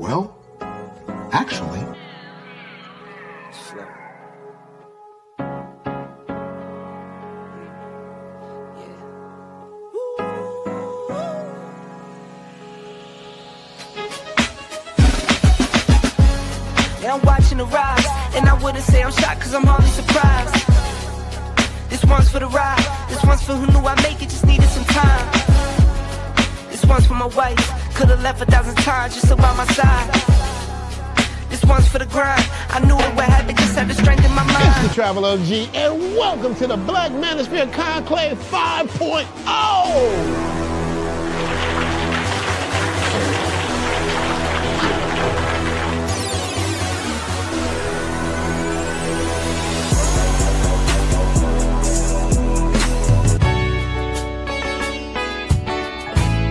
Well, actually... Yeah, I'm watching the rise, and I wouldn't say I'm shocked cause I'm hardly surprised. This one's for the ride, this one's for who knew I'd make it, just needed some time. This one's for my wife, could've left 1,000 times just about my side. This one's for the grind, I knew it would happen, just had the strength in my mind. It's the Travel OG, and welcome to the Black Manosphere Conclave 5.0!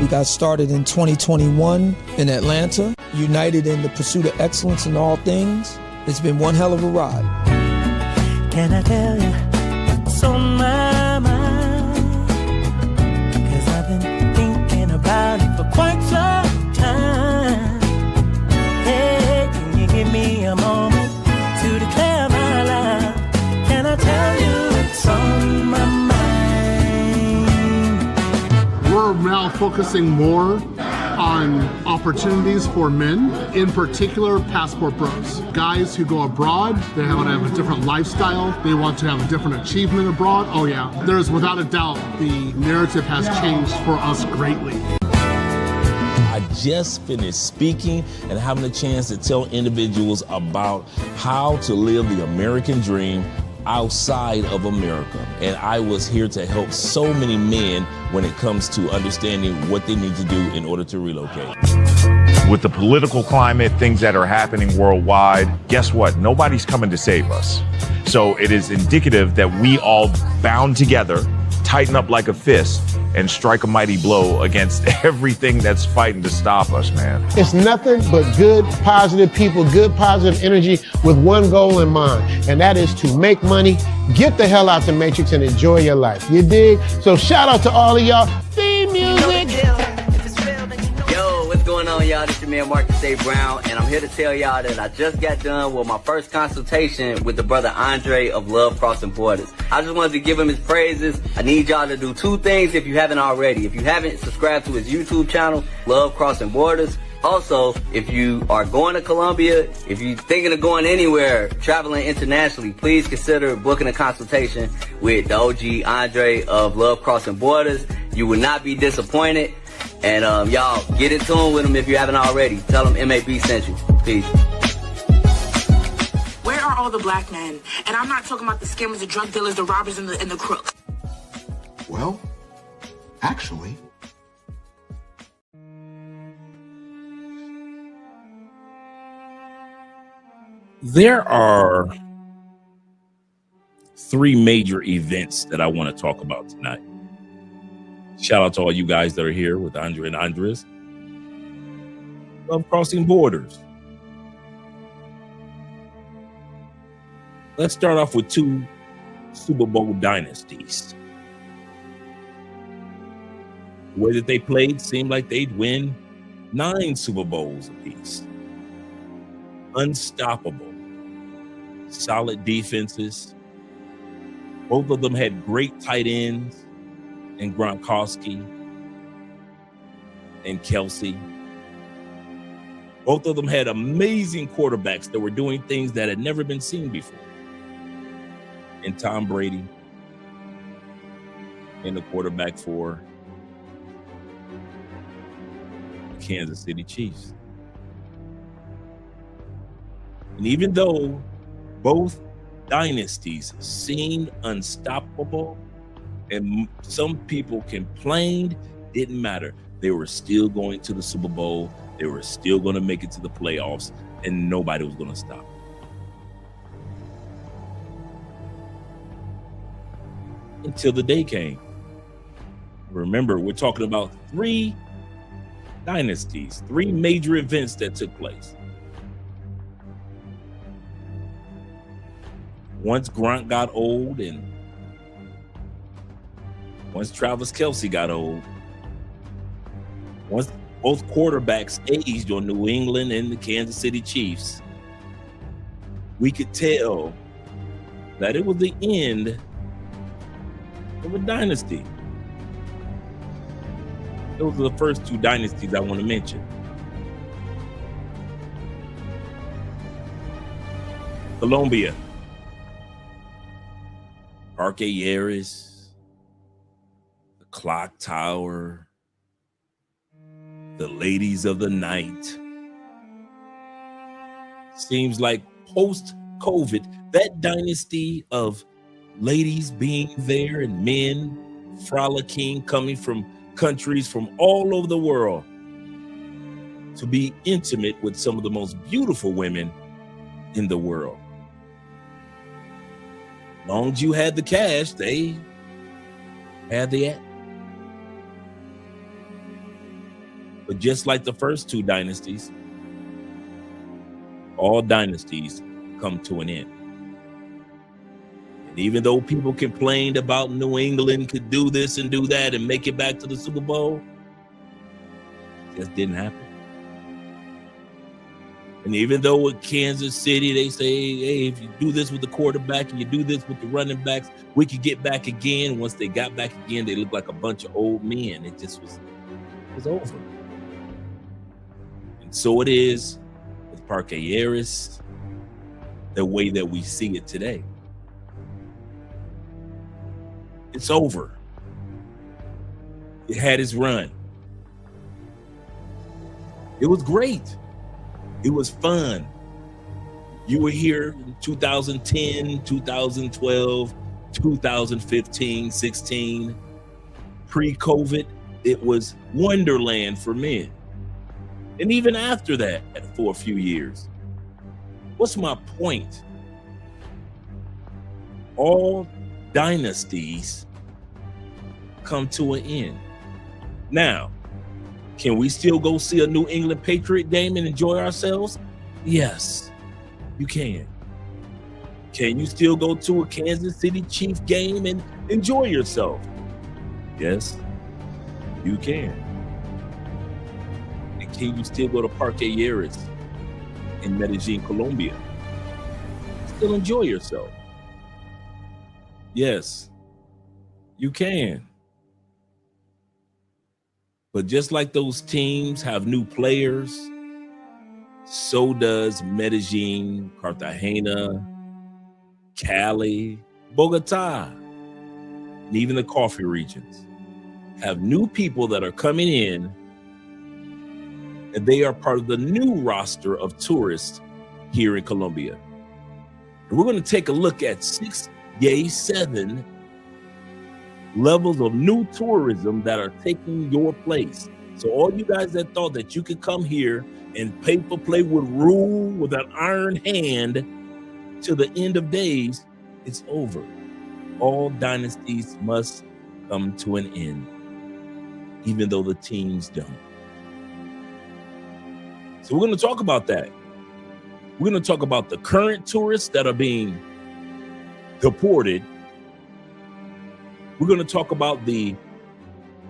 We got started in 2021 in Atlanta, united in the pursuit of excellence in all things. It's been one hell of a ride. Can I tell you what's on my mind? 'Cause I've been thinking about it for quite some time. Hey, can you give me a moment to declare my love? Can I tell you what's on my mind? We're now focusing more on opportunities for men, in particular passport bros. Guys who go abroad, they want to have a different lifestyle, they want to have a different achievement abroad. Oh yeah, there's without a doubt the narrative has changed for us greatly. I just finished speaking and having a chance to tell individuals about how to live the American dream outside of America. And I was here to help so many men when it comes to understanding what they need to do in order to relocate. With the political climate, things that are happening worldwide, guess what? Nobody's coming to save us. So it is indicative that we all bound together, tighten up like a fist, and strike a mighty blow against everything that's fighting to stop us, man. It's nothing but good, positive people, good, positive energy with one goal in mind, and that is to make money, get the hell out the Matrix, and enjoy your life. You dig? So shout out to all of y'all. Theme music! Yo, what's going on, y'all? This your man Marcus A. Brown, and I'm here to tell y'all that I just got done with my first consultation with the brother Andre of Love Crossing Borders. I just wanted to give him his praises. I need y'all to do two things if you haven't already. If you haven't, subscribe to his YouTube channel, Love Crossing Borders. Also, if you are going to Colombia, if you're thinking of going anywhere, traveling internationally, please consider booking a consultation with the OG Andre of Love Crossing Borders. You will not be disappointed. And y'all, get in tune with him if you haven't already. Tell him MAB sent you. Peace. Where are all the black men? And I'm not talking about the scammers, the drug dealers, the robbers, and the crooks. Well, actually... There are three major events that I want to talk about tonight. Shout out to all you guys that are here with Andre and Andres. Love Crossing Borders. Let's start off with two Super Bowl dynasties. The way that they played seemed like they'd win 9 Super Bowls apiece. Unstoppable. Solid defenses. Both of them had great tight ends in Gronkowski and Kelsey. Both of them had amazing quarterbacks that were doing things that had never been seen before. And Tom Brady and the quarterback for the Kansas City Chiefs. And even though both dynasties seemed unstoppable and some people complained, didn't matter. They were still going to the Super Bowl. They were still going to make it to the playoffs, and nobody was going to stop. Until the day came. Remember, we're talking about 3 dynasties, 3 major events that took place. Once Gronk got old and once Travis Kelce got old, once Both quarterbacks aged on New England and the Kansas City Chiefs. We could tell that it was the end of a dynasty. Those are the first two dynasties I want to mention. Colombia, Parque Yeris, the Clock Tower, the Ladies of the Night. Seems like post-COVID, that dynasty of ladies being there and men frolicking, coming from countries from all over the world to be intimate with some of the most beautiful women in the world. As long as you had the cash, they had the act. But just like the first two dynasties, all dynasties come to an end. And even though people complained about New England could do this and do that and make it back to the Super Bowl, it just didn't happen. And even though with Kansas City, they say, hey, if you do this with the quarterback and you do this with the running backs, we could get back again. Once they got back again, they looked like a bunch of old men. It was over. And so it is with Parque Yeris, the way that we see it today. It's over. It had its run. It was great. It was fun. You were here in 2010, 2012, 2015, 16. Pre-COVID, it was Wonderland for men. And even after that, for a few years. What's my point? All dynasties come to an end. Now, can we still go see a New England Patriot game and enjoy ourselves? Yes, you can. Can you still go to a Kansas City Chiefs game and enjoy yourself? Yes, you can. And can you still go to Parque Yeris in Medellin, Colombia? Still enjoy yourself? Yes, you can. But just like those teams have new players, so does Medellin, Cartagena, Cali, Bogota, and even the coffee regions have new people that are coming in, and they are part of the new roster of tourists here in Colombia. And we're going to take a look at 7 levels of new tourism that are taking your place. So all you guys that thought that you could come here and paper play would rule with an iron hand to the end of days, it's over. All dynasties must come to an end, even though the teams don't. So we're going to talk about that. We're going to talk about the current tourists that are being deported. We're going to talk about the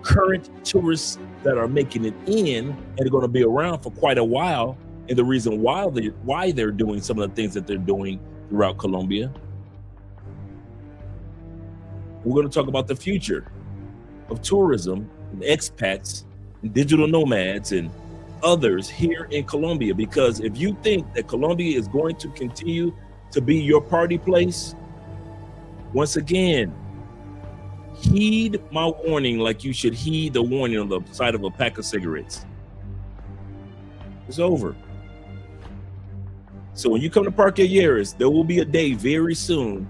current tourists that are making it in and are going to be around for quite a while, and the reason why they're doing some of the things that they're doing throughout Colombia. We're going to talk about the future of tourism and expats and digital nomads and others here in Colombia, because if you think that Colombia is going to continue to be your party place, once again, heed my warning like you should heed the warning on the side of a pack of cigarettes. It's over. So when you come to Parque Yeris, there will be a day very soon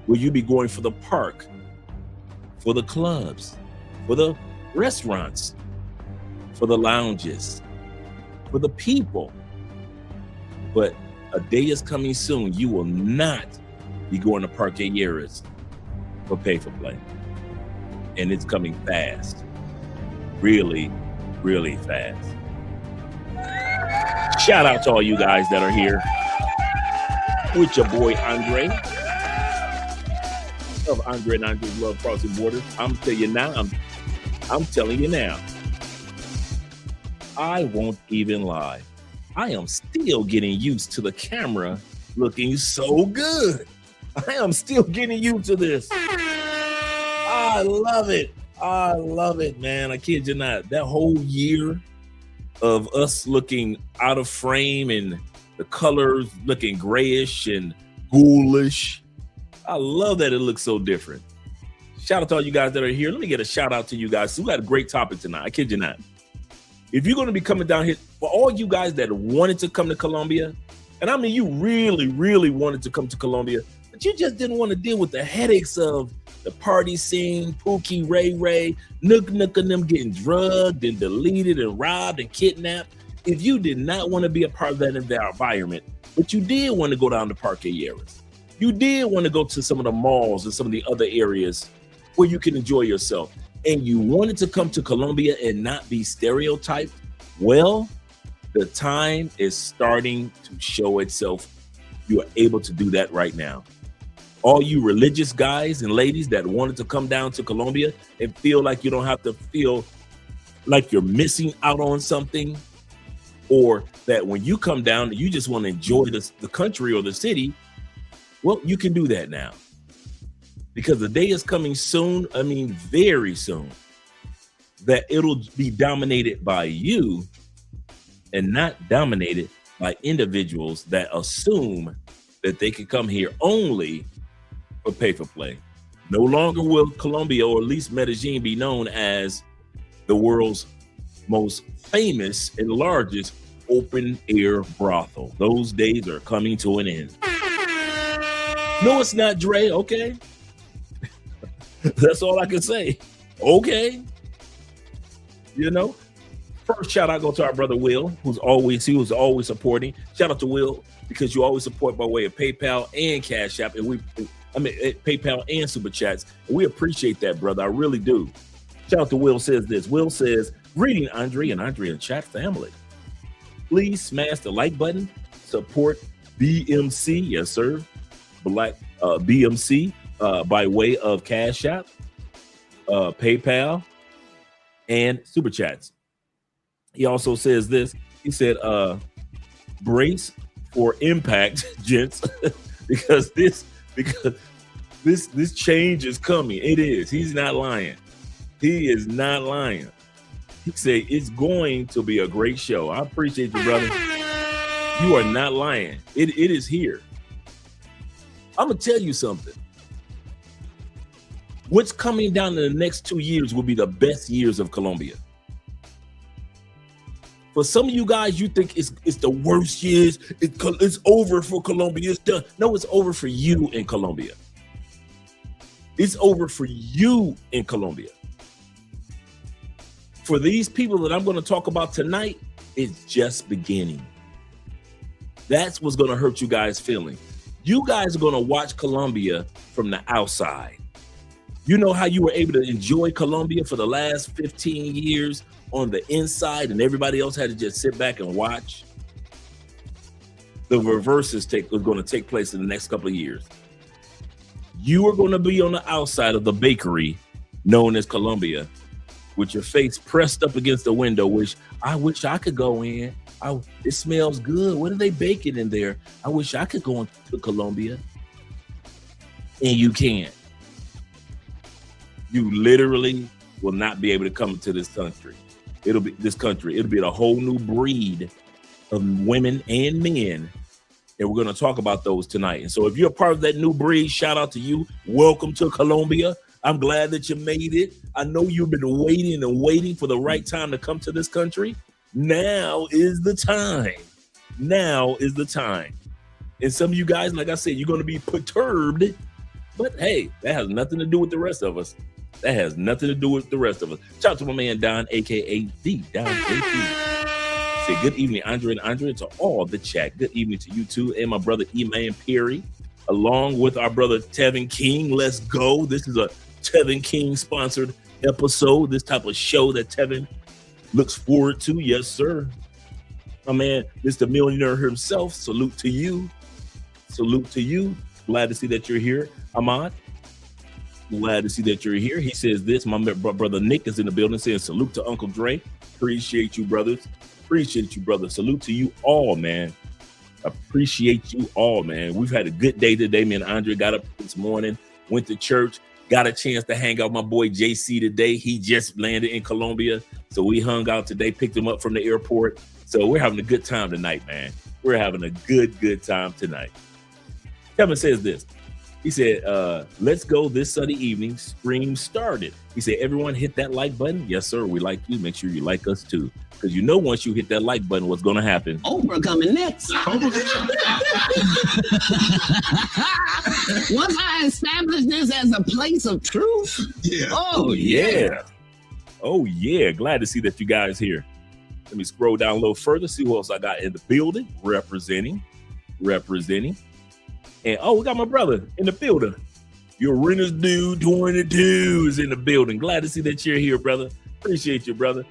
where you'll be going for the park, for the clubs, for the restaurants, for the lounges, for the people. But a day is coming soon. You will not be going to Parque Yeris for pay for play. And it's coming fast. Really, really fast. Shout out to all you guys that are here with your boy Andre. Of Andre and Andre's Love Crossing Borders. I'm telling you now. I won't even lie. I am still getting used to the camera looking so good. I am still getting used to this. I love it. I love it, man. I kid you not. That whole year of us looking out of frame and the colors looking grayish and ghoulish. I love that it looks so different. Shout out to all you guys that are here. Let me get a shout out to you guys. We got a great topic tonight. I kid you not. If you're going to be coming down here, for all you guys that wanted to come to Colombia, and I mean, you really, really wanted to come to Colombia, but you just didn't want to deal with the headaches of the party scene, Pookie, Ray, Nook and them getting drugged and deleted and robbed and kidnapped. If you did not want to be a part of that environment, but you did want to go down to Parque Aires, you did want to go to some of the malls and some of the other areas where you can enjoy yourself, and you wanted to come to Colombia and not be stereotyped, well, the time is starting to show itself. You are able to do that right now. All you religious guys and ladies that wanted to come down to Colombia and feel like you don't have to feel like you're missing out on something, or that when you come down, you just want to enjoy the country or the city, well, you can do that now. Because the day is coming soon, I mean very soon, that it'll be dominated by you and not dominated by individuals that assume that they can come here only for pay for play. No longer will Colombia, or at least Medellin, be known as the world's most famous and largest open air brothel. Those days are coming to an end. No, it's not, Dre. Okay. That's all I can say. Okay. You know, first shout out go to our brother Will, he was always supporting. Shout out to Will, because you always support by way of PayPal and Cash App, and PayPal and Super Chats. And we appreciate that, brother. I really do. Shout out to Will says this. Will says, greeting Andre and Andrea chat family. Please smash the like button. Support BMC. Yes, sir. Black BMC by way of Cash App, PayPal, and Super Chats. He also says this. He said, brace for impact, gents, because this change is coming. It is. He's not lying. He is not lying. He said it's going to be a great show. I appreciate you, brother. You are not lying. It is here. I'm gonna tell you something. What's coming down in the next 2 years will be the best years of Colombia. For some of you guys, you think it's the worst years. It's over for Colombia. It's done. No, it's over for you in Colombia. It's over for you in Colombia. For these people that I'm going to talk about tonight, it's just beginning. That's what's going to hurt you guys' feelings. You guys are going to watch Colombia from the outside. You know how you were able to enjoy Colombia for the last 15 years on the inside, and everybody else had to just sit back and watch? The reverse is going to take place in the next couple of years. You are going to be on the outside of the bakery known as Colombia, with your face pressed up against the window, which I wish I could go in. It smells good. What are they baking in there? I wish I could go into Colombia. And you can't. You literally will not be able to come to this country. It'll be a whole new breed of women and men. And we're going to talk about those tonight. And so if you're a part of that new breed, shout out to you. Welcome to Colombia. I'm glad that you made it. I know you've been waiting and waiting for the right time to come to this country. Now is the time. Now is the time. And some of you guys, like I said, you're going to be perturbed. But hey, that has nothing to do with the rest of us. That has nothing to do with the rest of us. Shout out to my man Don, a.k.a. the Don JP. Say good evening, Andre and Andre, to all the chat. Good evening to you too, and my brother E-Man Perry, along with our brother Tevin King. Let's go. This is a Tevin King sponsored episode. This type of show that Tevin looks forward to. Yes, sir. My man, Mr. Millionaire himself. Salute to you. Salute to you. Glad to see that you're here, Ahmad. Glad to see that you're here. He says this. My brother Nick is in the building saying salute to Uncle Dre. Appreciate you, brothers. Appreciate you, brother. Salute to you all, man. Appreciate you all, man. We've had a good day today. Me and Andre got up this morning, went to church, got a chance to hang out with my boy JC today. He just landed in Colombia. So we hung out today, picked him up from the airport. So we're having a good time tonight, man. We're having a good time tonight. Kevin says this. He said, let's go this Sunday evening. Stream started. He said, everyone hit that like button. Yes, sir. We like you. Make sure you like us too. Because you know once you hit that like button, what's going to happen? Oprah coming next. Once I establish this as a place of truth. Yeah. Oh, yeah. Oh, yeah. Glad to see that you guys here. Let me scroll down a little further, see who else I got in the building, representing. And, we got my brother in the building. Your renters dude 22 is in the building. Glad to see that you're here, brother. Appreciate you, brother.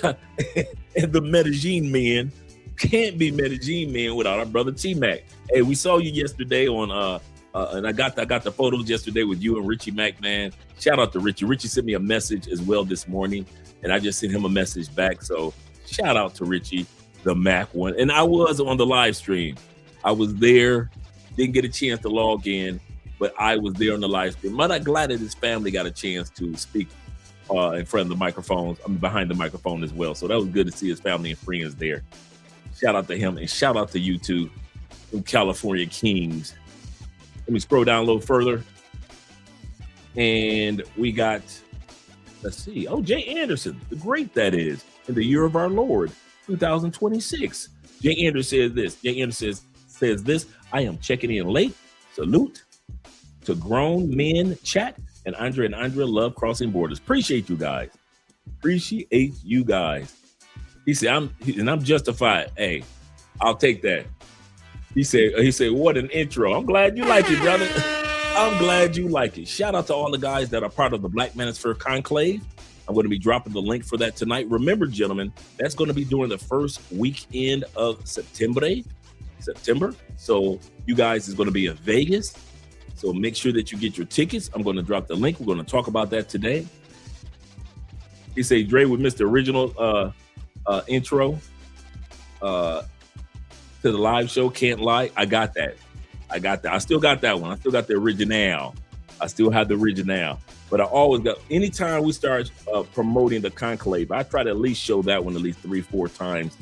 And the Medellin men can't be Medellin men without our brother T-Mac. Hey, we saw you yesterday on and I got the photos yesterday with you and Richie Mac, man. Shout out to Richie. Richie sent me a message as well this morning, and I just sent him a message back. So shout out to Richie, the Mac one. And I was on the live stream. I was there, didn't get a chance to log in, but I was there on the live stream. But I'm glad that his family got a chance to speak in front of the microphones. I'm behind the microphone as well. So that was good to see his family and friends there. Shout out to him and shout out to you two, them California Kings. Let me scroll down a little further. And we got, let's see. Oh, Jay Anderson, the great that is, in the year of our Lord, 2026. Jay Anderson says this. Jay Anderson says this. I am checking in late. Salute to grown men chat. And Andrea love crossing borders. Appreciate you guys. Appreciate you guys. He said, I'm justified. Hey, I'll take that. He said, what an intro. I'm glad you like it, brother. I'm glad you like it. Shout out to all the guys that are part of the Black Manosphere Conclave. I'm going to be dropping the link for that tonight. Remember, gentlemen, that's going to be during the first weekend of September. So you guys is going to be in Vegas. So make sure that you get your tickets. I'm going to drop the link. We're going to talk about that today. He said, Dre, we missed the original intro to the live show. Can't lie. I got that. I still got that one. I still got the original. I still have the original. But I always got, anytime we start promoting the conclave, I try to at least show that one at least 3-4 times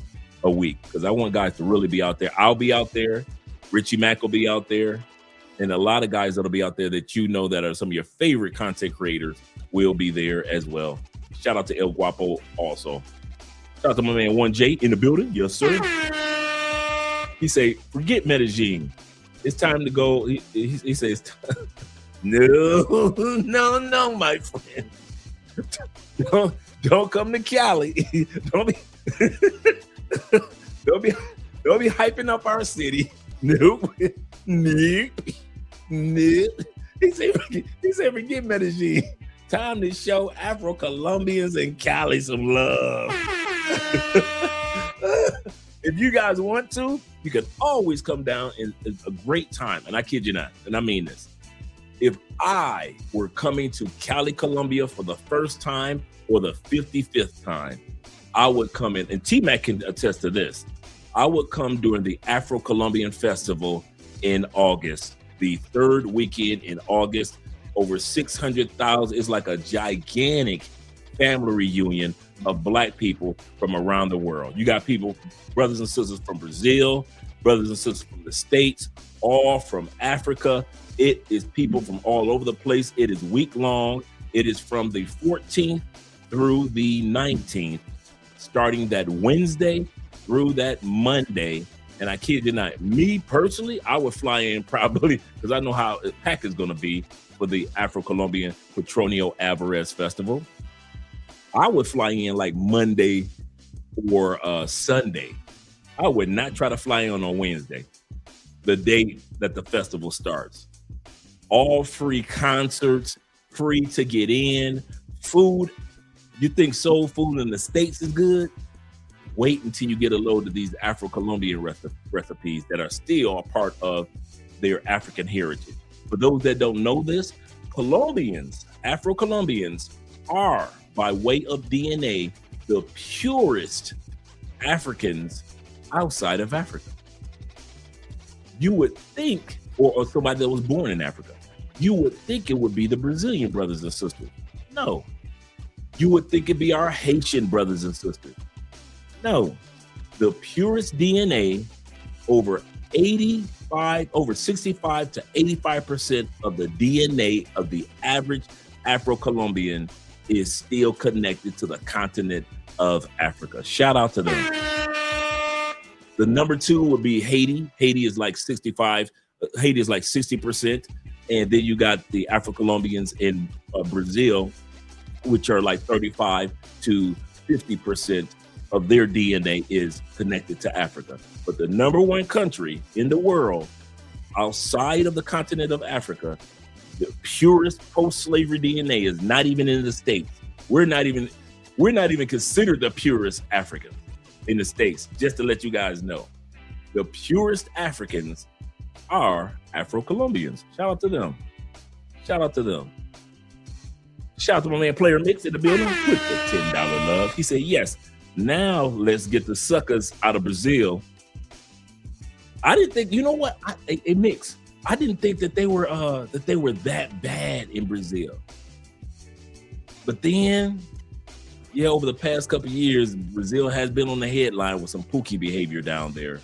a week because I want guys to really be out there. I'll be out there. Richie Mack will be out there. And a lot of guys that'll be out there that you know that are some of your favorite content creators will be there as well. Shout out to El Guapo also. Shout out to my man 1J in the building. Yes, sir. He say, forget Medellin. It's time to go. He says, no, my friend. Don't come to Cali. Don't be hyping up our city. Nope. He said, forget Medellin. Time to show Afro-Colombians and Cali some love. If you guys want to, you can always come down and it's a great time. And I kid you not, and I mean this. If I were coming to Cali, Colombia for the first time or the 55th time, I would come in, and T-Mac can attest to this. I would come during the Afro-Colombian Festival in August, the third weekend in August. Over 600,000. It's like a gigantic family reunion of Black people from around the world. You got people, brothers and sisters from Brazil, brothers and sisters from the States, all from Africa. It is people from all over the place. It is week long. It is from the 14th through the 19th, starting that Wednesday through that Monday. And I kid you not, me personally, I would fly in probably because I know how packed is going to be for the Afro-Colombian Petronio Alvarez Festival. I would fly in like Monday or Sunday. I would not try to fly in on Wednesday, the day that the festival starts. All free concerts, free to get in, food. You think soul food in the States is good? Wait until you get a load of these Afro-Colombian recipes that are still a part of their African heritage. For those that don't know this, Colombians, Afro-Colombians are, by way of DNA, the purest Africans outside of Africa. You would think, or somebody that was born in Africa, you would think it would be the Brazilian brothers and sisters. No. You would think it'd be our Haitian brothers and sisters. No. The purest DNA, over 65 to 85% of the DNA of the average Afro-Colombian is still connected to the continent of Africa. Shout out to them. The number 2 would be Haiti. Haiti is like 65. Haiti is like 60%. And then you got the Afro-Colombians in Brazil, which are like 35 to 50% of their DNA is connected to Africa. But the number 1 country in the world outside of the continent of Africa, the purest post-slavery DNA is not even in the States. We're not even considered the purest Africans in the States, just to let you guys know. The purest Africans are Afro-Colombians. Shout out to them. Shout out to them. Shout out to my man Player Mix in the building with the $10 love. He said, yes, now let's get the suckers out of Brazil. I didn't think, you know what? Mix. I didn't think that they were that bad in Brazil. But then, yeah, over the past couple of years, Brazil has been on the headline with some pookie behavior down there.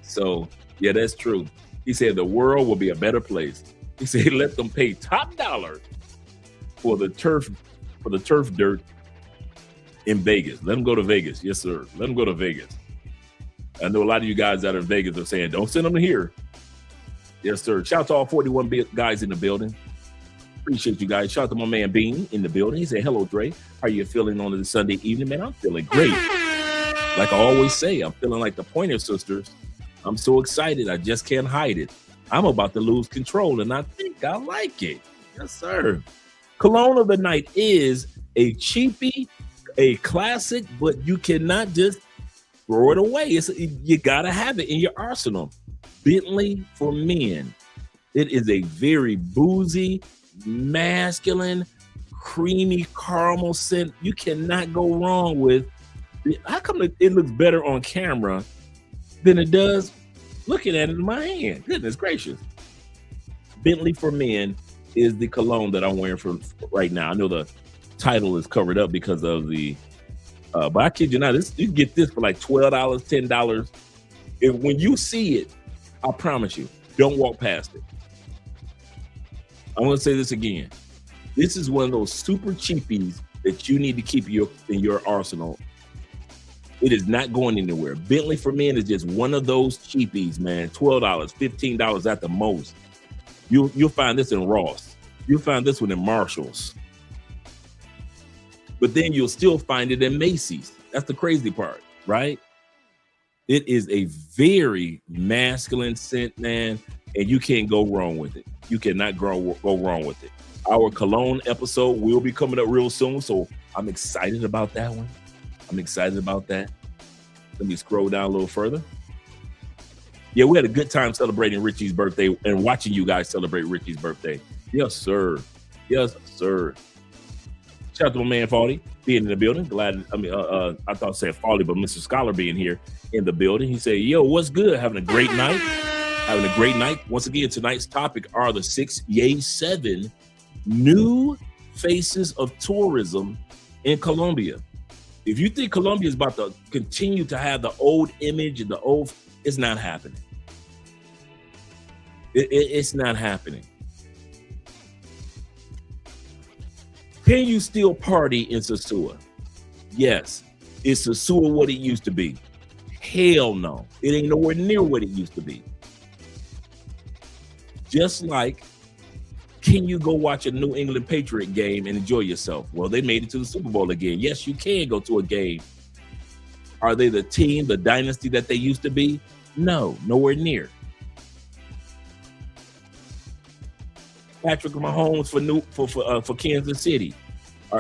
So, yeah, that's true. He said the world will be a better place. He said let them pay top dollar for the turf dirt in Vegas. Let them go to Vegas. Yes, sir. Let them go to Vegas. I know a lot of you guys that are in Vegas are saying, don't send them here. Yes, sir. Shout out to all 41 guys in the building. Appreciate you guys. Shout out to my man Bean in the building. He said, hello, Dre. How you feeling on this Sunday evening, man? I'm feeling great. Like I always say, I'm feeling like the Pointer Sisters. I'm so excited. I just can't hide it. I'm about to lose control, and I think I like it. Yes, sir. Cologne of the night is a cheapie, a classic, but you cannot just throw it away. You got to have it in your arsenal. Bentley for Men. It is a very boozy, masculine, creamy caramel scent. You cannot go wrong with it. How come it looks better on camera than it does looking at it in my hand? Goodness gracious. Bentley for Men is the cologne that I'm wearing for right now. I know the title is covered up because of the but I kid you not, you can get this for like $12, $10. When you see it, I promise you, don't walk past it. I'm going to say this again. This is one of those super cheapies that you need to keep in your arsenal. It is not going anywhere. Bentley for Men is just one of those cheapies, man. $12, $15 at the most. You'll find this in Ross. You'll find this one in Marshall's. But then you'll still find it in Macy's. That's the crazy part, right? It is a very masculine scent, man, and you can't go wrong with it. You cannot go wrong with it. Our cologne episode will be coming up real soon, so I'm excited about that one. I'm excited about that. Let me scroll down a little further. Yeah, we had a good time celebrating Richie's birthday and watching you guys celebrate Richie's birthday. Yes, sir. Yes, sir. Shout out to my man Foley being in the building. Glad, I thought I said Foley, but Mr. Scholar being here in the building. He said, yo, what's good? Having a great night. Having a great night. Once again, tonight's topic are the 7 new faces of tourism in Colombia. If you think Colombia is about to continue to have the old image and the old, it's not happening. It's not happening. Can you still party in Sosua? Yes. Is Sosua what it used to be? Hell no. It ain't nowhere near what it used to be. Just like, can you go watch a New England Patriot game and enjoy yourself? Well, they made it to the Super Bowl again. Yes, you can go to a game. Are they the team, the dynasty that they used to be? No, nowhere near. Patrick Mahomes for Kansas City.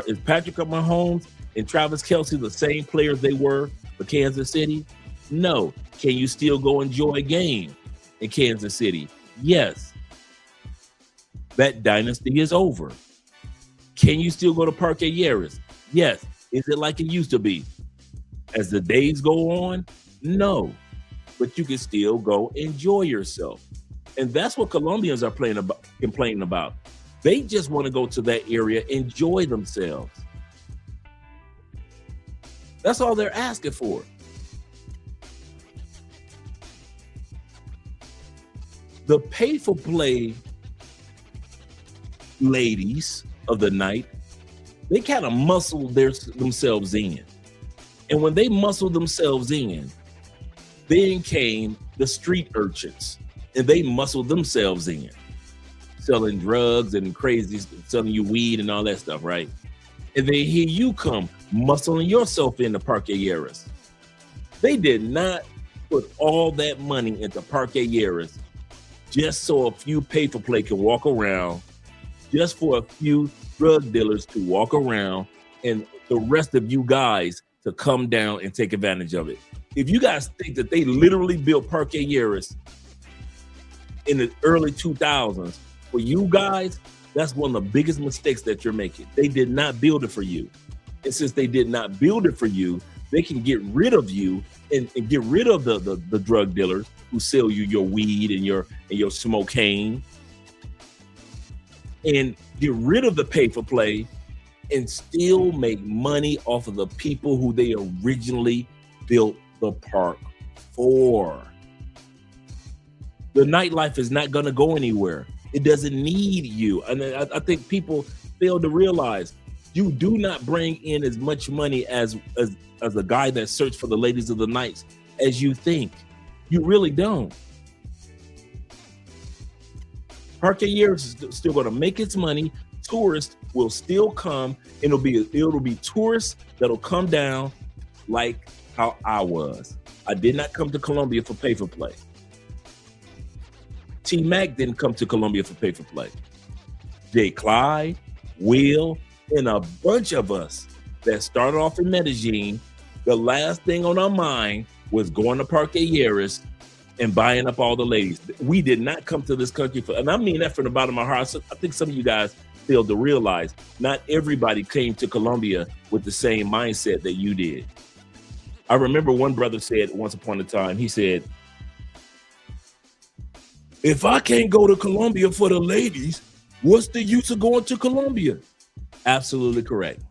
Is Patrick Mahomes and Travis Kelce the same players they were for Kansas City? No. Can you still go enjoy a game in Kansas City? Yes. That dynasty is over. Can you still go to Parque Yeris? Yes. Is it like it used to be? As the days go on, no. But you can still go enjoy yourself. And that's what Colombians are complaining about. They just want to go to that area, enjoy themselves. That's all they're asking for. The pay-for-play ladies of the night, they kind of muscle themselves in. And when they muscle themselves in, then came the street urchins, and they muscled themselves in, selling drugs and crazy, selling you weed and all that stuff, right? And then here you come, muscling yourself into parqueyeras. They did not put all that money into parqueyeras just so a few pay-for-play can walk around, just for a few drug dealers to walk around, and the rest of you guys to come down and take advantage of it. If you guys think that they literally built parqueyeras in the early 2000s, for you guys, that's one of the biggest mistakes that you're making. They did not build it for you. And since they did not build it for you, they can get rid of you and get rid of the drug dealers who sell you your weed and your smoking, and get rid of the pay-for-play and still make money off of the people who they originally built the park for. The nightlife is not going to go anywhere. It doesn't need you. And I think people fail to realize you do not bring in as much money as a guy that searched for the ladies of the night as you think. You really don't. Parqueyeras is still going to make its money. Tourists will still come, and it'll be tourists that'll come down like how I was. I did not come to Colombia for pay-for-play. T-Mac didn't come to Colombia for pay-for-play. Jay Clyde, Will, and a bunch of us that started off in Medellin, the last thing on our mind was going to parqueyeras and buying up all the ladies. We did not come to this country for, and I mean that from the bottom of my heart. So I think some of you guys failed to realize not everybody came to Colombia with the same mindset that you did. I remember one brother said once upon a time, he said, if I can't go to Colombia for the ladies, what's the use of going to Colombia? Absolutely correct.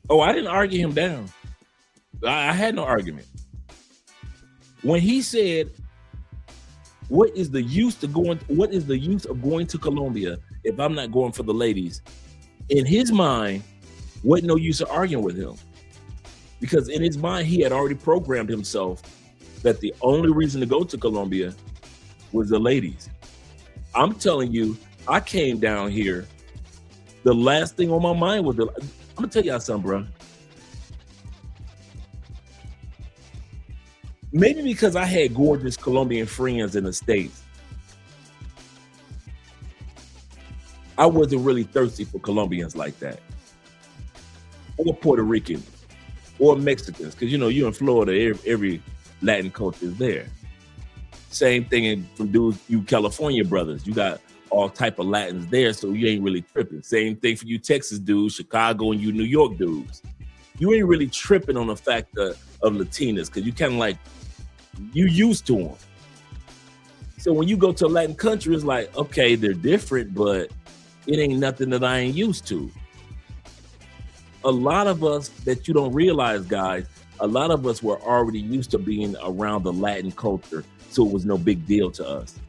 Oh, I didn't argue him down. I had no argument. When he said, what is the use of going to Colombia if I'm not going for the ladies? In his mind, wasn't no use of arguing with him. Because in his mind, he had already programmed himself that the only reason to go to Colombia was the ladies. I'm telling you, I came down here, the last thing on my mind was I'm gonna tell y'all something, bro. Maybe because I had gorgeous Colombian friends in the States, I wasn't really thirsty for Colombians like that. Or Puerto Ricans, or Mexicans, because you're in Florida, every Latin culture is there. Same thing from you California brothers. You got all type of Latins there, so you ain't really tripping. Same thing for you Texas dudes, Chicago, and you New York dudes. You ain't really tripping on the fact of Latinas, because you kind of like, you used to them. So when you go to a Latin country, it's like, okay, they're different, but it ain't nothing that I ain't used to. A lot of us that you don't realize, guys, a lot of us were already used to being around the Latin culture, so it was no big deal to us.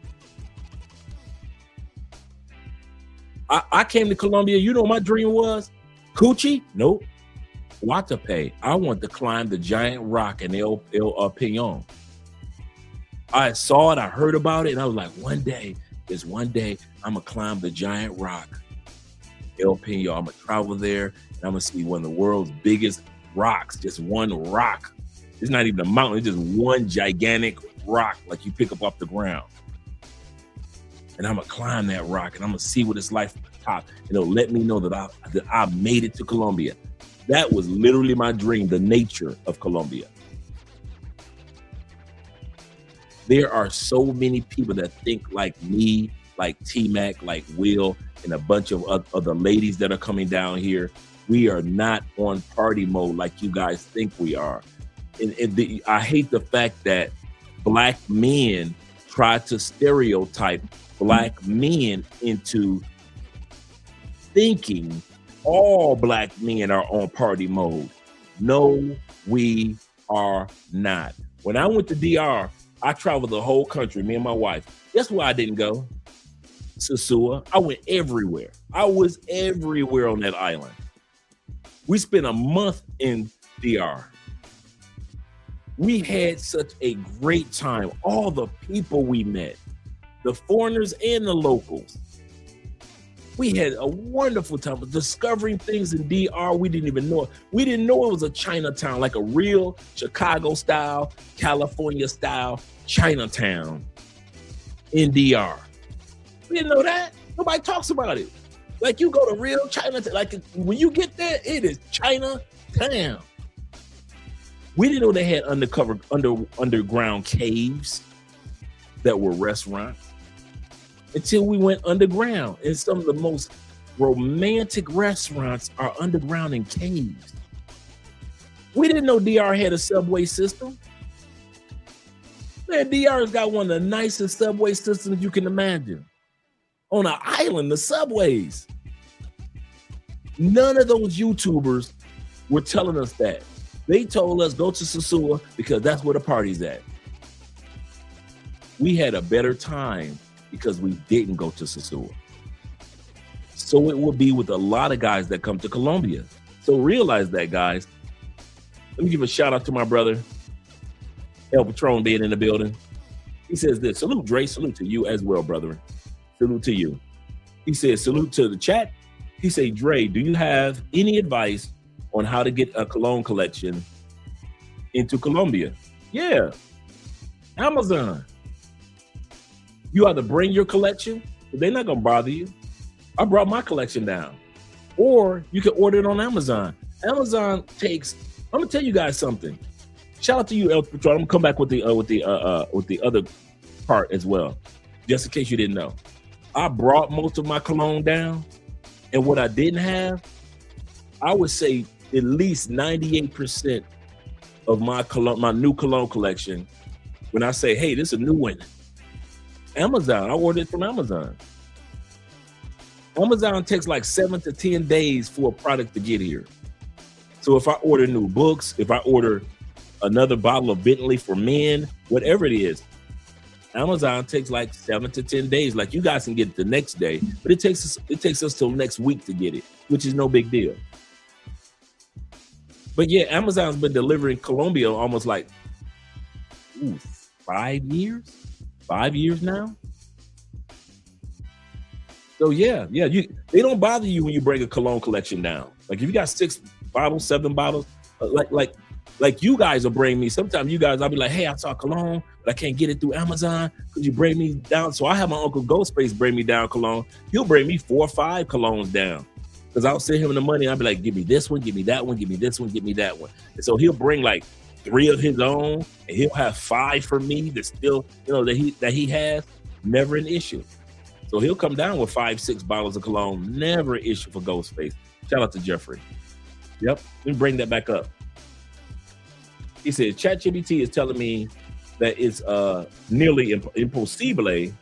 I came to Colombia, you know what my dream was? Coochie? Nope. Guatape. I want to climb the giant rock in El Peñon. I saw it, I heard about it, and I was like, one day, I'm going to climb the giant rock. El Peñon, I'm going to travel there, and I'm going to see one of the world's biggest rocks, just one rock. It's not even a mountain, it's just one gigantic rock like you pick up off the ground. And I'm going to climb that rock, and I'm going to see what it's like from the top, and it'll let me know that I made it to Colombia. That was literally my dream, the nature of Colombia. There are so many people that think like me, like T-Mac, like Will, and a bunch of other ladies that are coming down here. We are not on party mode like you guys think we are. And I hate the fact that black men try to stereotype black men into thinking all black men are on party mode. No, we are not. When I went to DR, I traveled the whole country, me and my wife. Guess where I didn't go? Sosua. I went everywhere. I was everywhere on that island. We spent a month in DR. We had such a great time. All the people we met, the foreigners and the locals. We had a wonderful time discovering things in DR we didn't even know. We didn't know it was a Chinatown, like a real Chicago style, California style Chinatown in DR. We didn't know that. Nobody talks about it. Like, you go to real Chinatown, like when you get there, it is Chinatown. We didn't know they had underground caves that were restaurants until we went underground. And some of the most romantic restaurants are underground in caves. We didn't know DR had a subway system. Man, DR has got one of the nicest subway systems you can imagine. On an island, the subways. None of those YouTubers were telling us that. They told us go to Sosua because that's where the party's at. We had a better time because we didn't go to Sosua. So it will be with a lot of guys that come to Colombia. So realize that, guys. Let me give a shout out to my brother, El Patron, being in the building. He says this: salute, Dre, salute to you as well, brethren. Salute to you. He says, salute to the chat. He said, Dre, do you have any advice on how to get a cologne collection into Colombia? Yeah, Amazon. You either bring your collection, but they're not gonna bother you. I brought my collection down. Or you can order it on Amazon. Amazon takes, I'm gonna tell you guys something. Shout out to you, El Patron. I'm gonna come back with the other part as well, just in case you didn't know. I brought most of my cologne down, and what I didn't have, I would say at least 98% of my new cologne collection. When I say, hey, this is a new one, Amazon. I ordered it from Amazon. Amazon takes like 7 to 10 days for a product to get here. So if I order new books, if I order another bottle of Bentley for men, whatever it is, Amazon takes like 7 to 10 days. Like, you guys can get it the next day, but it takes us till next week to get it, which is no big deal. But yeah, Amazon's been delivering Colombia almost like 5 years? 5 years now? So yeah, they don't bother you when you bring a cologne collection down. Like, if you got 6 bottles, 7 bottles, like you guys will bring me. Sometimes you guys, I'll be like, hey, I saw cologne, but I can't get it through Amazon. Could you bring me down? So I have my uncle Ghostface bring me down cologne. He'll bring me 4 or 5 colognes down. Because I'll send him the money. I'll be like, give me this one, give me that one, give me this one, give me that one. And so he'll bring like 3 of his own, and he'll have 5 for me that still, that he has. Never an issue. So he'll come down with 5, 6 bottles of cologne. Never an issue for Ghostface. Shout out to Jeffrey. Yep, let me bring that back up. He said, ChatGPT is telling me that it's nearly impossible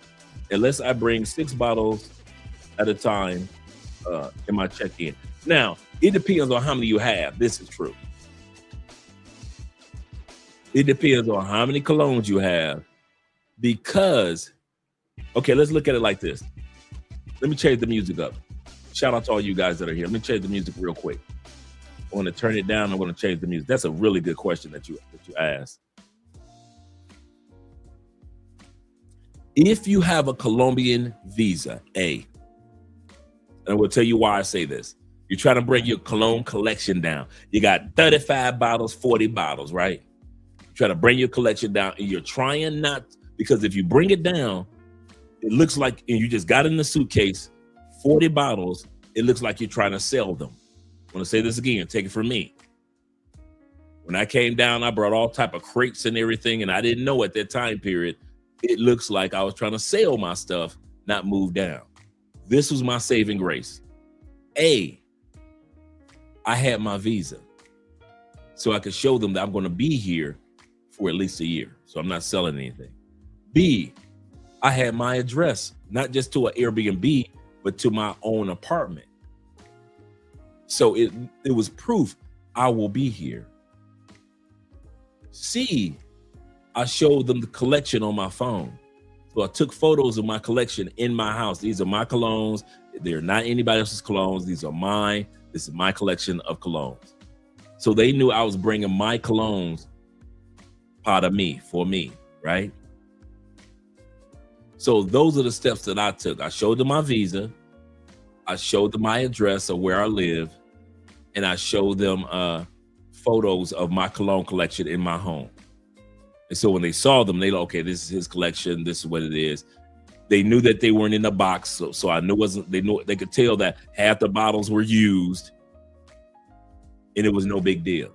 unless I bring 6 bottles at a time in my check-in. Now, it depends on how many you have. This is true. It depends on how many colognes you have, because, okay, let's look at it like this. Let me change the music up. Shout out to all you guys that are here. Let me change the music real quick. I want to turn it down. I'm going to change the music. That's a really good question that you asked. If you have a Colombian visa, and I will tell you why I say this. You're trying to bring your cologne collection down. You got 35 bottles, 40 bottles, right? You're trying to bring your collection down, and you're trying not, because if you bring it down, it looks like, and you just got it in the suitcase, 40 bottles, it looks like you're trying to sell them. I want to say this again, take it from me. When I came down, I brought all type of crates and everything, and I didn't know at that time period, it looks like I was trying to sell my stuff, not move down. This was my saving grace. I I had my visa. So I could show them that I'm going to be here for at least a year. So I'm not selling anything. B, I had my address, not just to an Airbnb, but to my own apartment. So it was proof I will be here. C, I showed them the collection on my phone. So I took photos of my collection in my house. These are my colognes. They're not anybody else's colognes. These are mine. This is my collection of colognes. So they knew I was bringing my colognes part of me, for me, right? So those are the steps that I took. I showed them my visa. I showed them my address of where I live. And I showed them photos of my cologne collection in my home. And so when they saw them, they like, okay, this is his collection. This is what it is. They knew that they weren't in the box. So I knew they could tell that half the bottles were used. And it was no big deal.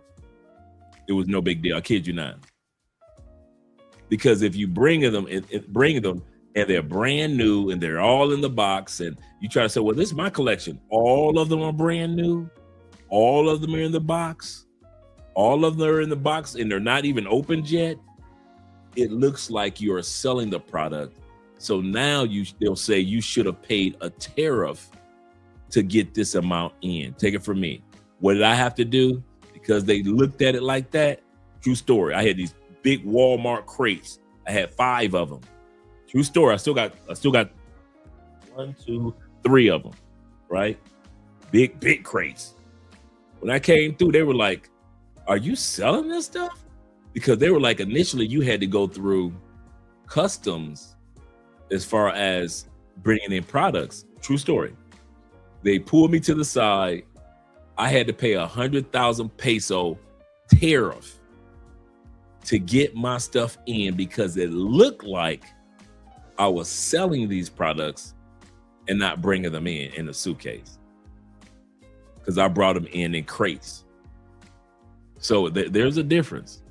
It was no big deal. I kid you not. Because if you bring them and they're brand new and they're all in the box and you try to say, well, this is my collection. All of them are brand new. All of them are in the box. All of them are in the box and they're not even opened yet. It looks like you're selling the product. So now they'll say you should have paid a tariff to get this amount in. Take it from me. What did I have to do? Because they looked at it like that. True story. I had these big Walmart crates. I had 5 of them. True story. I still got 1, 2, 3 of them, right? Big crates. When I came through, they were like, are you selling this stuff? Because they were like, initially you had to go through customs as far as bringing in products. True story. They pulled me to the side. I had to pay 100,000 peso tariff to get my stuff in because it looked like I was selling these products and not bringing them in a suitcase. Because I brought them in crates. So there's a difference.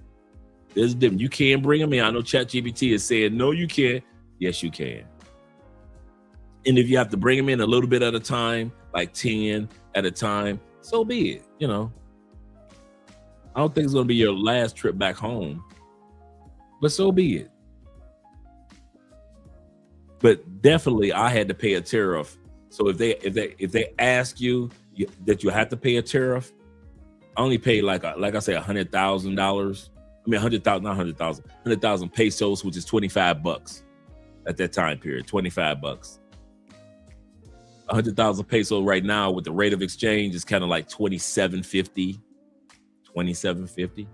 There's a difference. You can bring them in. I know ChatGPT is saying, no, you can't. Yes, you can. And if you have to bring them in a little bit at a time, like 10 at a time, so be it, you know. I don't think it's going to be your last trip back home, but so be it. But definitely I had to pay a tariff. So if they ask you that you have to pay a tariff, I only paid like I say $100,000. I mean 100,000, not 100,000, 100,000 pesos, which is $25 at that time period, $25. 100,000 pesos right now with the rate of exchange is kind of like 27.50.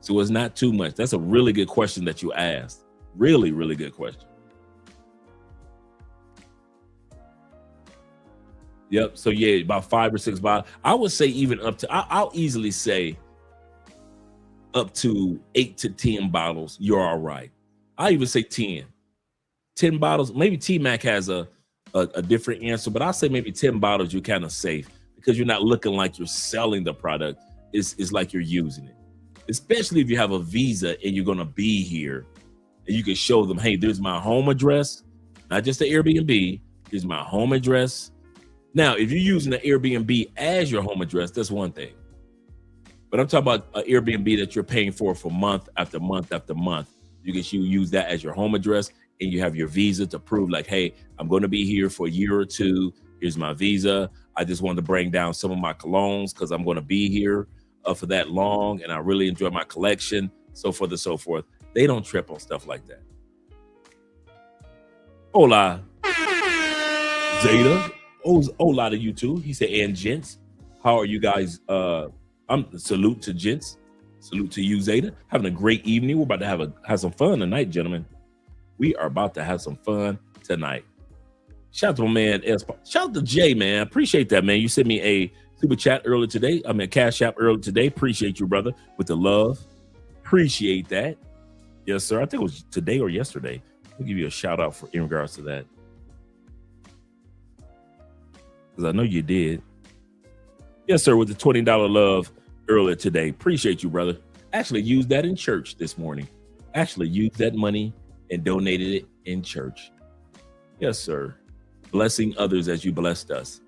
So it's not too much. That's a really good question that you asked. Really, really good question. Yep. So yeah, about 5 or 6 bottles. I would say even up to, I'll easily say up to 8 to 10 bottles. You're all right. I even say 10 bottles. Maybe T-Mac has a different answer, but I'll say maybe 10 bottles. You're kind of safe because you're not looking like you're selling the product. It's like you're using it, especially if you have a visa and you're going to be here and you can show them, hey, there's my home address, not just the Airbnb. Here's my home address. Now, if you're using the Airbnb as your home address, that's one thing. But I'm talking about an Airbnb that you're paying for month after month after month. You can use that as your home address and you have your visa to prove like, hey, I'm going to be here for a year or 2. Here's my visa. I just wanted to bring down some of my colognes because I'm going to be here for that long. And I really enjoy my collection, so forth and so forth. They don't trip on stuff like that. Hola, Zeta. Hola to you too. He said, and gents, how are you guys? Salute to gents. Salute to you, Zeta. Having a great evening. We're about to have some fun tonight, gentlemen. We are about to have some fun tonight. Shout out to my man, shout out to Jay, man. Appreciate that, man. You sent me a super chat earlier today. I mean, a cash app earlier today. Appreciate you, brother, with the love. Appreciate that. Yes, sir. I think it was today or yesterday. I'll give you a shout out in regards to that. Because I know you did. Yes, sir, with the $20 love earlier today. Appreciate you, brother. Actually used that in church this morning. Actually used that money and donated it in church. Yes, sir. Blessing others as you blessed us.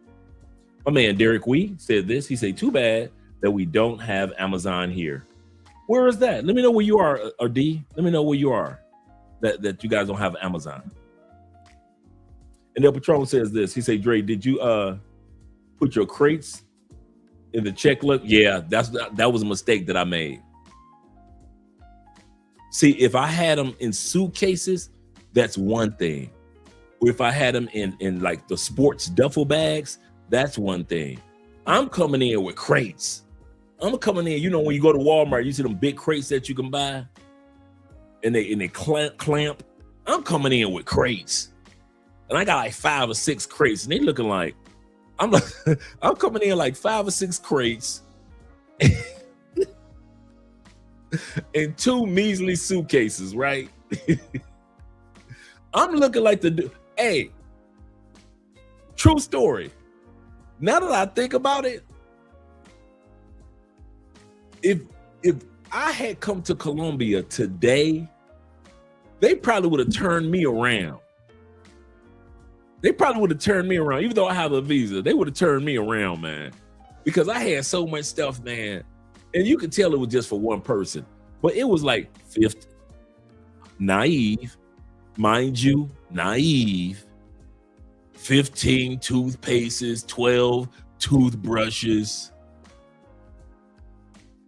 My man Derek Wee said this. He said, too bad that we don't have Amazon here. Where is that? Let me know where you are, or D. Let me know where you are that you guys don't have Amazon. And El Patron says this. He said, Dre, did you put your crates in the checklist? Yeah, that was a mistake that I made. See, if I had them in suitcases, that's one thing. If I had them in like the sports duffel bags, that's one thing. I'm coming in with crates. I'm coming in, you know, when you go to Walmart, you see them big crates that you can buy and they clamp. I'm coming in with crates. And I got like 5 or 6 crates and they looking like, I'm coming in like 5 or 6 crates and 2 measly suitcases, right? I'm looking like hey, true story. Now that I think about it, if I had come to Colombia today, they probably would have turned me around. They probably would have turned me around. Even though I have a visa, they would have turned me around, man. Because I had so much stuff, man. And you could tell it was just for one person. But it was like 50. Naive. Mind you, naive. 15 toothpastes, 12 toothbrushes,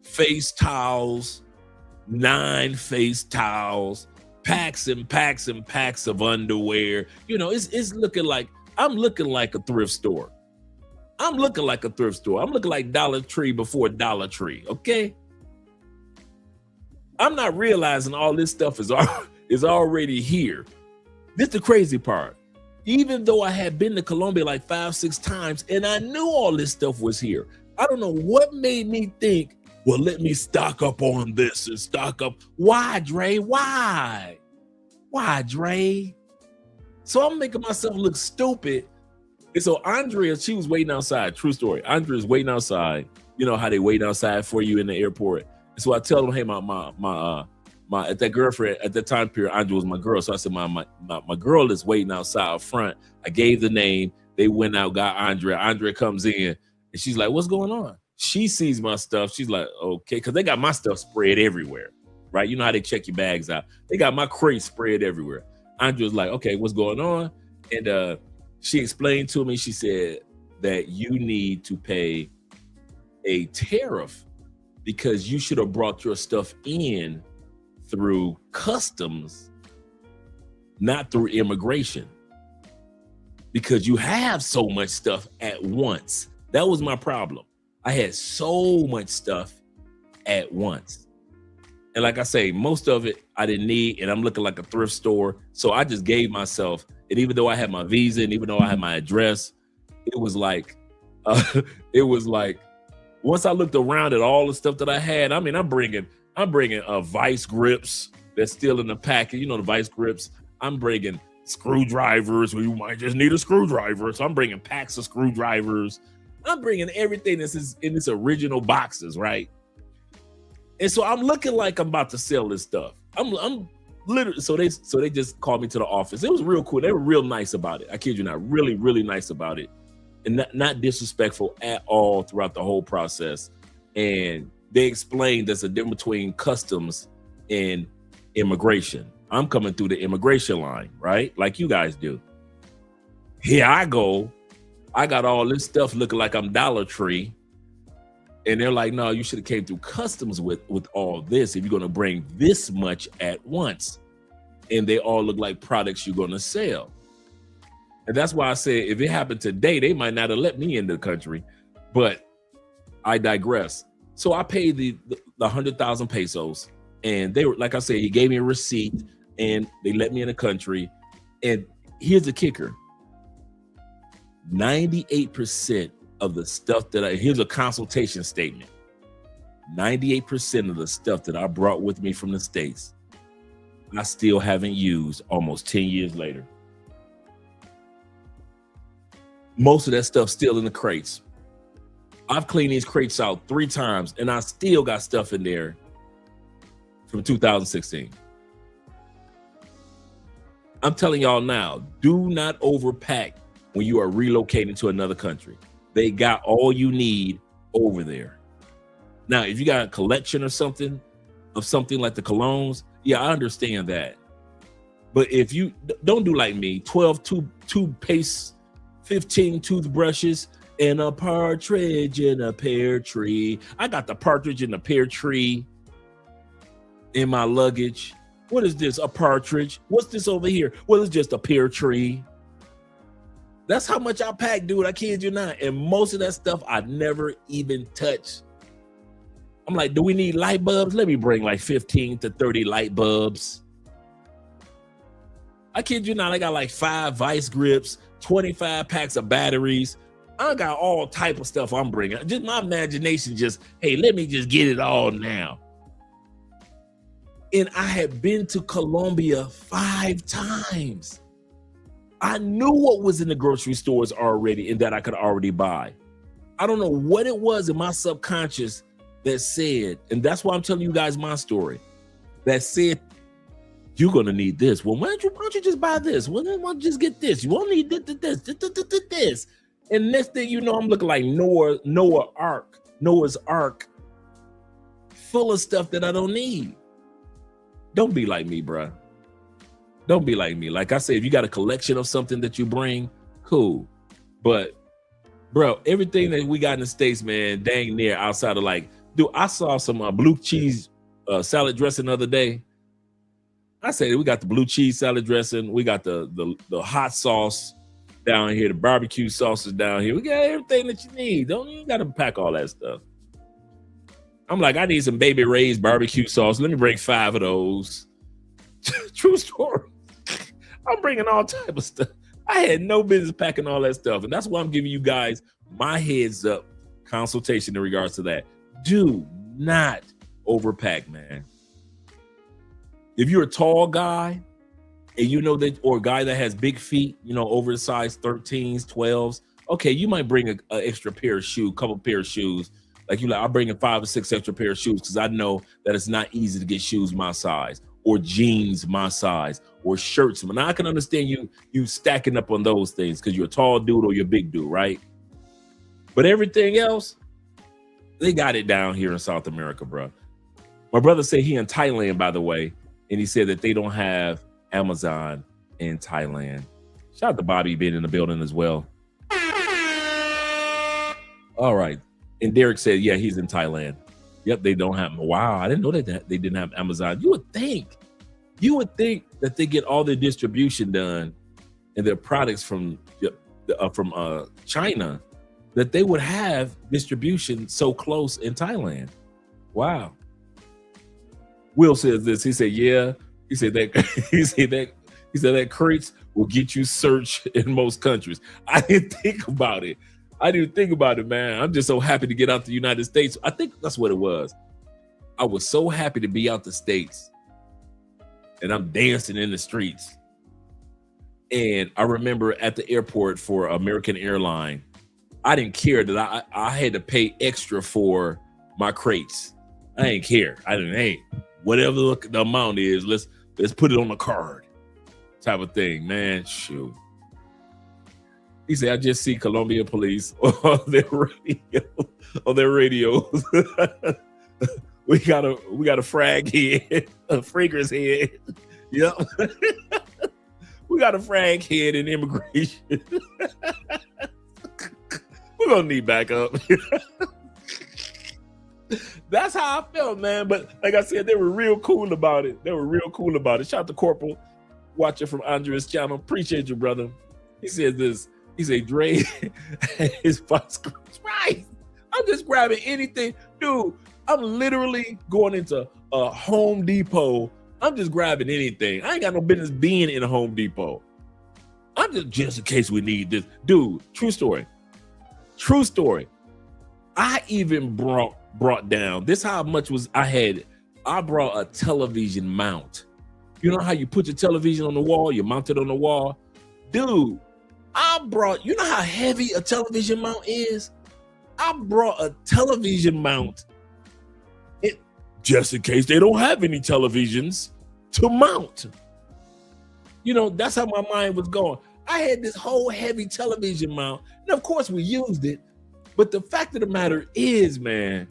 face towels, 9 face towels, packs and packs and packs of underwear. You know, it's looking like, I'm looking like a thrift store. I'm looking like a thrift store. I'm looking like Dollar Tree before Dollar Tree, okay? I'm not realizing all this stuff is already here. This is the crazy part. Even though I had been to Colombia like 5, 6 times and I knew all this stuff was here, I don't know what made me think, well, let me stock up on this and stock up. Why, Dre? Why? Why, Dre? So I'm making myself look stupid. And so Andrea, she was waiting outside. True story. Andrea's waiting outside. You know how they wait outside for you in the airport. And so I tell them, hey, my at that girlfriend at that time period, Andrea was my girl. So I said, my girl is waiting outside out front. I gave the name. They went out, got Andrea. Andrea comes in and she's like, what's going on? She sees my stuff. She's like, okay, because they got my stuff spread everywhere, right? You know how they check your bags out. They got my crate spread everywhere. Andrea's like, okay, what's going on? And she explained to me, she said that you need to pay a tariff because you should have brought your stuff in through customs, not through immigration, because you have so much stuff at once. That was my problem. I had so much stuff at once. And like I say, most of it I didn't need, and I'm looking like a thrift store. So I just gave myself, and even though I had my visa and even though I had my address, it was like, once I looked around at all the stuff that I had, I mean, I'm bringing vice grips that's still in the packet. You know, the vice grips. I'm bringing screwdrivers. Well, you might just need a screwdriver. So I'm bringing packs of screwdrivers. I'm bringing everything that's in this original boxes, right? And so I'm looking like I'm about to sell this stuff. I'm literally, so they just called me to the office. It was real cool. They were real nice about it. I kid you not, really, really nice about it. And not disrespectful at all throughout the whole process. And they explained there's a difference between customs and immigration. I'm coming through the immigration line, right? Like you guys do. Here I go. I got all this stuff looking like I'm Dollar Tree. And they're like, no, you should have came through customs with all this if you're going to bring this much at once. And they all look like products you're going to sell. And that's why I said, if it happened today, they might not have let me into the country. But I digress. So I paid the 100,000 pesos. And they were, like I said, he gave me a receipt and they let me in the country. And here's the kicker. 98% of the stuff here's a consultation statement. 98% of the stuff that I brought with me from the States, I still haven't used almost 10 years later. Most of that stuff still in the crates. I've cleaned these crates out 3 times and I still got stuff in there from 2016. I'm telling y'all now, do not overpack when you are relocating to another country. They got all you need over there. Now, if you got a collection or something of something like the colognes, yeah, I understand that. But if you don't do like me, 12 toothpaste, 15 toothbrushes, and a partridge in a pear tree. I got the partridge in the pear tree in my luggage. What is this? A partridge? What's this over here? Well, it's just a pear tree. That's how much I pack, dude. I kid you not. And most of that stuff I never even touch. I'm like, do we need light bulbs? Let me bring like 15 to 30 light bulbs. I kid you not, I got like 5 vice grips, 25 packs of batteries. I got all type of stuff I'm bringing. Just my imagination just, hey, let me just get it all now. And I had been to Colombia 5 times. I knew what was in the grocery stores already and that I could already buy. I don't know what it was in my subconscious that said, and that's why I'm telling you guys my story, that said, you're going to need this. Well, why don't you just buy this? Well, then why don't you just get this? You won't need this. And next thing you know, I'm looking like Noah's Ark, full of stuff that I don't need. Don't be like me, bruh. Don't be like me. Like I said, if you got a collection of something that you bring, cool. But, bro, everything that we got in the States, man, dang near outside of like, dude, I saw some blue cheese salad dressing the other day. I said we got the blue cheese salad dressing. We got the hot sauce down here. The barbecue sauce is down here. We got everything that you need. You got to pack all that stuff. I'm like, I need some Baby Ray's barbecue sauce. Let me bring 5 of those. True story. I'm bringing all type of stuff. I had no business packing all that stuff. And that's why I'm giving you guys my heads up consultation in regards to that. Do not overpack, man. If you're a tall guy and you know that, or a guy that has big feet, you know, oversized 13s, 12s, okay, you might bring an extra pair of shoes, couple pair of shoes. Like I'll bring in 5 or 6 extra pair of shoes because I know that it's not easy to get shoes my size or jeans my size or shirts. Now I can understand you stacking up on those things because you're a tall dude or you're a big dude, right? But everything else, they got it down here in South America, bro. My brother said he in Thailand, by the way. And he said that they don't have Amazon in Thailand. Shout out to Bobby being in the building as well. All right. And Derek said, yeah, he's in Thailand. Yep, they don't have. Wow, I didn't know that they didn't have Amazon. You would think that they get all their distribution done and their products from China, that they would have distribution so close in Thailand. Wow. Will says this. He said, yeah. He said that crates will get you searched in most countries. I didn't think about it. Man. I'm just so happy to get out the United States. I think that's what it was. I was so happy to be out the States. And I'm dancing in the streets. And I remember at the airport for American Airlines, I didn't care that I had to pay extra for my crates. I didn't care. Whatever the amount is, let's put it on the card, type of thing, man. Shoot. He said, I just see Colombia police on their radios. we got a frag head, a fragrance head. Yep. We got a frag head in immigration. We're gonna need backup. That's how I felt, man. But like I said, they were real cool about it. Shout out to Corporal, watching from Andrea's channel. Appreciate you, brother. He said this. He said, Dre, his box. Right. I'm just grabbing anything. Dude, I'm literally going into a Home Depot. I'm just grabbing anything. I ain't got no business being in a Home Depot. I'm just in case we need this. Dude, true story. I even brought down, this how much was I had. I brought a television mount. You know how you put your television on the wall, you mount it on the wall? Dude, you know how heavy a television mount is? I brought a television mount just in case they don't have any televisions to mount. You know, that's how my mind was going. I had this whole heavy television mount, and of course we used it, But the fact of the matter is, man,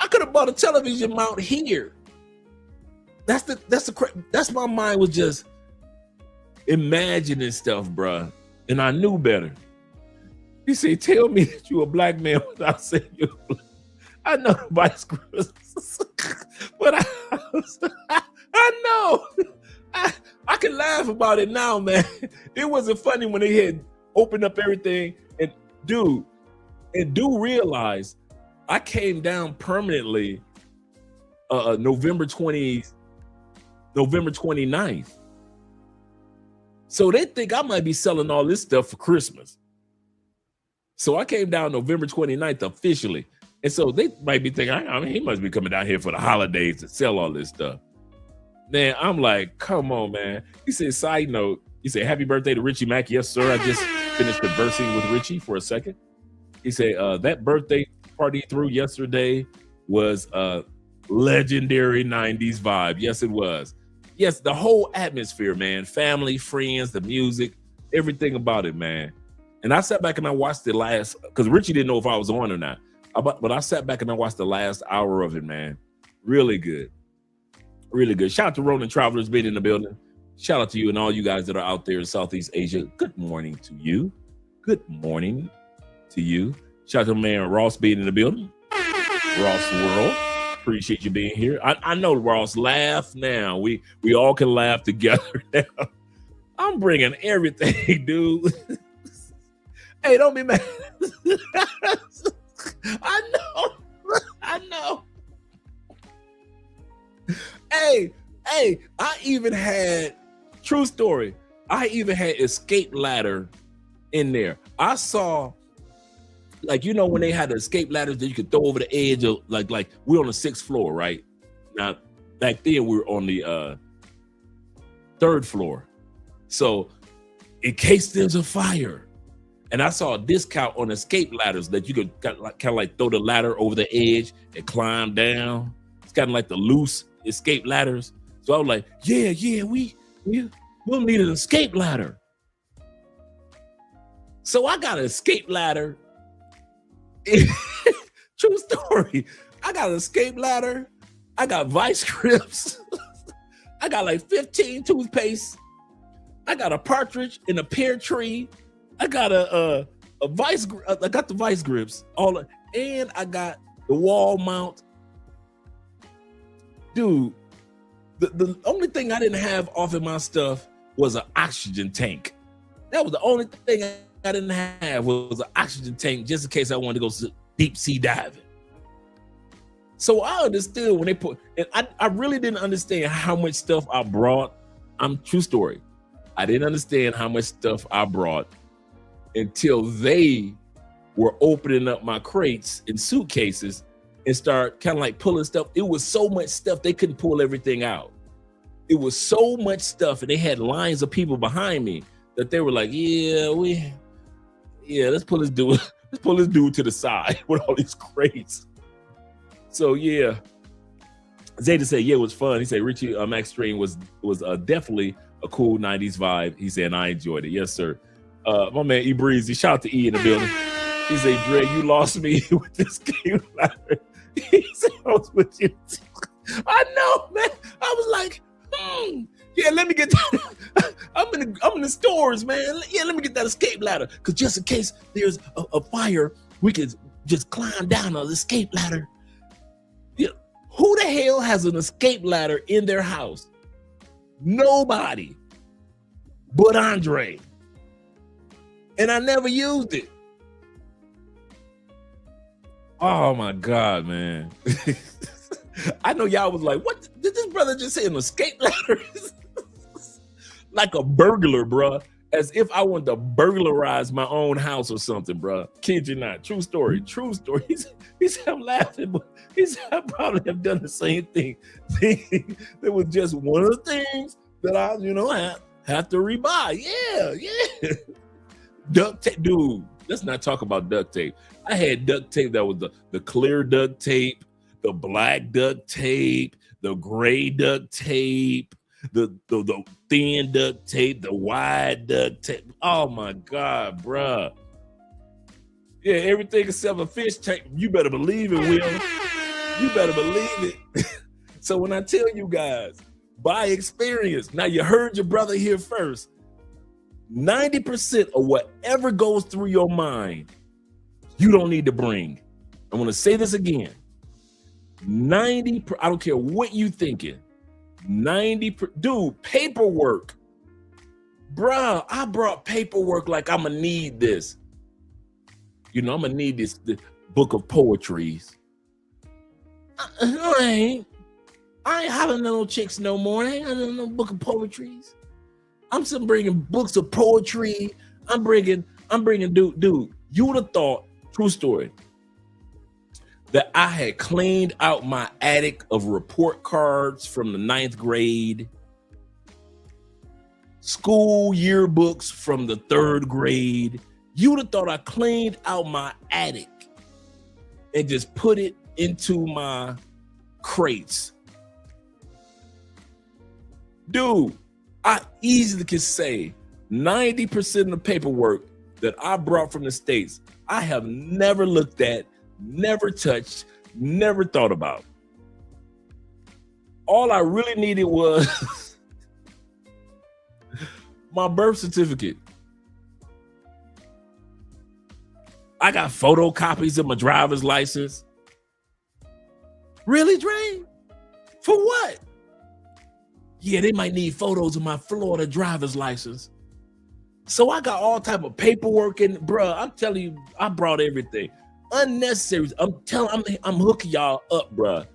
I could have bought a television mount here. That's my mind was just imagining stuff, bruh. And I knew better. He said, tell me that you a black man without saying you're black. I know vice grips, but I know. I can laugh about it now, man. It wasn't funny when they had opened up everything. And do realize I came down permanently November 29th. So they think I might be selling all this stuff for Christmas. So I came down November 29th officially. And so they might be thinking, I mean, he must be coming down here for the holidays to sell all this stuff. Man, I'm like, come on, man. He said, side note, he said, happy birthday to Richie Mack. Yes, sir. I just finished conversing with Richie for a second. He said, that birthday party through yesterday was a legendary 90s vibe. Yes, it was. Yes, the whole atmosphere, man. Family, friends, the music, everything about it, man. And I sat back and I watched the last, because Richie didn't know if I was on or not. But I sat back and I watched the last hour of it, man. Really good. Really good. Shout out to Ronin Travelers being in the building. Shout out to you and all you guys that are out there in Southeast Asia. Good morning to you. Good morning to you. Shout out to man Ross being in the building. Ross World. Appreciate you being here. I know, Ross, laugh now. We all can laugh together now. I'm bringing everything, dude. Hey, don't be mad. I know. Hey, I even had, true story, I even had escape ladder in there. I saw, like, you know, when they had the escape ladders that you could throw over the edge of, like we're on the 6th floor, right? Now, back then we were on the 3rd floor. So in case there's a fire, and I saw a discount on escape ladders that you could kind of like throw the ladder over the edge and climb down. It's kind of like the loose escape ladders. So I was like, yeah, we'll need an escape ladder. So I got an escape ladder. True story. I got an escape ladder. I got vice grips. I got like 15 toothpaste. I got a partridge in a pear tree. I got a vice. I got the vice grips. And I got the wall mount. Dude, the only thing I didn't have off of my stuff was an oxygen tank. That was the only thing I didn't have was an oxygen tank, just in case I wanted to go deep sea diving. So I understood when they put, and I really didn't understand how much stuff I brought. True story. I didn't understand how much stuff I brought until they were opening up my crates and suitcases and start kind of like pulling stuff. It was so much stuff, they couldn't pull everything out. It was so much stuff, and they had lines of people behind me that they were like, let's pull this dude to the side with all these crates. So yeah, Zeta said, yeah, it was fun. He said Richie Max stream was definitely a cool 90s vibe. He said, and I enjoyed it. Yes, sir. My man E Breezy, shout out to E in the building. He said, Dre, you lost me with this game ladder. He said, I was with you. I know, man. I was like, yeah, let me get that. I'm in the stores, man. Yeah, let me get that escape ladder. Because just in case there's a fire, we could just climb down an escape ladder. Yeah. Who the hell has an escape ladder in their house? Nobody but Andre. And I never used it. Oh my God, man. I know y'all was like, what did this brother just say, an escape ladder? Like a burglar, bruh. As if I wanted to burglarize my own house or something, bruh. Kid you not. True story. True story. He said, I'm laughing, but he said, I probably have done the same thing. It was just one of the things that I, have to rebuy. Yeah. Duct tape, dude. Let's not talk about duct tape. I had duct tape that was the clear duct tape, the black duct tape, the gray duct tape, the thin duct tape, the wide duct tape. Oh my God, bruh. Yeah, everything except a fish tank. You better believe it, Will. You better believe it. So when I tell you guys, by experience, now you heard your brother here first, 90% of whatever goes through your mind, you don't need to bring. I want to say this again. 90, I don't care what you thinking. 90, dude, paperwork. Bruh, I brought paperwork like I'm gonna need this. You know, I'm gonna need this book of poetries. I ain't having no chicks no more. I ain't having no book of poetries. I'm still bringing books of poetry. I'm bringing, dude, you would have thought, true story, that I had cleaned out my attic of report cards from the 9th grade, school yearbooks from the 3rd grade. You would have thought I cleaned out my attic and just put it into my crates. Dude, I easily can say 90% of the paperwork that I brought from the States, I have never looked at, never touched, never thought about. All I really needed was my birth certificate. I got photocopies of my driver's license. Really, Dre? For what? Yeah, they might need photos of my Florida driver's license. So I got all type of paperwork, and bruh, I'm telling you, I brought everything. Unnecessary. I'm hooking y'all up, bruh.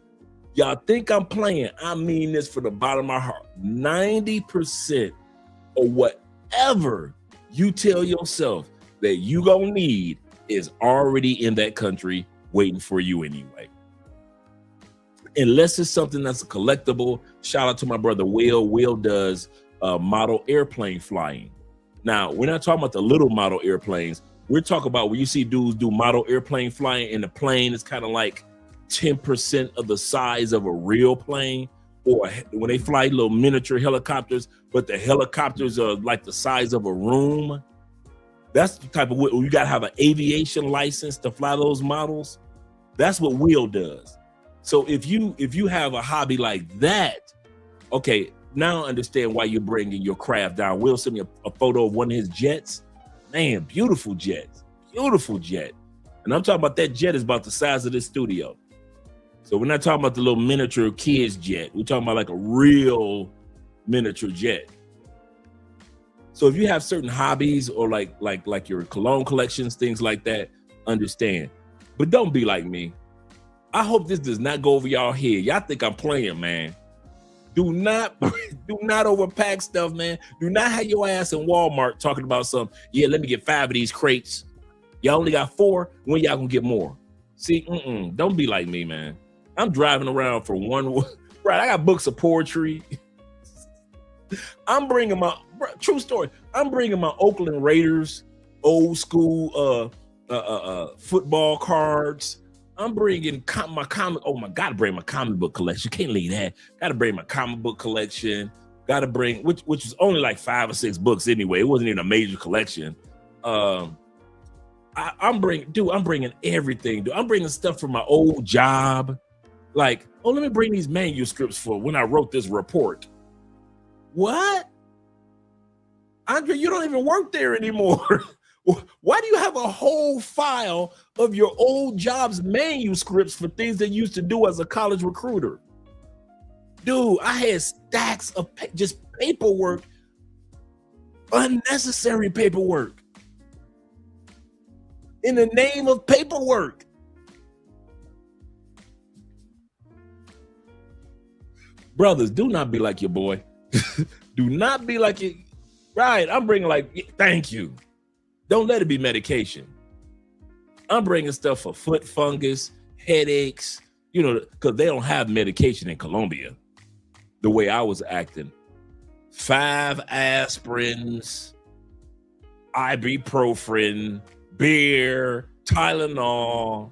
Y'all think I'm playing. I mean this from the bottom of my heart. 90% of whatever you tell yourself that you gonna need is already in that country waiting for you anyway. Unless it's something that's a collectible. Shout out to my brother Will. Will does model airplane flying. Now, we're not talking about the little model airplanes. We're talking about when you see dudes do model airplane flying and the plane is kind of like 10% of the size of a real plane, or when they fly little miniature helicopters, but the helicopters are like the size of a room. That's the type of, you got to have an aviation license to fly those models. That's what Will does. So if you have a hobby like that, okay, now I understand why you're bringing your craft down. Will sent me a photo of one of his jets. Man, beautiful jet. And I'm talking about that jet is about the size of this studio. So we're not talking about the little miniature kids jet. We're talking about like a real miniature jet. So if you have certain hobbies or like your cologne collections, things like that, understand. But don't be like me. I hope this does not go over y'all head. Y'all think I'm playing, man. Do not overpack stuff, man. Do not have your ass in Walmart talking about something. Yeah, let me get 5 of these crates. Y'all only got 4. When y'all gonna get more? See, don't be like me, man. I'm driving around for one. Right, I got books of poetry. I'm bringing my true story. I'm bringing my Oakland Raiders old school football cards. I'm bringing my comic. Oh my, gotta bring my comic book collection. Can't leave that. Gotta bring my comic book collection. Gotta bring which was only like 5 or 6 books anyway. It wasn't even a major collection. I'm bringing everything. Dude, I'm bringing stuff from my old job. Like, oh, let me bring these manuscripts for when I wrote this report. What? Andre, you don't even work there anymore. Why do you have a whole file of your old job's manuscripts for things that you used to do as a college recruiter? Dude, I had stacks of just paperwork, unnecessary paperwork, in the name of paperwork. Brothers, do not be like your boy. Do not be like it. Right, I'm bringing like, thank you. Don't let it be medication. I'm bringing stuff for foot fungus, headaches, because they don't have medication in Colombia the way I was acting. 5 aspirins, ibuprofen, beer, Tylenol.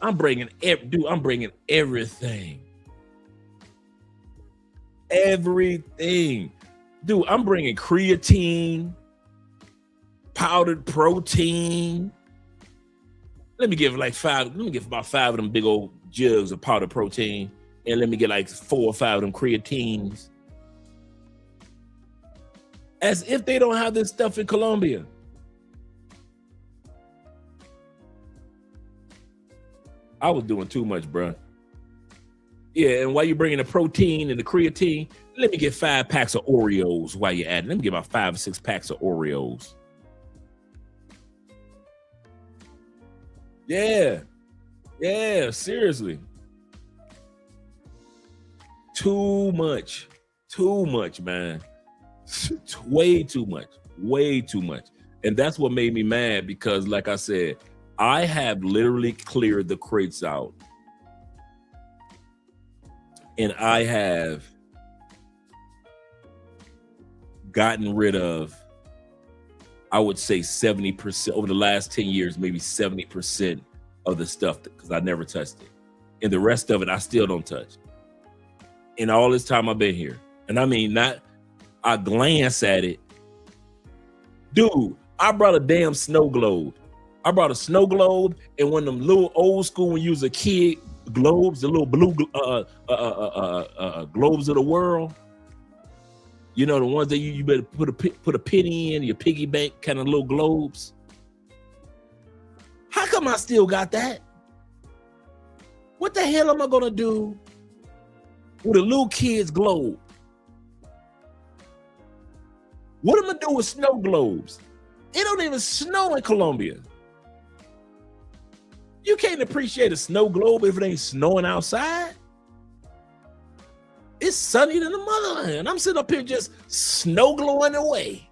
I'm bringing everything. Everything. Dude, I'm bringing creatine, powdered protein. Let me get about 5 of them big old jugs of powdered protein. And let me get like 4 or 5 of them creatines. As if they don't have this stuff in Colombia. I was doing too much, bro. Yeah, and while you're bringing the protein and the creatine, let me get 5 packs of Oreos while you're at it. Let me get about 5 or 6 packs of Oreos. Yeah, seriously. Too much, man. Way too much. And that's what made me mad because, like I said, I have literally cleared the crates out. And I have gotten rid of, I would say 70% over the last 10 years, maybe 70% of the stuff because I never touched it. And the rest of it, I still don't touch. In all this time I've been here. And I mean, I glance at it. Dude, I brought a damn snow globe. I brought a snow globe and one of them little old school when you was a kid globes, the little blue globes of the world. You know, the ones that you better put a penny in, your piggy bank kind of little globes. How come I still got that? What the hell am I gonna do with a little kid's globe? What am I do with snow globes? It don't even snow in Colombia. You can't appreciate a snow globe if it ain't snowing outside. It's sunny than the motherland. I'm sitting up here just snow glowing away.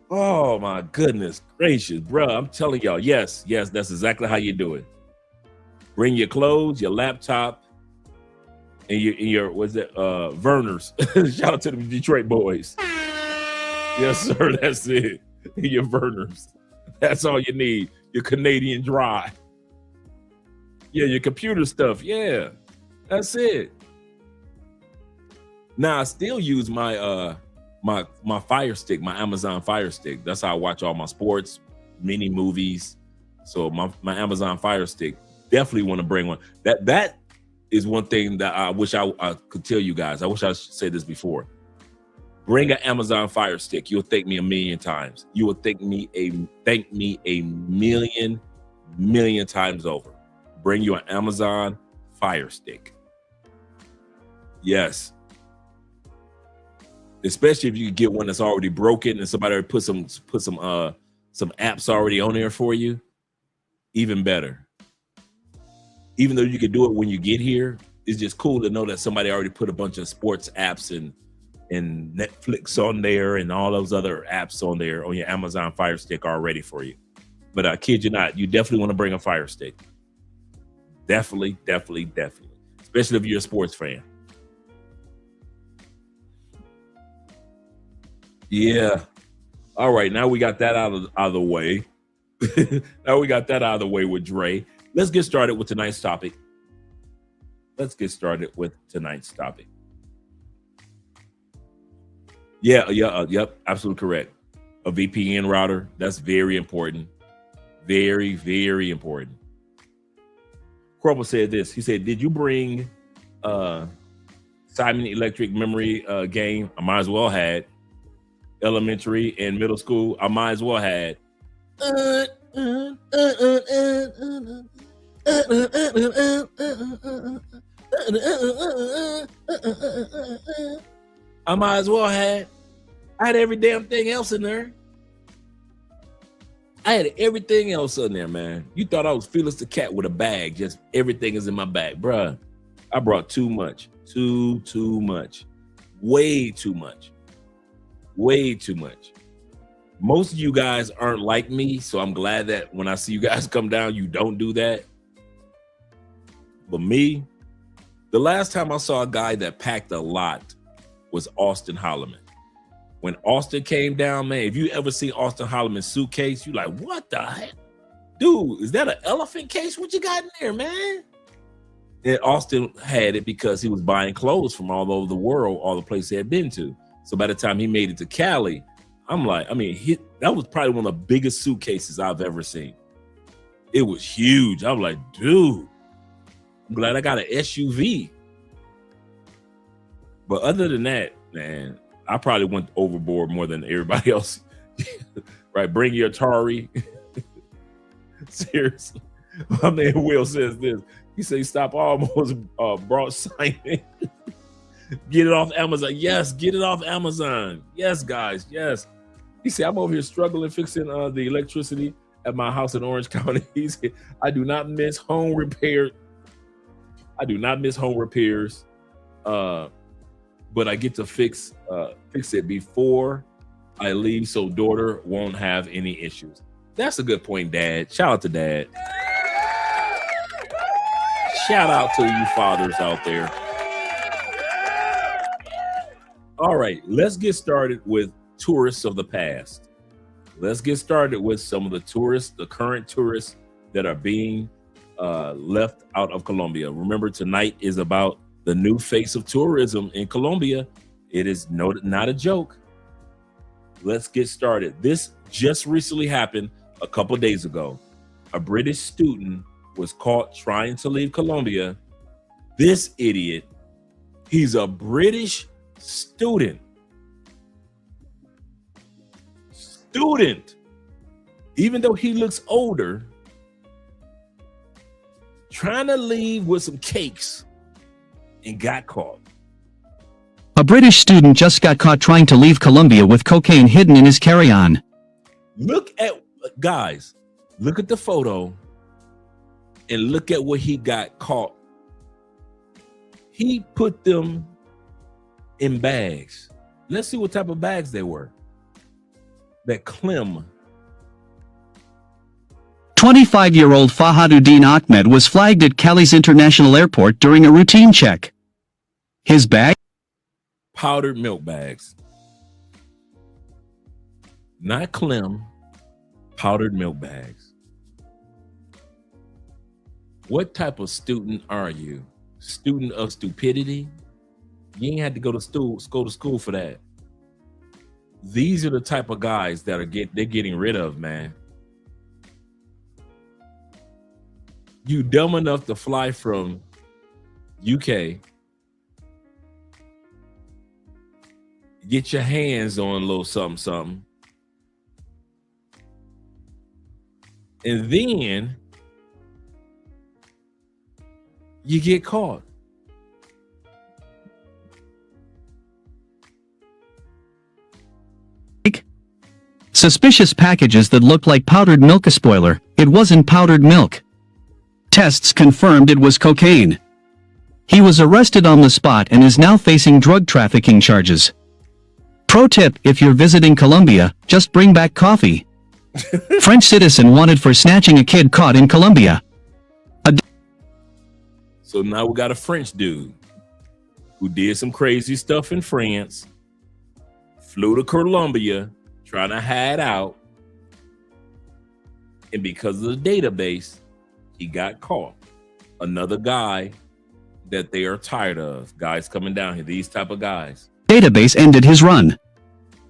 Oh my goodness gracious, bro. I'm telling y'all, yes, that's exactly how you do it. Bring your clothes, your laptop, and your what's it, Verners. Shout out to the Detroit boys. Yes, sir, that's it. Your Verners. That's all you need. Your Canadian Dry. Yeah, your computer stuff. Yeah, that's it. Now I still use my my Fire Stick, my Amazon Fire Stick. That's how I watch all my sports, mini movies. So my Amazon Fire Stick, definitely want to bring one. That is one thing that I wish I could tell you guys. I wish I said this before. Bring an Amazon Fire Stick. You'll thank me a million times. You will thank me a million times over. Bring you an Amazon Fire Stick. Yes. Especially if you get one that's already broken and somebody already put some apps already on there for you. Even better. Even though you can do it when you get here, it's just cool to know that somebody already put a bunch of sports apps and Netflix on there and all those other apps on there on your Amazon Fire Stick already for you. But I kid you not, you definitely want to bring a Fire Stick. Definitely. Especially if you're a sports fan. Yeah. All right, now we got that out of the way. Now we got that out of the way with Dre. Let's get started with tonight's topic. Yep, absolutely correct. A VPN router, that's very important. Very, very important. Corporal said this. He said, did you bring Simon Electric Memory game? I might as well had. Elementary and middle school, I might as well had. I might as well had. I had every damn thing else in there. I had everything else in there, man. You thought I was Felix the Cat with a bag. Just everything is in my bag. Bruh, I brought too much. Too much. Way too much. Way too much. Most of you guys aren't like me, so I'm glad that when I see you guys come down, you don't do that. But me, the last time I saw a guy that packed a lot was Austin Holloman. When Austin came down, man, if you ever see Austin Holloman's suitcase, you like, what the heck? Dude, is that an elephant case? What you got in there, man? And Austin had it because he was buying clothes from all over the world, all the places he had been to. So by the time he made it to Cali, I'm like, that was probably one of the biggest suitcases I've ever seen. It was huge. I was like, dude, I'm glad I got an SUV. But other than that, man, I probably went overboard more than everybody else. Right? Bring your Atari. Seriously. My man Will says this. He says, stop almost brought Simon. Get it off Amazon. Yes, get it off Amazon. Yes, guys. Yes. He said, I'm over here struggling fixing the electricity at my house in Orange County. He said, I do not miss home repair. I do not miss home repairs. But I get to fix it before I leave so daughter won't have any issues. That's a good point, Dad. Shout out to Dad. Shout out to you fathers out there. All right, let's get started with tourists of the past. Let's get started with some of the tourists, the current tourists that are being left out of Colombia. Remember, tonight is about the new face of tourism in Colombia. It is not a joke. Let's get started. This just recently happened a couple days ago. A British student was caught trying to leave Colombia. This idiot, he's a British student, even though he looks older, trying to leave with some cakes and got caught. A British student just got caught trying to leave Colombia with cocaine hidden in his carry-on. Look at, guys, look at the photo and look at what he got caught. He put them in bags. Let's see what type of bags they were. That Clem. 25-year-old Fahaduddin Ahmed was flagged at Cali's International Airport during a routine check. His bag? Powdered milk bags. Not Clem, powdered milk bags. What type of student are you? Student of stupidity? You ain't had to go to school for that. These are the type of guys that they're getting rid of, man. You dumb enough to fly from UK, get your hands on a little something, and then you get caught. Suspicious packages that looked like powdered milk. A spoiler, it wasn't powdered milk. Tests confirmed it was cocaine. He was arrested on the spot and is now facing drug trafficking charges. Pro tip, if you're visiting Colombia, just bring back coffee. French citizen wanted for snatching a kid caught in Colombia. So now we got a French dude who did some crazy stuff in France, flew to Colombia, trying to hide out, and because of the database, he got caught. Another guy that they are tired of. Guys coming down here, these type of guys. Database ended his run.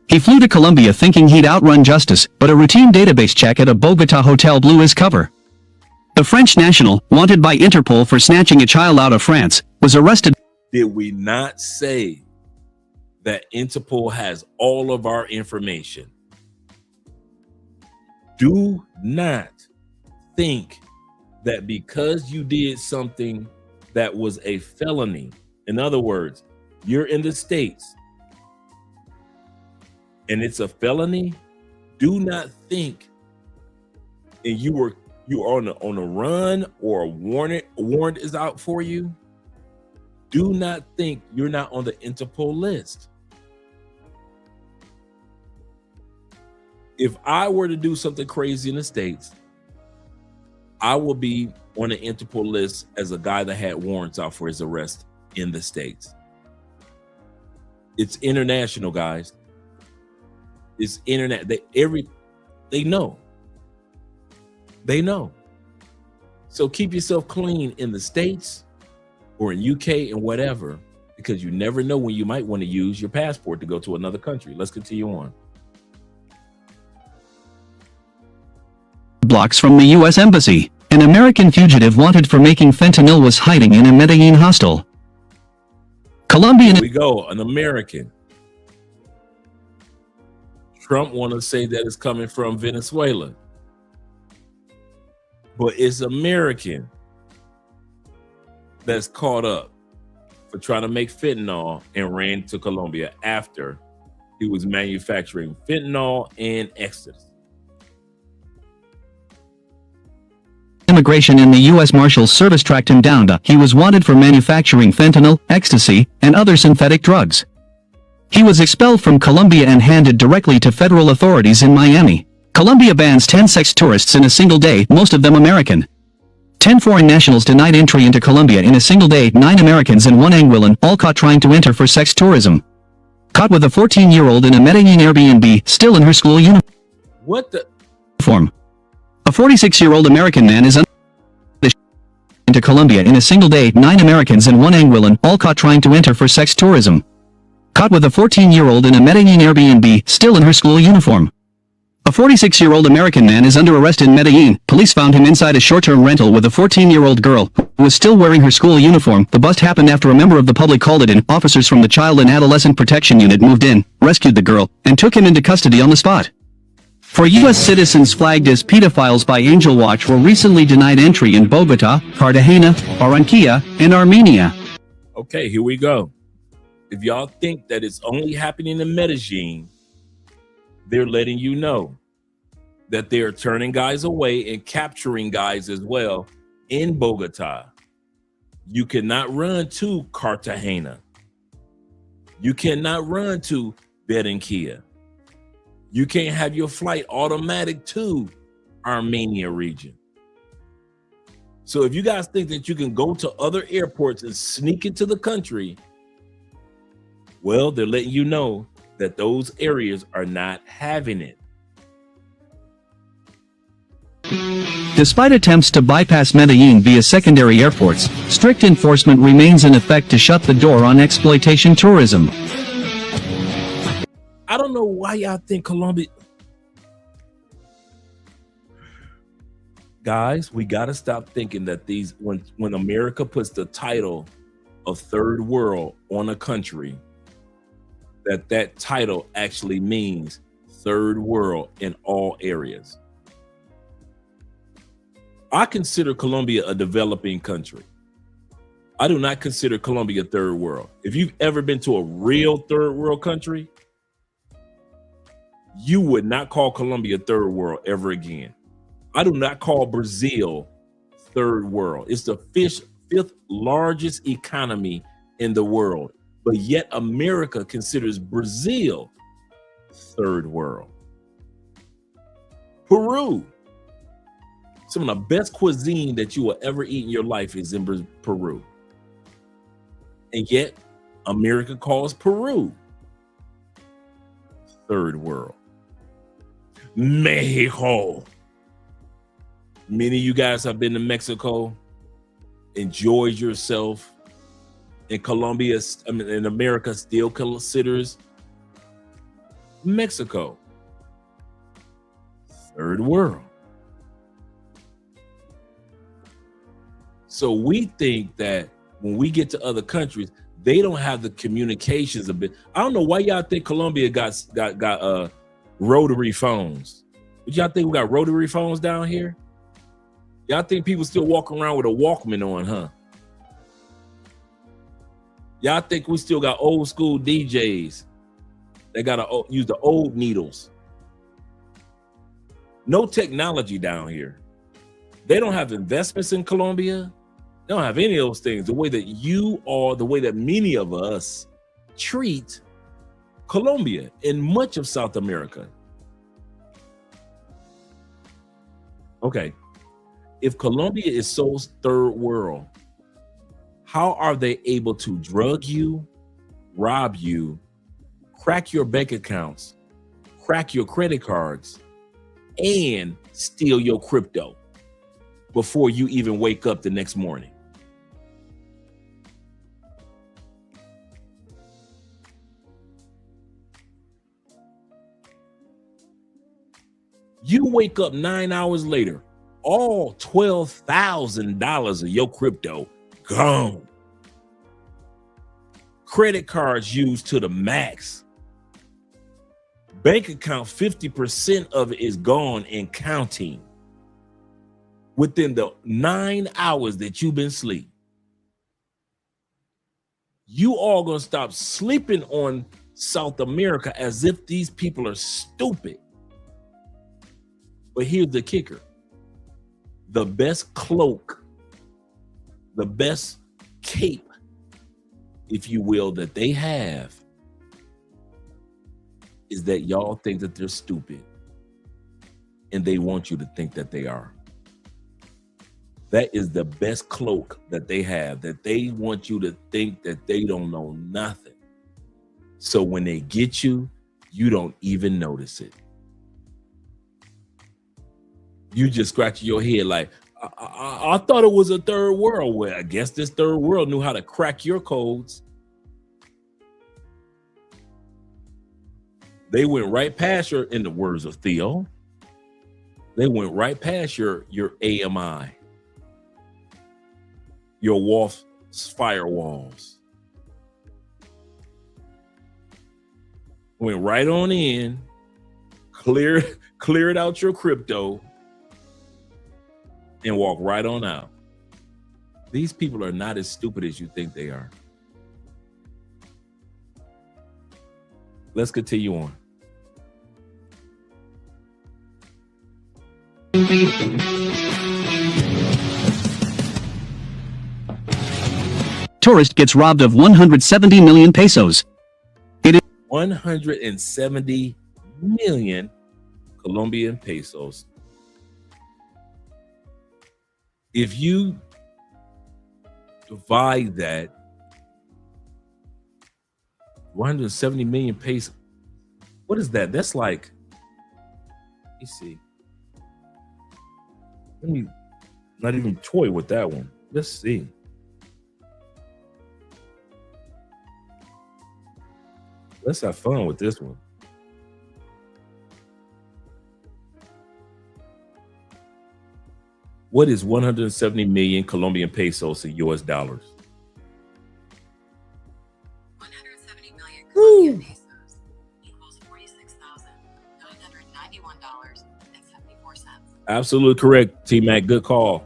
He flew to Colombia thinking he'd outrun justice, but a routine database check at a Bogota hotel blew his cover. The French national, wanted by Interpol for snatching a child out of France, was arrested. Did we not say that Interpol has all of our information? Do not think that because you did something that was a felony, in other words, you're in the States and it's a felony, do not think and you are on a run or a warrant is out for you. Do not think you're not on the Interpol list. If I were to do something crazy in the States, I will be on the Interpol list as a guy that had warrants out for his arrest in the States. It's international, guys. It's internet. They know. They know. So keep yourself clean in the States or in UK and whatever. because you never know when you might want to use your passport to go to another country. Let's continue on. Blocks from the U.S. Embassy. An American fugitive wanted for making fentanyl was hiding in a Medellin hostel. Colombian. Here we go, an American. Trump want to say that it's coming from Venezuela, but it's American that's caught up for trying to make fentanyl and ran to Colombia after he was manufacturing fentanyl and ecstasy. Immigration in the U.S. Marshals Service tracked him down. He was wanted for manufacturing fentanyl, ecstasy, and other synthetic drugs. He was expelled from Colombia and handed directly to federal authorities in Miami. Colombia bans 10 sex tourists in a single day, most of them American. 10 foreign nationals denied entry into Colombia in a single day, 9 Americans and 1 Anguillan, all caught trying to enter for sex tourism. Caught with a 14-year-old in a Medellin Airbnb, still in her school uniform. What the? A 46-year-old American man is into Colombia in a single day, 9 Americans and 1 Anguillan, all caught trying to enter for sex tourism. Caught with a 14-year-old in a Medellin Airbnb, still in her school uniform. A 46-year-old American man is under arrest in Medellin. Police found him inside a short-term rental with a 14-year-old girl, who was still wearing her school uniform. The bust happened after a member of the public called it in. Officers from the Child and Adolescent Protection Unit moved in, rescued the girl, and took him into custody on the spot. 4 U.S. citizens flagged as pedophiles by Angel Watch were recently denied entry in Bogota, Cartagena, Barranquilla, and Armenia. Okay, here we go. If y'all think that it's only happening in Medellin, they're letting you know that they're turning guys away and capturing guys as well in Bogota. You cannot run to Cartagena. You cannot run to Barranquilla. You can't have your flight automatic to Armenia region. So if you guys think that you can go to other airports and sneak into the country, well, they're letting you know that those areas are not having it. Despite attempts to bypass Medellin via secondary airports, strict enforcement remains in effect to shut the door on exploitation tourism. I don't know why y'all think Colombia. Guys, we got to stop thinking that when America puts the title of third world on a country, that title actually means third world in all areas. I consider Colombia a developing country. I do not consider Colombia third world. If you've ever been to a real third world country, you would not call Colombia third world ever again. I do not call Brazil third world. It's the fifth largest economy in the world, but yet America considers Brazil third world. Peru, some of the best cuisine that you will ever eat in your life is in Peru. And yet America calls Peru third world. Mexico. Many of you guys have been to Mexico, enjoyed yourself. In Colombia, in America, still considers Mexico third world. So we think that when we get to other countries, they don't have the communications a bit. I don't know why y'all think Colombia got rotary phones. But y'all think we got rotary phones down here? Y'all think people still walk around with a Walkman on, huh? Y'all think we still got old school DJs that gotta use the old needles? No technology down here. They don't have investments in Colombia. They don't have any of those things. The way that you are, the way that many of us treat Colombia and much of South America. Okay, if Colombia is so third world, how are they able to drug you, rob you, crack your bank accounts, crack your credit cards, and steal your crypto before you even wake up the next morning? You wake up 9 hours later, all $12,000 of your crypto gone. Credit cards used to the max. Bank account, 50% of it is gone and counting within the 9 hours that you've been asleep. You all gonna stop sleeping on South America as if these people are stupid. But here's the kicker. The best cloak, the best cape, if you will, that they have is that y'all think that they're stupid and they want you to think that they are. That is the best cloak that they have, that they want you to think that they don't know nothing. So when they get you, you don't even notice it. You just scratch your head like, I thought it was a third world. Well, I guess this third world knew how to crack your codes. They went right past your, in the words of Theo, they went right past your AMI, your WAF firewalls. Went right on in, cleared out your crypto, and walk right on out. These people are not as stupid as you think they are. Let's continue on. Tourist gets robbed of 170 million pesos. It is 170 million Colombian pesos. If you divide that, 170 million pesos, what is that? That's like, let me see. Let me not even toy with that one. Let's see. Let's have fun with this one. What is 170 million Colombian pesos in US dollars? 170 million Colombian pesos equals $46,991.74. Absolutely correct, T-Mac. Good call.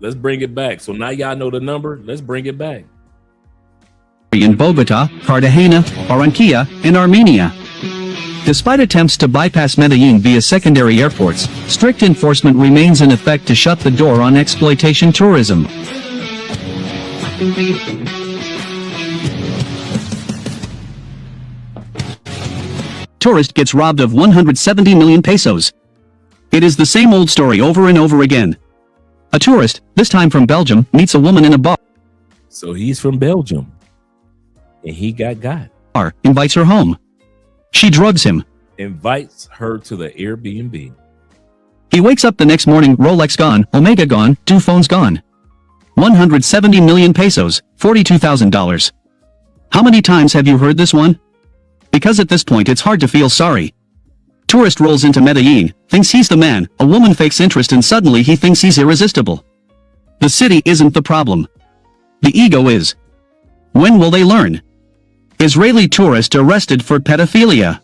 Let's bring it back. So now y'all know the number. Let's bring it back. in Bogota, Cartagena, Barranquilla, and Armenia. Despite attempts to bypass Medellin via secondary airports, strict enforcement remains in effect to shut the door on exploitation tourism. Tourist gets robbed of 170 million pesos. It is the same old story over and over again. A tourist, this time from Belgium, meets a woman in a bar. So he's from Belgium, and he got. Invites her home. She drugs him. Invites her to the Airbnb. He wakes up the next morning, Rolex gone, Omega gone, 2 phones gone. 170 million pesos, $42,000. How many times have you heard this one? Because at this point it's hard to feel sorry. Tourist rolls into Medellin, thinks he's the man, a woman fakes interest and suddenly he thinks he's irresistible. The city isn't the problem. The ego is. When will they learn? Israeli tourist arrested for pedophilia.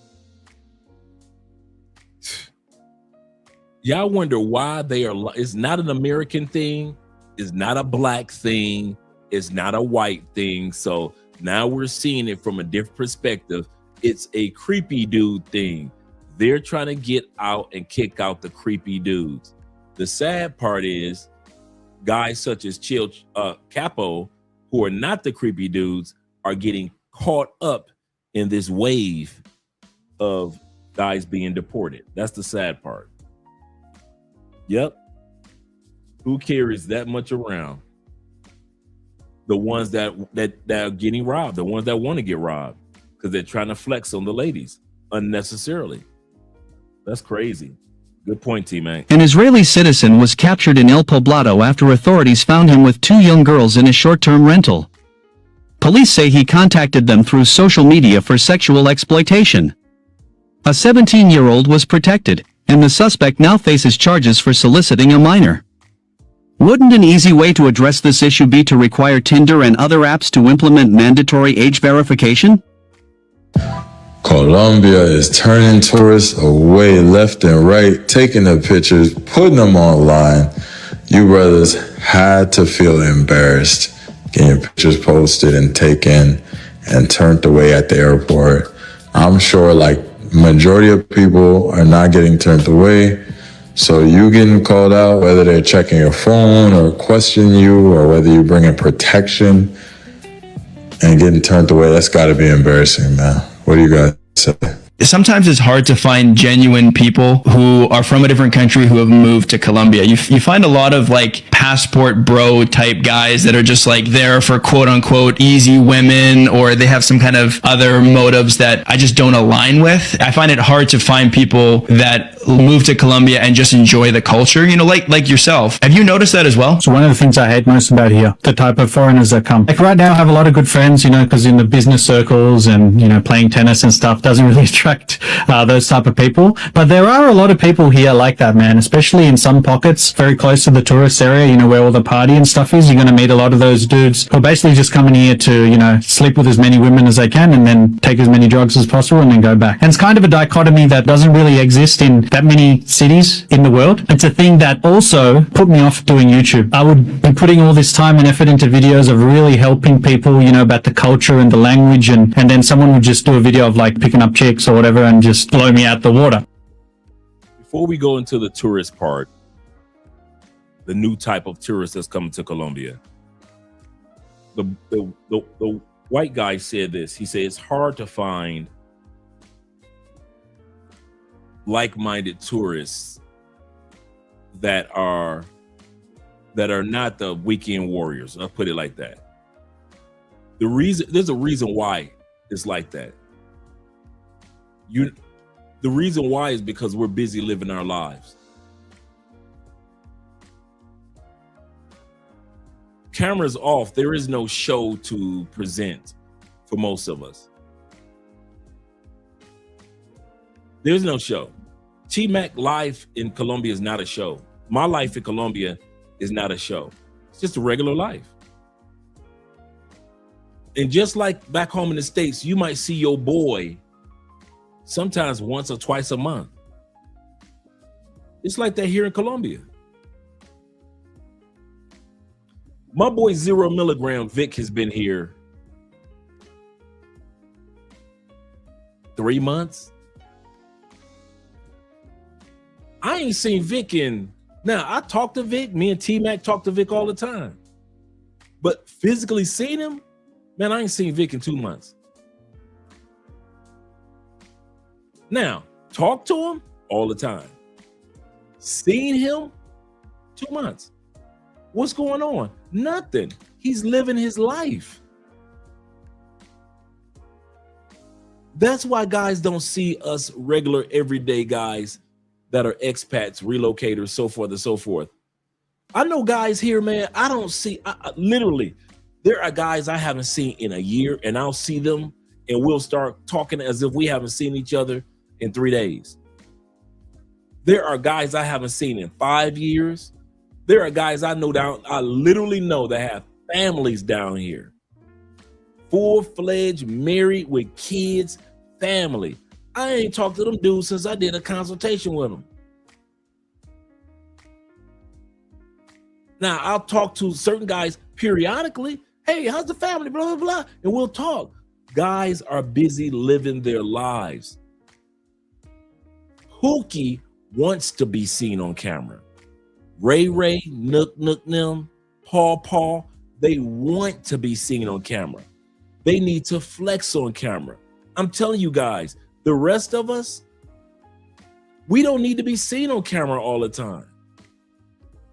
Y'all wonder why they are. It's not an American thing. It's not a black thing. It's not a white thing. So now we're seeing it from a different perspective. It's a creepy dude thing. They're trying to get out and kick out the creepy dudes. The sad part is guys such as Chill Capo, who are not the creepy dudes, are getting caught up in this wave of guys being deported. That's the sad part. Yep. Who carries that much around? The ones that are getting robbed, the ones that want to get robbed, because they're trying to flex on the ladies unnecessarily. That's crazy. Good point, T-Mac. An Israeli citizen was captured in El Poblado after authorities found him with 2 young girls in a short-term rental. Police say he contacted them through social media for sexual exploitation. A 17-year-old was protected, and the suspect now faces charges for soliciting a minor. Wouldn't an easy way to address this issue be to require Tinder and other apps to implement mandatory age verification? Colombia is turning tourists away left and right, taking their pictures, putting them online. You brothers had to feel embarrassed getting your pictures posted and taken and turned away at the airport. I'm sure like majority of people are not getting turned away. So you getting called out, whether they're checking your phone or questioning you or whether you're bringing protection and getting turned away, that's got to be embarrassing, man. What do you guys say? Sometimes it's hard to find genuine people who are from a different country who have moved to Colombia. You find a lot of like passport bro type guys that are just like there for quote unquote easy women, or they have some kind of other motives that I just don't align with. I find it hard to find people that move to Colombia and just enjoy the culture, you know, like yourself. Have you noticed that as well? So one of the things I hate most about here, the type of foreigners that come. Like right now I have a lot of good friends, you know, because in the business circles and, you know, playing tennis and stuff doesn't really attract those type of people. But there are a lot of people here like that, man, especially in some pockets very close to the tourist area, you know, where all the party and stuff is. You're going to meet a lot of those dudes who are basically just coming here to, you know, sleep with as many women as they can and then take as many drugs as possible and then go back. And it's kind of a dichotomy that doesn't really exist in that many cities in the world. It's a thing that also put me off doing YouTube. I would be putting all this time and effort into videos of really helping people, you know, about the culture and the language, and then someone would just do a video of like picking up chicks or whatever and just blow me out the water. Before we go into the tourist part, the new type of tourist that's coming to Colombia, the white guy said this. He said it's hard to find like-minded tourists that are not the weekend warriors. I'll put it like that. There's a reason why it's like that. The reason why is because we're busy living our lives. Cameras off, there is no show to present for most of us. There's no show. T-Mac life in Colombia is not a show. My life in Colombia is not a show. It's just a regular life. And just like back home in the States, you might see your boy sometimes once or twice a month. It's like that here in Colombia. My boy 0 milligram Vic has been here 3 months. I ain't seen Vic now I talk to Vic, me and T-Mac talk to Vic all the time. But physically seen him, man, I ain't seen Vic in 2 months. Now, talk to him all the time. Seen him 2 months. What's going on? Nothing. He's living his life. That's why guys don't see us regular everyday guys that are expats, relocators, so forth and so forth. I know guys here, man, I don't see, literally, there are guys I haven't seen in a year, and I'll see them and we'll start talking as if we haven't seen each other in 3 days. There are guys I haven't seen in 5 years. There are guys I literally know that have families down here. Full-fledged, married with kids, family. I ain't talked to them dudes since I did a consultation with them. Now, I'll talk to certain guys periodically. Hey, how's the family? Blah, blah, blah. And we'll talk. Guys are busy living their lives. Pookie wants to be seen on camera. Ray, Nook, them, Paw, they want to be seen on camera. They need to flex on camera. I'm telling you guys, the rest of us, we don't need to be seen on camera all the time.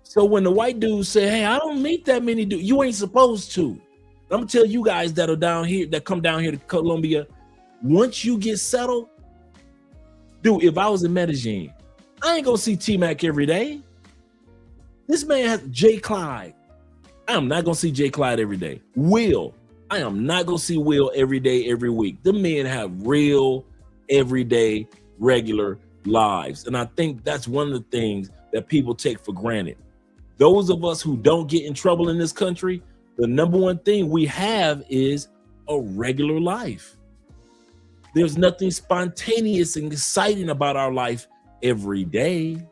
So when the white dudes say, hey, I don't meet that many dudes, you ain't supposed to. I'm gonna tell you guys that are down here, that come down here to Colombia, once you get settled, dude, if I was in Medellin, I ain't gonna see T-Mac every day. This man has J. Clyde. I'm not gonna see J. Clyde every day. Will, I am not gonna see Will every day, every week. The men have real, everyday, regular lives. And I think that's one of the things that people take for granted. Those of us who don't get in trouble in this country, the number one thing we have is a regular life. There's nothing spontaneous and exciting about our life every day.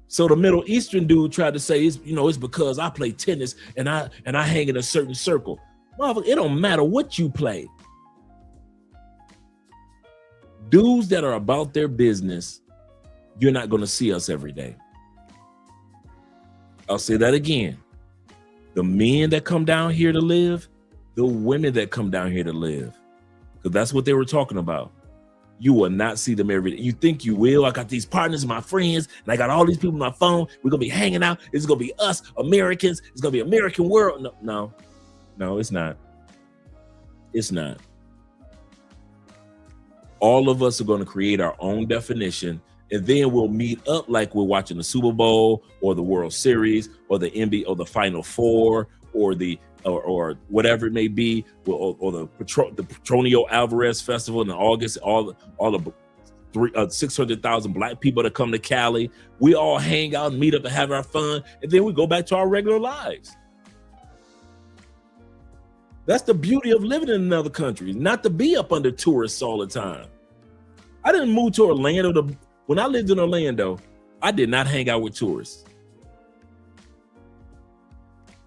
So the Middle Eastern dude tried to say, it's because I play tennis and I hang in a certain circle. Motherfucker, it don't matter what you play. Dudes that are about their business, you're not going to see us every day. I'll say that again. The men that come down here to live, the women that come down here to live, because that's what they were talking about. You will not see them every day. You think you will. I got these partners, my friends, and I got all these people on my phone. We're going to be hanging out. It's going to be us, Americans. It's going to be American world. No, it's not. It's not. All of us are going to create our own definition, and then we'll meet up like we're watching the Super Bowl or the World Series or the NBA or the Final Four or or whatever it may be, or the Petronio Alvarez Festival in August, all the 600,000 black people that come to Cali. We all hang out and meet up and have our fun, and then we go back to our regular lives. That's the beauty of living in another country, not to be up under tourists all the time. I didn't move to Orlando. When I lived in Orlando, I did not hang out with tourists.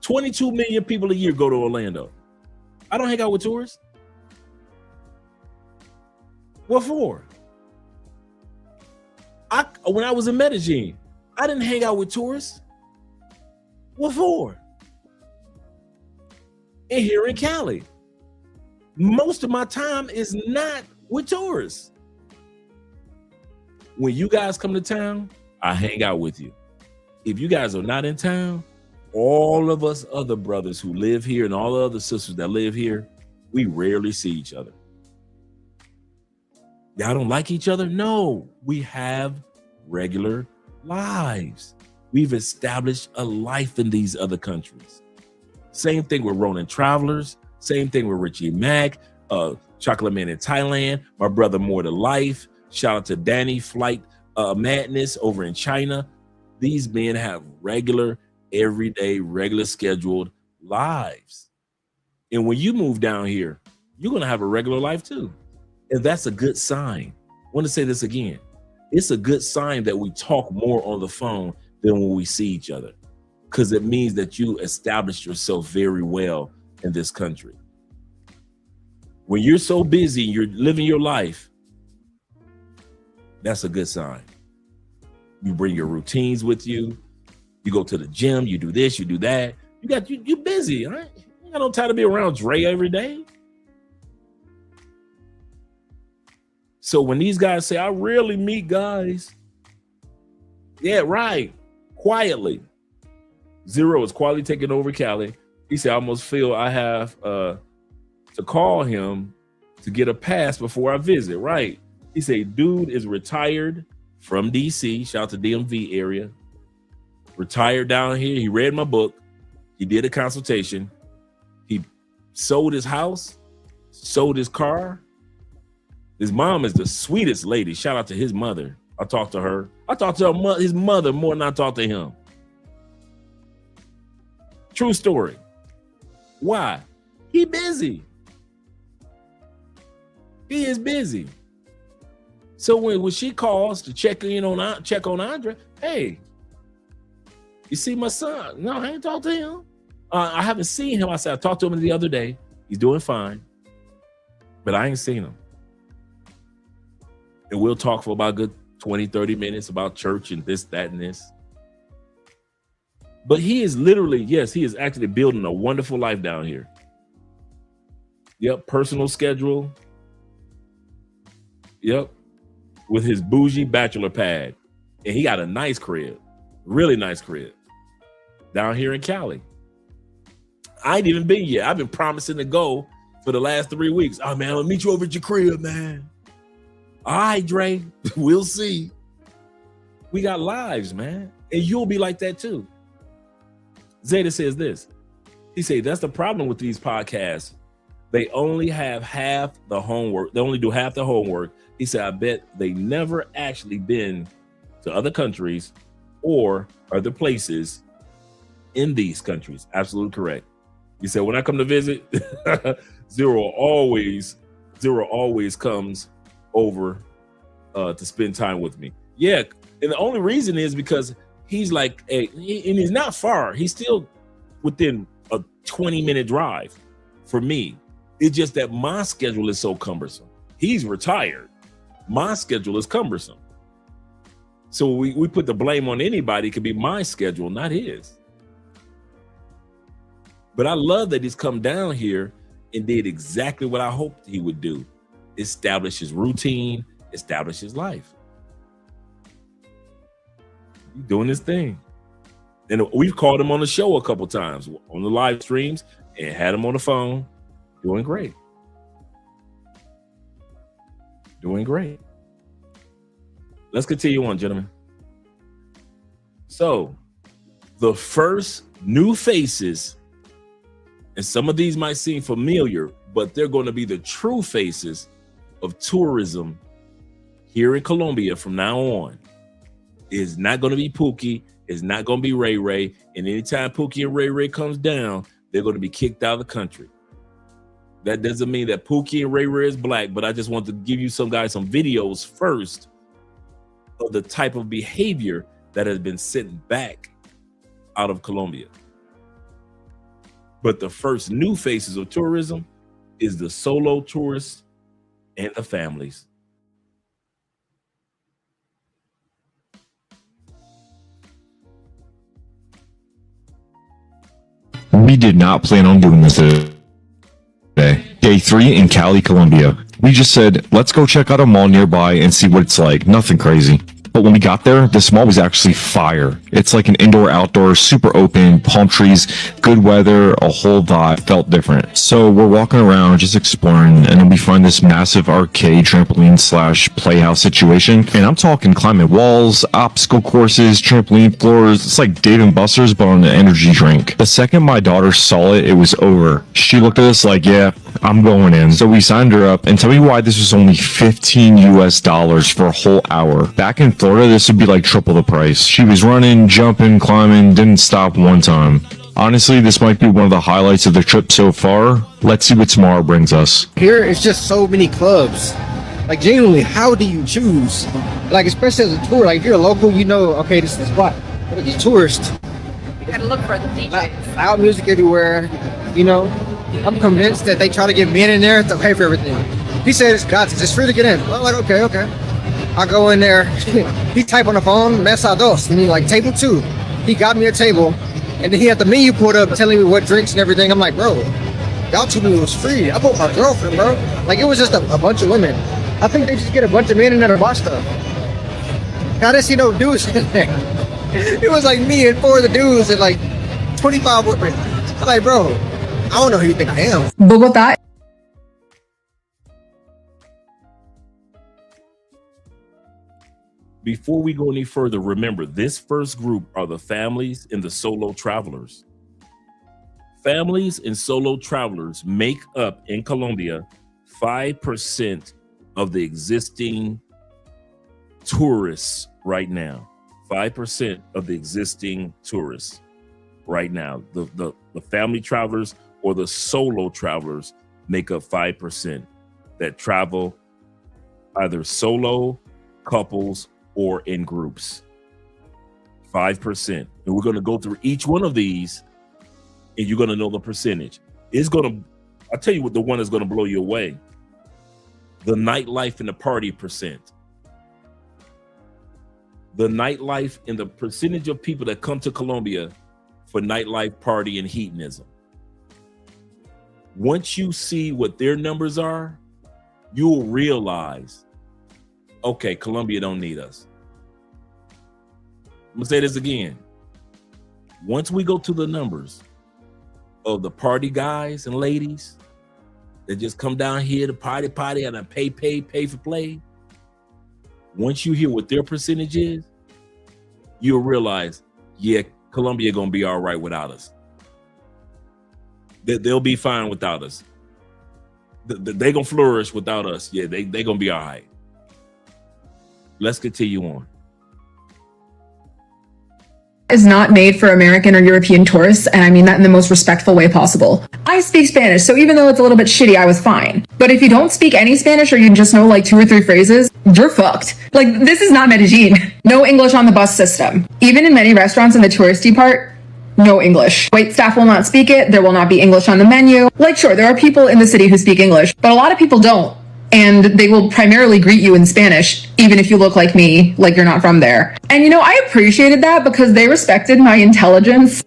22 million people a year go to Orlando. I don't hang out with tourists. What for? When I was in Medellin, I didn't hang out with tourists. What for? And here in Cali, most of my time is not with tourists. When you guys come to town, I hang out with you. If you guys are not in town, all of us other brothers who live here and all the other sisters that live here, we rarely see each other. Y'all don't like each other? No, we have regular lives. We've established a life in these other countries. Same thing with Ronin Travelers. Same thing with Richie Mack, Chocolate Man in Thailand, my brother More to Life. Shout out to Danny Flight Madness over in China. These men have regular, everyday, regular scheduled lives. And when you move down here, you're going to have a regular life too. And that's a good sign. I want to say this again. It's a good sign that we talk more on the phone than when we see each other, because it means that you established yourself very well in this country. When you're so busy, you're living your life, that's a good sign. You bring your routines with you. You go to the gym, you do this, you do that. You're busy, right? You got no time to be around Dre every day. So when these guys say, I rarely meet guys. Yeah, right. Quietly. Zero is quietly taking over Cali. He said, I almost feel I have to call him to get a pass before I visit. Right. He said, dude is retired from DC. Shout out to DMV area. Retired down here. He read my book. He did a consultation. He sold his house, sold his car. His mom is the sweetest lady. Shout out to his mother. I talked to her. I talked to his mother more than I talked to him. True story. Why? He busy. He is busy. So when she calls to check on Andre, hey, you see my son? No, I ain't talked to him. I haven't seen him. I said I talked to him the other day. He's doing fine, but I ain't seen him. And we'll talk for about a good 20, 30 minutes about church and this, that, and this. But he is literally, yes, he is actually building a wonderful life down here. Yep, personal schedule. Yep, with his bougie bachelor pad. And he got a nice crib, really nice crib down here in Cali. I ain't even been yet. I've been promising to go for the last 3 weeks. Oh, man, I'll meet you over at your crib, man. All right, Dre, we'll see. We got lives, man. And you'll be like that too. Zeta says this. He said, that's the problem with these podcasts. They only have half the homework. They only do half the homework. He said, I bet they never actually been to other countries or other places in these countries. Absolutely correct. He said, when I come to visit, Zero always comes over to spend time with me. Yeah. And the only reason is because he's like, and he's not far. He's still within a 20-minute drive for me. It's just that my schedule is so cumbersome. He's retired. My schedule is cumbersome. So we put the blame on anybody. It could be my schedule, not his. But I love that he's come down here and did exactly what I hoped he would do. Establish his routine, establish his life. He's doing his thing. And we've called him on the show a couple times on the live streams and had him on the phone. Doing great. Doing great. Let's continue on, gentlemen. So, the first new faces, and some of these might seem familiar, but they're going to be the true faces of tourism here in Colombia from now on. Is not going to be Pookie. It's not going to be Ray Ray. And anytime Pookie and Ray Ray comes down, they're going to be kicked out of the country. That doesn't mean that Pookie and Ray Ray is black, but I just want to give you some videos first of the type of behavior that has been sent back out of Colombia. But the first new faces of tourism is the solo tourists and the families. We did not plan on doing this today. Day 3 in Cali, Colombia. We just said, let's go check out a mall nearby and see what it's like. Nothing crazy. But when we got there, this mall was actually fire. It's like an indoor-outdoor, super open, palm trees, good weather, a whole vibe, felt different. So we're walking around, just exploring, and then we find this massive arcade trampoline / playhouse situation. And I'm talking climbing walls, obstacle courses, trampoline floors. It's like Dave & Buster's, but on an energy drink. The second my daughter saw it, it was over. She looked at us like, yeah, I'm going in. So we signed her up, and tell me why this was only $15 US for a whole hour. Back in Florida, this would be like triple the price. She was running, jumping, climbing, didn't stop one time. Honestly, this might be one of the highlights of the trip so far. Let's see what tomorrow brings us. Here, it's just so many clubs. Like, genuinely, how do you choose? Like, especially as a tour, like, if you're a local, you know, okay, this is the spot. But if you're a tourist, you gotta look for the DJs. Loud music everywhere, you know. I'm convinced that they try to get men in there to pay for everything. He said it's gratis, it's free to get in. I'm like, okay. I go in there, he type on the phone, mesa dos, and he like, table 2. He got me a table, and then he had the menu pulled up telling me what drinks and everything. I'm like, bro, y'all told me it was free. I bought my girlfriend, bro. Like, it was just a bunch of women. I think they just get a bunch of men in there to buy stuff. I didn't see no dudes in there. It was like me and 4 of the dudes and like 25 women. I'm like, bro, I don't know who you think I am. Bogota. Before we go any further, remember, this first group are the families and the solo travelers. Families and solo travelers make up in Colombia 5% of the existing tourists right now. 5% of the existing tourists right now. The family travelers or the solo travelers make up 5% that travel either solo, couples, or in groups. 5%. And we're going to go through each one of these and you're going to know the percentage. I'll tell you what, the one that's going to blow you away. The nightlife and the party percent. The nightlife and the percentage of people that come to Colombia for nightlife, party, and hedonism. Once you see what their numbers are, you'll realize, okay, Colombia don't need us. I'm gonna say this again. Once we go to the numbers of the party guys and ladies that just come down here to party and I pay for play. Once you hear what their percentage is, you'll realize, yeah, Colombia gonna be all right without us. They'll be fine without us. They gonna flourish without us. Yeah, they gonna be all right. Let's continue on. Is not made for American or European tourists, and I mean that in the most respectful way possible. I speak Spanish, so even though it's a little bit shitty, I was fine. But if you don't speak any Spanish or you just know like 2 or 3 phrases, you're fucked. Like, this is not Medellin. No English on the bus system. Even in many restaurants in the touristy part, no English. Wait staff will not speak it. There will not be English on the menu. Like, sure, there are people in the city who speak English, but a lot of people don't. And they will primarily greet you in Spanish, even if you look like me, like you're not from there. And you know, I appreciated that because they respected my intelligence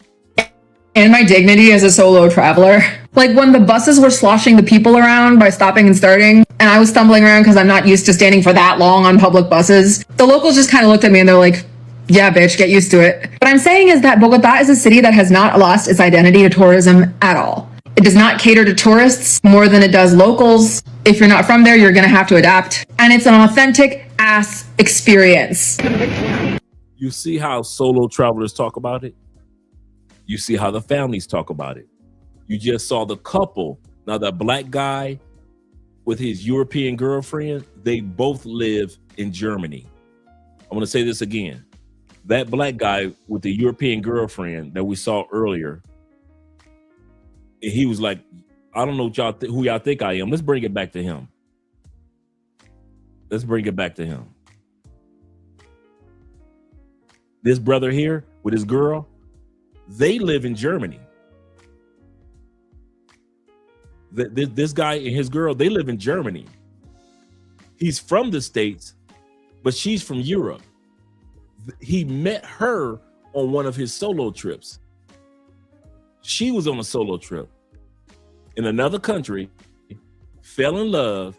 and my dignity as a solo traveler. Like when the buses were sloshing the people around by stopping and starting, and I was stumbling around because I'm not used to standing for that long on public buses, the locals just kind of looked at me and they're like, yeah, bitch, get used to it. What I'm saying is that Bogota is a city that has not lost its identity to tourism at all. It does not cater to tourists more than it does locals. If you're not from there, you're going to have to adapt. And it's an authentic ass experience. You see how solo travelers talk about it? You see how the families talk about it. You just saw the couple. Now, that black guy with his European girlfriend, they both live in Germany. I'm going to say this again. That black guy with the European girlfriend that we saw earlier, he was like, I don't know what who y'all think I am. Let's bring it back to him. Let's bring it back to him. This brother here with his girl, they live in Germany. This guy and his girl, they live in Germany. He's from the States, but she's from Europe. He met her on one of his solo trips. She was on a solo trip in another country, fell in love,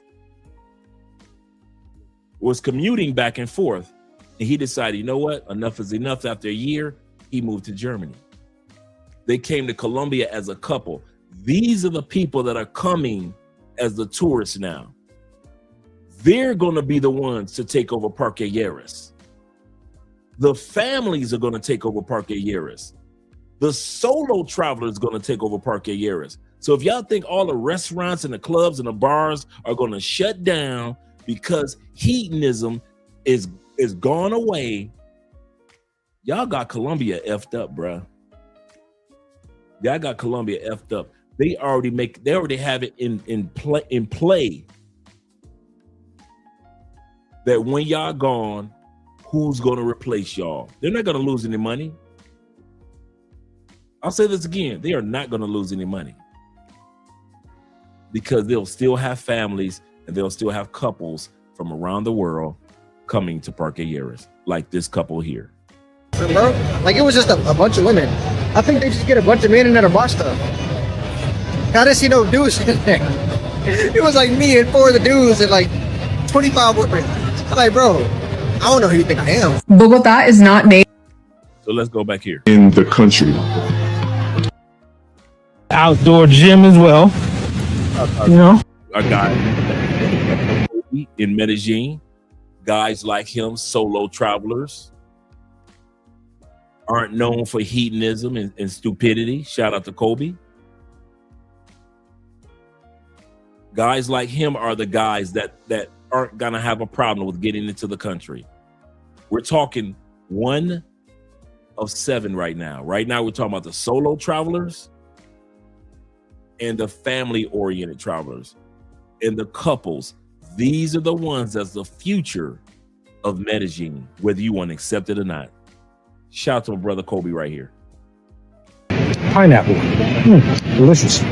was commuting back and forth, and he decided, you know what? Enough is enough. After a year, he moved to Germany. They came to Colombia as a couple. These are the people that are coming as the tourists now. They're going to be the ones to take over Parque Lleras. The families are going to take over Parque Lleras. The solo traveler is going to take over Parque Lleras. So if y'all think all the restaurants and the clubs and the bars are going to shut down because hedonism is gone away, y'all got Colombia effed up, bruh. Y'all got Colombia effed up. They already have it in play that when y'all gone, who's going to replace y'all? They're not going to lose any money. I'll say this again. They are not going to lose any money because they'll still have families and they'll still have couples from around the world coming to Parque Lleras, like this couple here. Bro, like it was just a bunch of women. I think they just get a bunch of men in there to buy stuff. I didn't see no dudes in there. It was like me and 4 of the dudes and like 25 women. I'm like, bro, I don't know who you think I am. Bogota is not made. So let's go back here. In the country. Outdoor gym as well. You know, a guy in Medellin, guys like him, solo travelers, aren't known for hedonism and stupidity. Shout out to Kobe. Guys like him are the guys that aren't gonna have a problem with getting into the country. We're talking 1 of 7 right now. Right now, we're talking about the solo travelers and the family-oriented travelers and the couples. These are the ones that's the future of Medellin, whether you want to accept it or not. Shout out to my brother Kobe right here. pineapple. Delicious.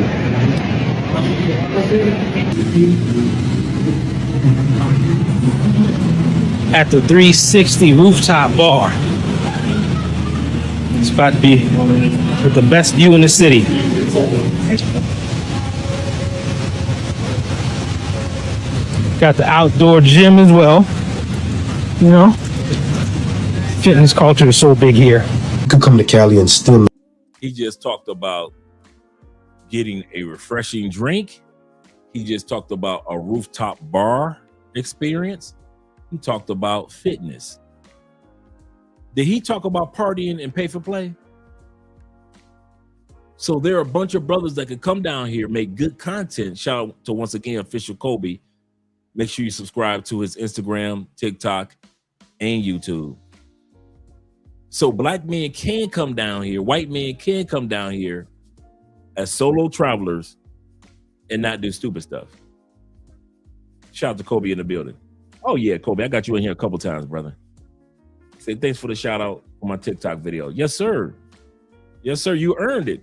At the 360 rooftop bar. It's about to be with the best view in the city. Got the outdoor gym as well. You know, fitness culture is so big here. You could come to Cali and still. He just talked about getting a refreshing drink. He just talked about a rooftop bar experience. He talked about fitness. Did he talk about partying and pay for play? So there are a bunch of brothers that can come down here, make good content. Shout out to, once again, Official Kobe. Make sure you subscribe to his Instagram, TikTok, and YouTube. So black men can come down here, white men can come down here as solo travelers and not do stupid stuff. Shout out to Kobe in the building. Oh yeah, Kobe, I got you in here a couple times, brother. Say thanks for the shout out on my TikTok video. Yes, sir. Yes, sir, you earned it.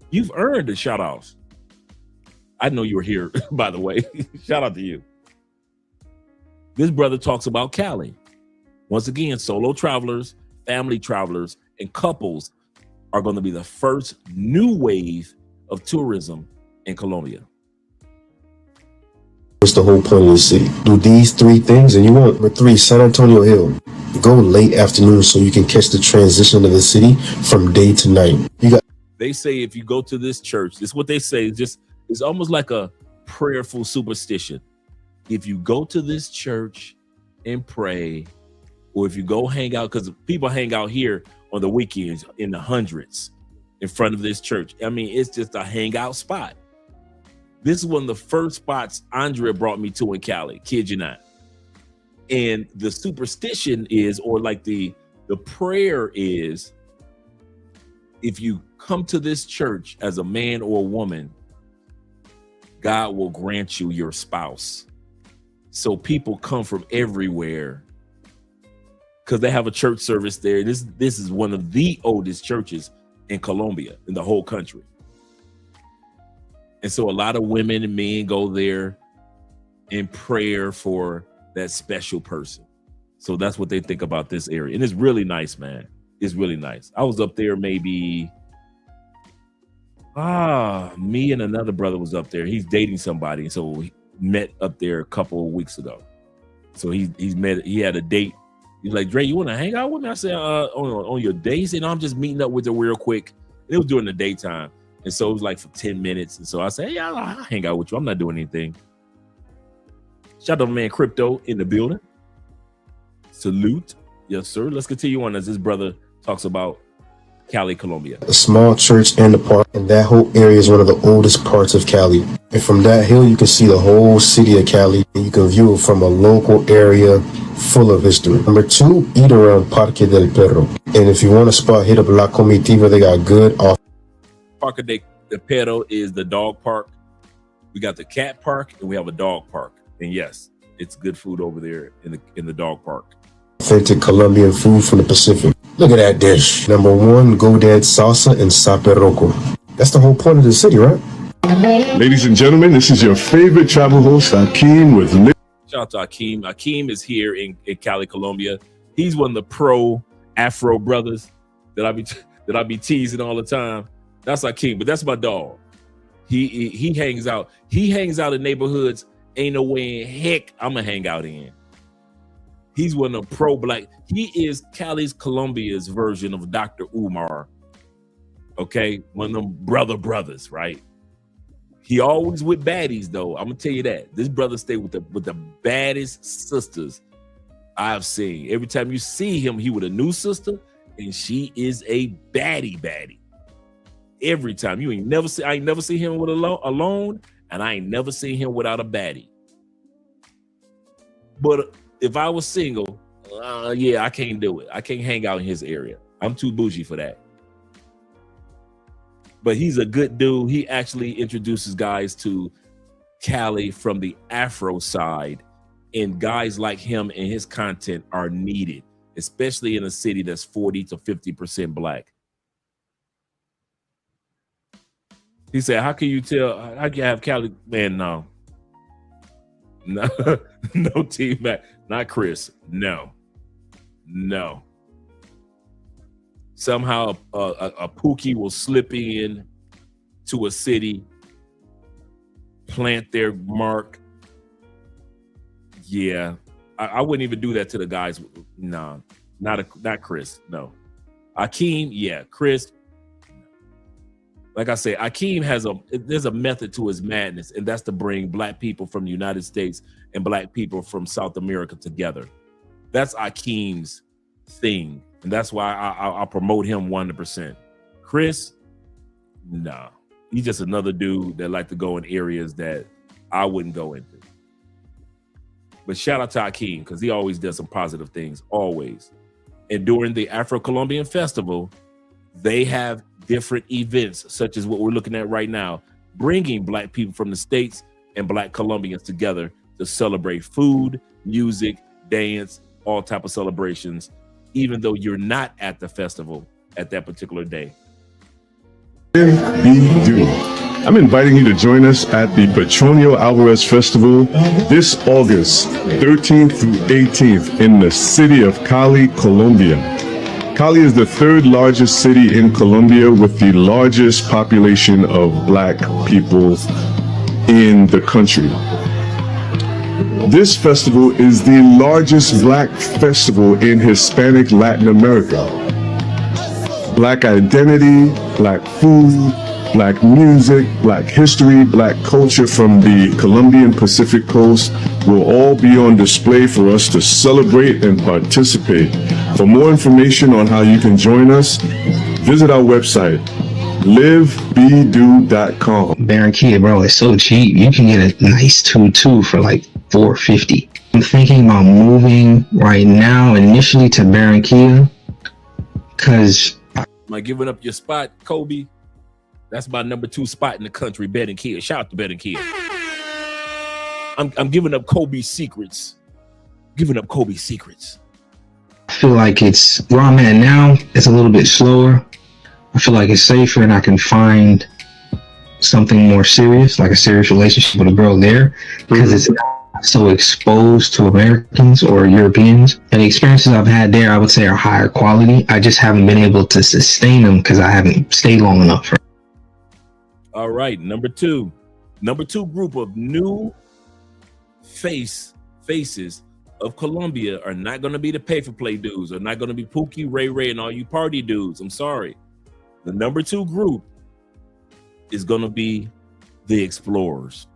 You've earned the shout outs. I know you were here, by the way. Shout out to you. This brother talks about Cali. Once again, solo travelers, family travelers, and couples are going to be the first new wave of tourism in Colombia. What's the whole point of the city? Do these 3 things and you want. Number 3, San Antonio Hill. Go late afternoon so you can catch the transition of the city from day to night. They say if you go to this church, this is what they say, it's almost like a prayerful superstition. If you go to this church and pray, or if you go hang out, because people hang out here on the weekends in the hundreds in front of this church. I mean, it's just a hangout spot. This is one of the first spots Andrea brought me to in Cali, kid you not. And the superstition is, or like the prayer is, if you come to this church as a man or a woman, God will grant you your spouse. So people come from everywhere because they have a church service there. This is one of the oldest churches in Colombia, in the whole country. And so a lot of women and men go there in prayer for that special person. So that's what they think about this area. And it's really nice, man. It's really nice. I was up there maybe, me and another brother was up there. He's dating somebody. So we met up there a couple of weeks ago. So he had a date. He's like, Dre, you want to hang out with me? I said, on your date? He said, no, I'm just meeting up with her real quick. And it was during the daytime. And so it was like for 10 minutes. And so I said, hey, I'll hang out with you. I'm not doing anything. Shout out to man Crypto in the building. Salute. Yes, sir. Let's continue on as this brother talks about Cali, Colombia. A small church and a park, and that whole area is one of the oldest parts of Cali. And from that hill, you can see the whole city of Cali, and you can view it from a local area full of history. Number 2, eat around Parque del Perro. And if you want a spot, hit up La Comitiva. They got good off. Parque del Perro is the dog park. We got the cat park and we have a dog park. And yes, it's good food over there in the dog park. Authentic Colombian food from the Pacific. Look at that dish. Number 1, Godad salsa and sape roco. That's the whole point of the city, right? Ladies and gentlemen, this is your favorite travel host, Akeem, with shout out to Akeem. Akeem is here in Cali, Colombia. He's one of the pro Afro brothers that I be teasing all the time. That's Akeem, but that's my dog. He hangs out. He hangs out in neighborhoods ain't no way in heck I'm gonna hang out in. He's one of the pro black. He is Cali's Colombia's version of Dr. Umar. Okay, one of them brothers, right? He always with baddies though. I'm gonna tell you that. This brother stay with the baddest sisters I've seen. Every time you see him, he with a new sister, and she is a baddie. Every time. I ain't never seen him with alone, and I ain't never seen him without a baddie. But if I was single, I can't do it. I can't hang out in his area. I'm too bougie for that. But he's a good dude. He actually introduces guys to Cali from the Afro side, and guys like him and his content are needed, especially in a city that's 40 to 50% black. He said, how can you tell? How can you have Cali? Man, no, no T-Mac, not Chris. No. Somehow a Pookie will slip in to a city, plant their mark. Yeah, I wouldn't even do that to the guys. No, not Chris. No, Akeem. Yeah, Chris. Like I say, Akeem there's a method to his madness, and that's to bring black people from the United States and black people from South America together. That's Akeem's thing, and that's why I promote him 100%. Chris, Nah, he's just another dude that like to go in areas that I wouldn't go into. But shout out to Akeem, because he always does some positive things, always. And during the Afro-Colombian Festival, they have different events, such as what we're looking at right now, bringing Black people from the States and Black Colombians together to celebrate food, music, dance, all type of celebrations, even though you're not at the festival at that particular day. I'm inviting you to join us at the Petronio Alvarez Festival this August 13th through 18th in the city of Cali, Colombia. Cali is the third largest city in Colombia with the largest population of Black people in the country. This festival is the largest Black festival in Hispanic Latin America. Black identity, Black food, Black music, Black history, Black culture from the Colombian Pacific Coast will all be on display for us to celebrate and participate. For more information on how you can join us, visit our website, livebedo.com. Barranquilla, bro, it's so cheap. You can get a nice tutu for like $4.50. I'm thinking about moving right now, initially to Barranquilla, because Am I giving up your spot, Kobe? That's my number 2 spot in the country, Barranquilla. Shout out to Barranquilla. I'm giving up Kobe's secrets. Giving up Kobe's secrets. I feel like it's where I'm at now. It's a little bit slower. I feel like it's safer, and I can find something more serious, like a serious relationship with a girl there, because it's not so exposed to Americans or Europeans. And the experiences I've had there, I would say, are higher quality. I just haven't been able to sustain them because I haven't stayed long enough. All right, number two group of new faces of Colombia are not going to be the pay-for-play dudes, are not going to be Pookie, Ray Ray, and all you party dudes. I'm sorry. The number 2 group is going to be the explorers.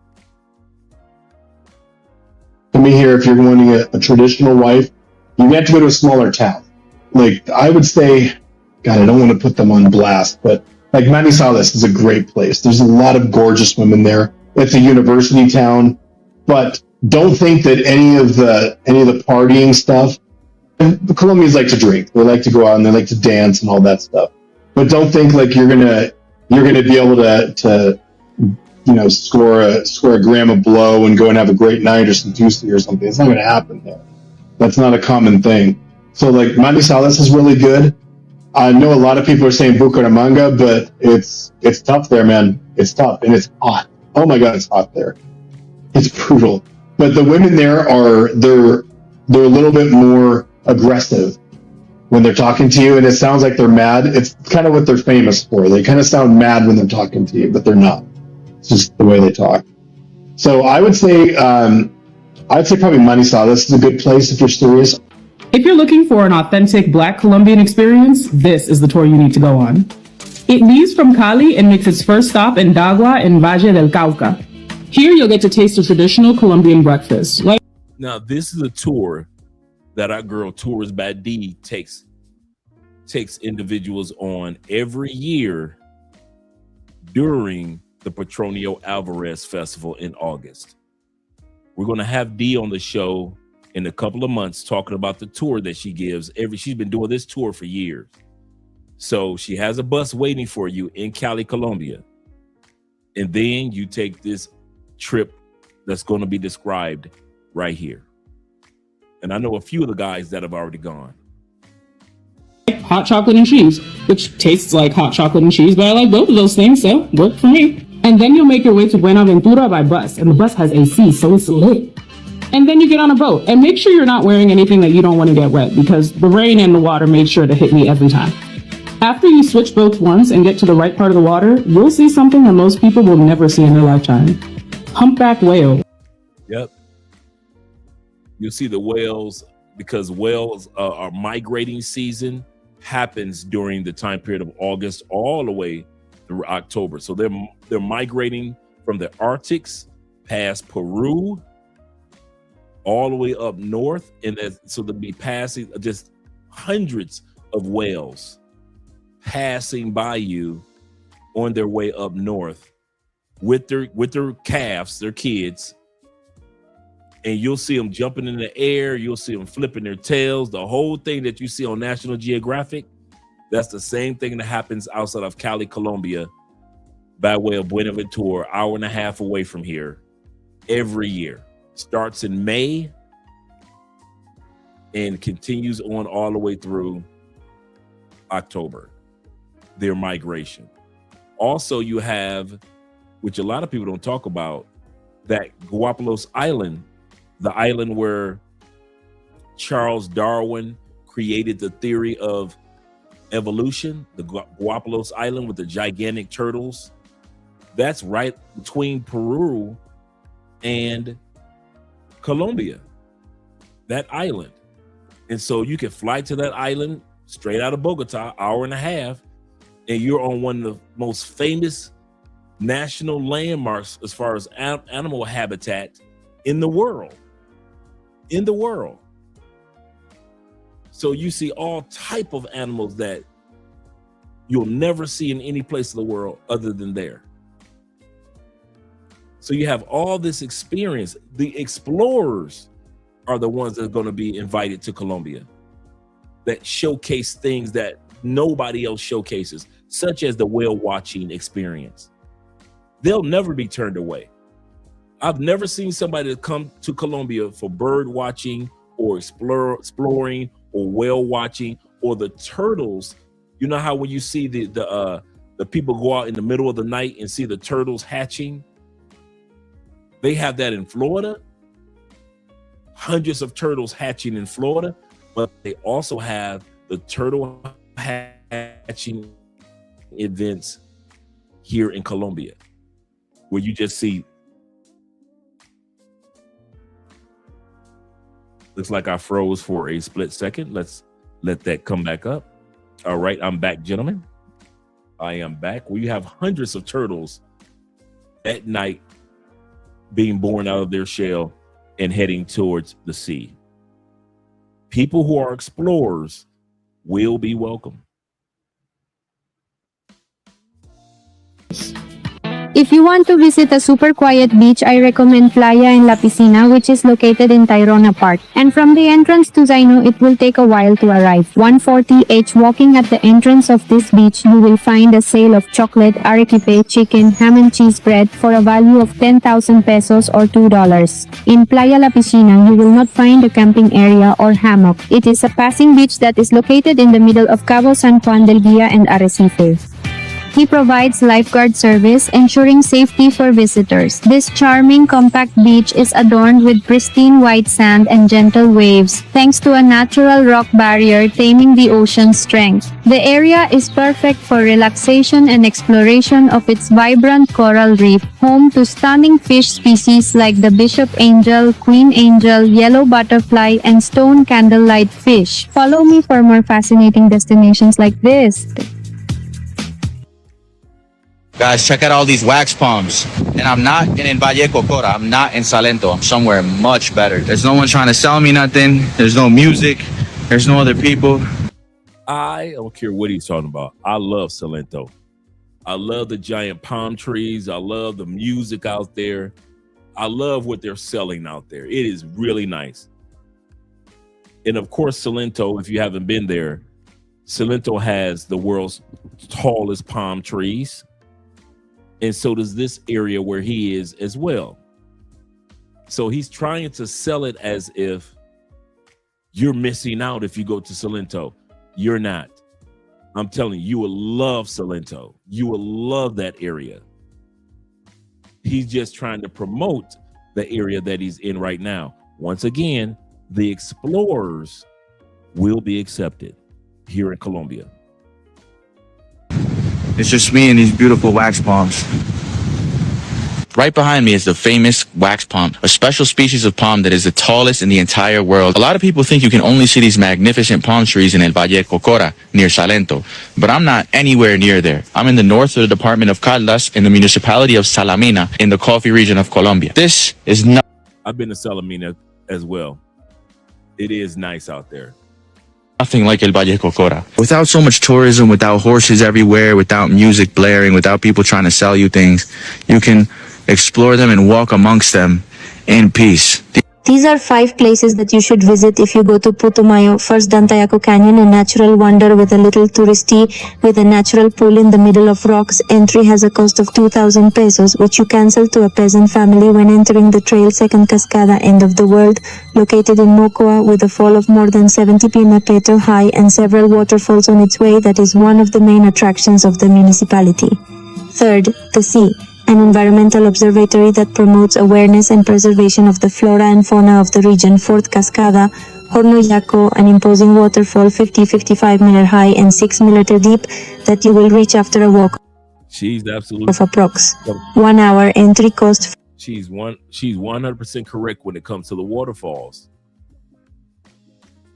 To me here, if you're wanting a traditional wife, you have to go to a smaller town. Like, I would say, God, I don't want to put them on blast, but like Manizales is a great place. There's a lot of gorgeous women there. It's a university town, but don't think that any of the partying stuff. And the Colombians like to drink. They like to go out and they like to dance and all that stuff. But don't think like you're gonna be able to score a gram of blow and go and have a great night or some juicy or something. It's not gonna happen there. That's not a common thing. So like Manizales is really good. I know a lot of people are saying Bucaramanga, but it's tough there, man. It's tough and it's hot. Oh my God, it's hot there. It's brutal. But the women there they're a little bit more aggressive when they're talking to you, and it sounds like they're mad. It's kind of what they're famous for. They kind of sound mad when they're talking to you, but they're not. It's just the way they talk. So I would say probably Manizales is a good place if you're serious. If you're looking for an authentic Black Colombian experience, this is the tour you need to go on. It leaves from Cali and makes its first stop in Dagua in Valle del Cauca. Here you'll get to taste a traditional Colombian breakfast. Now, this is a tour that our girl Tours by D takes individuals on every year during the Petronio Alvarez Festival in August. We're going to have D on the show in a couple of months talking about the tour that she gives. She's been doing this tour for years. So she has a bus waiting for you in Cali, Colombia. And then you take this trip that's going to be described right here. And I know a few of the guys that have already gone. Hot chocolate and cheese, which tastes like hot chocolate and cheese, but I like both of those things, so work for me. And then you'll make your way to Buenaventura by bus, and the bus has AC, so it's lit. And then you get on a boat, and make sure you're not wearing anything that you don't want to get wet, because the rain and the water made sure to hit me every time. After you switch boats once and get to the right part of the water, you'll see something that most people will never see in their lifetime. Humpback whale. Yep. You'll see the whales, because whales are migrating season happens during the time period of August all the way through October. So they're migrating from the Arctics past Peru all the way up north, and so they'll be passing just hundreds of whales passing by you on their way up north with their calves, their kids, and you'll see them jumping in the air. You'll see them flipping their tails. The whole thing that you see on National Geographic, that's the same thing that happens outside of Cali, Colombia, by way of Buenaventura, hour and a half away from here, every year. Starts in May and continues on all the way through October, their migration. Also, you have, which a lot of people don't talk about, that Galapagos Island, the island where Charles Darwin created the theory of evolution, the Galapagos Island with the gigantic turtles. That's right between Peru and Colombia, that island. And so you can fly to that island straight out of Bogota, hour and a half, and you're on one of the most famous national landmarks as far as animal habitat in the world. In the world. So you see all type of animals that you'll never see in any place in the world other than there. So you have all this experience. The explorers are the ones that are going to be invited to Colombia, that showcase things that nobody else showcases, such as the whale watching experience. They'll never be turned away. I've never seen somebody come to Colombia for bird watching or exploring or whale watching or the turtles. You know how when you see the people go out in the middle of the night and see the turtles hatching? They have that in Florida. Hundreds of turtles hatching in Florida, but they also have the turtle hatching events here in Colombia, where you just see. Looks like I froze for a split second. Let's let that come back up. All right, I'm back, gentlemen. I am back. We have hundreds of turtles at night being born out of their shell and heading towards the sea. People who are explorers will be welcome. If you want to visit a super quiet beach, I recommend Playa en la Piscina, which is located in Tayrona Park. And from the entrance to Zaino, it will take a while to arrive. 140h walking at the entrance of this beach, you will find a sale of chocolate, arequipe, chicken, ham and cheese bread for a value of 10,000 pesos or $2. In Playa La Piscina, you will not find a camping area or hammock. It is a passing beach that is located in the middle of Cabo San Juan del Guia and Arrecife. He provides lifeguard service, ensuring safety for visitors. This charming compact beach is adorned with pristine white sand and gentle waves, thanks to a natural rock barrier taming the ocean's strength. The area is perfect for relaxation and exploration of its vibrant coral reef, home to stunning fish species like the bishop angel, queen angel, yellow butterfly, and stone candlelight fish. Follow me for more fascinating destinations like this. Guys, check out all these wax palms. And I'm not in Valle Cocora. I'm not in Salento. I'm somewhere much better. There's no one trying to sell me nothing. There's no music. There's no other people. I don't care what he's talking about. I love Salento. I love the giant palm trees. I love the music out there. I love what they're selling out there. It is really nice. And of course, Salento, if you haven't been there, Salento has the world's tallest palm trees. And so does this area where he is as well. So he's trying to sell it as if you're missing out if you go to Salento. You're not. I'm telling you, you will love Salento. You will love that area. He's just trying to promote the area that he's in right now. Once again, the explorers will be accepted here in Colombia. It's just me and these beautiful wax palms. Right behind me is the famous wax palm, a special species of palm that is the tallest in the entire world. A lot of people think you can only see these magnificent palm trees in El Valle Cocora, near Salento, but I'm not anywhere near there. I'm in the north of the department of Caldas, in the municipality of Salamina, in the coffee region of Colombia. This is not... I've been to Salamina as well. It is nice out there. Nothing like El Valle Cocora. Without so much tourism, without horses everywhere, without music blaring, without people trying to sell you things, you can explore them and walk amongst them in peace. These are 5 places that you should visit if you go to Putumayo. First, Dantayaco Canyon, a natural wonder with a little touristy, with a natural pool in the middle of rocks. Entry has a cost of 2,000 pesos, which you cancel to a peasant family when entering the trail. Second, Cascada, end of the world, located in Mocoa, with a fall of more than 70 meter high and several waterfalls on its way. That is one of the main attractions of the municipality. Third, the sea, an environmental observatory that promotes awareness and preservation of the flora and fauna of the region. Fourth, Cascada, Hornoyaco, an imposing waterfall 50-55 meter high and 6 meter deep that you will reach after a walk She's absolutely of approx. 1 hour. Entry cost. She's 100% correct when it comes to the waterfalls.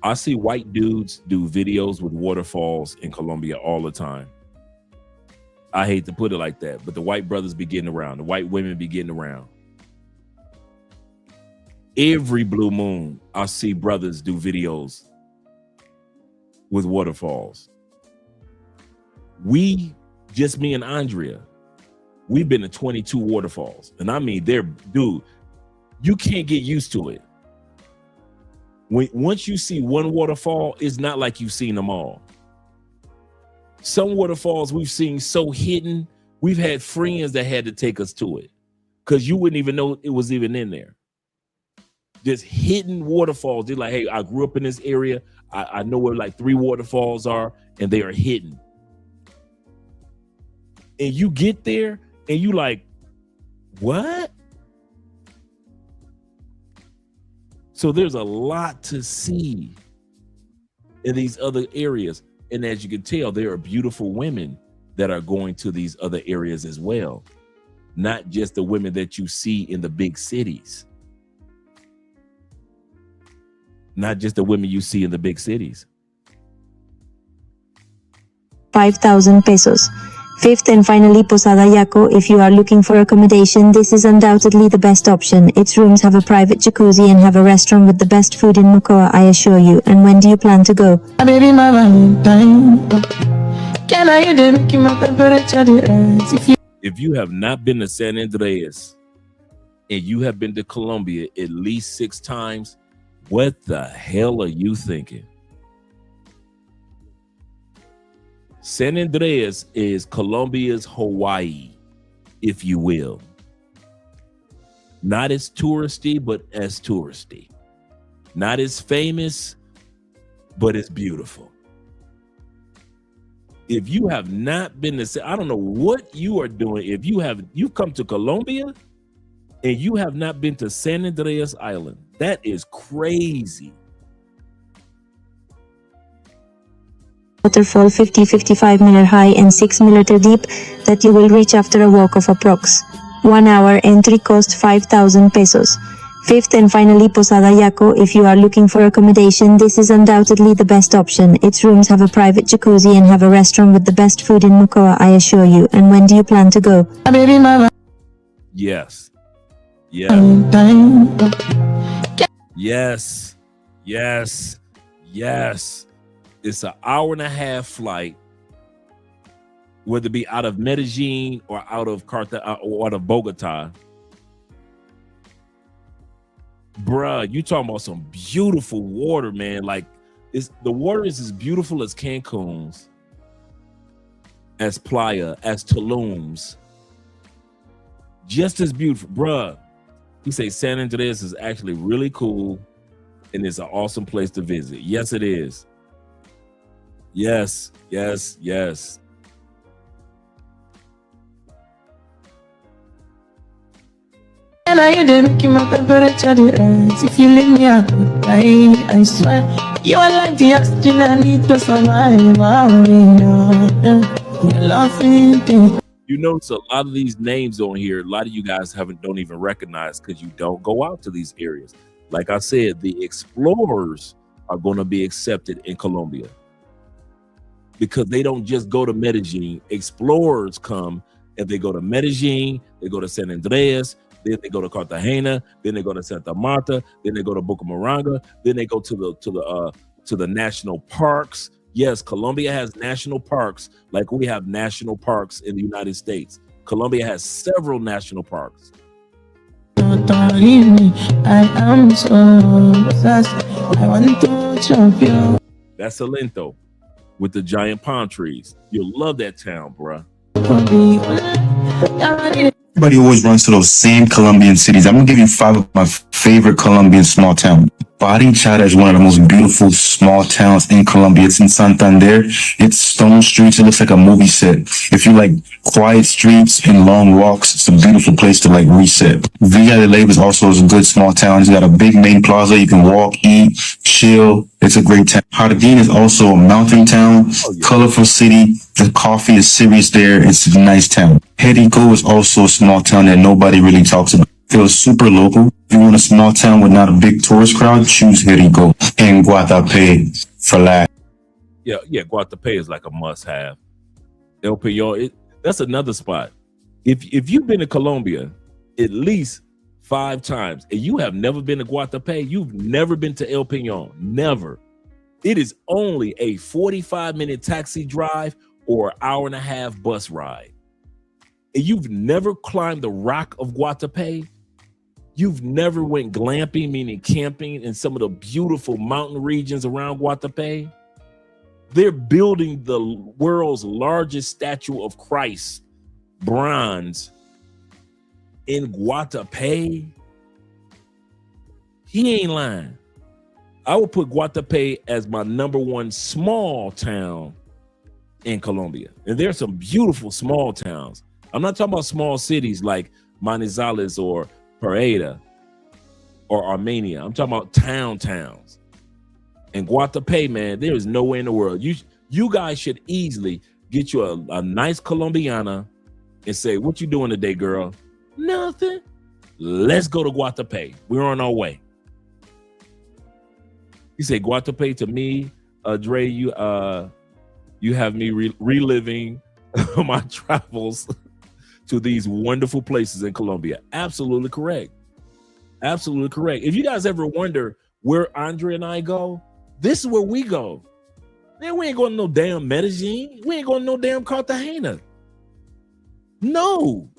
I see white dudes do videos with waterfalls in Colombia all the time. I hate to put it like that, but the white brothers be getting around. The white women be getting around. Every blue moon, I see brothers do videos with waterfalls. Just me and Andrea, we've been to 22 waterfalls. And I mean, dude, you can't get used to it. Once you see one waterfall, it's not like you've seen them all. Some waterfalls we've seen so hidden, we've had friends that had to take us to it because you wouldn't even know it was even in there. Just hidden waterfalls. They're like, hey, I grew up in this area. I know where like 3 waterfalls are, and they are hidden. And you get there, and you like, what? So there's a lot to see in these other areas. And as you can tell, there are beautiful women that are going to these other areas as well. Not just the women that you see in the big cities. Not just the women you see in the big cities. 5,000 pesos. Fifth and finally, Posada Yaco. If you are looking for accommodation, this is undoubtedly the best option. Its rooms have a private jacuzzi and have a restaurant with the best food in Mocoa, I assure you. And when do you plan to go? Baby, my Valentine. Can I hear them keep my temperature rise? If you have not been to San Andreas and you have been to Colombia at least 6 times, what the hell are you thinking? San Andreas is Colombia's Hawaii, if you will. Not as touristy, but as touristy. Not as famous, but it's beautiful. If you have not been to, I don't know what you are doing. If you've come to Colombia and you have not been to San Andreas Island, that is crazy. Waterfall 50-55 meter high and 6 meter deep that you will reach after a walk of approx. 1 hour. Entry cost 5,000 pesos. Fifth and finally, Posada Yaco. If you are looking for accommodation, this is undoubtedly the best option. Its rooms have a private jacuzzi and have a restaurant with the best food in Mocoa, I assure you. And when do you plan to go? Baby, my Yes. Yes. Yes. Yes. Yes. It's an 1.5-hour flight, whether it be out of Medellin or out of Bogota. Bruh, you talking about some beautiful water, man. Like, the water is as beautiful as Cancun's, as Playa, as Tulum's. Just as beautiful. Bruh, he say San Andreas is actually really cool and it's an awesome place to visit. Yes, it is. Yes, yes, yes. And I hear them keep my temperature rise. If you leave me, I could die. I swear, you are like the oxygen I need to survive. You're laughing. You notice a lot of these names on here, a lot of you guys don't even recognize because you don't go out to these areas. Like I said, the explorers are going to be accepted in Colombia because they don't just go to Medellin. Explorers come and they go to Medellin, they go to San Andreas, then they go to Cartagena, then they go to Santa Marta, then they go to Bucaramanga, then they go to the to the national parks. Yes, Colombia has national parks like we have national parks in the United States. Colombia has several national parks. I am so obsessed. I want to jump you. That's Salento with the giant palm trees. You'll love that town, bruh. Everybody always runs to those same Colombian cities. I'm gonna give you 5 of my favorite Colombian small towns. Barichara is one of the most beautiful small towns in Colombia. It's in Santander. It's stone streets. It looks like a movie set. If you like quiet streets and long walks, it's a beautiful place to like reset. Villa de Leyva is also a good small town. It's got a big main plaza. You can walk, eat, chill. It's a great town. Jardín is also a mountain town, colorful city. The coffee is serious there. It's a nice town. Jerico is also a small town that nobody really talks about. Feels super local. If you want a small town with not a big tourist crowd, choose Jerico and Guatapé for last. Yeah, Guatapé is like a must-have. El Peñon, that's another spot. If you've been to Colombia at least 5 times and you have never been to Guatapé, you've never been to El Peñon. Never. It is only a 45-minute taxi drive or an hour-and-a-half bus ride. And you've never climbed the rock of Guatapé. You've never went glamping, meaning camping in some of the beautiful mountain regions around Guatapé. They're building the world's largest statue of Christ, bronze, in Guatapé. He ain't lying. I would put Guatapé as my #1 small town in Colombia. And there's some beautiful small towns. I'm not talking about small cities like Manizales or Pereira or Armenia. I'm talking about towns. And Guatapé, man, there is nowhere in the world. You guys should easily get you a nice Colombiana and say, what you doing today, girl? Nothing. Let's go to Guatapé. We're on our way. You say Guatapé to me, Dre, you have me reliving my travels to these wonderful places in Colombia. Absolutely correct. Absolutely correct. If you guys ever wonder where Andre and I go, this is where we go. Man, we ain't going to no damn Medellin. We ain't going to no damn Cartagena. No.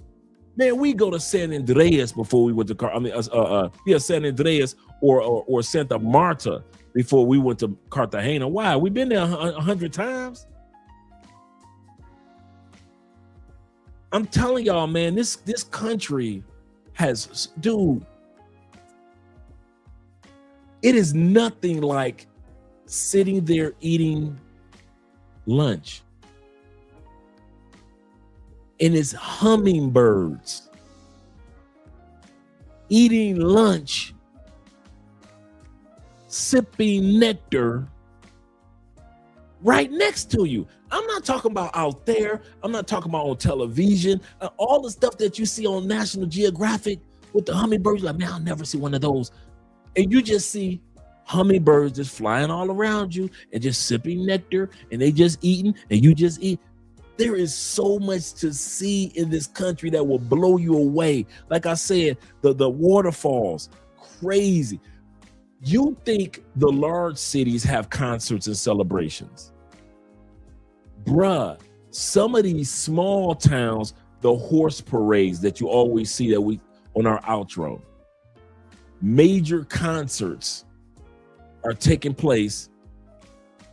Man, we go to San Andreas before we went to San Andreas or Santa Marta before we went to Cartagena. Why? We've been there 100 times. I'm telling y'all, man, this country has, dude, it is nothing like sitting there eating lunch. And it's hummingbirds eating lunch, sipping nectar right next to you. I'm not talking about out there. I'm not talking about on television. All the stuff that you see on National Geographic with the hummingbirds, like, man, I'll never see one of those. And you just see hummingbirds just flying all around you and just sipping nectar, and they just eating, and you just eat. There is so much to see in this country that will blow you away. Like I said, the waterfalls, crazy. You think the large cities have concerts and celebrations? Bruh, some of these small towns, the horse parades that you always see that we on our outro, major concerts are taking place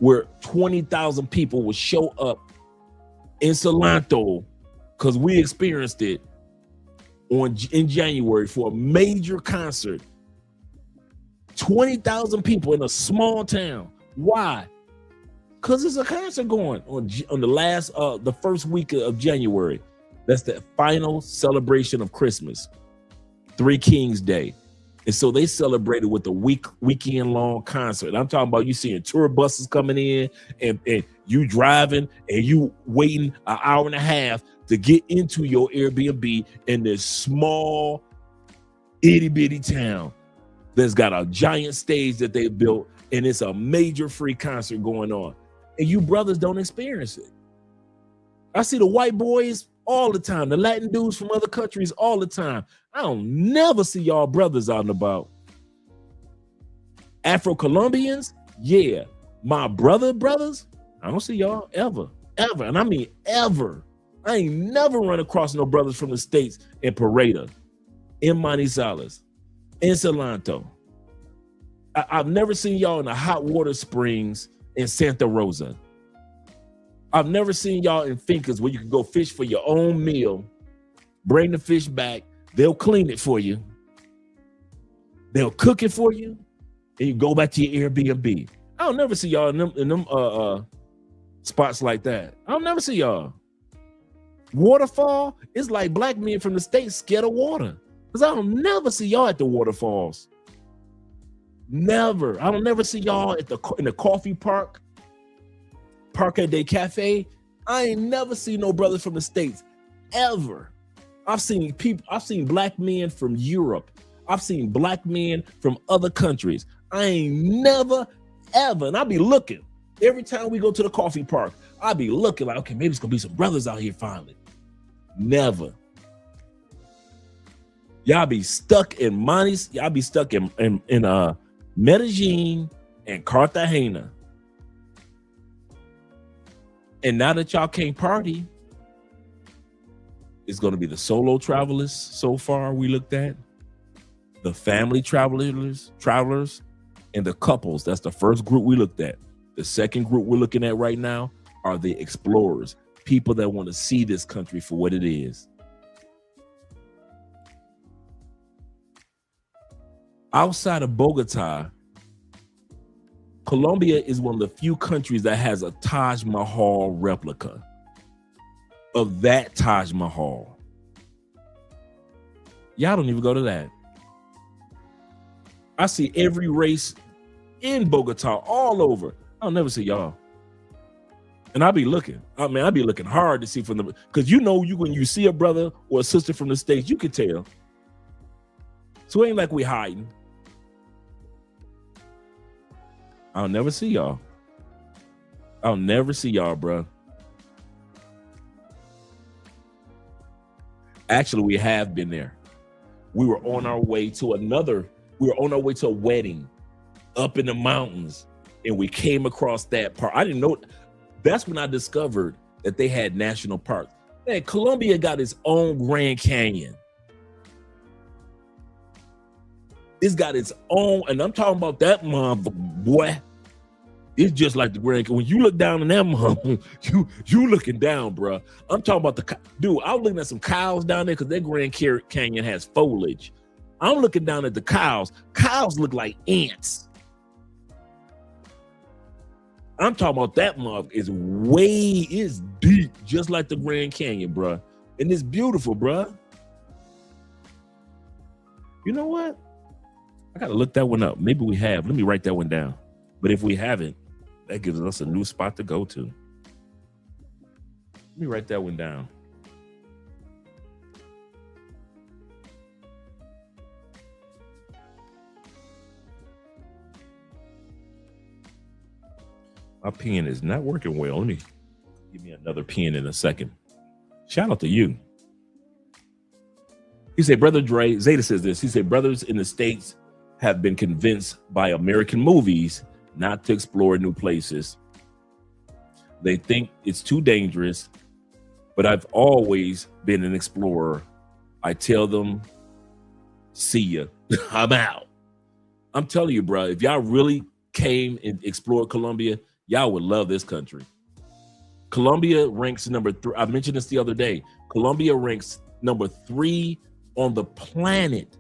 where 20,000 people will show up in Salento, because we experienced it in January for a major concert. 20,000 people in a small town. Why? Because there's a concert going on the first week of January. That's the final celebration of Christmas, Three Kings Day. And so they celebrated with a weekend long concert. I'm talking about you seeing tour buses coming in and you driving and you waiting an hour and a half to get into your Airbnb in this small itty bitty town that's got a giant stage that they built, and it's a major free concert going on. And you brothers don't experience it. I see the white boys all the time, the Latin dudes from other countries all the time. I don't never see y'all brothers out and about. Afro-Colombians, yeah. My brothers, I don't see y'all ever. And I mean ever. I ain't never run across no brothers from the States in Parada, in Manizales, in Salanto. I've never seen y'all in the hot water springs in Santa Rosa. I've never seen y'all in fincas where you can go fish for your own meal, bring the fish back, they'll clean it for you, they'll cook it for you, and you go back to your Airbnb. I'll never see y'all in them spots like that. I'll never see y'all. Waterfall is like black men from the States scared of water, because I don't never see y'all at the waterfalls. Never. I don't never see y'all at in the coffee park, Parque de Cafe. I ain't never seen no brothers from the States ever. I've seen black men from Europe. I've seen black men from other countries. I ain't never ever. And I'll be looking every time we go to the coffee park. I'll be looking like, okay, maybe it's gonna be some brothers out here finally. Never. Y'all be stuck in Montes. Y'all be stuck in Medellin and Cartagena. And now that y'all can't party, it's going to be the solo travelers so far we looked at, the family travelers, and the couples. That's the first group we looked at. The second group we're looking at right now are the explorers, people that want to see this country for what it is. Outside of Bogota, Colombia is one of the few countries that has a Taj Mahal replica of that Taj Mahal. Y'all don't even go to that. I see every race in Bogota all over. I'll never see y'all. And I'll be looking. I'll be looking hard to see from the, because when you see a brother or a sister from the States, you can tell. So it ain't like we hiding. I'll never see y'all. I'll never see y'all, bro. Actually, we have been there. We were on our way to a wedding up in the mountains, and we came across that park. I didn't know. That's when I discovered that they had national parks. Man, Colombia got its own Grand Canyon. It's got its own, and I'm talking about that mother, boy. It's just like the Grand Canyon. When you look down in that mother, you looking down, bro. I'm talking about dude. I was looking at some cows down there because that Grand Canyon has foliage. I'm looking down at the cows. Cows look like ants. I'm talking about that mother is deep, just like the Grand Canyon, bro. And it's beautiful, bro. You know what? I gotta look that one up. Maybe we have. Let me write that one down. But if we haven't, that gives us a new spot to go to. Let me write that one down. My pen is not working well. Let me give me another pen in a second. Shout out to you. He said, Brother Dre, Zeta says this. He said, brothers in the States have been convinced by American movies not to explore new places. They think it's too dangerous, but I've always been an explorer. I tell them, see ya, I'm out. I'm telling you, bro, if y'all really came and explored Colombia, y'all would love this country. Colombia ranks number 3. I mentioned this the other day. Colombia ranks number 3 on the planet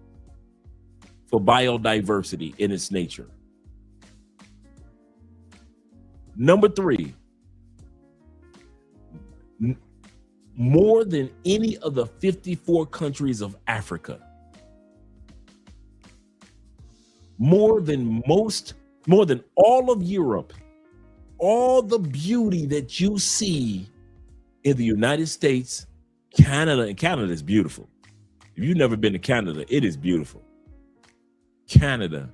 for biodiversity in its nature. Number 3, more than any of the 54 countries of Africa. More than all of Europe. All the beauty that you see in the United States, Canada, and Canada is beautiful. If you've never been to Canada, it is beautiful. Canada,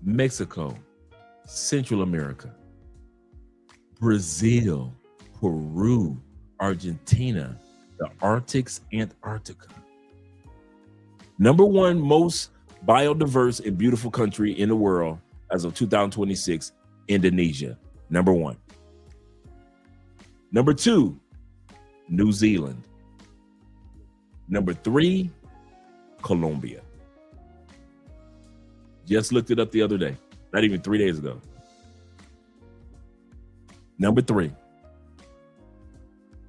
Mexico, Central America, Brazil, Peru, Argentina, the Arctic's Antarctica. Number 1 most biodiverse and beautiful country in the world as of 2026, Indonesia, number 1. Number 2, New Zealand. Number 3, Colombia. Just looked it up the other day, not even 3 days ago. Number 3.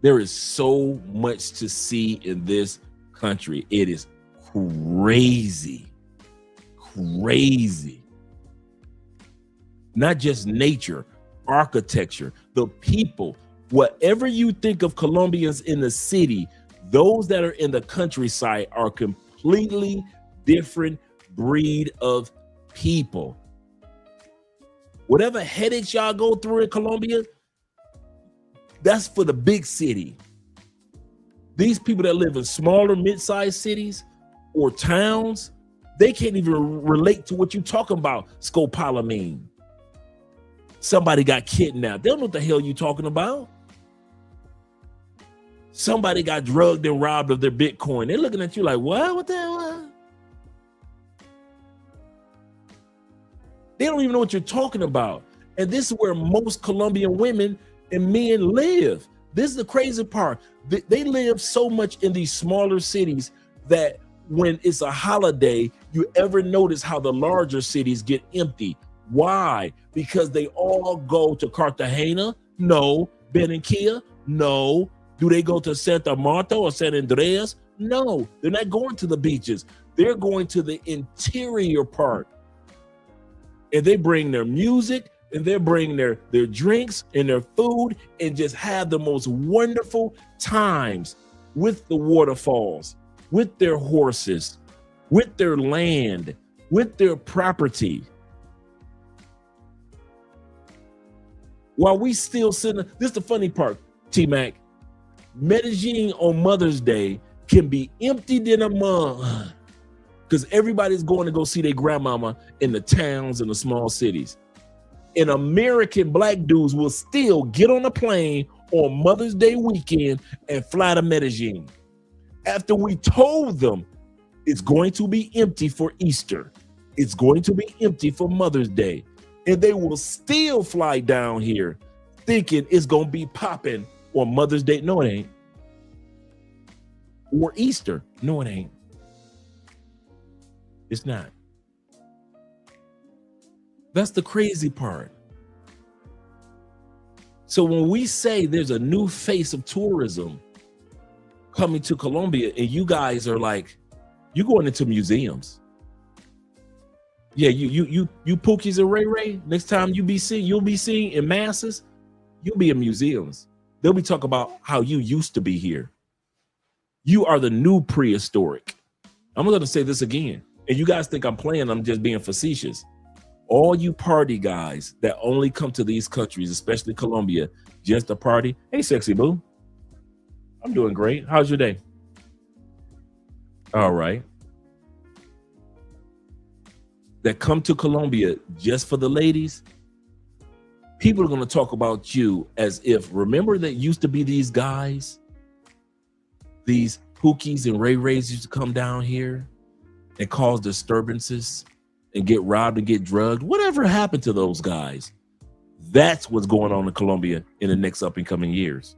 There is so much to see in this country. It is crazy. Crazy. Not just nature, architecture, the people. Whatever you think of Colombians in the city, those that are in the countryside are completely different breed of people. Whatever headaches y'all go through in Colombia, that's for the big city. These people that live in smaller, mid-sized cities or towns, they can't even relate to what you're talking about, scopolamine. Somebody got kidnapped. They don't know what the hell you're talking about. Somebody got drugged and robbed of their Bitcoin. They're looking at you like, what? What the hell? They don't even know what you're talking about. And this is where most Colombian women and men live. This is the crazy part. They live so much in these smaller cities that when it's a holiday, you ever notice how the larger cities get empty? Why? Because they all go to Cartagena? No. Barranquilla? No. Do they go to Santa Marta or San Andreas? No. They're not going to the beaches. They're going to the interior part. And they bring their music, and they're bringing their drinks and their food and just have the most wonderful times with the waterfalls, with their horses, with their land, with their property. While we still sitting, this is the funny part, T-Mac, Medellin on Mother's Day can be emptied in a month because everybody's going to go see their grandmama in the towns and the small cities. And American black dudes will still get on a plane on Mother's Day weekend and fly to Medellin. After we told them it's going to be empty for Easter, it's going to be empty for Mother's Day, and they will still fly down here thinking it's going to be popping on Mother's Day. No, it ain't. Or Easter. No, it ain't. It's not. That's the crazy part. So when we say there's a new face of tourism coming to Colombia, and you guys are like, you're going into museums. Yeah, you Pookies and Ray Ray, next time you'll be seen in masses, you'll be in museums. They'll be talking about how you used to be here. You are the new prehistoric. I'm going to say this again. And you guys think I'm playing, I'm just being facetious. All you party guys that only come to these countries, especially Colombia, just to party. Hey, sexy boo. I'm doing great. How's your day? All right. That come to Colombia just for the ladies. People are going to talk about you as if, remember that used to be these guys, these Pookies and Ray Rays used to come down here and cause disturbances and get robbed and get drugged. Whatever happened to those guys? That's what's going on in Colombia in the next up and coming years.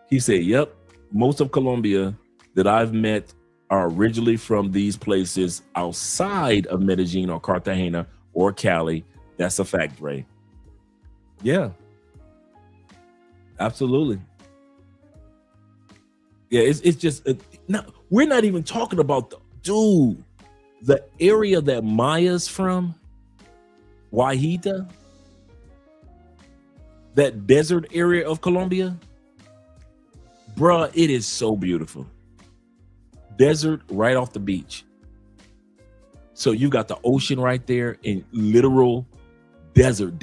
He said, yep, most of Colombia that I've met are originally from these places outside of Medellin or Cartagena or Cali. That's a fact, Ray. Yeah, absolutely. Yeah, it's just, we're not even talking about the area that Maya's from, Guajita, that desert area of Colombia. Bruh, it is so beautiful. Desert right off the beach. So you got the ocean right there and literal desert.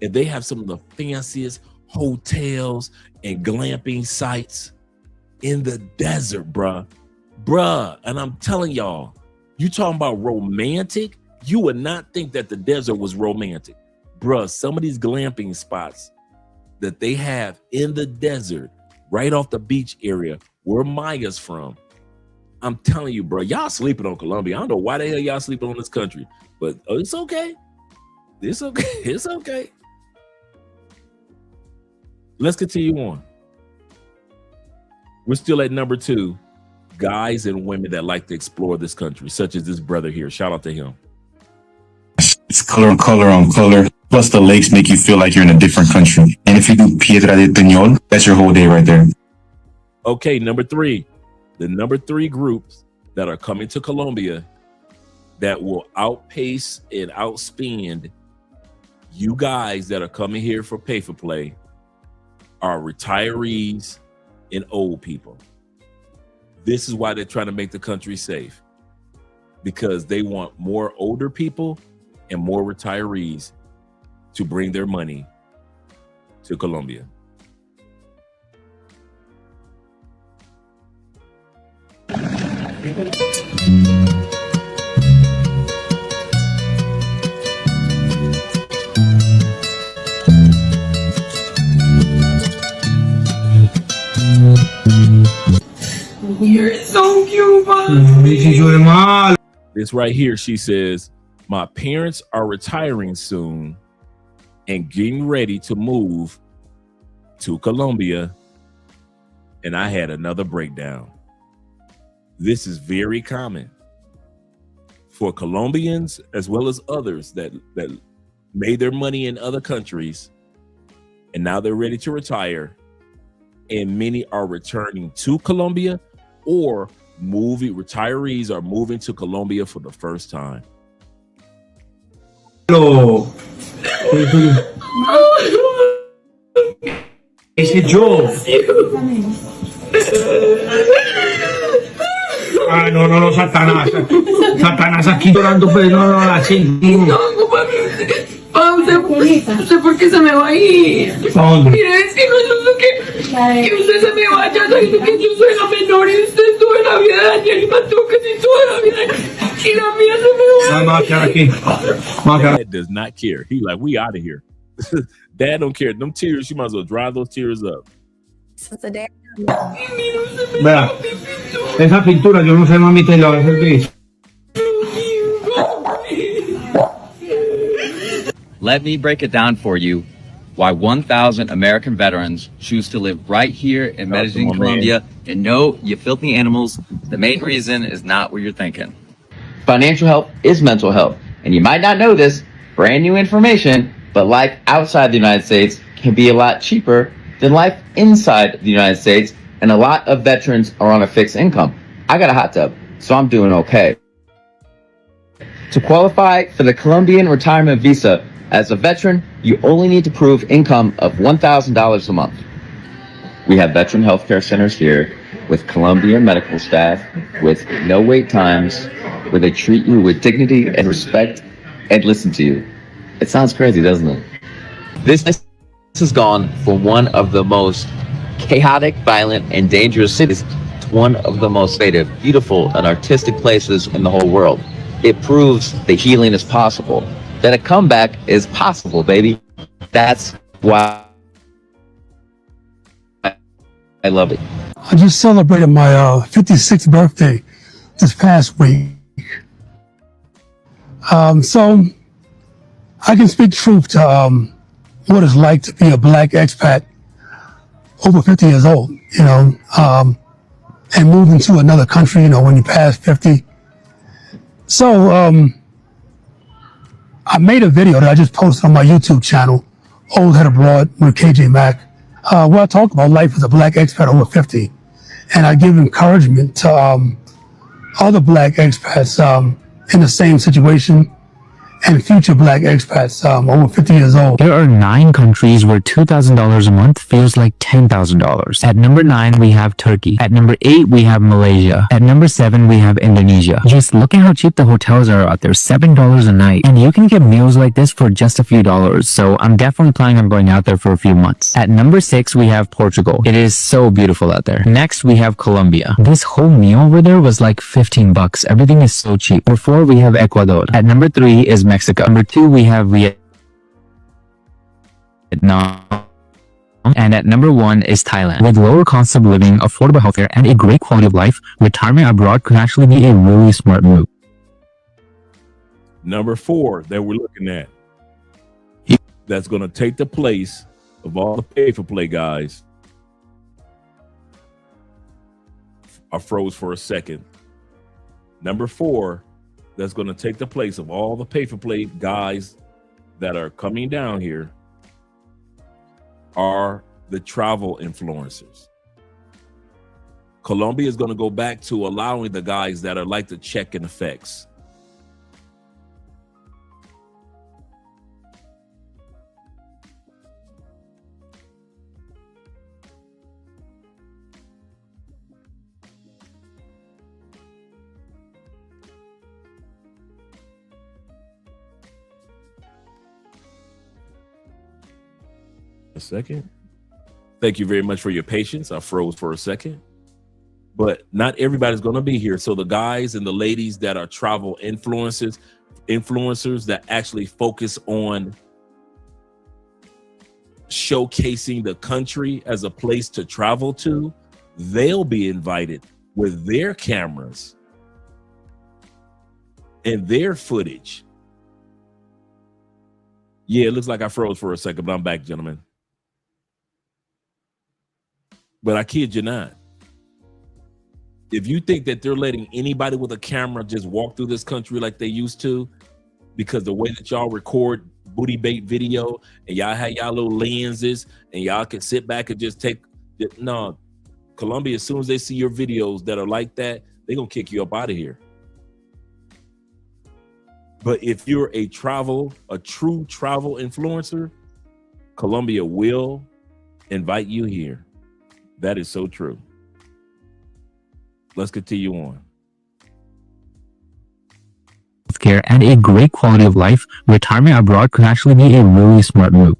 And they have some of the fanciest hotels and glamping sites in the desert, bruh. And I'm telling y'all, you talking about romantic? You would not think that the desert was romantic. Bruh, some of these glamping spots that they have in the desert, right off the beach area, where Maya's from, I'm telling you, bro, y'all sleeping on Colombia. I don't know why the hell y'all sleeping on this country, but it's okay. It's okay. It's okay. Let's continue on. We're still at number 2, guys and women that like to explore this country, such as this brother here. Shout out to him. It's color on color on color. Plus the lakes make you feel like you're in a different country. And if you do Piedra de Peñol, that's your whole day right there. Okay, number 3. The number 3 groups that are coming to Colombia that will outpace and outspend you guys that are coming here for pay for play are retirees and old people. This is why they're trying to make the country safe, because they want more older people and more retirees to bring their money to Colombia. You're so cute, man. This right here, she says, my parents are retiring soon and getting ready to move to Colombia, and I had another breakdown. This is very common for Colombians as well as others that made their money in other countries, and now they're ready to retire, and many are returning to Colombia, or retirees are moving to Colombia for the first time. Hello. Ese yo. Ah, no, Satanás. Satanás aquí llorando, pero no, así. No, usted por qué se me va a ir. Mire, es que no es lo que usted se me vaya sabiendo que yo soy la menor y usted estuvo en la vida de Daniel y mató casi toda la vida y la mía se me va. Dad does not care. He like, we out of here. Dad don't care. Them tears, you might as well dry those tears up. Vea, esa pintura yo no sé, mami, te la voy a hacer gris. Let me break it down for you why 1,000 American veterans choose to live right here in Medellin, Colombia. And no, you filthy animals, the main reason is not what you're thinking. Financial health is mental health. And you might not know this, brand new information, but life outside the United States can be a lot cheaper than life inside the United States. And a lot of veterans are on a fixed income. I got a hot tub, so I'm doing okay. To qualify for the Colombian retirement visa, as a veteran, you only need to prove income of $1,000 a month. We have veteran healthcare centers here with Colombian medical staff with no wait times, where they treat you with dignity and respect and listen to you. It sounds crazy, doesn't it? This has gone from one of the most chaotic, violent, and dangerous cities to one of the most creative, beautiful, and artistic places in the whole world. It proves that healing is possible, that a comeback is possible, baby. That's why I love it. I just celebrated my 56th birthday this past week. So I can speak truth to what it's like to be a black expat over 50 years old, and moving to another country, when you pass 50. So I made a video that I just posted on my YouTube channel, Old Head Abroad with KJ Mack, where I talk about life as a black expat over 50. And I give encouragement to other black expats in the same situation, and future black expats over 50 years old. There are 9 countries where $2,000 a month feels like $10,000. At number 9, we have Turkey. At number 8, we have Malaysia. At number 7, we have Indonesia. Just look at how cheap the hotels are out there, $7 a night. And you can get meals like this for just a few dollars. So I'm definitely planning on going out there for a few months. At number 6, we have Portugal. It is so beautiful out there. Next, we have Colombia. This whole meal over there was like $15. Everything is so cheap. Number 4, we have Ecuador. At number 3 is Mexico. Number 2, we have Vietnam. And at number 1 is Thailand. With lower cost of living, affordable healthcare, and a great quality of life, retirement abroad could actually be a really smart move. Number 4 that we're looking at, that's going to take the place of all the pay-for-play guys. I froze for a second. Number 4 that's going to take the place of all the pay-for-play guys that are coming down here are the travel influencers. Colombia is going to go back to allowing the guys that are like the check and effects. A second. Thank you very much for your patience. I froze for a second, but not everybody's going to be here. So the guys and the ladies that are travel influencers that actually focus on showcasing the country as a place to travel to, they'll be invited with their cameras and their footage. Yeah, it looks like I froze for a second, but I'm back, gentlemen. But I kid you not. If you think that they're letting anybody with a camera just walk through this country like they used to, because the way that y'all record booty bait video and y'all have y'all little lenses and y'all can sit back and just take, no, Colombia, as soon as they see your videos that are like that, they're going to kick you up out of here. But if you're a true travel influencer, Colombia will invite you here. That is so true. Let's continue on. Healthcare and a great quality of life, retirement abroad could actually be a really smart move.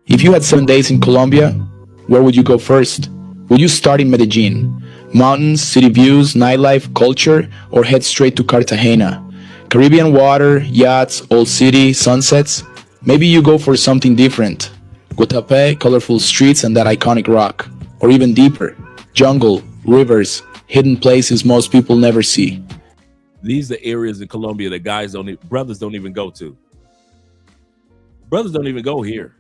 If you had 7 days in Colombia, where would you go first? Would you start in Medellin? Mountains, city views, nightlife, culture, or head straight to Cartagena? Caribbean water, yachts, old city, sunsets? Maybe you go for something different. Guatapé, colorful streets, and that iconic rock. Or even deeper, jungle, rivers, hidden places most people never see. These are areas in Colombia that brothers don't even go to. Brothers don't even go here.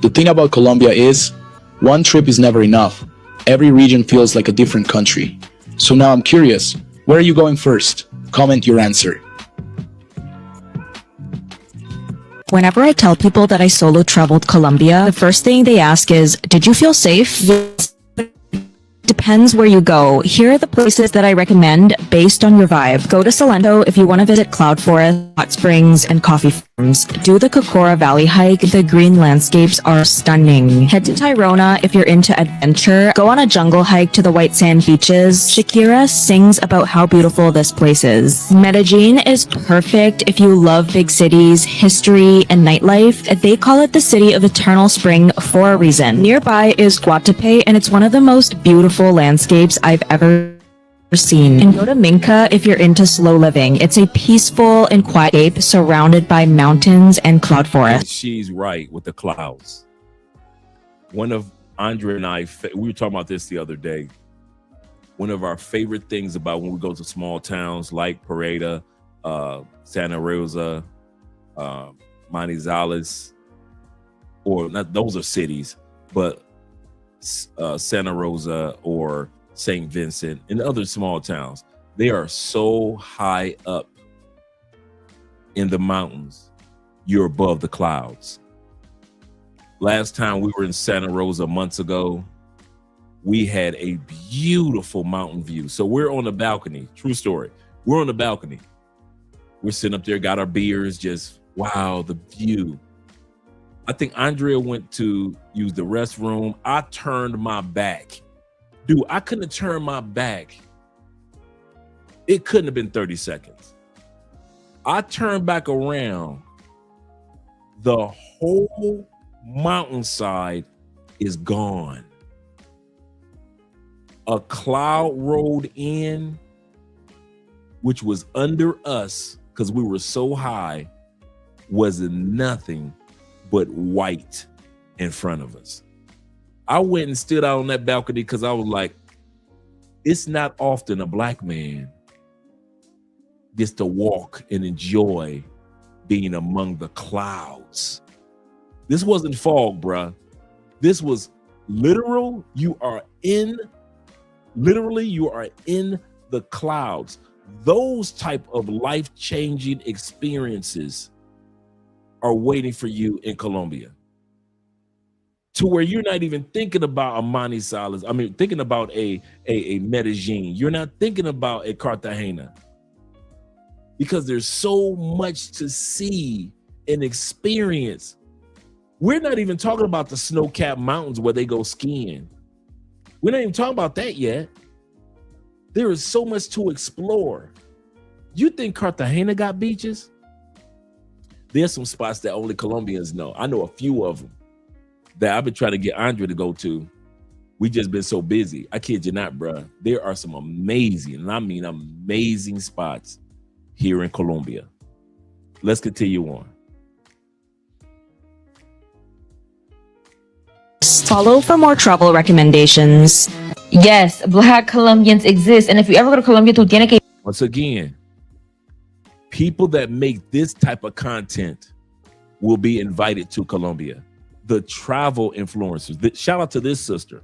The thing about Colombia is, one trip is never enough. Every region feels like a different country. So now I'm curious, where are you going first? Comment your answer. Whenever I tell people that I solo traveled Colombia, the first thing they ask is, did you feel safe? Yes. Depends where you go. Here are the places that I recommend based on your vibe. Go to Salento if you want to visit cloud forest, hot springs, and coffee farms. Do the Cocora Valley hike. The green landscapes are stunning. Head to Tayrona if you're into adventure. Go on a jungle hike to the white sand beaches. Shakira sings about how beautiful this place is. Medellin is perfect if you love big cities, history, and nightlife. They call it the city of eternal spring for a reason. Nearby is Guatapé, and it's one of the most beautiful landscapes I've ever seen. And go to Minca if you're into slow living. It's a peaceful and quiet escape surrounded by mountains and cloud forest. She's right with the clouds. One of Andre and I, we were talking about this the other day. One of our favorite things about when we go to small towns like Pareda, Santa Rosa, Manizales, or not, those are cities, but Santa Rosa or St. Vincent and other small towns, they are so high up in the mountains, you're above the clouds. Last time we were in Santa Rosa months ago, we had a beautiful mountain view. So we're on the balcony, true story. We're on the balcony. We're sitting up there, got our beers, just wow, the view. I think Andrea went to use the restroom. I turned my back. Dude, I couldn't have turned my back. It couldn't have been 30 seconds. I turned back around. The whole mountainside is gone. A cloud rolled in, which was under us, because we were so high, was nothing but white in front of us. I went and stood out on that balcony because I was like, it's not often a black man gets to walk and enjoy being among the clouds. This wasn't fog, bruh. This was literal. You are in the clouds. Those type of life-changing experiences are waiting for you in Colombia, to where you're not even thinking about a Manizales. I mean, thinking about a Medellin. You're not thinking about a Cartagena, because there's so much to see and experience. We're not even talking about the snow-capped mountains where they go skiing. We're not even talking about that yet. There is so much to explore. You think Cartagena got beaches? There's some spots that only Colombians know. I know a few of them that I've been trying to get Andre to go to. We just been so busy. I kid you not, bruh. There are some amazing, and I mean amazing spots here in Colombia. Let's continue on. Follow for more travel recommendations. Yes, Black Colombians exist. And if you ever go to Colombia, tú tienes que... Once again, people that make this type of content will be invited to Colombia. The travel influencers. Shout out to this sister.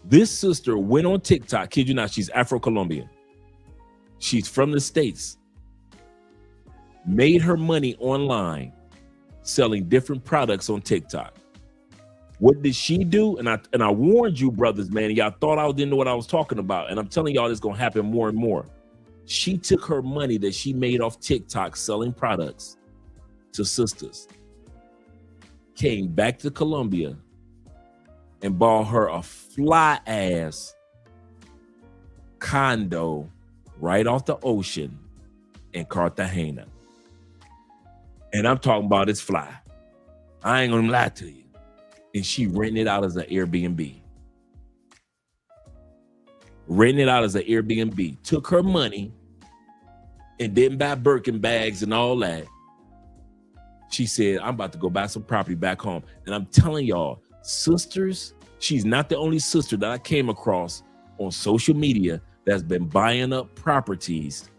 This sister went on TikTok. Kid you not, she's Afro-Colombian. She's from the States. Made her money online selling different products on TikTok. What did she do? And I warned you, brothers, man. Y'all thought I didn't know what I was talking about. And I'm telling y'all, this is going to happen more and more. She took her money that she made off TikTok selling products to sisters, came back to Colombia, and bought her a fly-ass condo right off the ocean in Cartagena. And I'm talking about it's fly. I ain't gonna lie to you. And she rented it out as an Airbnb. Rented it out as an Airbnb. Took her money and didn't buy Birkin bags and all that. She said, I'm about to go buy some property back home. And I'm telling y'all, sisters, she's not the only sister that I came across on social media that's been buying up properties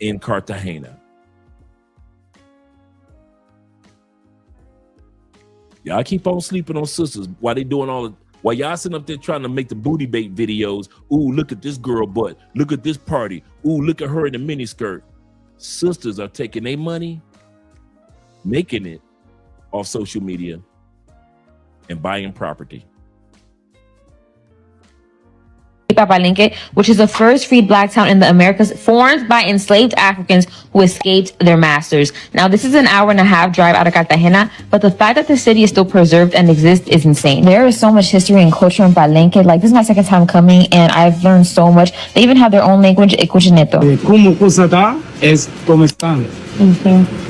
in Cartagena. Y'all keep on sleeping on sisters while they doing all the, while y'all sitting up there trying to make the booty bait videos. Ooh, look at this girl butt. Look at this party. Ooh, look at her in the mini skirt. Sisters are taking their money, making it off social media, and buying property. Palenque, which is the first freed black town in the Americas, formed by enslaved Africans who escaped their masters. Now, this is an hour and a half drive out of Cartagena, but the fact that the city is still preserved and exists is insane. There is so much history and culture in Palenque. Like, this is my second time coming, and I've learned so much. They even have their own language, Ecucheneto. ¿Cómo está? Es ¿cómo están?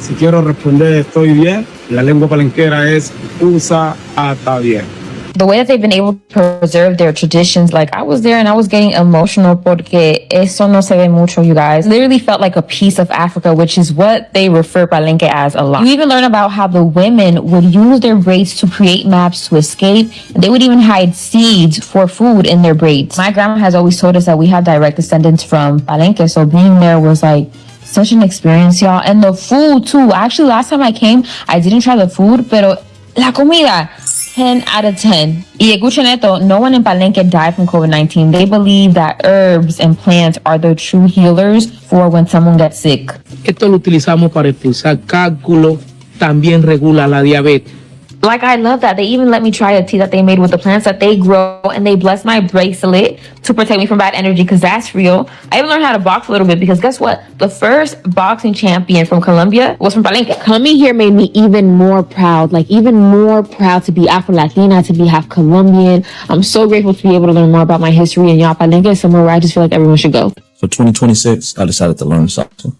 Si quiero responder estoy bien, la lengua palenquera es usa está bien. The way that they've been able to preserve their traditions, like I was there and I was getting emotional porque eso no se ve mucho, you guys. Literally felt like a piece of Africa, which is what they refer Palenque as a lot. You even learn about how the women would use their braids to create maps to escape. They would even hide seeds for food in their braids. My grandma has always told us that we have direct descendants from Palenque, so being there was like such an experience, y'all. And the food too. Actually, last time I came, I didn't try the food, pero la comida, 10 out of 10. Y Ecucheneto, no one in Palenque died from COVID-19. They believe that herbs and plants are the true healers for when someone gets sick. Esto lo utilizamos para expulsar cálculo, también regula la diabetes. Like, I love that. They even let me try a tea that they made with the plants that they grow, and they bless my bracelet to protect me from bad energy, because that's real. I even learned how to box a little bit, because guess what? The first boxing champion from Colombia was from Palenque. Coming here made me even more proud, like even more proud to be Afro-Latina, to be half Colombian. I'm so grateful to be able to learn more about my history, and y'all, Palenque is somewhere where I just feel like everyone should go. For 2026, I decided to learn salsa.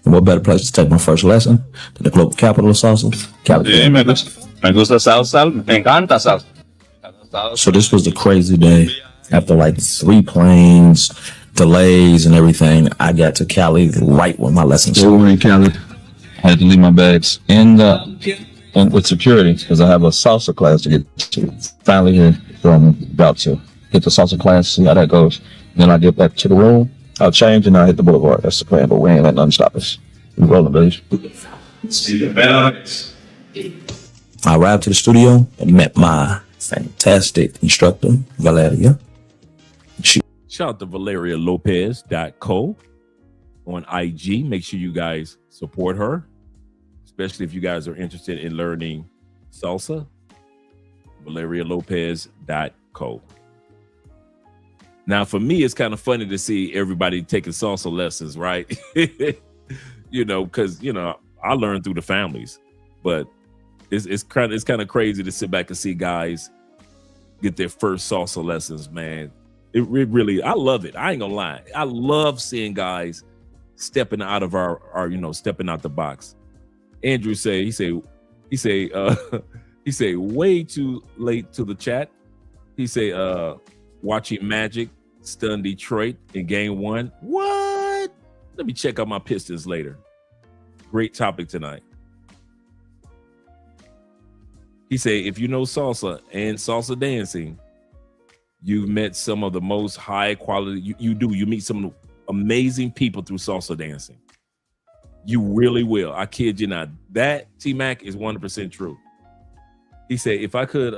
And what better place to take my first lesson than the global capital of salsa, California. Me gusta salsa, me encanta salsa. So this was a crazy day. After like 3 planes, delays and everything, I got to Cali right when my lessons We were in Cali. I had to leave my bags and with security because I have a salsa class to get to. Finally here, so I'm about to hit the salsa class, see how that goes. Then I get back to the room, I'll change, and I'll hit the boulevard. That's the plan, but we ain't let nothing stop us. We rolling, baby. I arrived to the studio and met my fantastic instructor, Valeria. Shout out to ValeriaLopez.co on IG. Make sure you guys support her, especially if you guys are interested in learning salsa. ValeriaLopez.co. Now, for me, it's kind of funny to see everybody taking salsa lessons, right? Because I learned through the families, but it's kind of crazy to sit back and see guys get their first salsa lessons, man. It really, I love it. I ain't gonna lie. I love seeing guys stepping out of our stepping out the box. Andrew he say, way too late to the chat. He say, watching Magic stun Detroit in game 1. What? Let me check out my Pistons later. Great topic tonight. He say, if you know salsa and salsa dancing, you've met some of the most high quality. You meet some amazing people through salsa dancing. You really will. I kid you not. That T-Mac is 100% true. He said, if I could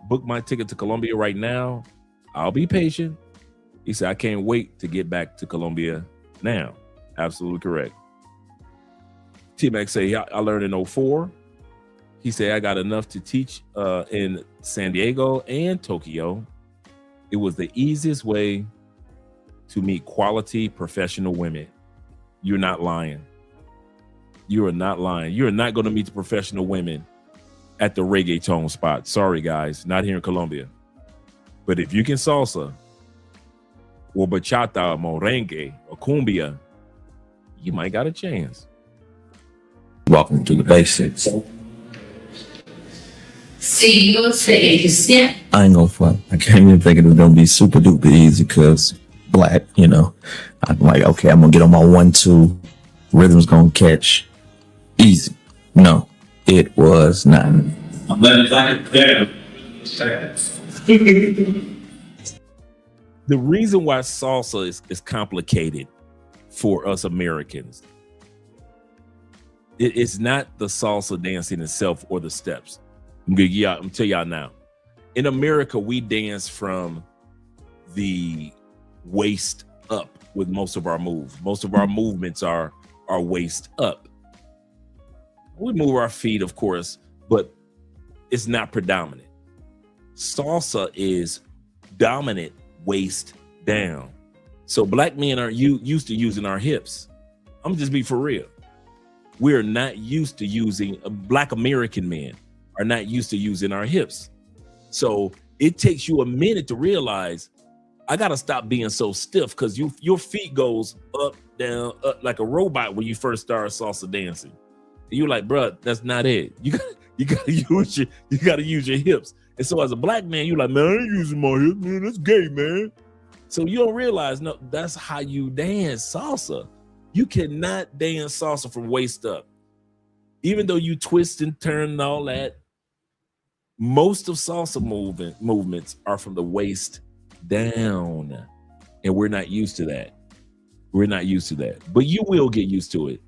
book my ticket to Colombia right now, I'll be patient. He said, I can't wait to get back to Colombia now. Absolutely correct. T-Mac say, I learned in 04. He said, I got enough to teach in San Diego and Tokyo. It was the easiest way to meet quality professional women. You're not lying. You are not lying. You're not going to meet the professional women at the reggaeton spot. Sorry, guys, not here in Colombia. But if you can salsa, or bachata, or merengue, or cumbia, you might got a chance. Welcome to the basics. I ain't gonna front. I can't even think it was gonna be super duper easy because black, I'm like, okay, I'm gonna get on my 1-2. Rhythm's gonna catch easy. No, it was not. I'm letting The reason why salsa is complicated for us Americans, it's not the salsa dancing itself or the steps. I'm gonna tell y'all now. In America, we dance from the waist up with most of our moves. Most of our movements are waist up. We move our feet, of course, but it's not predominant. Salsa is dominant waist down. So black men are used to using our hips. I'm just be for real. We're not used to using, black American men are not used to using our hips. So it takes you a minute to realize I gotta stop being so stiff because your feet goes up, down, up like a robot when you first start salsa dancing. And you're like, bruh, that's not it. You gotta use your hips. And so as a black man, you're like, man, I ain't using my hips, man. That's gay, man. So you don't realize, no, that's how you dance salsa. You cannot dance salsa from waist up. Even though you twist and turn and all that, most of salsa movements are from the waist down. And we're not used to that. We're not used to that. But you will get used to it.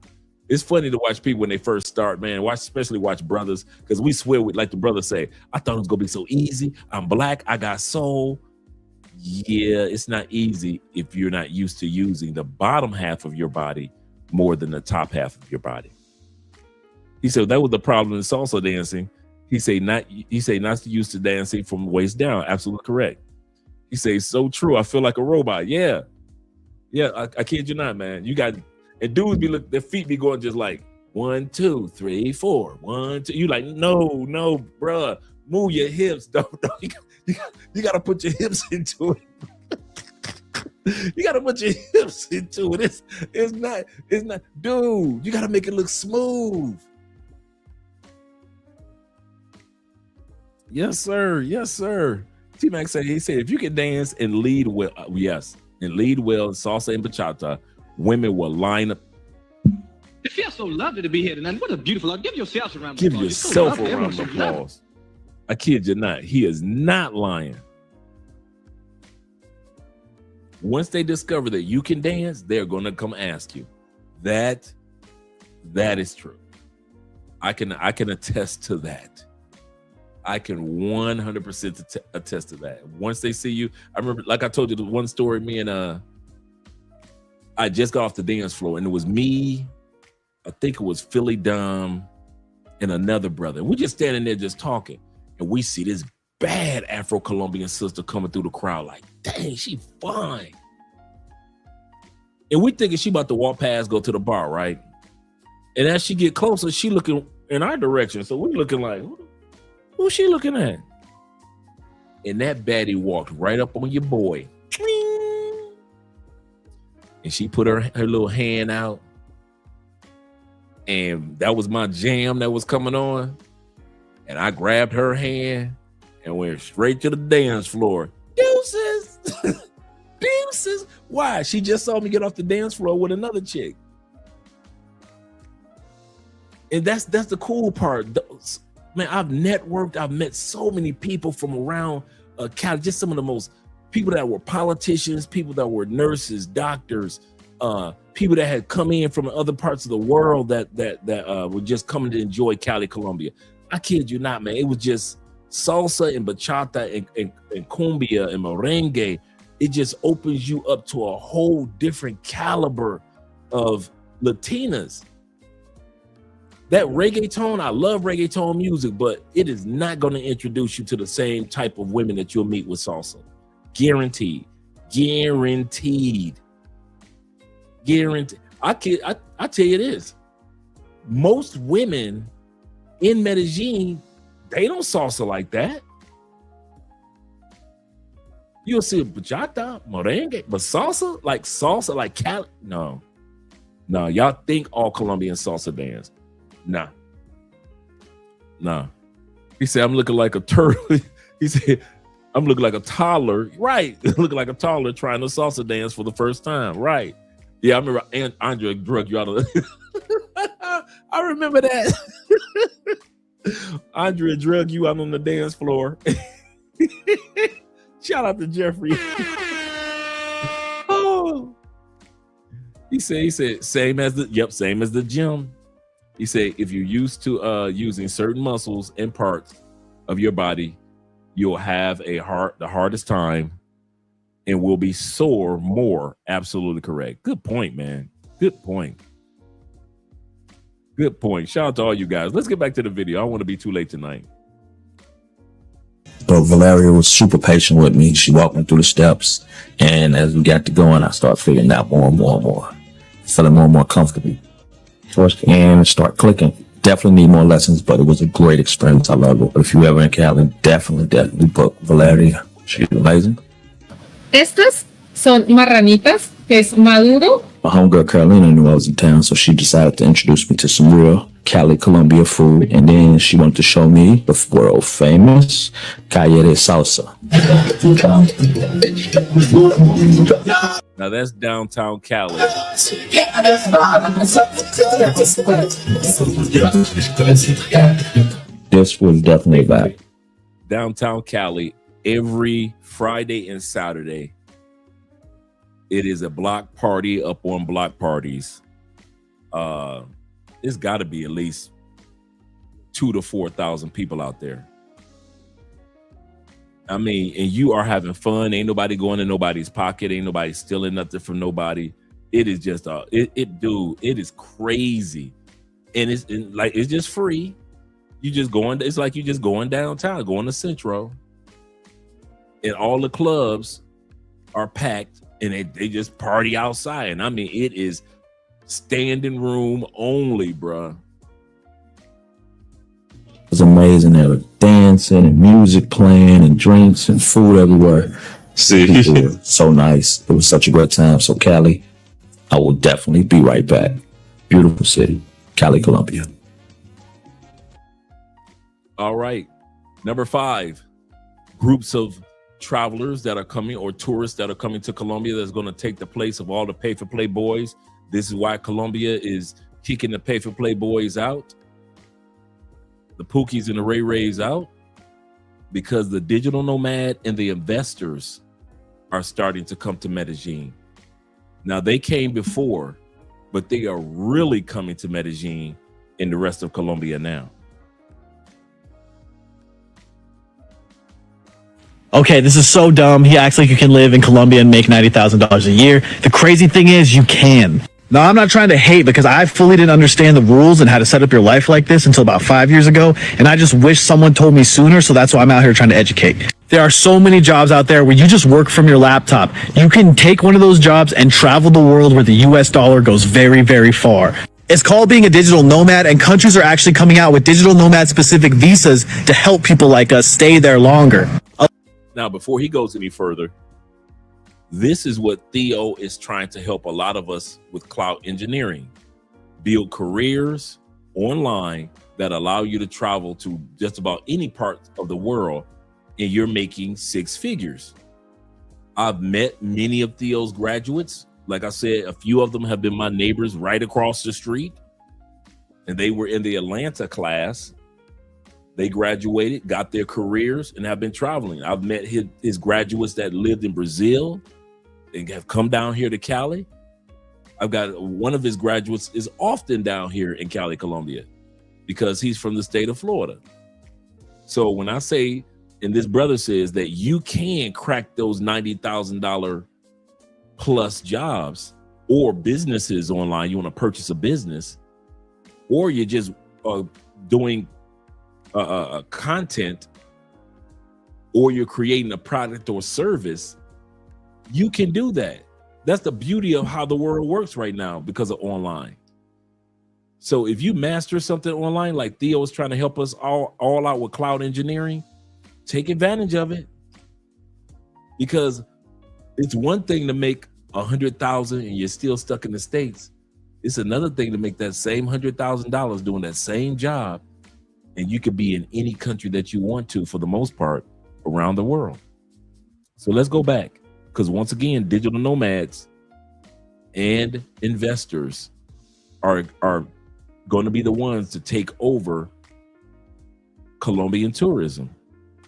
It's funny to watch people when they first start, man. Especially watch brothers, because we swear, like the brothers say, I thought it was gonna be so easy. I'm black, I got soul. Yeah, it's not easy if you're not used to using the bottom half of your body more than the top half of your body. He said that was the problem in salsa dancing. He say not used to dancing from waist down. Absolutely correct. He says so true. I feel like a robot. Yeah. I kid you not, man. You got, and dudes be their feet be going just like 1, 2, 3, 4, 1, 2. You like no, bruh, move your hips. Don't. You gotta put your hips into it. You gotta put your hips into it. It's not, dude. You gotta make it look smooth. Yes, sir. T-Mac said, he said, if you can dance and lead well, yes. and lead well in salsa and bachata, women will line up. It feels so lovely to be here tonight. What a beautiful. Give yourself a round of Give applause. yourself It's so a round lovely. of applause. I kid you not. He is not lying. Once they discover that you can dance, they're going to come ask you. That is true. I can attest to that. I can 100% attest to that. Once they see you, I remember, like I told you, the one story, me and I just got off the dance floor, and it was me, I think it was Philly Dom, and another brother. We're just standing there just talking, and we see this bad Afro-Colombian sister coming through the crowd like, dang, she fine. And we thinking she about to walk past, go to the bar, right? And as she get closer, she looking in our direction. So we're looking like, who's she looking at? And that baddie walked right up on your boy. And she put her little hand out. And that was my jam that was coming on. And I grabbed her hand and went straight to the dance floor. Deuces. Deuces. Why? She just saw me get off the dance floor with another chick. And that's the cool part. Man, I've networked. I've met so many people from around Cali, just some of the most people that were politicians, people that were nurses, doctors, people that had come in from other parts of the world that were just coming to enjoy Cali, Colombia. I kid you not, man. It was just salsa and bachata and cumbia and merengue. It just opens you up to a whole different caliber of Latinas. That reggaeton, I love reggaeton music, but it is not going to introduce you to the same type of women that you'll meet with salsa. Guaranteed. Guaranteed. Guaranteed. I tell you this. Most women in Medellin, they don't salsa like that. You'll see bachata, merengue, but salsa like Cali. No, y'all think all Colombian salsa dance. Nah. He said, I'm looking like a turtle. He said, I'm looking like a toddler. Right. Looking like a toddler trying to salsa dance for the first time. Right. Yeah, I remember Andre drug you out of I remember that. Andre drug you out on the dance floor. Shout out to Jeffrey. Oh. He said, same as the gym. He said, if you're used to using certain muscles and parts of your body, you'll have the hardest time and will be sore more. Absolutely correct. Good point, man. Good point. Good point. Shout out to all you guys. Let's get back to the video. I don't want to be too late tonight. But Valeria was super patient with me. She walked me through the steps. And as we got to going, I started figuring out more and more and more. Feeling more and more comfortable. Towards the end, start clicking. Definitely need more lessons, but it was a great experience. I love it. But if you ever in Cali, definitely book Valeria. She's amazing. Estas son marranitas, que es maduro. My homegirl Carolina knew I was in town, so she decided to introduce me to some real Cali, Colombia food. And then she wanted to show me the world famous calle de salsa. Now that's downtown Cali. This was definitely a vibe. Downtown Cali, every Friday and Saturday, it is a block party up on block parties. It's got to be at least 2,000 to 4,000 people out there. I mean, and you are having fun. Ain't nobody going in nobody's pocket. Ain't nobody stealing nothing from nobody. It is just it is crazy, and it's just free. You just going. It's like you just going downtown, going to Centro, and all the clubs are packed, and they just party outside. And I mean, it is standing room only, bruh. It was amazing. There was dancing and music playing and drinks and food everywhere. See, so nice. It was such a great time. So Cali, I will definitely be right back. Beautiful city, Cali, Colombia. All right. Number 5, groups of travelers that are coming or tourists that are coming to Colombia that's going to take the place of all the pay-for-play boys. This is why Colombia is kicking the pay-for-play boys out, the Pookies and the Ray Rays out, because the digital nomad and the investors are starting to come to Medellin. Now, they came before, but they are really coming to Medellin and the rest of Colombia now. Okay, this is so dumb. He acts like you can live in Colombia and make $90,000 a year. The crazy thing is you can. Now, I'm not trying to hate because I fully didn't understand the rules and how to set up your life like this until about 5 years ago. And I just wish someone told me sooner. So that's why I'm out here trying to educate. There are so many jobs out there where you just work from your laptop. You can take one of those jobs and travel the world where the US dollar goes very, very far. It's called being a digital nomad, and countries are actually coming out with digital nomad specific visas to help people like us stay there longer. Now, before he goes any further, this is what Theo is trying to help a lot of us with cloud engineering. Build careers online that allow you to travel to just about any part of the world, and you're making six figures. I've met many of Theo's graduates. Like I said, a few of them have been my neighbors right across the street, and they were in the Atlanta class. They graduated, got their careers, and have been traveling. I've met his graduates that lived in Brazil and have come down here to Cali. I've got one of his graduates is often down here in Cali, Colombia, because he's from the state of Florida. So when I say, and this brother says that you can crack those $90,000 plus jobs or businesses online, you want to purchase a business, or you're just doing content, or you're creating a product or service, you can do that. That's the beauty of how the world works right now because of online. So if you master something online, like Theo is trying to help us all out with cloud engineering, take advantage of it. Because it's one thing to make 100,000 and you're still stuck in the States. It's another thing to make that same $100,000 doing that same job, and you could be in any country that you want to, for the most part, around the world. So let's go back, because once again, digital nomads and investors are going to be the ones to take over Colombian tourism.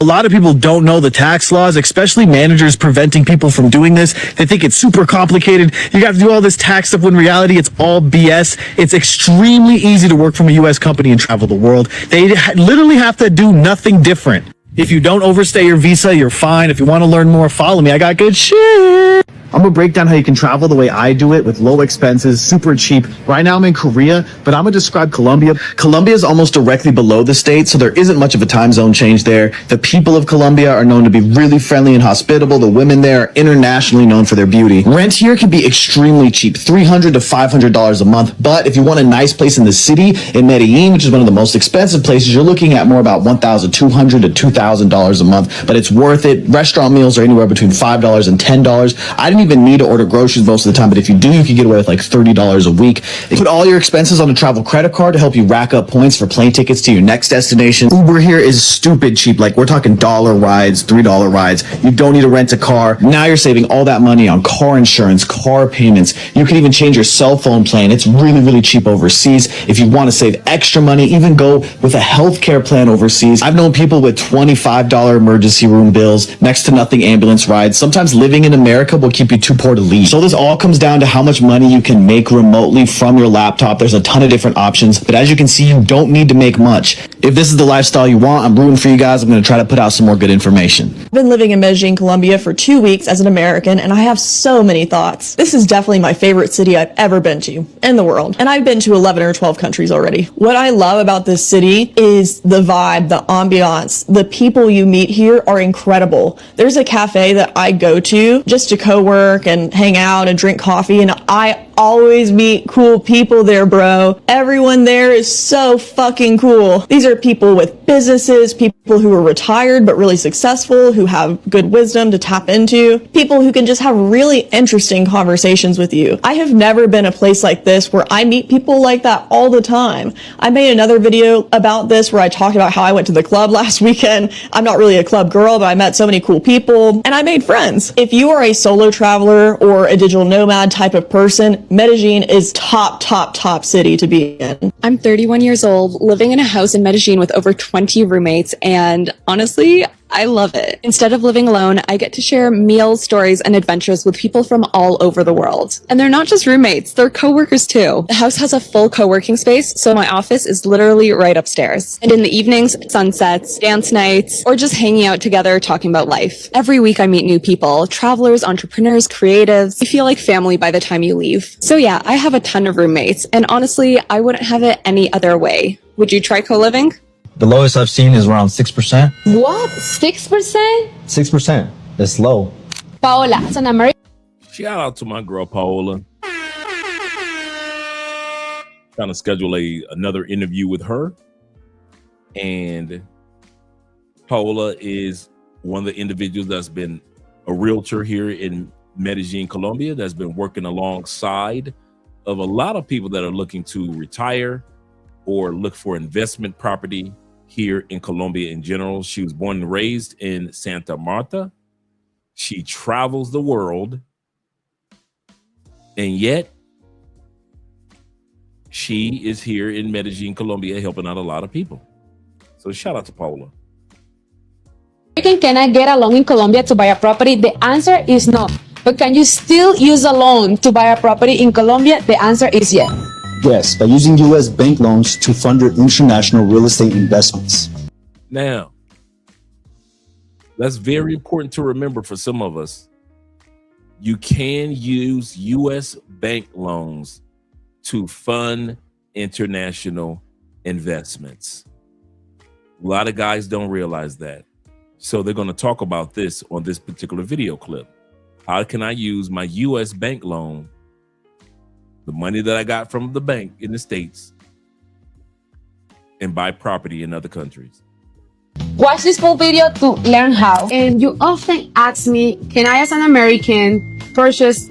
A lot of people don't know the tax laws, especially managers preventing people from doing this. They think it's super complicated. You got to do all this tax stuff when in reality it's all BS. It's extremely easy to work from a US company and travel the world. They literally have to do nothing different. If you don't overstay your visa, you're fine. If you want to learn more, follow me. I got good shit. I'm gonna break down how you can travel the way I do it with low expenses, super cheap. Right now I'm in Korea, but I'm gonna describe Colombia. Colombia is almost directly below the States, so there isn't much of a time zone change there. The people of Colombia are known to be really friendly and hospitable. The women there are internationally known for their beauty. Rent here can be extremely cheap, $300 to $500 a month. But if you want a nice place in the city, in Medellin, which is one of the most expensive places, you're looking at more about $1,200 to $2,000 a month, but it's worth it. Restaurant meals are anywhere between $5 and $10. I didn't even need to order groceries most of the time, but if you do, you can get away with like $30 a week. You put all your expenses on a travel credit card to help you rack up points for plane tickets to your next destination. Uber here is stupid cheap. Like, we're talking $1 rides, $3 rides. You don't need to rent a car. Now you're saving all that money on car insurance, car payments. You can even change your cell phone plan. It's really, really cheap overseas. If you want to save extra money, even go with a healthcare plan overseas. I've known people with $25 emergency room bills, next to nothing ambulance rides. Sometimes living in America will keep you too poor to leave. So this all comes down to how much money you can make remotely from your laptop. There's a ton of different options, but as you can see, you don't need to make much. If this is the lifestyle you want, I'm rooting for you guys. I'm going to try to put out some more good information. I've been living in Medellin, Colombia for 2 weeks as an American, and I have so many thoughts. This is definitely my favorite city I've ever been to in the world, and I've been to 11 or 12 countries already. What I love about this city is the vibe, the ambiance. The people you meet here are incredible. There's a cafe that I go to just to co-work and hang out and drink coffee, and I always meet cool people there, bro. Everyone there is so fucking cool. These are people with businesses, people who are retired but really successful, who have good wisdom to tap into, people who can just have really interesting conversations with you. I have never been a place like this where I meet people like that all the time. I made another video about this where I talked about how I went to the club last weekend. I'm not really a club girl, but I met so many cool people and I made friends. If you are a solo traveler or a digital nomad type of person, Medellin is top city to be in. I'm 31 years old, living in a house in Medellin with over 20 roommates, and honestly, I love it. Instead of living alone, I get to share meals, stories, and adventures with people from all over the world. And they're not just roommates, they're coworkers too. The house has a full co-working space, so my office is literally right upstairs. And in the evenings, sunsets, dance nights, or just hanging out together talking about life. Every week I meet new people, travelers, entrepreneurs, creatives. You feel like family by the time you leave. So yeah, I have a ton of roommates, and honestly, I wouldn't have it any other way. Would you try co-living? The lowest I've seen is around 6%. What? 6%? 6%. It's low. Paola, as an American. Shout out to my girl Paola. Trying to schedule another interview with her. And Paola is one of the individuals that's been a realtor here in Medellin, Colombia, that's been working alongside of a lot of people that are looking to retire or look for investment property here in Colombia in general. She was born and raised in Santa Marta. She travels the world, and yet she is here in Medellin, Colombia, helping out a lot of people. So shout out to Paola. Can I get a loan in Colombia to buy a property? The answer is no. But can you still use a loan to buy a property in Colombia? The answer is yes. Yes, by using U.S. bank loans to fund your international real estate investments. Now, that's very important to remember for some of us. You can use U.S. bank loans to fund international investments. A lot of guys don't realize that. So they're going to talk about this on this particular video clip. How can I use my U.S. bank loan, the money that I got from the bank in the States, and buy property in other countries? Watch this full video to learn how. And you often ask me, can I as an American purchase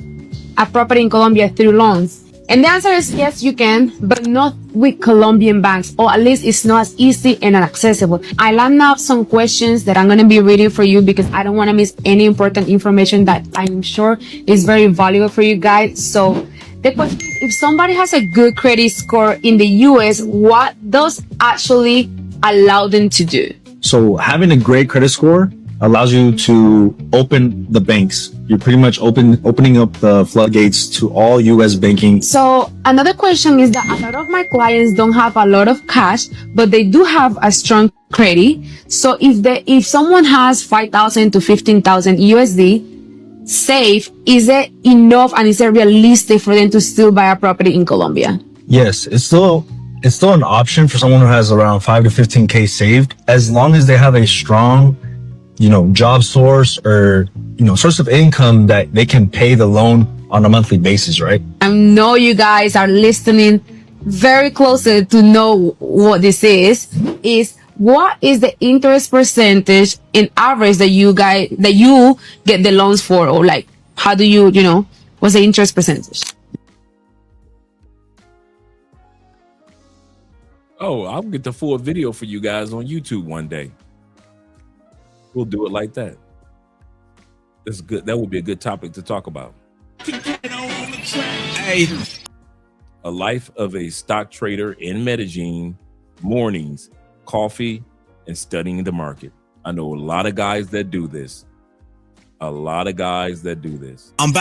a property in Colombia through loans? And the answer is yes, you can, but not with Colombian banks, or at least it's not as easy and accessible. I lined up some questions that I'm going to be reading for you because I don't want to miss any important information that I'm sure is very valuable for you guys. So the question is, if somebody has a good credit score in the US, what does actually allow them to do? So having a great credit score allows you to open the banks. You're pretty much opening up the floodgates to all U.S. banking. So another question is that a lot of my clients don't have a lot of cash, but they do have a strong credit. So if someone has 5,000 to 15,000 USD safe, is it enough and is it realistic for them to still buy a property in Colombia? Yes, it's still an option for someone who has around 5 to 15K saved, as long as they have a strong, job source or, source of income that they can pay the loan on a monthly basis, right? I know you guys are listening very closely to know what this is what is the interest percentage in average that you get the loans for, or like, how do you, what's the interest percentage? Oh, I'll get the full video for you guys on YouTube one day. We'll do it like that. That's good. That would be a good topic to talk about. Hey. A life of a stock trader in Medellin, mornings, coffee, and studying the market. I know a lot of guys that do this. I'm about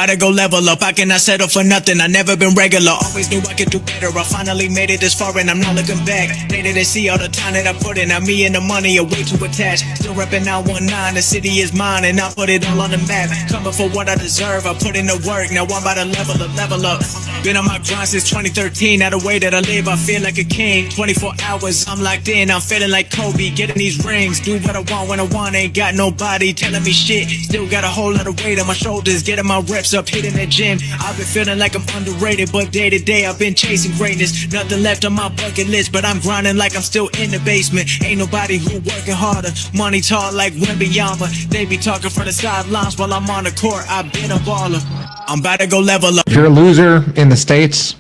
to go level up. I cannot settle for nothing. I never been regular. Always knew I could do better. I finally made it this far and I'm not looking back. Later they see all the time that I put in. Now me and the money are way too attached. Still repping 919. The city is mine and I put it all on the map. Coming for what I deserve. I put in the work. Now I'm about to level up. Been on my grind since 2013. Now the way that I live, I feel like a king. 24 hours, I'm locked in. I'm feeling like Kobe. Getting these rings. Do what I want when I want. Ain't got nobody telling me shit. Still got a whole lot of weight on my shoulders, getting my reps up, hitting the gym. I've been feeling like I'm underrated, but day to day I've been chasing greatness. Nothing left on my bucket list, but I'm grinding like I'm still in the basement. Ain't nobody who working harder. Money tall like Wembanyama. They be talking from the sidelines while I'm on the court. I've been a baller. I'm about to go level up. If you're a loser in the States,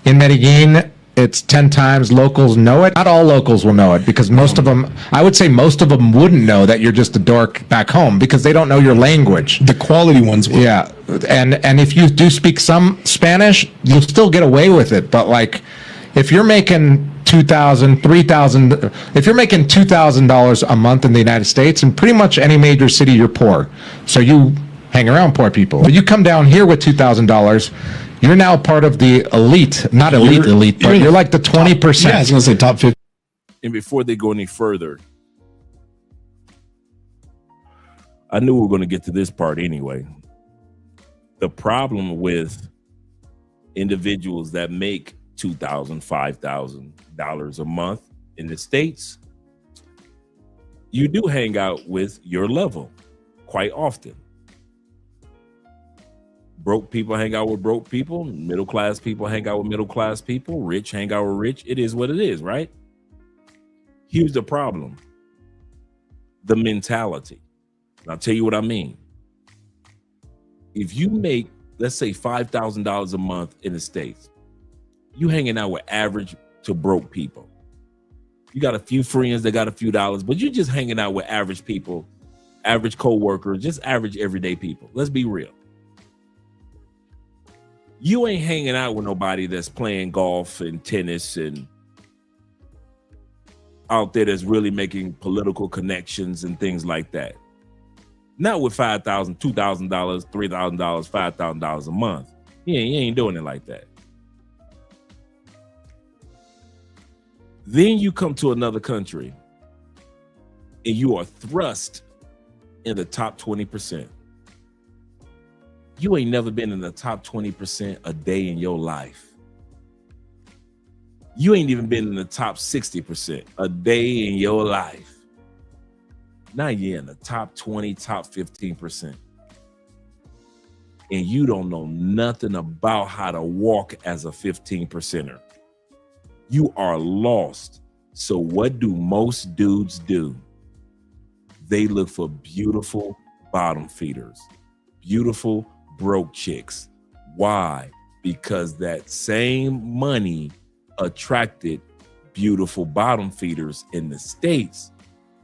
in Medellin, it's 10 times locals know it. Not all locals will know it because most of them, I would say most of them wouldn't know that you're just a dork back home because they don't know your language. The quality ones will. Yeah. And if you do speak some Spanish, you'll still get away with it. But like, if you're making $2,000, $3,000, if you're making $2,000 a month in the United States, in pretty much any major city, you're poor. So you hang around poor people. But you come down here with $2,000, you're now part of the elite, not elite, but you're like the 20%. Yeah, I was going to say top 50. And before they go any further, I knew we were going to get to this part anyway. The problem with individuals that make $2,000, $5,000 a month in the States, you do hang out with your level quite often. Broke people hang out with broke people. Middle class people hang out with middle class people. Rich hang out with rich. It is what it is, right? Here's the problem. The mentality. And I'll tell you what I mean. If you make, let's say, $5,000 a month in the States, you hanging out with average to broke people. You got a few friends that got a few dollars, but you're just hanging out with average people, average co-workers, just average everyday people. Let's be real. You ain't hanging out with nobody that's playing golf and tennis and out there that's really making political connections and things like that. Not with $5,000, $2,000, $3,000, $5,000 a month. You ain't doing it like that. Then you come to another country and you are thrust in the top 20%. You ain't never been in the top 20% a day in your life. You ain't even been in the top 60% a day in your life. Now you're in the top 20, top 15%. And you don't know nothing about how to walk as a 15%er. You are lost. So what do most dudes do? They look for beautiful bottom feeders, beautiful broke chicks. Why? Because that same money attracted beautiful bottom feeders in the States,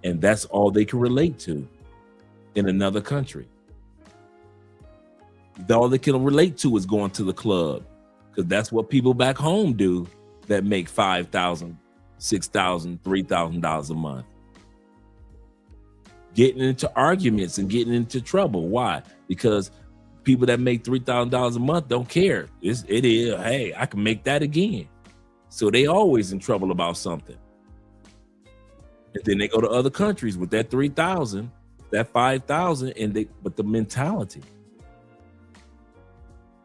and that's all they can relate to in another country. All they can relate to is going to the club, because that's what people back home do that make $5,000, $6,000, $3,000 a month. Getting into arguments and getting into trouble. Why? Because people that make $3,000 a month don't care. It is, hey, I can make that again. So they always in trouble about something. And then they go to other countries with that 3,000, that 5,000, but the mentality.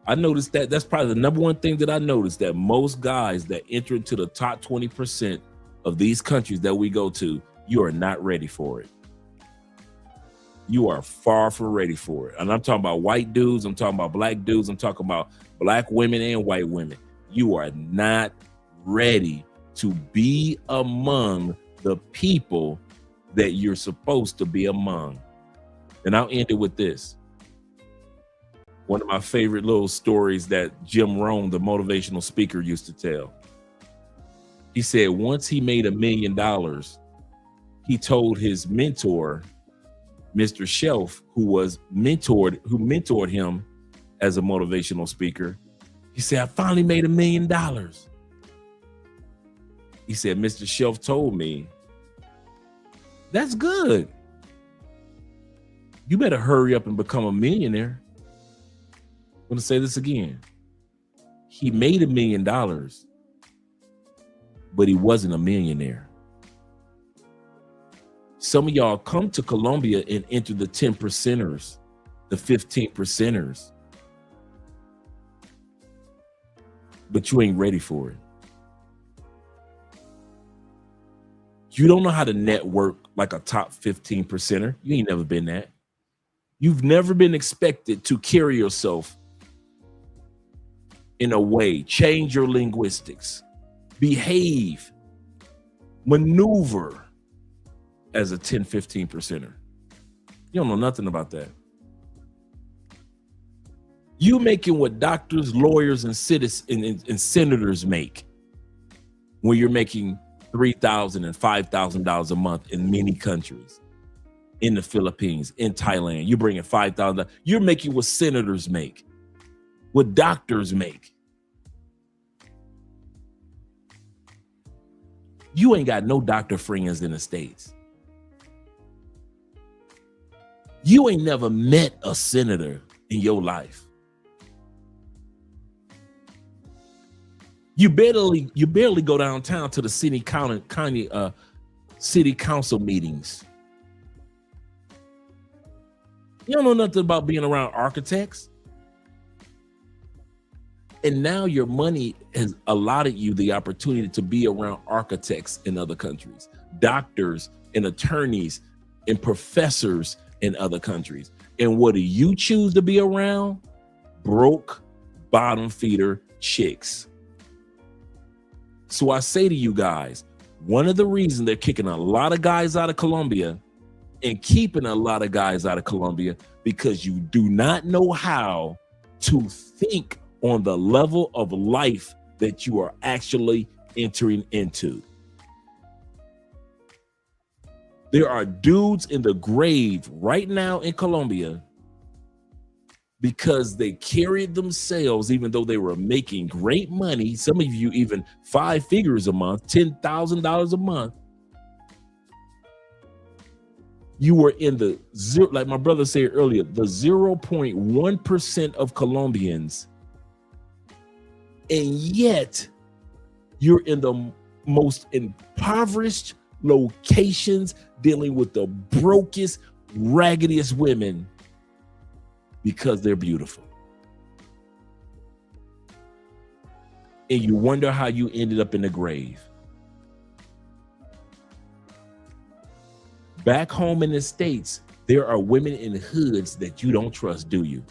I noticed that's probably the number one thing that I noticed, that most guys that enter into the top 20% of these countries that we go to, you are not ready for it. You are far from ready for it. And I'm talking about white dudes, I'm talking about black dudes, I'm talking about black women and white women. You are not ready to be among the people that you're supposed to be among. And I'll end it with this. One of my favorite little stories that Jim Rohn, the motivational speaker, used to tell. He said once he made $1 million, he told his mentor, Mr. Shelf, who mentored him as a motivational speaker. He said, I finally made $1 million. He said, Mr. Shelf told me, that's good. You better hurry up and become a millionaire. I'm going to say this again. He made $1 million, but he wasn't a millionaire. Some of y'all come to Colombia and enter the 10%ers, the 15%ers, but you ain't ready for it. You don't know how to network like a top 15%er. You ain't never been that. You've never been expected to carry yourself in a way, change your linguistics, behave, maneuver as a 10, 15%er. You don't know nothing about that. You making what doctors, lawyers, and citizens and senators make when you're making $3,000 and $5,000 a month in many countries, in the Philippines, in Thailand. You're bringing $5,000. You're making what senators make, what doctors make. You ain't got no doctor friends in the States. You ain't never met a senator in your life. You barely go downtown to the city council meetings. You don't know nothing about being around architects. And now your money has allotted you the opportunity to be around architects in other countries, doctors and attorneys and professors in other countries. And what do you choose to be around? Broke, bottom feeder chicks. So I say to you guys, one of the reasons they're kicking a lot of guys out of Colombia and keeping a lot of guys out of Colombia, because you do not know how to think on the level of life that you are actually entering into. There are dudes in the grave right now in Colombia because they carried themselves, even though they were making great money. Some of you even 5 figures a month, $10,000 a month. You were in the zero, like my brother said earlier, the 0.1% of Colombians. And yet you're in the most impoverished locations, dealing with the brokest, raggediest women because they're beautiful. And you wonder how you ended up in the grave. Back home in the States, there are women in hoods that you don't trust, do you?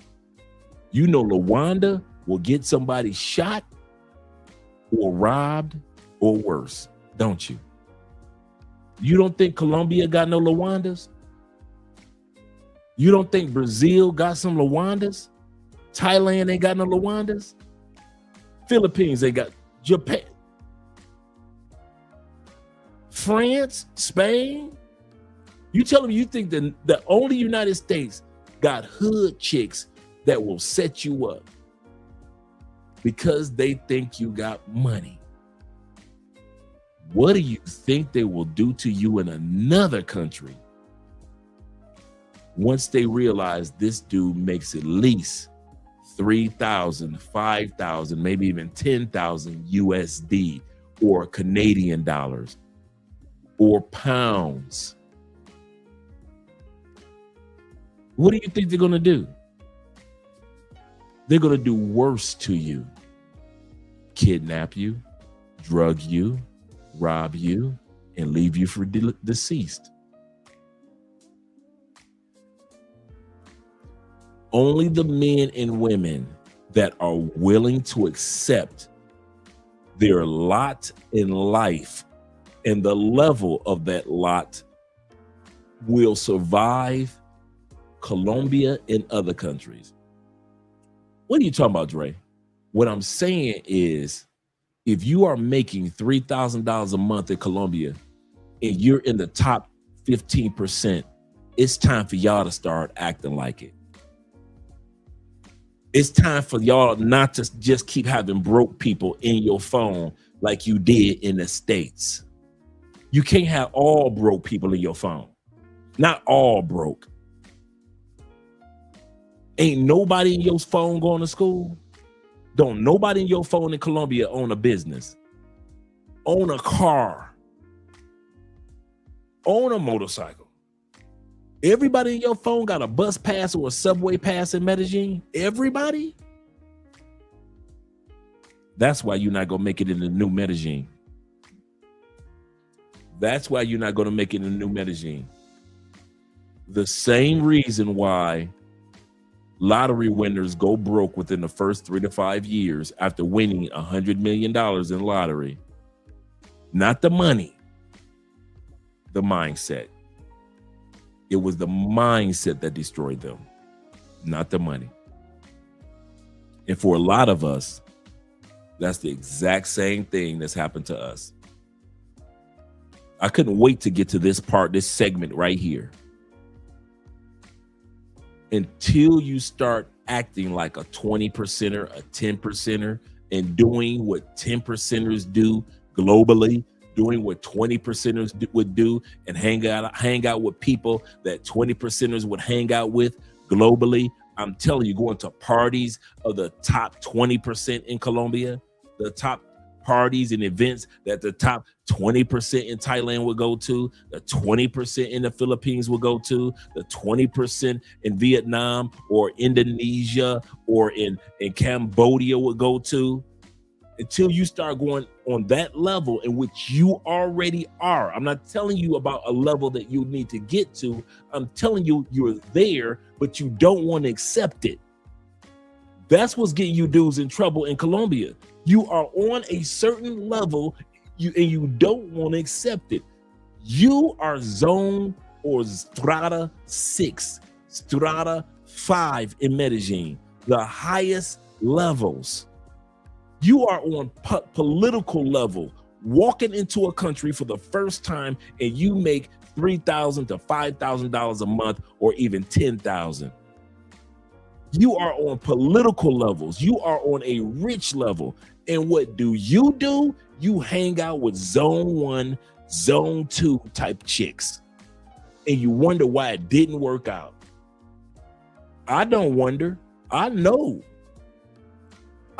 You know LaWanda will get somebody shot or robbed or worse, don't you? You don't think Colombia got no LaWandas? You don't think Brazil got some LaWandas? Thailand ain't got no LaWandas? Philippines ain't got, Japan, France, Spain? You tell them you think that the only United States got hood chicks that will set you up because they think you got money. What do you think they will do to you in another country once they realize this dude makes at least 3,000, 5,000, maybe even 10,000 USD or Canadian dollars or pounds? What do you think they're going to do? They're going to do worse to you. Kidnap you, drug you, rob you, and leave you for deceased. Only the men and women that are willing to accept their lot in life and the level of that lot will survive Colombia and other countries. What are you talking about, Dre? What I'm saying is, if you are making $3,000 a month in Colombia and you're in the top 15%, it's time for y'all to start acting like it. It's time for y'all not to just keep having broke people in your phone like you did in the States. You can't have all broke people in your phone. Not all broke. Ain't nobody in your phone going to school. Don't nobody in your phone in Colombia own a business, own a car, own a motorcycle. Everybody in your phone got a bus pass or a subway pass in Medellin. Everybody. That's why you're not going to make it in the new Medellin. That's why you're not going to make it in the new Medellin. The same reason why Lottery winners go broke within the first 3 to 5 years after winning $100 million in lottery. Not the money, the mindset. It was the mindset that destroyed them, not the money. And for a lot of us, that's the exact same thing that's happened to us. I couldn't wait to get to this part, this segment right here. Until you start acting like a 20%er, a 10%er, and doing what 10%ers do globally, doing what 20%ers would do, and hang out with people that 20%ers would hang out with globally. I'm telling you, going to parties of the top 20% in Colombia, the top parties and events that the top 20% in Thailand would go to, the 20% in the Philippines would go to, the 20% in Vietnam or Indonesia or in Cambodia would go to. Until you start going on that level in which you already are. I'm not telling you about a level that you need to get to. I'm telling you you're there, but you don't want to accept it. That's what's getting you dudes in trouble in Colombia. You are on a certain level and you don't want to accept it. You are zone or strata 6, strata 5 in Medellin, the highest levels. You are on political level, walking into a country for the first time, and you make $3,000 to $5,000 a month, or even $10,000. You are on political levels. You are on a rich level. And what do? You hang out with zone 1, zone 2 type chicks. And you wonder why it didn't work out. I don't wonder. I know.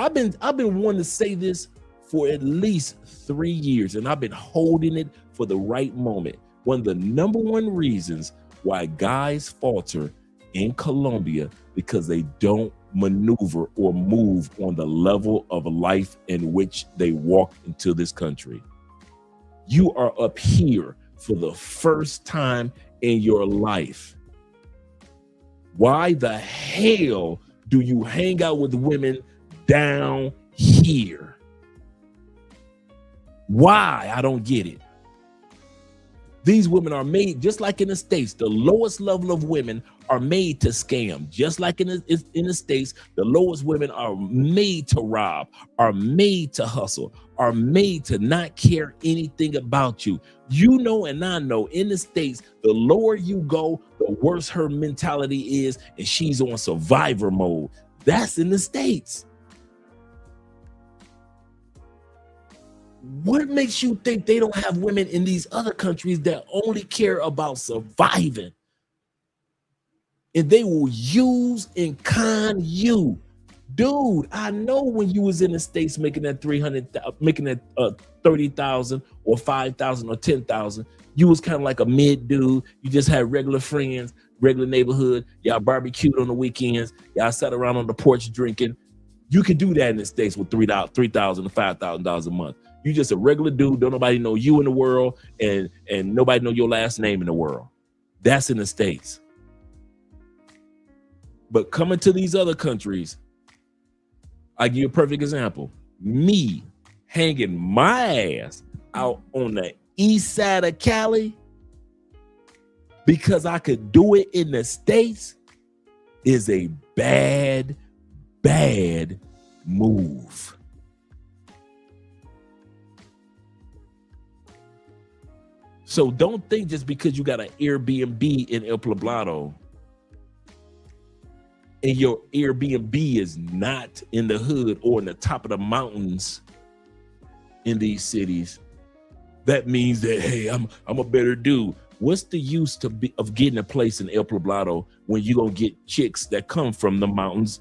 I've been wanting to say this for at least 3 years, and I've been holding it for the right moment. One of the number one reasons why guys falter in Colombia, because they don't maneuver or move on the level of life in which they walk into this country. You are up here for the first time in your life. Why the hell do you hang out with women down here? Why? I don't get it. These women are made, just like in the States, the lowest level of women are made to scam. Just like in the States, the lowest women are made to rob, are made to hustle, are made to not care anything about you. You know, and I know in the States, the lower you go, the worse her mentality is, and she's on survivor mode. That's in the States. What makes you think they don't have women in these other countries that only care about surviving? And they will use and con you. Dude, I know when you was in the States making that 30,000 or 5,000 or 10,000, you was kind of like a mid dude. You just had regular friends, regular neighborhood. Y'all barbecued on the weekends. Y'all sat around on the porch drinking. You can do that in the States with $3,000 to $5,000 a month. You just a regular dude. Don't nobody know you in the world, and nobody know your last name in the world. That's in the States. But coming to these other countries, I give you a perfect example. Me hanging my ass out on the east side of Cali because I could do it in the States is a bad move. So don't think just because you got an Airbnb in El Poblado and your Airbnb is not in the hood or in the top of the mountains in these cities, that means that, hey, I'm a better dude. What's the use of getting a place in El Poblado when you're going to get chicks that come from the mountains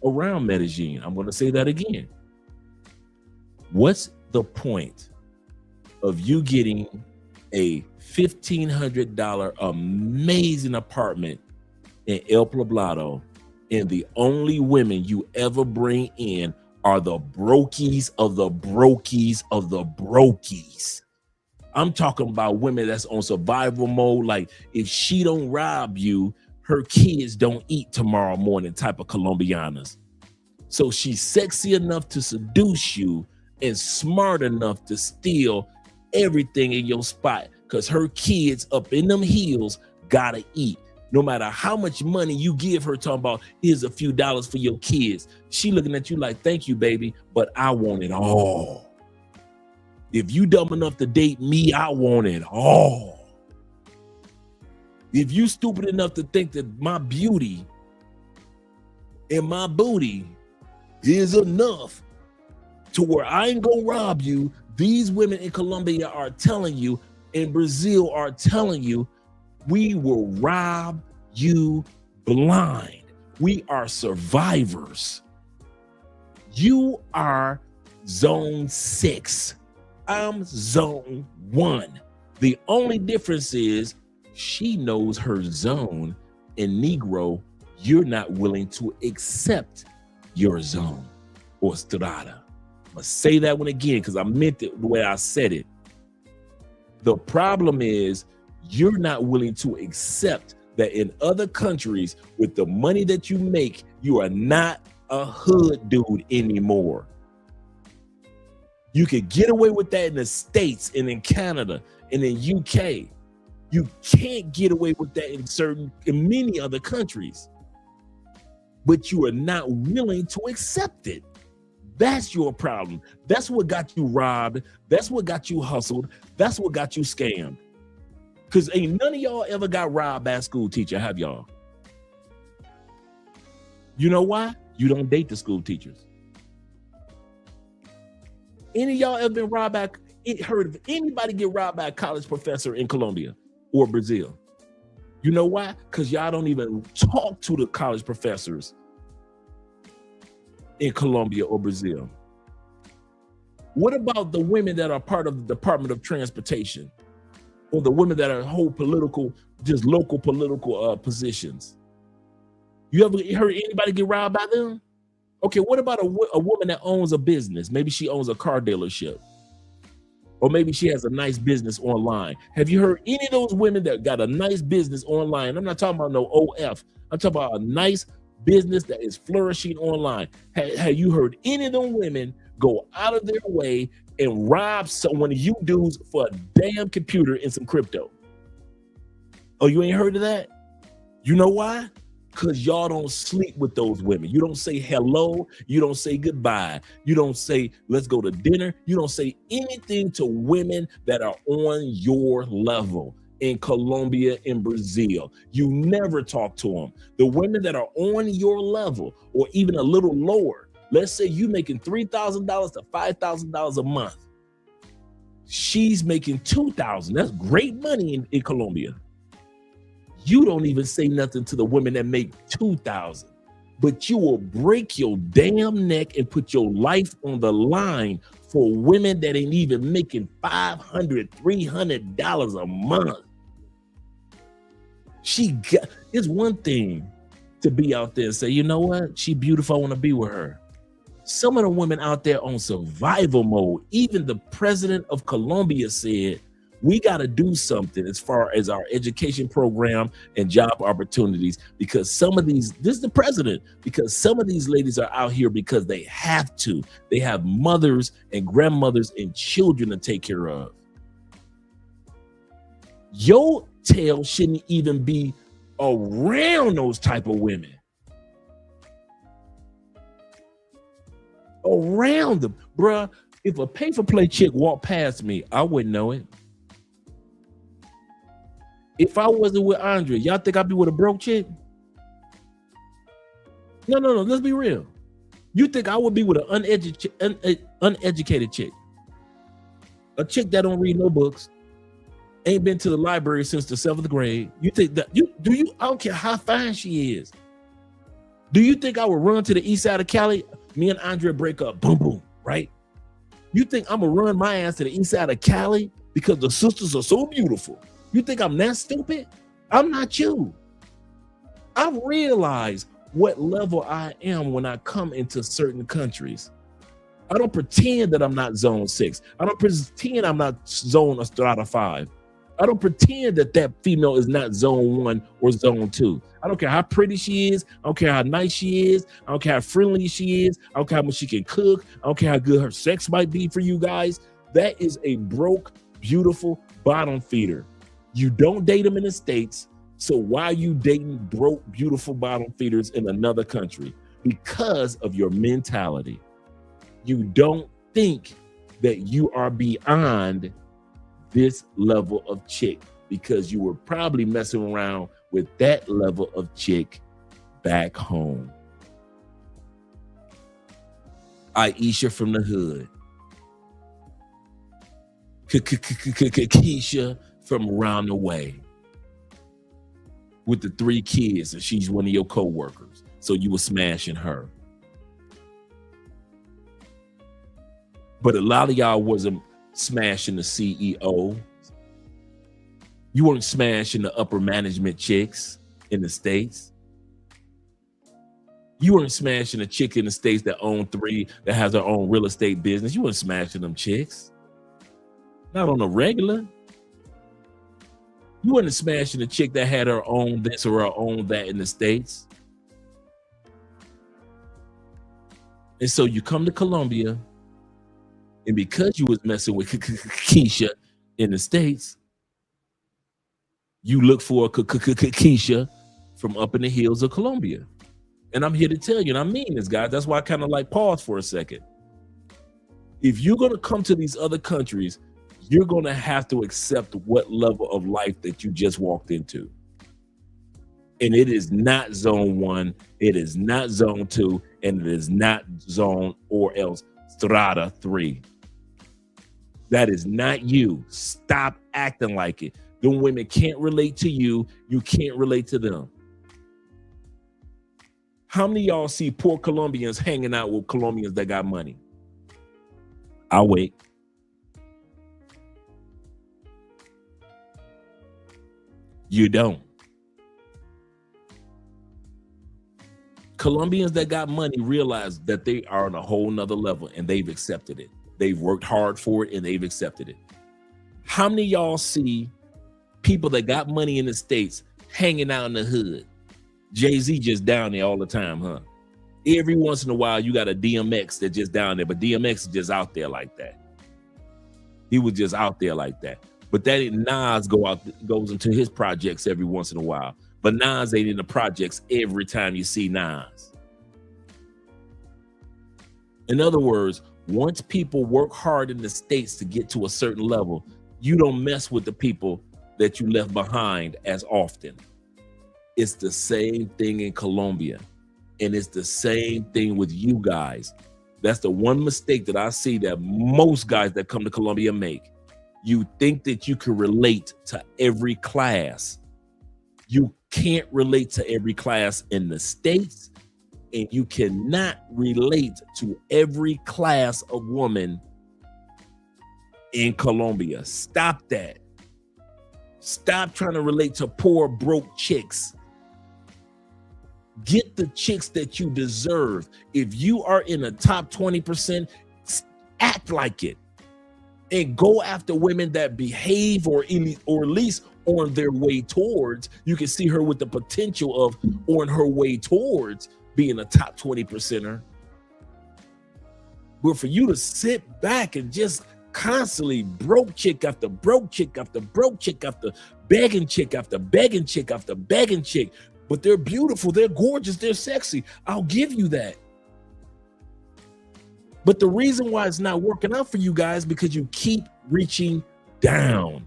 around Medellin? I'm going to say that again. What's the point of you getting a $1,500 amazing apartment in El Poblado, and the only women you ever bring in are the brokies of the brokies of the brokies? I'm talking about women that's on survival mode. Like, if she don't rob you, her kids don't eat tomorrow morning type of Colombianas. So she's sexy enough to seduce you and smart enough to steal everything in your spot, because her kids up in them heels gotta eat. No matter how much money you give her, talking about here's a few dollars for your kids, she looking at you like, thank you, baby, but I want it all. If you dumb enough to date me, I want it all. If you stupid enough to think that my beauty and my booty is enough to where I ain't gonna rob you, these women in Colombia are telling you, in Brazil are telling you, we will rob you blind. We are survivors. You are zone 6. I'm zone 1. The only difference is she knows her zone, and Negro, you're not willing to accept your zone or strada. I'm gonna say that one again because I meant it the way I said it. The problem is you're not willing to accept that in other countries, with the money that you make, you are not a hood dude anymore. You could get away with that in the States and in Canada and in UK. You can't get away with that in many other countries, but you are not willing to accept it. That's your problem. That's what got you robbed. That's what got you hustled. That's what got you scammed. Because ain't none of y'all ever got robbed by a school teacher, have y'all? You know why? You don't date the school teachers. Any of y'all ever been robbed by, heard of anybody get robbed by a college professor in Colombia or Brazil? You know why? Because y'all don't even talk to the college professors in Colombia or Brazil. What about the women that are part of the Department of Transportation, or the women that are hold political, just local political positions? You ever heard anybody get robbed by them? Okay, what about a woman that owns a business? Maybe she owns a car dealership, or maybe she has a nice business online. Have you heard any of those women that got a nice business online? I'm not talking about no OF. I'm talking about a nice business that is flourishing online. Have you heard any of them women go out of their way and rob one of you dudes for a damn computer and some crypto? Oh, you ain't heard of that? You know why? Because y'all don't sleep with those women. You don't say hello. You don't say goodbye. You don't say, let's go to dinner. You don't say anything to women that are on your level in Colombia and Brazil. You never talk to them. The women that are on your level or even a little lower, let's say you making $3,000 to $5,000 a month. She's making $2,000. That's great money in Colombia. You don't even say nothing to the women that make $2,000, but you will break your damn neck and put your life on the line for women that ain't even making $500, $300 a month. It's one thing to be out there and say, you know what? She beautiful. I want to be with her. Some of the women out there on survival mode. Even the president of Colombia said, we got to do something as far as our education program and job opportunities, because some of these, this is the president, because some of these ladies are out here because they have to. They have mothers and grandmothers and children to take care of. Your tail shouldn't even be around those type of women. Around them. Bruh, if a pay-for-play chick walked past me, I wouldn't know it. If I wasn't with Andre, y'all think I'd be with a broke chick? No, let's be real. You think I would be with an uneducated chick? A chick that don't read no books, ain't been to the library since the 7th grade. You think that, I don't care how fine she is. Do you think I would run to the east side of Cali? Me and Andre break up, boom, boom, right? You think I'm gonna run my ass to the east side of Cali because the sisters are so beautiful? You think I'm that stupid? I'm not you. I realize what level I am when I come into certain countries. I don't pretend that I'm not zone 6. I don't pretend I'm not zone strata 5. I don't pretend that that female is not zone 1 or zone 2. I don't care how pretty she is. I don't care how nice she is. I don't care how friendly she is. I don't care how much she can cook. I don't care how good her sex might be for you guys. That is a broke, beautiful bottom feeder. You don't date them in the States. So why are you dating broke, beautiful bottom feeders in another country? Because of your mentality. You don't think that you are beyond this level of chick because you were probably messing around with that level of chick back home. Aisha from the hood. Keisha from around the way with the 3 kids, and she's one of your co-workers. So you were smashing her. But a lot of y'all wasn't smashing the CEO. You weren't smashing the upper management chicks in the States. You weren't smashing a chick in the States that that has her own real estate business. You weren't smashing them chicks. Not on a regular. You weren't smashing a chick that had her own this or her own that in the States. And so you come to Colombia, and because you was messing with Keisha in the States, you look for Keisha from up in the hills of Colombia. And I'm here to tell you, and I mean this, guys. That's why I kind of like pause for a second. If you're going to come to these other countries, you're going to have to accept what level of life that you just walked into. And it is not zone 1, it is not zone 2, and it is not zone or else strata 3. That is not you. Stop acting like it. Them women can't relate to you. You can't relate to them. How many of y'all see poor Colombians hanging out with Colombians that got money? I'll wait. You don't. Colombians that got money realize that they are on a whole nother level and they've accepted it. They've worked hard for it and they've accepted it. How many of y'all see people that got money in the States hanging out in the hood? Jay-Z just down there all the time, huh? Every once in a while, you got a DMX that just down there, but DMX is just out there like that. He was just out there like that. But that ain't Nas goes into his projects every once in a while. But Nas ain't in the projects every time you see Nas. In other words, once people work hard in the States to get to a certain level, you don't mess with the people that you left behind as often. It's the same thing in Colombia. And it's the same thing with you guys. That's the one mistake that I see that most guys that come to Colombia make. You think that you can relate to every class. You can't relate to every class in the States, and you cannot relate to every class of woman in Colombia. Stop that. Stop trying to relate to poor, broke chicks. Get the chicks that you deserve. If you are in the top 20%, act like it. And go after women that behave or at least on their way towards. You can see her with the potential of on her way towards being a top 20%er. But for you to sit back and just constantly broke chick after broke chick after broke chick after begging chick after begging chick after begging chick, but they're beautiful, they're gorgeous, they're sexy. I'll give you that. But the reason why it's not working out for you guys because you keep reaching down.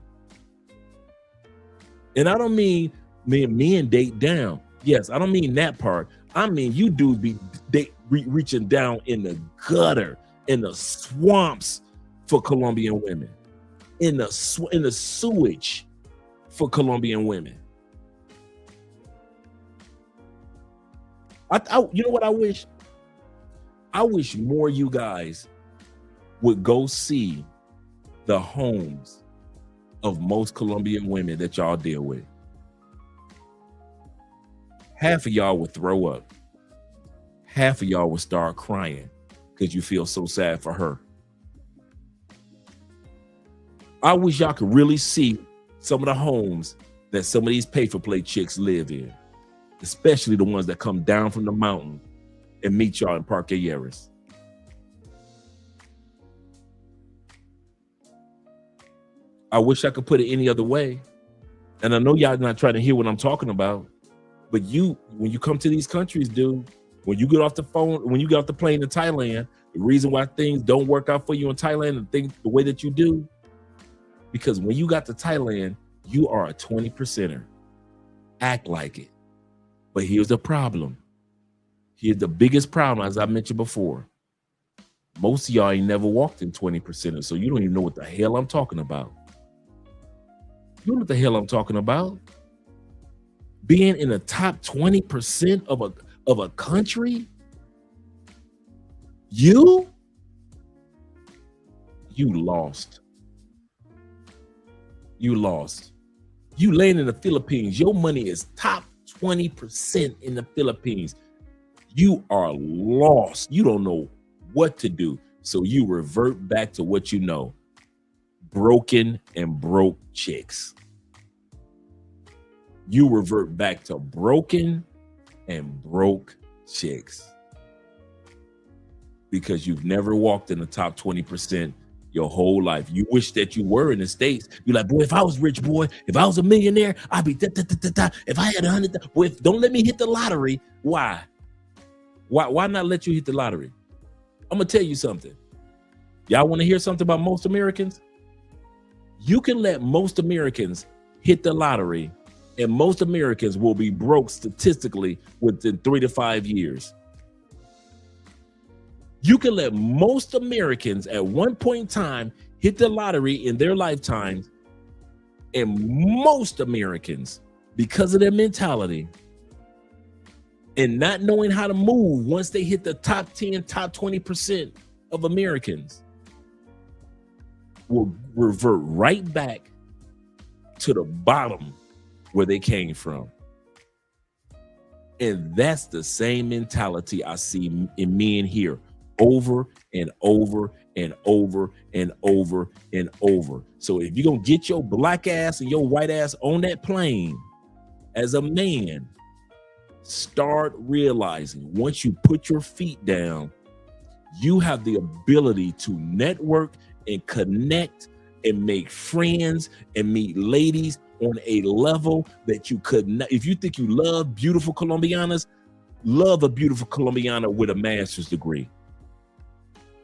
And I don't mean men date down. Yes, I don't mean that part. I mean you dudes be reaching down in the gutter, in the swamps for Colombian women, in the sewage for Colombian women. You know what I wish? I wish more you guys would go see the homes of most Colombian women that y'all deal with. Half of y'all would throw up. Half of y'all would start crying because you feel so sad for her. I wish y'all could really see some of the homes that some of these pay-for-play chicks live in, especially the ones that come down from the mountain and meet y'all in Parque Yeris. I wish I could put it any other way. And I know y'all not trying to hear what I'm talking about, but when you come to these countries, dude, when you get off the plane in Thailand, the reason why things don't work out for you in Thailand and things the way that you do, because when you got to Thailand, you are a 20%er. Act like it. But here's the problem. Here's the biggest problem, as I mentioned before. Most of y'all ain't never walked in 20%ers, so you don't even know what the hell I'm talking about. You know what the hell I'm talking about? Being in the top 20% of a country? You lost. You lost. You land in the Philippines. Your money is top 20% in the Philippines. You are lost. You don't know what to do. So you revert back to what you know. Broken and broke chicks. You revert back to broken and broke chicks. Because you've never walked in the top 20% your whole life. You wish that you were in the States. You're like, boy, if I was rich, boy, if I was a millionaire, I'd be da-da-da-da-da. If I had 100, boy, don't let me hit the lottery. Why? Why not let you hit the lottery? I'm gonna tell you something. Y'all want to hear something about most Americans? You can let most Americans hit the lottery, and most Americans will be broke statistically within 3 to 5 years. You can let most Americans at one point in time hit the lottery in their lifetimes, and most Americans, because of their mentality and not knowing how to move once they hit the top 10, top 20% of Americans, will revert right back to the bottom where they came from. And that's the same mentality I see in men here over and over and over and over and over. So if you're going to get your black ass and your white ass on that plane as a man, start realizing once you put your feet down, you have the ability to network and connect and make friends and meet ladies on a level that you could not. If you think you love beautiful Colombianas, love a beautiful Colombiana with a master's degree.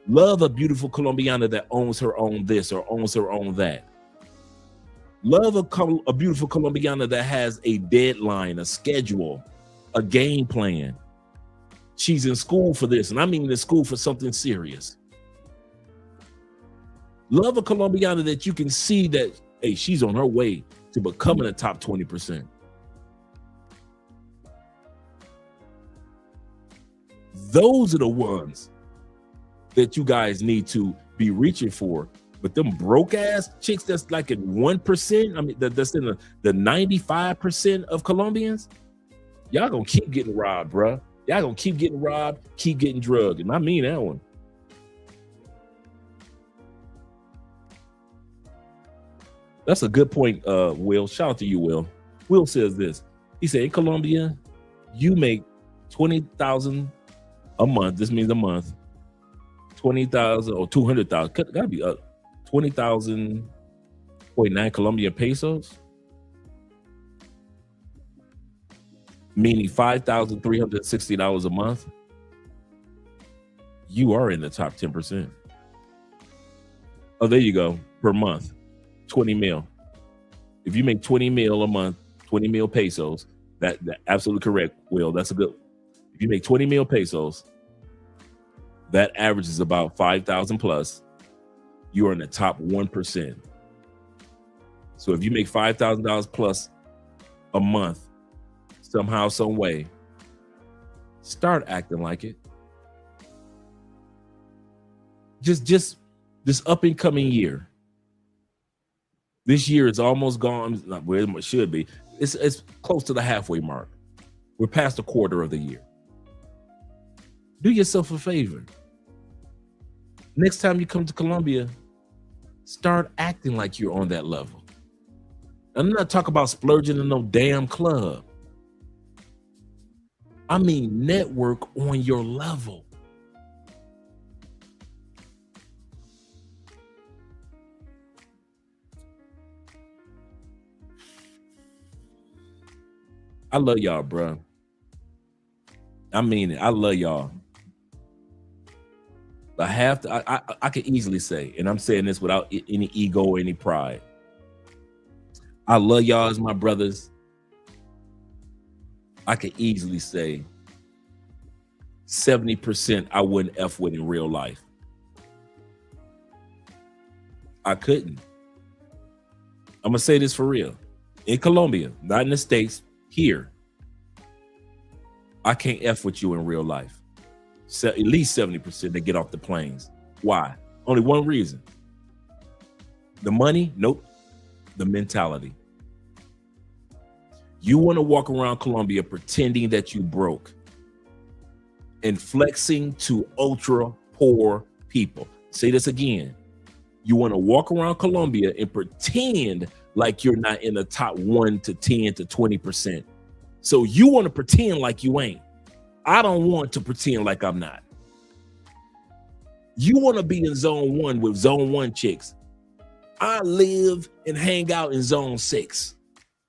Love a beautiful Colombiana that owns her own this or owns her own that. Love a beautiful Colombiana that has a deadline, a schedule, a game plan. She's in school for this, and I mean in school for something serious. Love a Colombiana that you can see that, hey, she's on her way to becoming a top 20%. Those are the ones that you guys need to be reaching for. But them broke ass chicks that's like in 1%, I mean, that's in the 95% of Colombians, y'all gonna keep getting robbed, bruh. Y'all gonna keep getting robbed, keep getting drugged. And I mean that one. That's a good point, Will. Shout out to you, Will. Will says this. He said, in Colombia, you make $20,000 a month. This means a month. 20,000 or 200,000. Gotta be 20,000.9 Colombian pesos. Meaning $5,360 a month. You are in the top 10%. Oh, there you go. Per month. 20 mil. If you make 20 mil a month, 20 mil pesos, that absolutely correct, Will. That's a good. If you make 20 mil pesos, that average is about 5,000 plus. You are in the top 1%. So if you make $5,000 plus a month, somehow, some way, start acting like it. Just this up and coming year. This year is almost gone. Not where it should be. It's close to the halfway mark. We're past a quarter of the year. Do yourself a favor. Next time you come to Colombia, start acting like you're on that level. I'm not talking about splurging in no damn club. I mean, network on your level. I love y'all, bro. I mean it. I love y'all. I can easily say, and I'm saying this without any ego or any pride, I love y'all as my brothers. I can easily say 70% I wouldn't F with in real life. I couldn't. I'm gonna say this for real. In Colombia, not in the States, here, I can't F with you in real life. At least 70% that get off the planes. Why? Only one reason. The money? Nope. The mentality. You want to walk around Colombia pretending that you broke and flexing to ultra poor people. Say this again. You want to walk around Colombia and pretend like you're not in the top 1 to 10 to 20%. So you want to pretend like you ain't. I don't want to pretend like I'm not. You want to be in zone 1 with zone 1 chicks. I live and hang out in zone 6.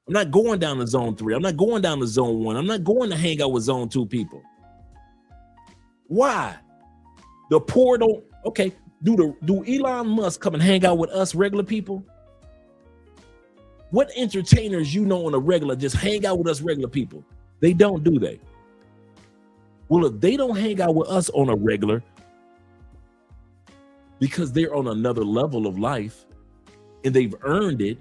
I'm not going down to zone 3. I'm not going down to zone 1. I'm not going to hang out with zone 2 people. Why? The poor don't, okay, do Elon Musk come and hang out with us regular people? What entertainers you know on a regular just hang out with us regular people? They don't, do they? Well, if they don't hang out with us on a regular because they're on another level of life and they've earned it,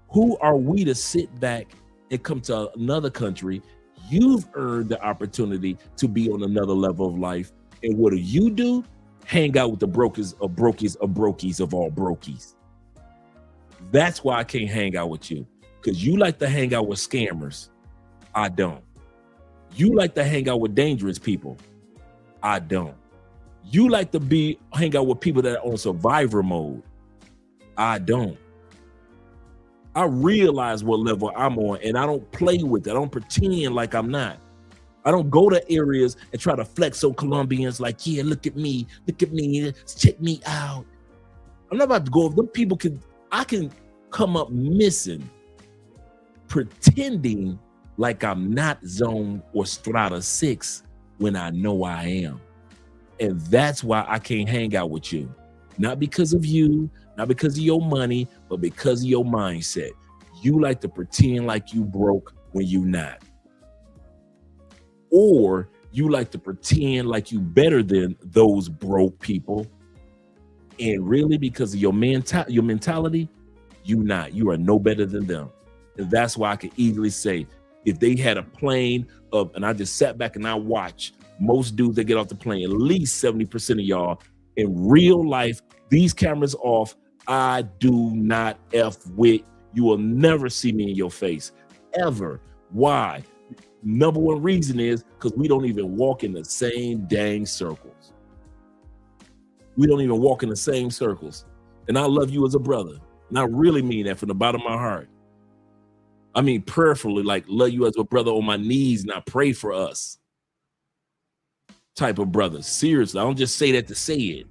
who are we to sit back and come to another country? You've earned the opportunity to be on another level of life. And what do? Hang out with the brokers of brokies of brokies of all brokies. That's why I can't hang out with you, because you like to hang out with scammers. I don't. You like to hang out with dangerous people. I don't. You like to hang out with people that are on survivor mode. I don't. I realize what level I'm on, and I don't play with it. I don't pretend like I'm not. I don't go to areas and try to flex on Colombians like, yeah, look at me, check me out. I'm not about to go. If them people I can come up missing pretending like I'm not zone or strata 6 when I know I am. And that's why I can't hang out with you. Not because of you, not because of your money, but because of your mindset. You like to pretend like you broke when you not. Or you like to pretend like you better than those broke people. And really, because of your mentality, you not. You are no better than them. And that's why I can easily say, if they had a plane of, and I just sat back and I watched most dudes that get off the plane, at least 70% of y'all in real life, these cameras off, I do not F with. You will never see me in your face, ever. Why? Number one reason is because we don't even walk in the same dang circles. We don't even walk in the same circles. And I love you as a brother. And I really mean that from the bottom of my heart. I mean, prayerfully, like love you as a brother on my knees and I pray for us. Type of brother. Seriously, I don't just say that to say it.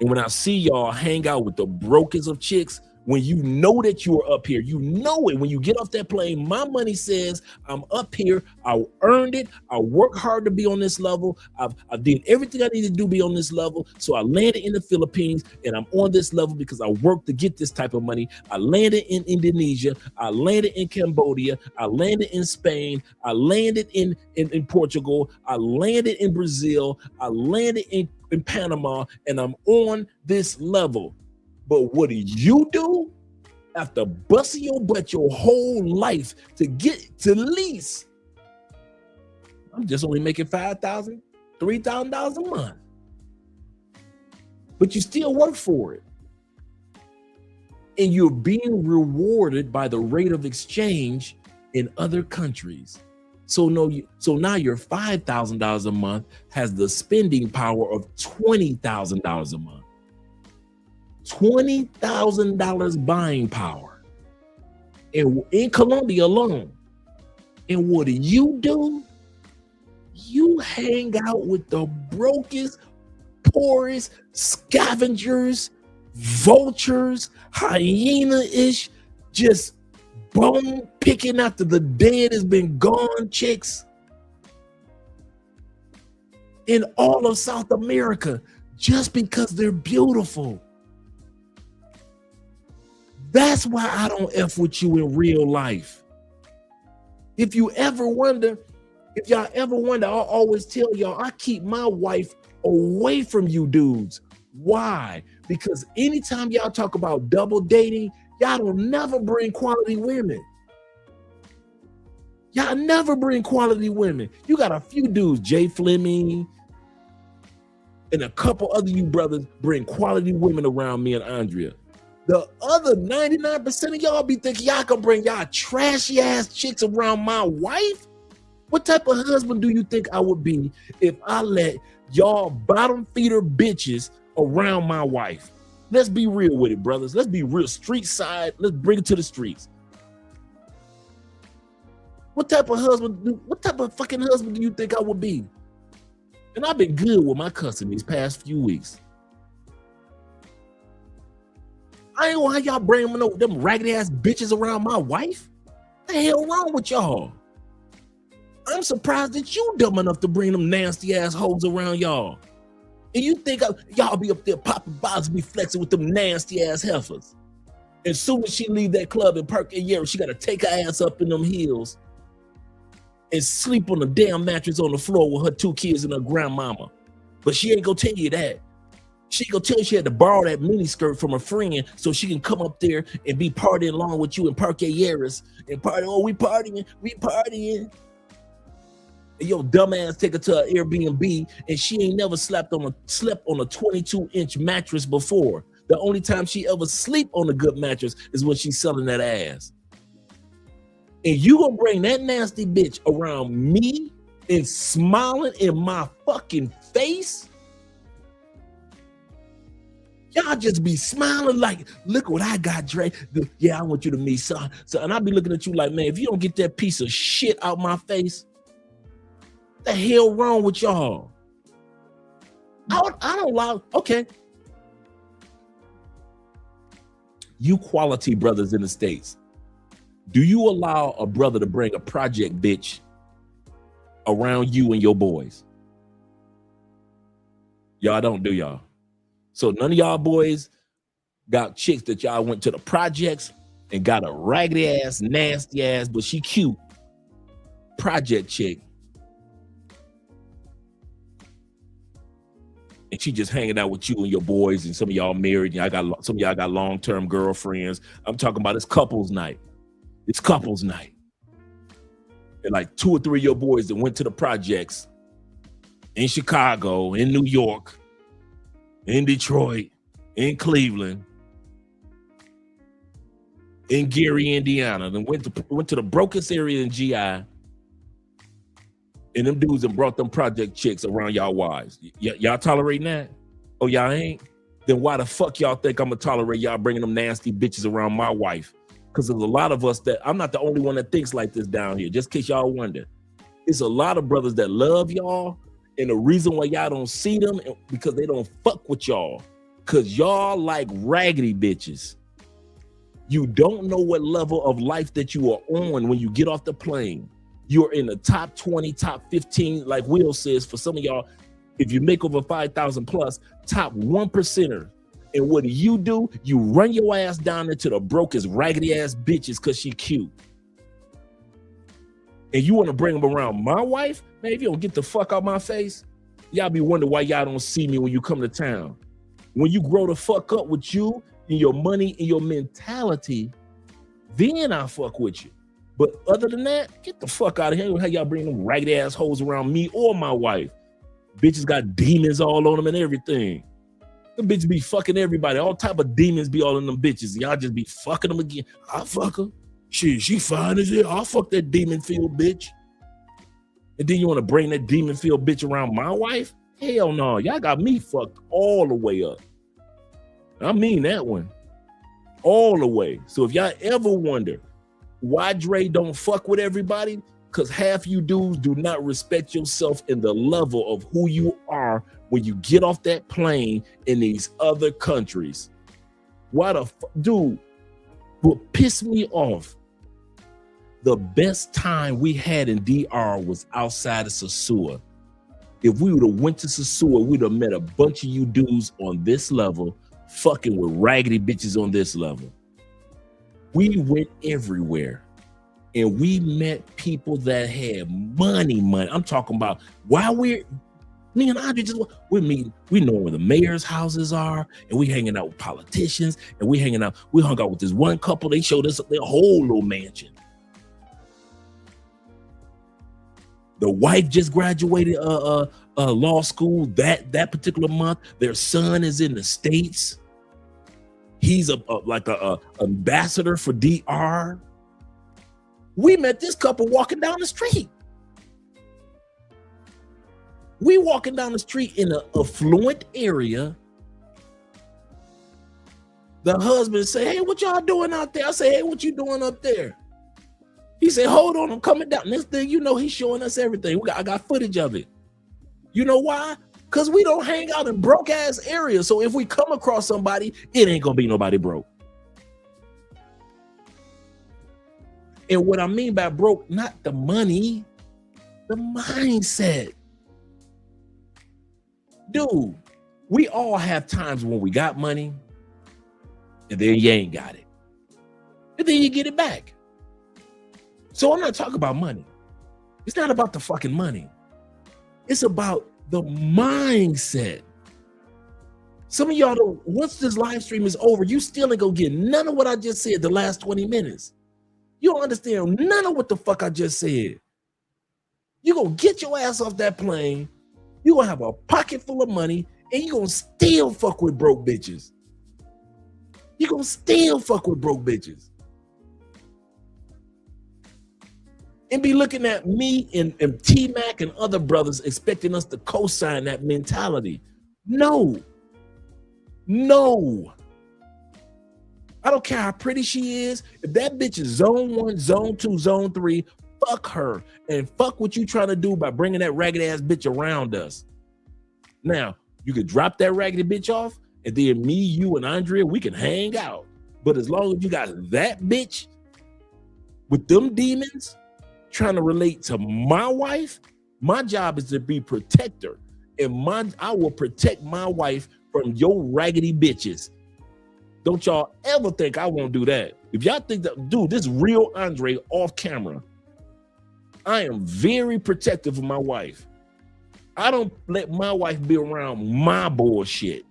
And when I see y'all hang out with the brokest of chicks, when you know that you are up here, you know it. When you get off that plane, my money says I'm up here. I earned it. I work hard to be on this level. I did everything I need to do to be on this level. So I landed in the Philippines and I'm on this level because I worked to get this type of money. I landed in Indonesia. I landed in Cambodia. I landed in Spain. I landed in Portugal. I landed in Brazil. I landed in Panama, and I'm on this level. But what do you do after busting your butt your whole life to get to lease? I'm just only making $5,000, $3,000 a month. But you still work for it. And you're being rewarded by the rate of exchange in other countries. So now your $5,000 a month has the spending power of $20,000 a month. $20,000 buying power. in Colombia alone. And what do? You hang out with the brokest, poorest scavengers, vultures, hyena-ish, just bone picking after the dead has been gone chicks in all of South America just because they're beautiful. That's why I don't F with you in real life. If y'all ever wonder, I'll always tell y'all, I keep my wife away from you dudes. Why? Because anytime y'all talk about double dating, y'all don't never bring quality women. Y'all never bring quality women. You got a few dudes, Jay Fleming, and a couple other you brothers bring quality women around me and Andrea. The other 99% of y'all be thinking y'all can bring y'all trashy ass chicks around my wife? What type of husband do you think I would be if I let y'all bottom feeder bitches around my wife? Let's be real with it, brothers. Let's be real street side. Let's bring it to the streets. What type of fucking husband do you think I would be? And I've been good with my cussing these past few weeks. I ain't gonna have y'all bring them raggedy ass bitches around my wife. What the hell wrong with y'all? I'm surprised that you dumb enough to bring them nasty ass hoes around y'all. And you think y'all be up there popping bottles, be flexing with them nasty ass heifers. As soon as she leave that club in Park Area, she gotta take her ass up in them heels and sleep on a damn mattress on the floor with her 2 kids and her grandmama. But she ain't gonna tell you that. She gonna tell you she had to borrow that mini skirt from a friend so she can come up there and be partying along with you in Parque Aires and party. Oh, we partying. And your dumbass take her to an Airbnb and she ain't never slept on a 22-inch mattress before. The only time she ever sleep on a good mattress is when she's selling that ass. And you gonna bring that nasty bitch around me and smiling in my fucking face? Y'all just be smiling like, look what I got, Dre. Yeah, I want you to meet son. So, and I be looking at you like, man, if you don't get that piece of shit out my face, what the hell wrong with y'all? I don't allow, okay. You quality brothers in the States, do you allow a brother to bring a project bitch around you and your boys? Y'all don't, do y'all? So none of y'all boys got chicks that y'all went to the projects and got a raggedy ass, nasty ass, but she cute project chick. And she just hanging out with you and your boys, and some of y'all married. And some of y'all got long-term girlfriends. I'm talking about it's couples night. It's couples night. And like 2 or 3 of your boys that went to the projects in Chicago, in New York, in Detroit, in Cleveland, in Gary, Indiana, and went to the brokest area in GI, and them dudes and brought them project chicks around y'all wives. Y'all tolerating that? Oh, y'all ain't? Then why the fuck y'all think I'm gonna tolerate y'all bringing them nasty bitches around my wife? Because there's a lot of us that, I'm not the only one that thinks like this down here, just in case y'all wonder. It's a lot of brothers that love y'all, and the reason why y'all don't see them is because they don't fuck with y'all. Because y'all like raggedy bitches. You don't know what level of life that you are on when you get off the plane. You're in the top 20, top 15, like Will says, for some of y'all, if you make over 5,000 plus, top 1%er. And what do? You run your ass down into the brokest raggedy ass bitches because she cute. And you want to bring them around my wife? Man, if you don't get the fuck out my face, y'all be wondering why y'all don't see me when you come to town. When you grow the fuck up with you and your money and your mentality, then I fuck with you. But other than that, get the fuck out of here. How y'all bring them raggedy ass hoes around me or my wife? Bitches got demons all on them and everything. The bitches be fucking everybody. All type of demons be all in them bitches. Y'all just be fucking them again. I'll fuck her. She fine as hell. I'll fuck that demon-filled bitch. And then you want to bring that demon-filled bitch around my wife? Hell no. Y'all got me fucked all the way up. I mean that one. All the way. So if y'all ever wonder Why Dre don't fuck with everybody? Because half you dudes do not respect yourself in the level of who you are when you get off that plane in these other countries. Why the fuck? Dude, what pissed me off, the best time we had in DR was outside of Sosua. If we would have went to Sosua, we'd have met a bunch of you dudes on this level, fucking with raggedy bitches on this level. We went everywhere. And we met people that had money. I'm talking about while me and Andre we're meeting, we know where the mayor's houses are, and we hanging out with politicians, and we hung out with this one couple, they showed us their whole little mansion. The wife just graduated law school that particular month. Their son is in the States. He's a ambassador for DR. We met this couple walking down the street. We walking down the street in an affluent area. The husband say, "Hey, what y'all doing out there?" I say, "Hey, what you doing up there?" He said, "Hold on, I'm coming down." Next thing you know, he's showing us everything. I got footage of it. You know why? Because we don't hang out in broke ass areas. So if we come across somebody, it ain't gonna be nobody broke. And what I mean by broke, not the money, the mindset. Dude, we all have times when we got money and then you ain't got it. And then you get it back. So I'm not talking about money. It's not about the fucking money. It's about the mindset. Some of y'all don't, once this live stream is over, you still ain't gonna get none of what I just said the last 20 minutes. You don't understand none of what the fuck I just said. You gonna get your ass off that plane, you gonna have a pocket full of money, and you gonna still fuck with broke bitches. You gonna still fuck with broke bitches. And be looking at me and T-Mac and other brothers expecting us to co-sign that mentality. No. I don't care how pretty she is. If that bitch is zone 1, zone 2, zone 3, fuck her. And fuck what you trying to do by bringing that ragged ass bitch around us. Now, you could drop that raggedy bitch off, and then me, you, and Andrea, we can hang out. But as long as you got that bitch with them demons trying to relate to my wife, my job is to be protector. And I will protect my wife from your raggedy bitches. Don't y'all ever think I won't do that. If y'all think that, dude, this is real Andre off camera. I am very protective of my wife. I don't let my wife be around my bullshit.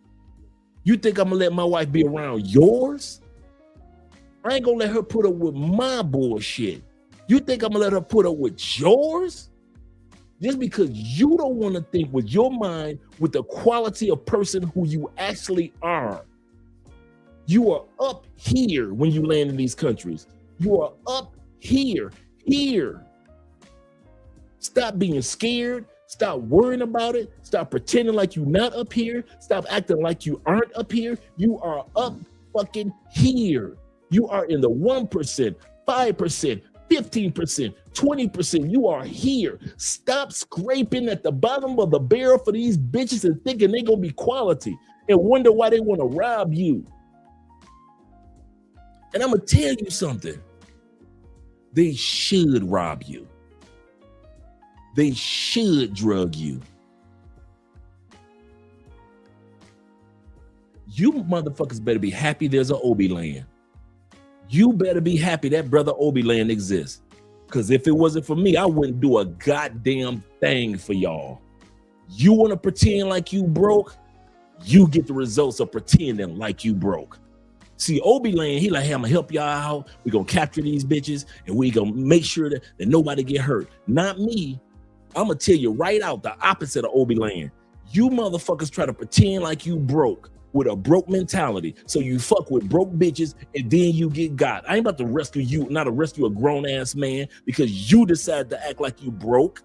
You think I'm gonna let my wife be around yours? I ain't gonna let her put up with my bullshit. You think I'm gonna let her put up with yours? Just because you don't want to think with your mind with the quality of person who you actually are. You are up here when you land in these countries. You are up here. Stop being scared. Stop worrying about it. Stop pretending like you're not up here. Stop acting like you aren't up here. You are up fucking here. You are in the 1%, 5%, 15%, 20%. You are here. Stop scraping at the bottom of the barrel for these bitches and thinking they're gonna be quality and wonder why they want to rob you. And I'm gonna tell you something. They should rob you. They should drug you. You motherfuckers better be happy there's an Obi Land. You better be happy that brother Obi Land exists. Because if it wasn't for me, I wouldn't do a goddamn thing for y'all. You want to pretend like you broke? You get the results of pretending like you broke. See, Obi Land, he like, hey, I'm gonna help y'all out. We're gonna capture these bitches and we gonna make sure that nobody get hurt. Not me. I'm gonna tell you right out the opposite of Obi Land. You motherfuckers try to pretend like you broke with a broke mentality. So you fuck with broke bitches and then you get got. I ain't about to rescue you, not to rescue a grown ass man because you decide to act like you broke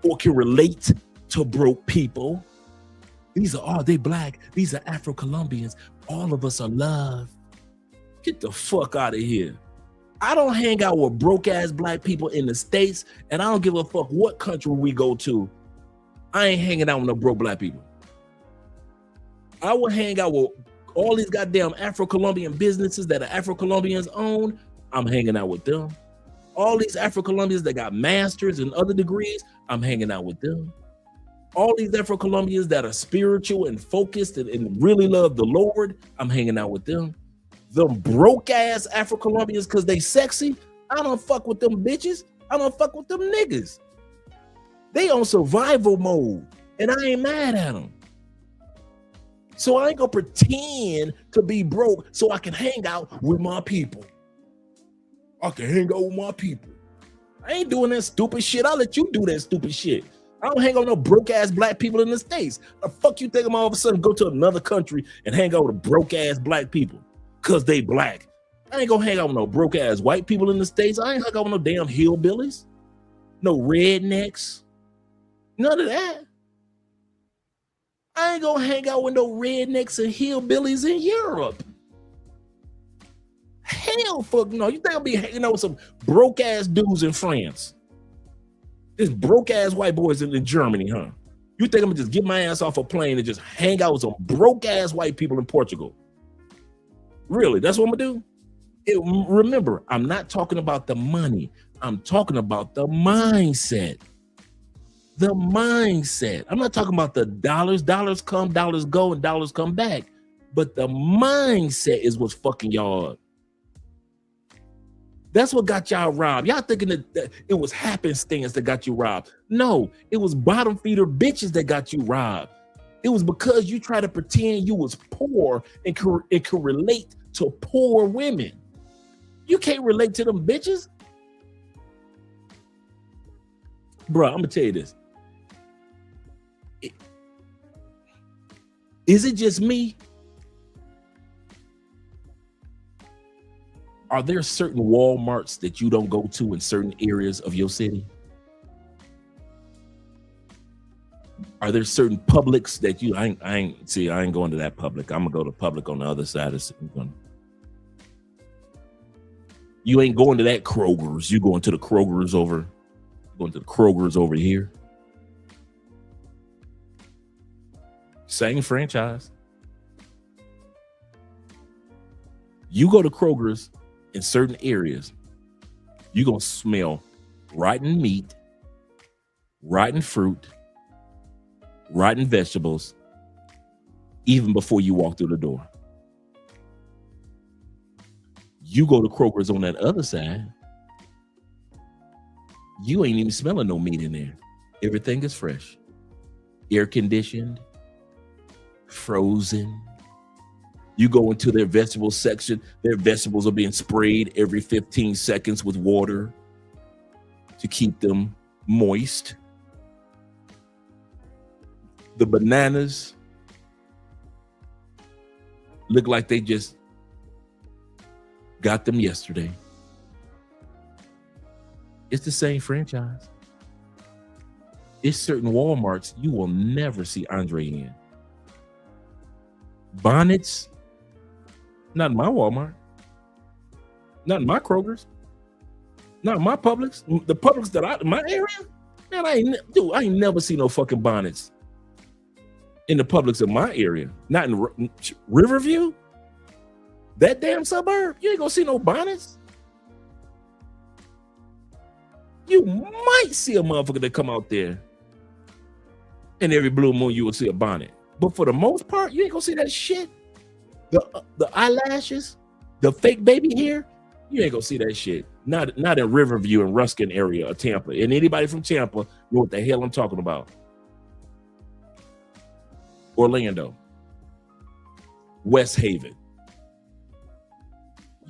or can relate to broke people. These are they black. These are Afro-Colombians. All of us are love. Get the fuck out of here. I don't hang out with broke ass black people in the States, and I don't give a fuck what country we go to. I ain't hanging out with no broke black people. I will hang out with all these goddamn Afro-Colombian businesses that are Afro-Colombians own. I'm hanging out with them. All these Afro-Colombians that got masters and other degrees, I'm hanging out with them. All these Afro-Colombians that are spiritual and focused and really love the Lord, I'm hanging out with them. Them broke ass Afro-Colombians because they sexy, I don't fuck with them bitches. I don't fuck with them niggas. They on survival mode, and I ain't mad at them. So I ain't gonna pretend to be broke so I can hang out with my people. I can hang out with my people. I ain't doing that stupid shit. I'll let you do that stupid shit. I don't hang out with no broke ass black people in the States. The fuck you think I'm all of a sudden go to another country and hang out with broke ass black people because they black? I ain't gonna hang out with no broke ass white people in the States. I ain't hang out with no damn hillbillies, no rednecks, none of that. I ain't gonna hang out with no rednecks and hillbillies in Europe. Hell fuck no. You think I'll be hanging out with some broke ass dudes in France? This broke ass white boys in Germany, huh? You think I'm gonna just get my ass off a plane and just hang out with some broke ass white people in Portugal? Really? That's what I'm gonna do? Remember, I'm not talking about the money. I'm talking about the mindset. The mindset. I'm not talking about the dollars. Dollars come, dollars go, and dollars come back. But the mindset is what's fucking y'all up. That's what got y'all robbed. Y'all thinking that it was happenstance that got you robbed. No, it was bottom feeder bitches that got you robbed. It was because you try to pretend you was poor and could relate to poor women. You can't relate to them bitches. Bro, I'm gonna tell you this. Is it just me? Are there certain Walmarts that you don't go to in certain areas of your city? Are there certain Publix that you, I ain't going to that Publix. I'm gonna go to Publix on the other side of the, you ain't going to that Kroger's. You going to the Kroger's over, going to the Kroger's over here. Same franchise. You go to Kroger's in certain areas, you're gonna smell rotten meat, rotten fruit, rotten vegetables, even before you walk through the door. You go to Kroger's on that other side, you ain't even smelling no meat in there. Everything is fresh, air conditioned, frozen. You go into their vegetable section, their vegetables are being sprayed every 15 seconds with water to keep them moist. The bananas look like they just got them yesterday. It's the same franchise. It's certain Walmarts you will never see Andre in. Bonnets, not in my Walmart, not in my Kroger's, not in my Publix. The Publix that in my area, man, I ain't never seen no fucking bonnets in the Publix in my area. Not in Riverview, that damn suburb. You ain't gonna see no bonnets. You might see a motherfucker that come out there, and every blue moon you will see a bonnet. But for the most part, you ain't gonna see that shit. The eyelashes, the fake baby hair, you ain't gonna see that shit. Not in Riverview and Ruskin area of Tampa. And anybody from Tampa know what the hell I'm talking about. Orlando, West Haven.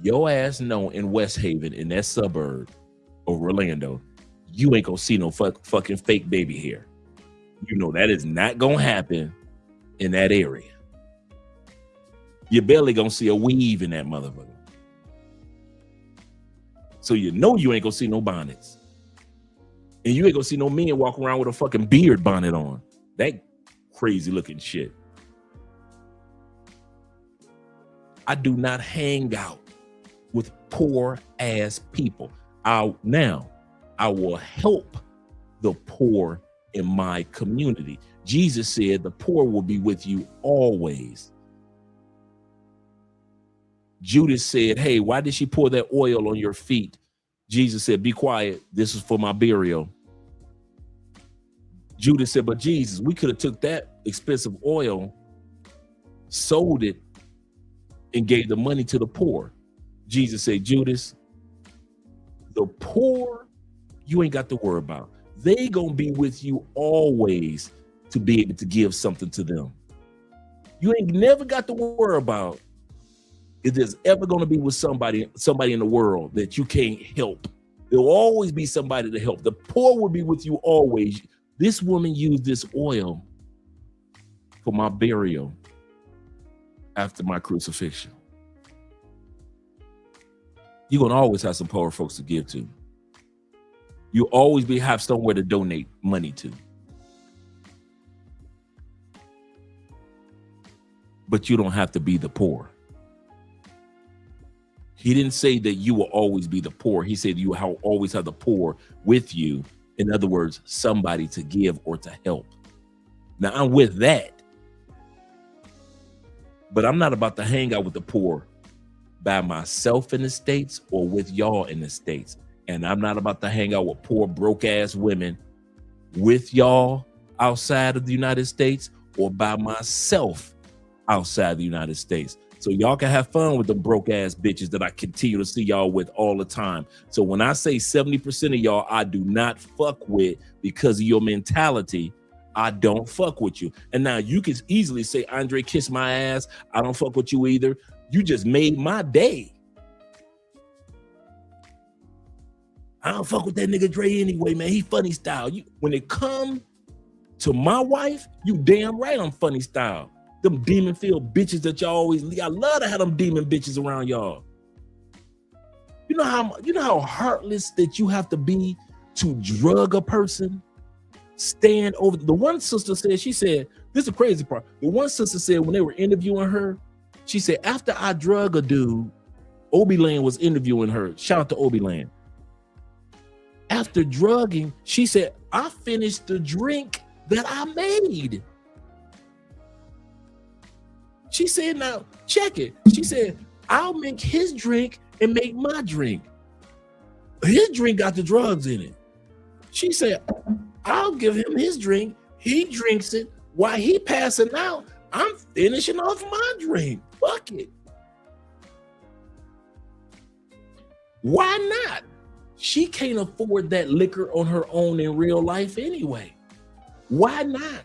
Your ass know in West Haven, in that suburb of Orlando, you ain't gonna see no fucking fake baby hair. You know that is not gonna happen in that area. You're barely gonna see a weave in that motherfucker. So you know you ain't gonna see no bonnets. And you ain't gonna see no men walking around with a fucking beard bonnet on. That crazy looking shit. I do not hang out with poor ass people. I will help the poor in my community. Jesus said the poor will be with you always. Judas said, hey, why did she pour that oil on your feet? Jesus said, be quiet. This is for my burial. Judas said, but Jesus, we could have took that expensive oil, sold it, and gave the money to the poor. Jesus said, Judas, the poor, you ain't got to worry about. They gonna be with you always to be able to give something to them. You ain't never got to worry about if there's ever gonna be with somebody in the world that you can't help. There'll always be somebody to help. The poor will be with you always. This woman used this oil for my burial after my crucifixion. You're gonna always have some poor folks to give to. You always have somewhere to donate money to. But you don't have to be the poor. He didn't say that you will always be the poor. He said you will always have the poor with you. In other words, somebody to give or to help. Now I'm with that, but I'm not about to hang out with the poor by myself in the States or with y'all in the States. And I'm not about to hang out with poor, broke ass women with y'all outside of the United States or by myself outside the United States. So y'all can have fun with the broke ass bitches that I continue to see y'all with all the time. So when I say 70% of y'all I do not fuck with because of your mentality, I don't fuck with you. And now you can easily say, Andre, kiss my ass. I don't fuck with you either. You just made my day. I don't fuck with that nigga Dre anyway, man. He funny style. When it come to my wife, you damn right I'm funny style. Them demon-filled bitches that y'all always leave. I love to have them demon bitches around y'all. You know how heartless that you have to be to drug a person? Stand over. The one sister said, she said, this is the crazy part. The one sister said when they were interviewing her, she said, after I drug a dude, Obi-Lan was interviewing her. Shout out to Obi-Lan. After drugging, she said, I finished the drink that I made. She said, now check it. She said, I'll make his drink and make my drink. His drink got the drugs in it. She said, I'll give him his drink. He drinks it. While he passing out, I'm finishing off my drink. Fuck it. Why not? She can't afford that liquor on her own in real life anyway. Why not?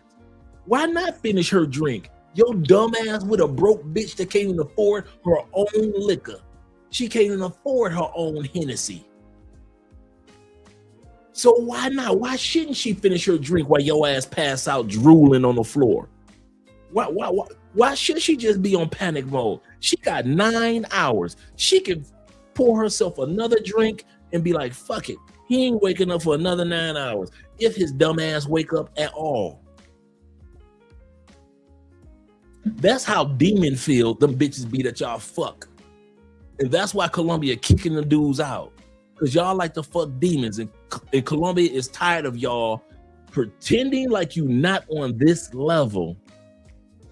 Why not finish her drink? Your dumb ass with a broke bitch that can't even afford her own liquor. She can't even afford her own Hennessy. So why not? Why shouldn't she finish her drink while your ass pass out drooling on the floor? Why should she just be on panic mode? She got 9 hours. She can pour herself another drink and be like, fuck it. He ain't waking up for another 9 hours. If his dumb ass wake up at all. That's how demon feel them bitches be that y'all fuck. And that's why Colombia kicking the dudes out. Because y'all like to fuck demons. And Colombia is tired of y'all pretending like you not on this level,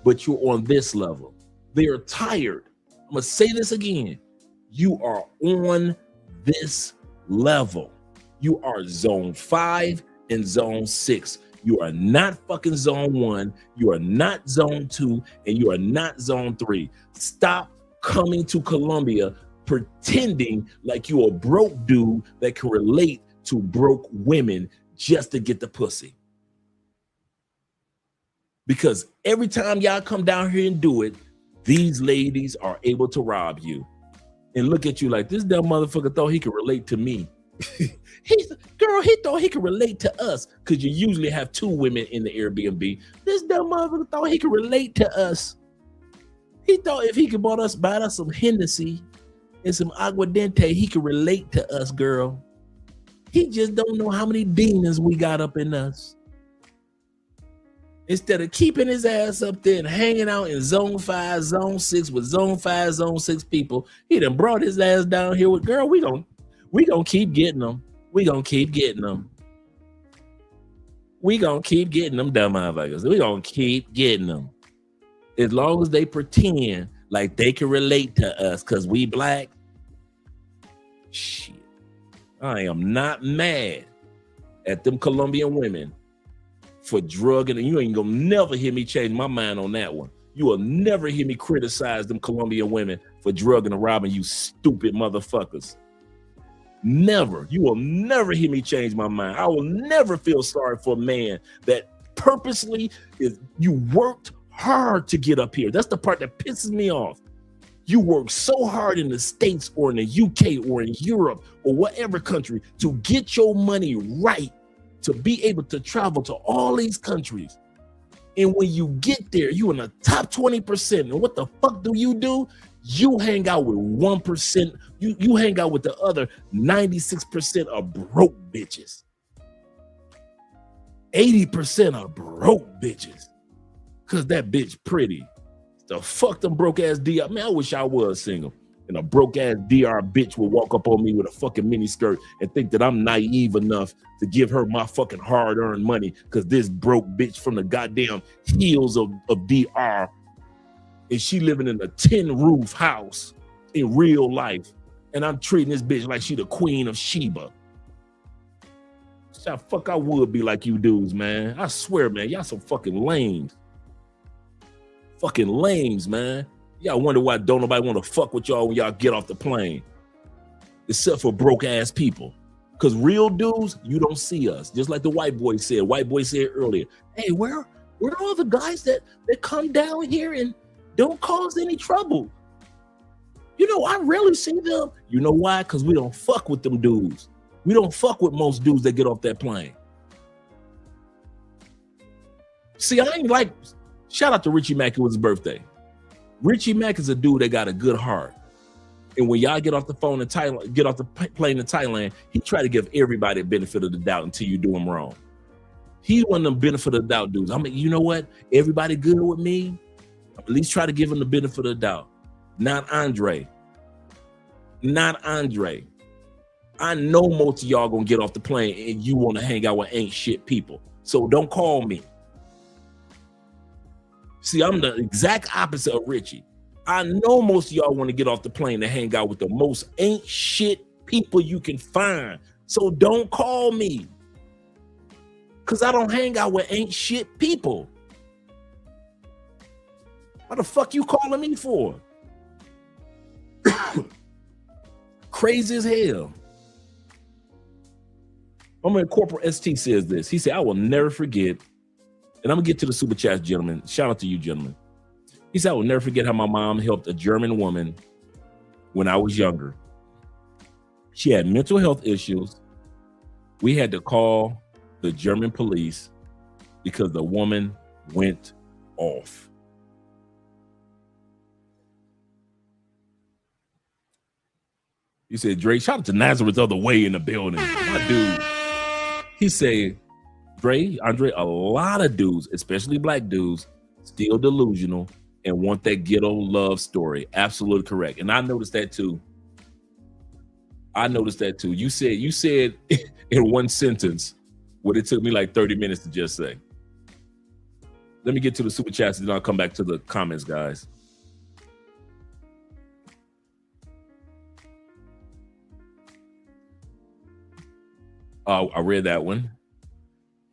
but you're on this level. They are tired. I'm going to say this again. You are on this level. You are zone 5 and zone 6. You are not fucking zone 1. You are not zone 2. And you are not zone 3. Stop coming to Colombia pretending like you a broke dude that can relate to broke women just to get the pussy. Because every time y'all come down here and do it, these ladies are able to rob you and look at you like, this dumb motherfucker thought he could relate to me. Girl, he thought he could relate to us because you usually have 2 women in the Airbnb. This dumb motherfucker thought he could relate to us. He thought if he could buy us some Hennessy and some aguardiente, he could relate to us, girl. He just don't know how many demons we got up in us. Instead of keeping his ass up there and hanging out in zone 5, zone 6 with zone 5, zone 6 people, he done brought his ass down here with, girl, we gonna keep getting them. We gonna keep getting them. We gonna keep getting them dumb motherfuckers. We gonna keep getting them. As long as they pretend like they can relate to us because we black, shit. I am not mad at them Colombian women for drugging, and you ain't gonna never hear me change my mind on that one. You will never hear me criticize them Colombian women for drugging and robbing, you stupid motherfuckers. Never. You will never hear me change my mind. I will never feel sorry for a man that purposely you worked hard to get up here. That's the part that pisses me off. You work so hard in the States or in the UK or in Europe or whatever country to get your money right, to be able to travel to all these countries. And when you get there, you in the top 20%. And what the fuck do? You hang out with 1%. You hang out with the other 96% of broke bitches. 80% of broke bitches. Cause that bitch pretty. The fuck them broke ass DR. Man, I wish I was single. And a broke ass DR bitch will walk up on me with a fucking mini skirt and think that I'm naive enough to give her my fucking hard earned money because this broke bitch from the goddamn hills of DR, and she living in a tin roof house in real life. And I'm treating this bitch like she the queen of Sheba. So fuck, I would be like you dudes, man. I swear, man, y'all some fucking lames. Fucking lames, man. Y'all wonder why don't nobody want to fuck with y'all when y'all get off the plane. Except for broke ass people. Because real dudes, you don't see us. Just like the white boy said. White boy said earlier, hey, where are all the guys that come down here and don't cause any trouble? You know, I rarely see them. You know why? Because we don't fuck with them dudes. We don't fuck with most dudes that get off that plane. See, I ain't like, shout out to Richie Mack, it was his birthday. Richie Mack is a dude that got a good heart. And when y'all get off the phone in Thailand, get off the plane in Thailand, he try to give everybody a benefit of the doubt until you do him wrong. He's one of them benefit of the doubt dudes. I mean, you know what? Everybody good with me? At least try to give him the benefit of the doubt. Not Andre. Not Andre. I know most of y'all gonna get off the plane and you want to hang out with ain't shit people. So don't call me. See, I'm the exact opposite of Richie. I know most of y'all want to get off the plane to hang out with the most ain't shit people you can find. So don't call me. Because I don't hang out with ain't shit people. What the fuck you calling me for? Crazy as hell. My man Corporal ST says this. He said, I will never forget. And I'm going to get to the super chats, gentlemen. Shout out to you, gentlemen. He said, I will never forget how my mom helped a German woman when I was younger. She had mental health issues. We had to call the German police because the woman went off. He said, Dre, shout out to Nazareth other way in the building. My dude. He said, Andre, a lot of dudes, especially black dudes, still delusional and want that ghetto love story. Absolutely correct. And I noticed that too. You said in one sentence what it took me like 30 minutes to just say. Let me get to the super chats and then I'll come back to the comments, guys. I read that one.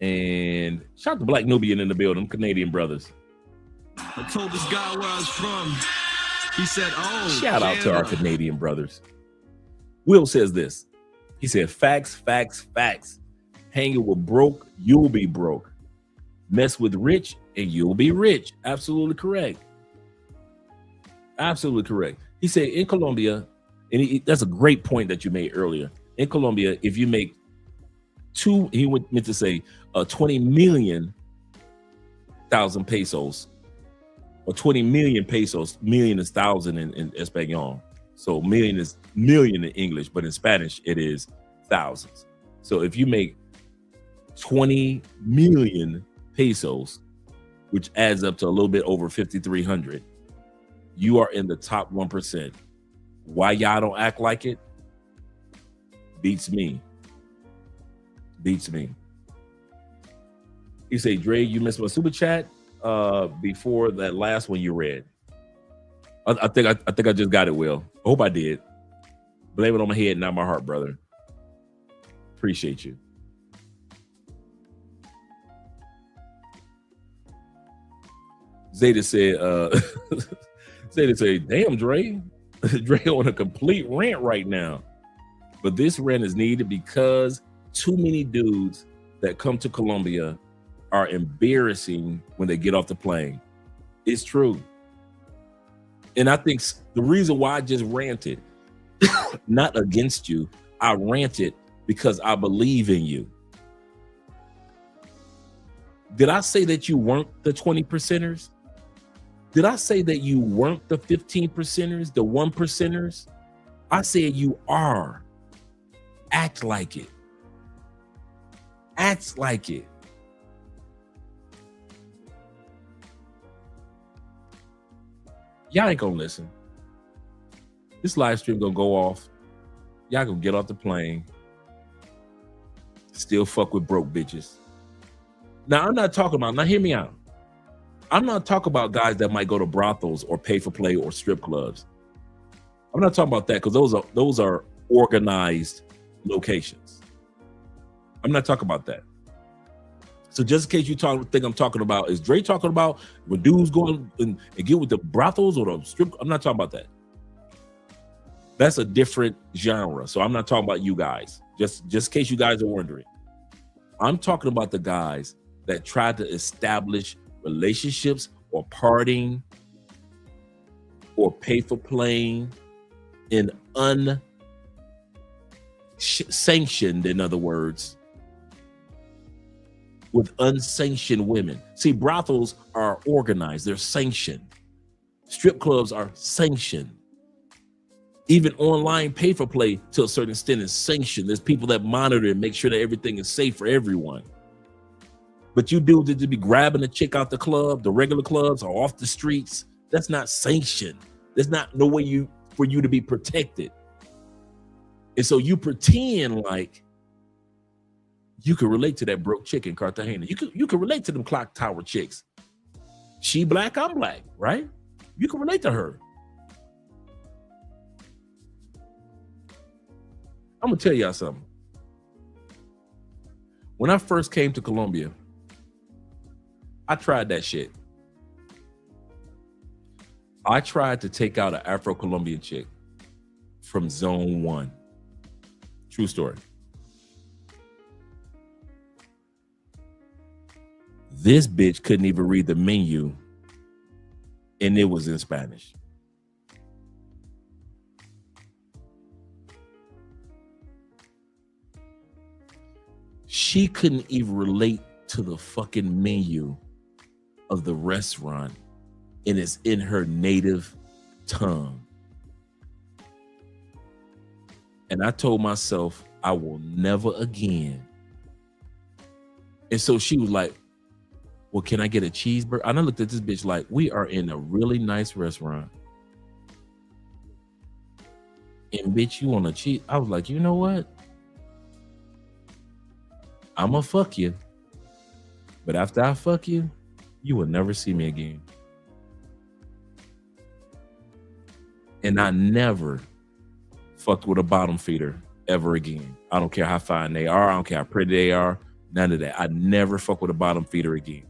And shout out to Black Nubian in the building, Canadian brothers. I told this guy where I was from. He said, oh, shout out to our Canadian brothers. Will says this. He said, facts, facts, facts. Hanging with broke, you'll be broke. Mess with rich, and you'll be rich. Absolutely correct. Absolutely correct. He said in Colombia, and that's a great point that you made earlier. In Colombia, if you make 20 million thousand pesos, or 20 million pesos. Million is thousand in Espanol. So million is million in English, but in Spanish it is thousands. So if you make 20 million pesos, which adds up to a little bit over 5,300. You are in the top 1%. Why y'all don't act like it? Beats me. Beats me. You say, Dre, you missed my super chat before that last one you read. I think I just got it, Will. I hope I did. Blame it on my head, not my heart, brother. Appreciate you. Zeta said, Zeta said, damn, Dre. Dre on a complete rant right now. But this rant is needed because too many dudes that come to Colombia are embarrassing when they get off the plane. It's true. And I think the reason why I just ranted, not against you, I ranted because I believe in you. Did I say that you weren't the 20%ers? Did I say that you weren't the 15%ers, the 1%ers? I said you are. Act like it. Act like it. Y'all ain't gonna listen. This live stream gonna go off. Y'all gonna get off the plane. Still fuck with broke bitches. Now, I'm not talking about, now hear me out. I'm not talking about guys that might go to brothels or pay for play or strip clubs. I'm not talking about that because those are organized locations. I'm not talking about that. So just in case you think I'm talking about, is Dre talking about when dudes go and get with the brothels or the strip? I'm not talking about that. That's a different genre. So I'm not talking about you guys. Just in case you guys are wondering. I'm talking about the guys that try to establish relationships or partying or pay for playing in unsanctioned, in other words, with unsanctioned women. See, brothels are organized, they're sanctioned. Strip clubs are sanctioned. Even online pay for play to a certain extent is sanctioned. There's people that monitor and make sure that everything is safe for everyone. But you dudes that just be grabbing a chick out the club, the regular clubs or off the streets, that's not sanctioned. There's not no way for you to be protected. And so you pretend like you can relate to that broke chick in Cartagena. You can relate to them clock tower chicks. She black, I'm black, right? You can relate to her. I'm gonna tell y'all something. When I first came to Colombia, I tried that shit. I tried to take out an Afro-Colombian chick from zone 1. True story. This bitch couldn't even read the menu, and it was in Spanish. She couldn't even relate to the fucking menu of the restaurant, and it's in her native tongue. And I told myself, I will never again. And so she was like, well, can I get a cheeseburger? And I looked at this bitch like, we are in a really nice restaurant. And bitch, you want a cheese? I was like, you know what? I'ma fuck you. But after I fuck you, you will never see me again. And I never fucked with a bottom feeder ever again. I don't care how fine they are. I don't care how pretty they are. None of that. I never fuck with a bottom feeder again.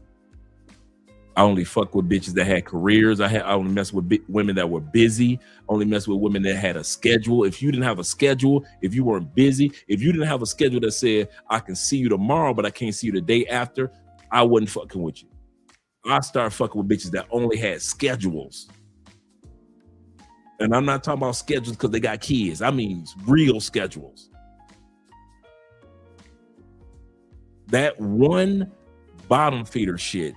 I only fuck with bitches that had careers. I only mess with women that were busy. Only mess with women that had a schedule. If you didn't have a schedule, if you weren't busy, if you didn't have a schedule that said, I can see you tomorrow, but I can't see you the day after, I wasn't fucking with you. I started fucking with bitches that only had schedules. And I'm not talking about schedules because they got kids. I mean real schedules. That one bottom feeder shit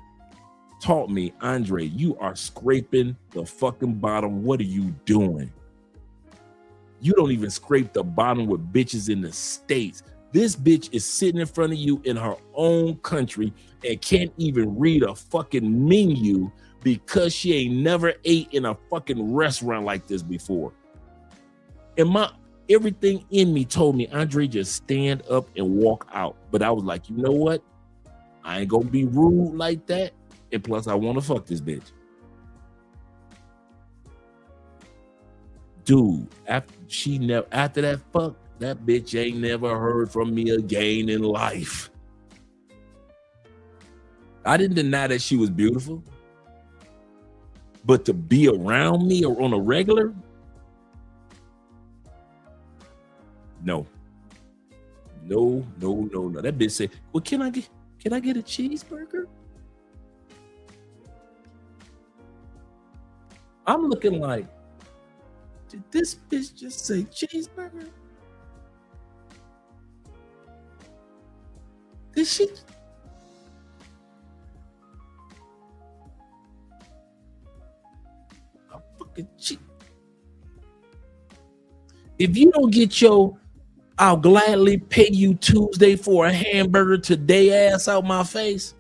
taught me, Andre, you are scraping the fucking bottom. What are you doing? You don't even scrape the bottom with bitches in the States. This bitch is sitting in front of you in her own country and can't even read a fucking menu because she ain't never ate in a fucking restaurant like this before. And everything in me told me, Andre, just stand up and walk out. But I was like, you know what? I ain't gonna be rude like that. And plus, I want to fuck this bitch. Dude, after that fuck, that bitch ain't never heard from me again in life. I didn't deny that she was beautiful, but to be around me or on a regular, no. That bitch said, well, can I get a cheeseburger? I'm looking like, did this bitch just say cheeseburger? Did she? A fucking cheese. If you don't get your, I'll gladly pay you Tuesday for a hamburger today ass out my face.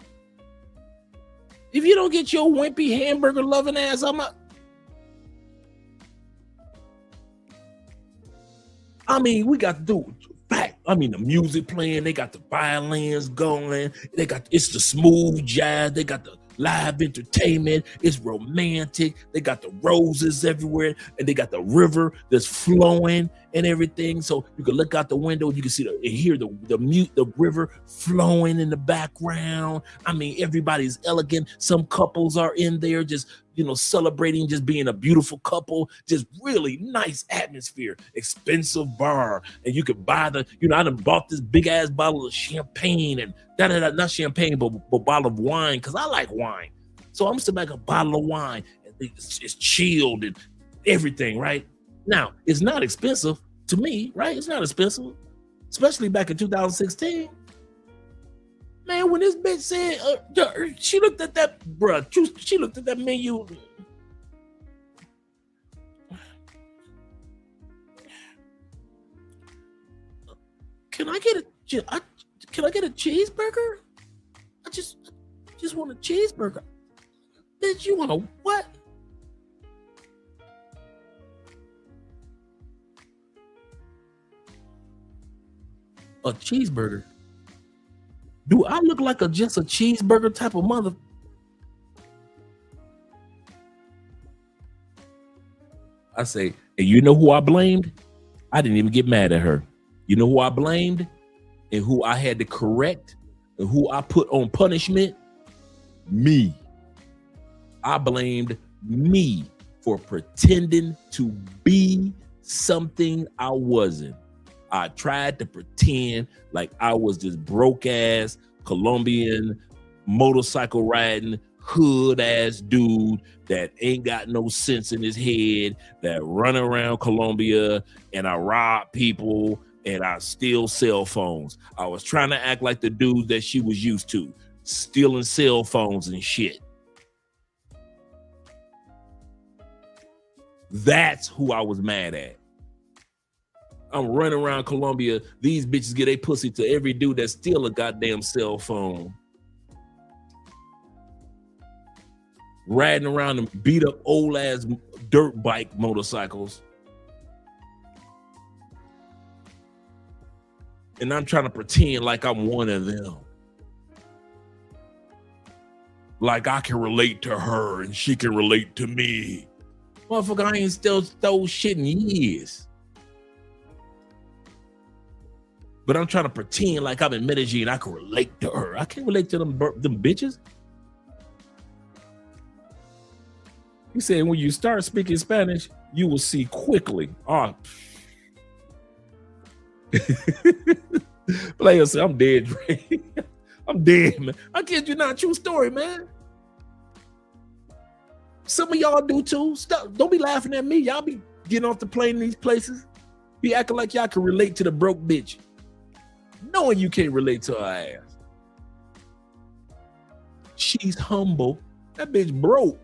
If you don't get your wimpy hamburger loving ass out my, I mean, we got to do fact. I mean, the music playing, they got the violins going, it's the smooth jazz, they got the live entertainment, it's romantic, they got the roses everywhere, and they got the river that's flowing and everything. So you can look out the window, you can see and hear the river flowing in the background. I mean, everybody's elegant. Some couples are in there just, celebrating just being a beautiful couple, just really nice atmosphere, expensive bar. And you could buy I done bought this big ass bottle of champagne and not champagne, but bottle of wine, because I like wine. So I'm sitting back a bottle of wine and it's chilled and everything, right? Now, it's not expensive to me, right? It's not expensive, especially back in 2016. Man, when this bitch said, she looked at that, bruh, she looked at that menu. Can I get a cheeseburger? I just want a cheeseburger. Bitch, you want a what? A cheeseburger? Do I look like just a cheeseburger type of mother? I say, and you know who I blamed? I didn't even get mad at her. You know who I blamed and who I had to correct and who I put on punishment? Me. I blamed me for pretending to be something I wasn't. I tried to pretend like I was this broke ass Colombian motorcycle riding hood ass dude that ain't got no sense in his head, that run around Colombia and I rob people and I steal cell phones. I was trying to act like the dude that she was used to, stealing cell phones and shit. That's who I was mad at. I'm running around Colombia. These bitches get a pussy to every dude that steal a goddamn cell phone. Riding around and beat up old ass dirt bike motorcycles. And I'm trying to pretend like I'm one of them. Like I can relate to her and she can relate to me. Motherfucker, I ain't still stole shit in years. But I'm trying to pretend like I'm in Medellin. I can relate to her. I can't relate to them bitches. He said, when you start speaking Spanish, you will see quickly. Oh. Player said, I'm dead, Dre. I'm dead, man. I kid you not, true story, man. Some of y'all do too. Stop. Don't be laughing at me. Y'all be getting off the plane in these places. Be acting like y'all can relate to the broke bitch, knowing you can't relate to her ass. She's humble. That bitch broke.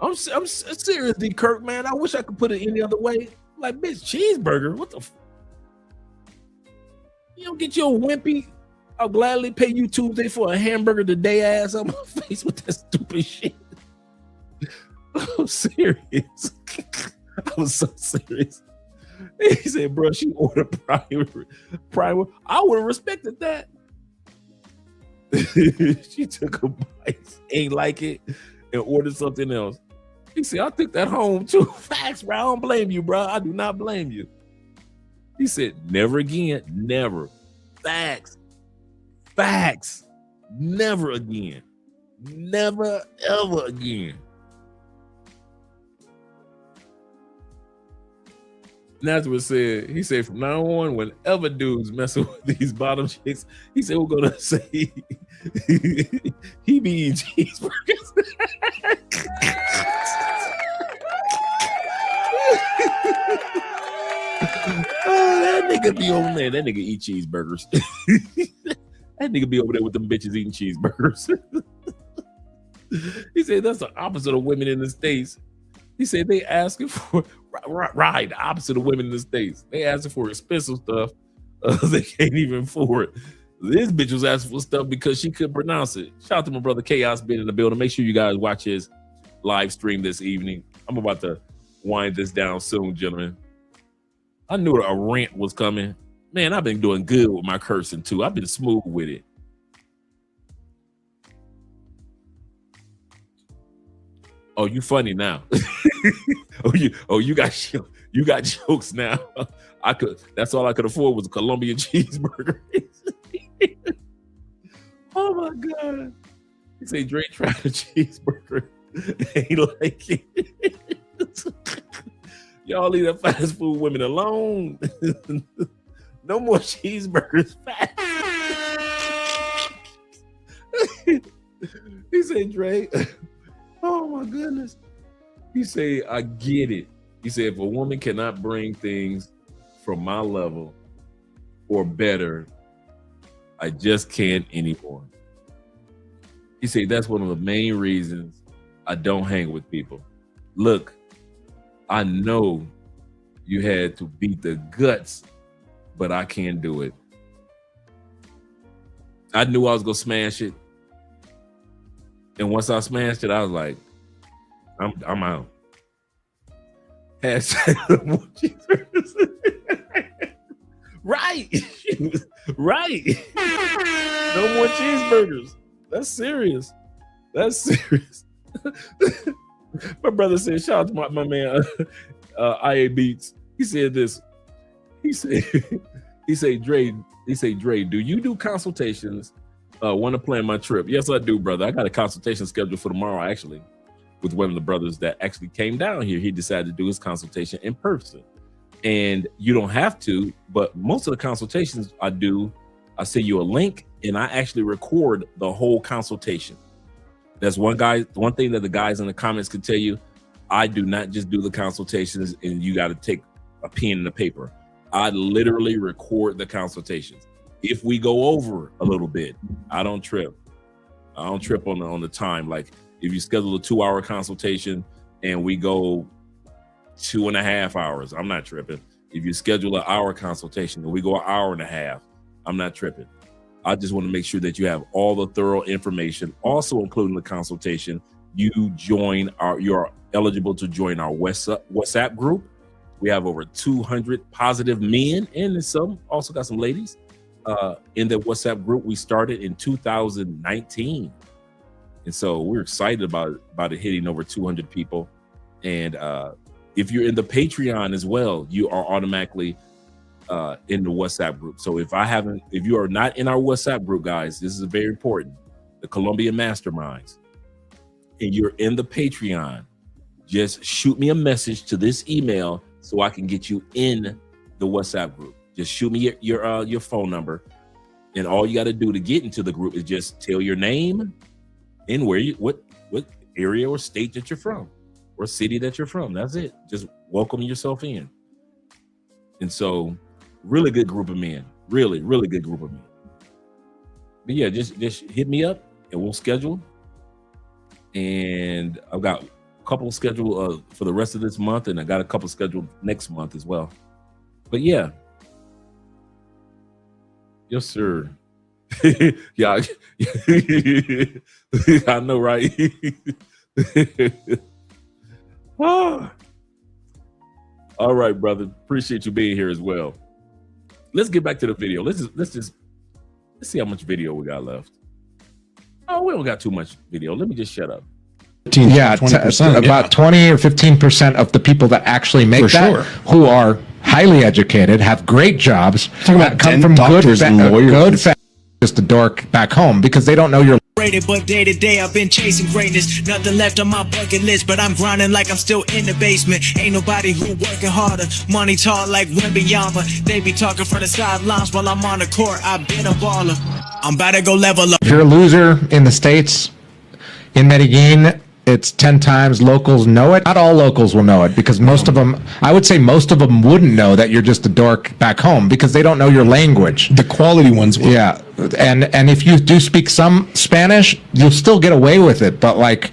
I'm serious, D. Kirk, man. I wish I could put it any other way. Like, bitch, cheeseburger? What the? You don't get your wimpy. I'll gladly pay you Tuesday for a hamburger today ass on my face with that stupid shit. I'm serious. I was so serious. He said, bro, she ordered primer. I would have respected that. She took a bite, ain't like it, and ordered something else. He said, I took that home too. Facts, bro. I don't blame you, bro. I do not blame you. He said, never again. Never. Facts. Facts. Never again. Never, ever again. Nazareth said, he said, from now on, whenever dudes messing with these bottom chicks, he said, we're going to say he be eating cheeseburgers. Oh, that nigga be over there. That nigga eat cheeseburgers. That nigga be over there with them bitches eating cheeseburgers. He said, that's the opposite of women in the States. He said they asking for the opposite of women in the States. They asking for expensive stuff. They can't even afford. This bitch was asking for stuff because she couldn't pronounce it. Shout out to my brother Chaos being in the building. Make sure you guys watch his live stream this evening. I'm about to wind this down soon, gentlemen. I knew a rant was coming. Man, I've been doing good with my cursing too. I've been smooth with it. Oh, you funny now. you got jokes now. That's all I could afford was a Colombian cheeseburger. Oh my God. He say Drake tried a cheeseburger. Ain't like it. Y'all leave that fast food women alone. No more cheeseburgers. Fast. He said, Drake. Oh my goodness. He said, I get it. He said, if a woman cannot bring things from my level or better, I just can't anymore. He said, that's one of the main reasons I don't hang with people. Look, I know you had to beat the guts, but I can't do it. I knew I was going to smash it. And once I smashed it, I was like, I'm out. Right. Right. No more cheeseburgers. That's serious. That's serious. My brother said, shout out to my man, IA Beats. He said this. He said, Dre, do you do consultations? Want to plan my trip? Yes, I do, brother. I got a consultation scheduled for tomorrow, actually, with one of the brothers that actually came down here. He decided to do his consultation in person. And you don't have to, but most of the consultations I do, I send you a link and I actually record the whole consultation. That's one thing that the guys in the comments could tell you. I do not just do the consultations and you got to take a pen and a paper. I literally record the consultations. If we go over a little bit, I don't trip. I don't trip on the time. Like if you schedule a 2-hour consultation and we go 2.5 hours, I'm not tripping. If you schedule an hour consultation and we go 1.5 hours, I'm not tripping. I just want to make sure that you have all the thorough information, also including the consultation. You're eligible to join our WhatsApp group. We have over 200 positive men and some also got some ladies in the WhatsApp group. We started in 2019. And so we're excited about it hitting over 200 people. And if you're in the Patreon as well, you are automatically in the WhatsApp group. So if you are not in our WhatsApp group, guys, this is very important. The Colombia Masterminds, and you're in the Patreon, just shoot me a message to this email so I can get you in the WhatsApp group. Just shoot me your phone number, and all you got to do to get into the group is just tell your name and what area or state that you're from or city that you're from. That's it. Just welcome yourself in. And so, really good group of men. Really, really good group of men. But yeah, just hit me up and we'll schedule. And I've got couple scheduled for the rest of this month, and I got a couple scheduled next month as well. But yeah. Yes, sir. Yeah. I know, right? Ah. All right, brother. Appreciate you being here as well. Let's get back to the video. Let's see how much video we got left. Oh, we don't got too much video. Let me just shut up. Yeah, 20%, about 20 or 15% of the people that actually make For that, sure. who are highly educated, have great jobs, Talking about come from doctors and lawyers. good families, just a dork back home because they don't know your But day to day I've been chasing greatness. Nothing left on my bucket list, but I'm grinding like I'm still in the basement. Ain't nobody who working harder. Money tall like Wembanyama. They be talking from the sidelines while I'm on the court. I've been a baller. I'm about to go level up. If you're a loser in the States, in Medellin, it's 10 times locals know it. Not all locals will know it because most of them, I would say most of them wouldn't know that you're just a dork back home because they don't know your language. The quality ones will. Yeah. And if you do speak some Spanish, you'll still get away with it. But like,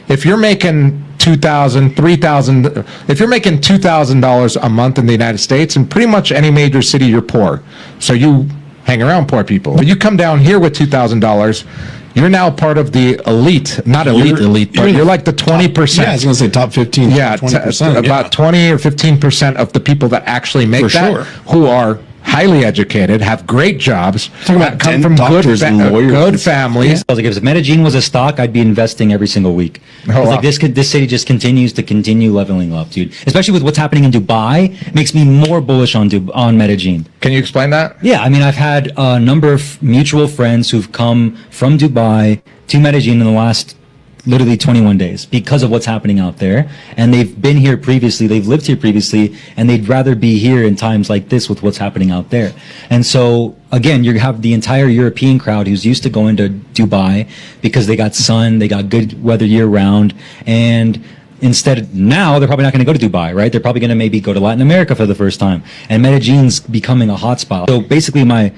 if you're making $2,000, $3,000, if you're making $2,000 a month in the United States, in pretty much any major city, you're poor. So you hang around poor people. But you come down here with $2,000, you're now part of the elite, not elite, but you're like the 20%. Yeah, I was going to say top 15, yeah, 20%. About 20 or 15% of the people that actually make For that, sure. who are highly educated, have great jobs, Talking about come from doctors and lawyers. good families. Like if Medellin was a stock, I'd be investing every single week. wow. Like this city just continues to leveling up, dude. Especially with what's happening in Dubai, makes me more bullish on Medellin. Can you explain that? Yeah, I mean, I've had a number of mutual friends who've come from Dubai to Medellin in the last literally 21 days because of what's happening out there. And they've been here previously, they've lived here previously, and they'd rather be here in times like this with what's happening out there. And so, again, you have the entire European crowd who's used to going to Dubai because they got sun, they got good weather year round, and instead, now they're probably not going to go to Dubai, right? They're probably going to maybe go to Latin America for the first time. And Medellin's becoming a hotspot. So basically my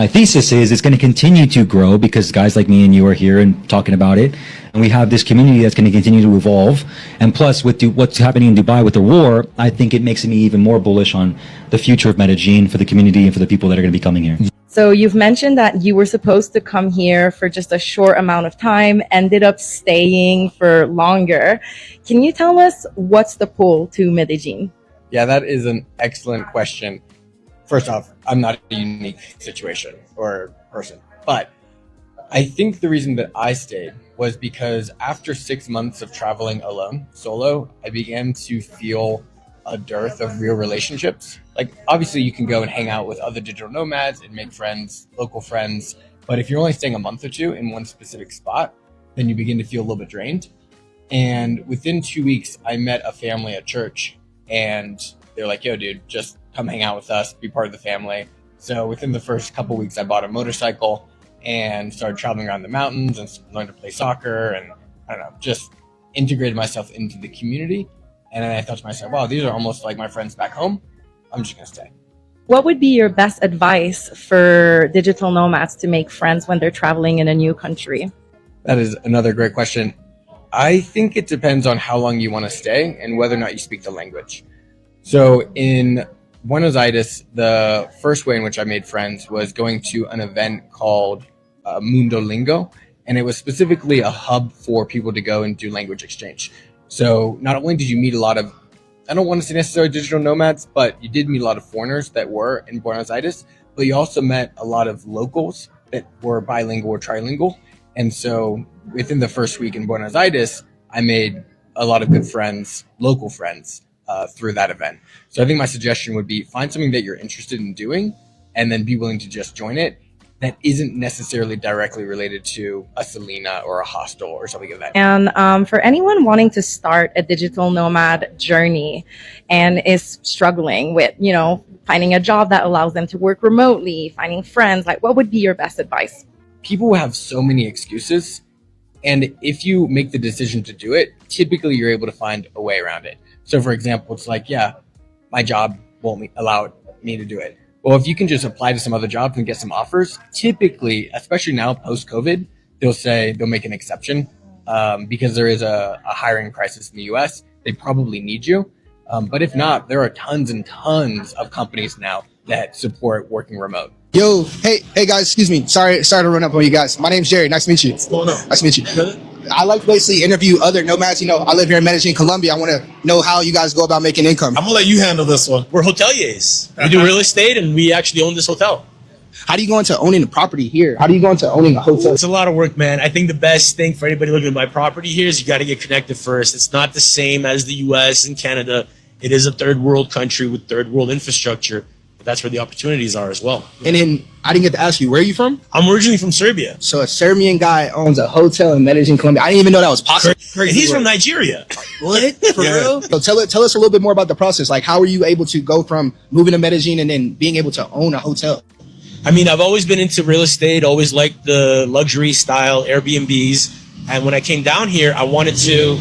thesis is it's going to continue to grow because guys like me and you are here and talking about it. And we have this community that's going to continue to evolve. And plus, with what's happening in Dubai with the war, I think it makes me even more bullish on the future of Medellin for the community and for the people that are going to be coming here. So you've mentioned that you were supposed to come here for just a short amount of time, ended up staying for longer. Can you tell us what's the pull to Medellin? Yeah, that is an excellent question. First off, I'm not a unique situation or person, but I think the reason that I stayed was because after 6 months of traveling alone, solo, I began to feel a dearth of real relationships. Like, obviously you can go and hang out with other digital nomads and make friends, local friends, but if you're only staying a month or two in one specific spot, then you begin to feel a little bit drained. And within 2 weeks, I met a family at church, and they're like, yo, dude, just come hang out with us, be part of the family. So within the first couple weeks, I bought a motorcycle and started traveling around the mountains and learned to play soccer, and I don't know, just integrated myself into the community. And then I thought to myself, wow, these are almost like my friends back home. I'm just going to stay. What would be your best advice for digital nomads to make friends when they're traveling in a new country? That is another great question. I think it depends on how long you want to stay and whether or not you speak the language. So in Buenos Aires, the first way in which I made friends was going to an event called Mundo Lingo, and it was specifically a hub for people to go and do language exchange. So not only did you meet a lot of, I don't want to say necessarily digital nomads, but you did meet a lot of foreigners that were in Buenos Aires, but you also met a lot of locals that were bilingual or trilingual. And so within the first week in Buenos Aires, I made a lot of good friends, local friends, through that event. So I think my suggestion would be find something that you're interested in doing and then be willing to just join it that isn't necessarily directly related to a Selena or a hostel or something like that. And for anyone wanting to start a digital nomad journey and is struggling with, finding a job that allows them to work remotely, finding friends, like what would be your best advice? People have so many excuses. And if you make the decision to do it, typically you're able to find a way around it. So for example, it's like, yeah, my job won't allow me to do it. Well, if you can just apply to some other jobs and get some offers, typically, especially now post-COVID, they'll make an exception because there is a hiring crisis in the US. They probably need you. But if not, there are tons and tons of companies now that support working remote. Yo, hey guys, excuse me. Sorry to run up on you guys. My name's Jerry. Nice to meet you. What's going on? Nice to meet you. I like to basically interview other nomads. You know, I live here in Medellin, Colombia. I want to know how you guys go about making income. I'm gonna let you handle this one. We're hoteliers. We do real estate, and we actually own this hotel. How do you go into owning a property here? How do you go into owning a hotel? It's a lot of work, man. I think the best thing for anybody looking to buy property here is you got to get connected first. It's not the same as the US and Canada. It is a third world country with third world infrastructure. But that's where the opportunities are as well. And then I didn't get to ask you, where are you from? I'm originally from Serbia. So a Serbian guy owns a hotel in Medellin, Colombia. I didn't even know that was possible. And he's from Nigeria. What? For real? So tell us a little bit more about the process. Like, how were you able to go from moving to Medellin and then being able to own a hotel? I mean, I've always been into real estate, always liked the luxury style Airbnbs. And when I came down here, I wanted to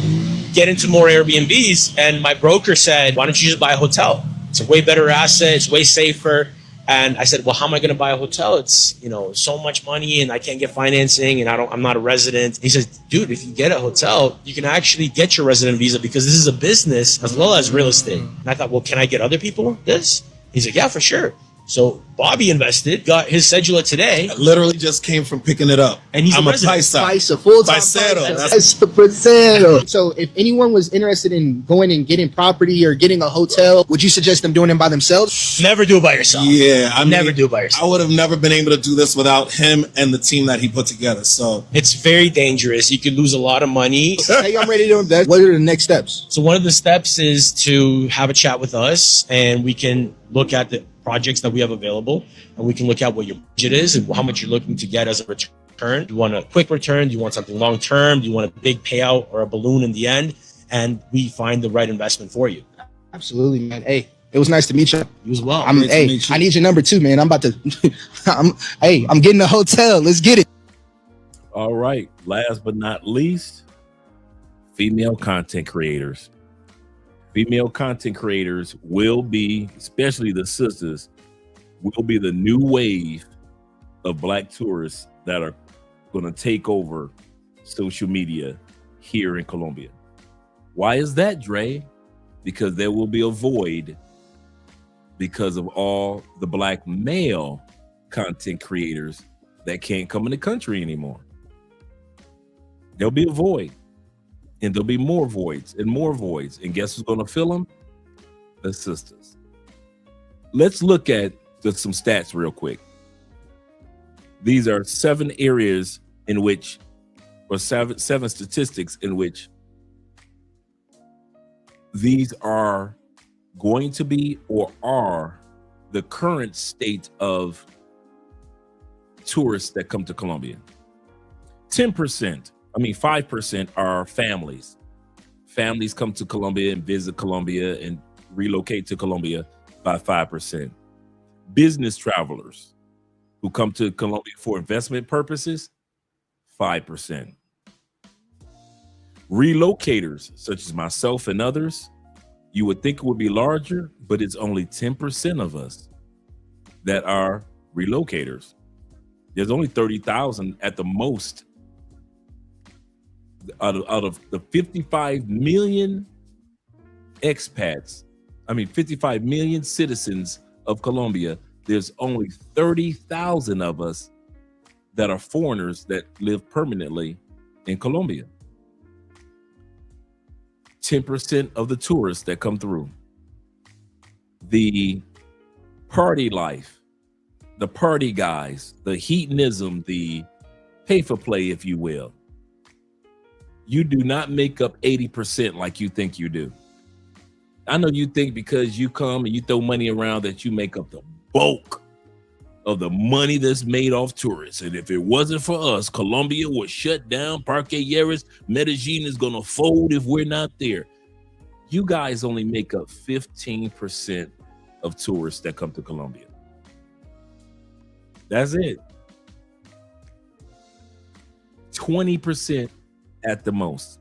get into more Airbnbs. And my broker said, why don't you just buy a hotel? It's a way better asset. It's way safer. And I said, well, how am I going to buy a hotel? It's, so much money and I can't get financing and I'm not a resident. He says, dude, if you get a hotel, you can actually get your resident visa because this is a business as well as real estate. And I thought, well, can I get other people this? He's like, yeah, for sure. So Bobby invested, got his cedula today. I literally just came from picking it up. And he's I'm a paisa. Full-time Paisero. So if anyone was interested in going and getting property or getting a hotel, would you suggest them doing it by themselves? Never do it by yourself. Yeah, I mean, never do it by yourself. I would have never been able to do this without him and the team that he put together. So it's very dangerous. You could lose a lot of money. Hey, I'm ready to invest. What are the next steps? So one of the steps is to have a chat with us and we can look at the projects that we have available and we can look at what your budget is and how much you're looking to get as a return. Do you want a quick return? Do you want something long term? Do you want a big payout or a balloon in the end? And we find the right investment for you. Absolutely, man. Hey, it was nice to meet you. You as well. I need your number too, man. I'm about to I'm getting a hotel. Let's get it. All right. Last but not least, female content creators. Female content creators will be, especially the sisters, will be the new wave of Black tourists that are going to take over social media here in Colombia. Why is that, Dre? Because there will be a void because of all the Black male content creators that can't come in the country anymore. There'll be a void. And there'll be more voids and more voids. And guess who's going to fill them? The sisters. Let's look at some stats real quick. These are 7 areas in which, or seven statistics in which these are going to be or are the current state of tourists that come to Colombia. 5% are families. Families come to Colombia and visit Colombia and relocate to Colombia by 5%. Business travelers who come to Colombia for investment purposes, 5%. Relocators, such as myself and others, you would think it would be larger, but it's only 10% of us that are relocators. There's only 30,000 at the most. Out of the 55 million expats, 55 million citizens of Colombia, there's only 30,000 of us that are foreigners that live permanently in Colombia. 10% of the tourists that come through. The party life, the party guys, the hedonism, the pay for play, if you will. You do not make up 80% like you think you do. I know you think because you come and you throw money around that you make up the bulk of the money that's made off tourists. And if it wasn't for us, Colombia would shut down. Parque Lleras, Medellin is going to fold if we're not there. You guys only make up 15% of tourists that come to Colombia. That's it. 20% at the most.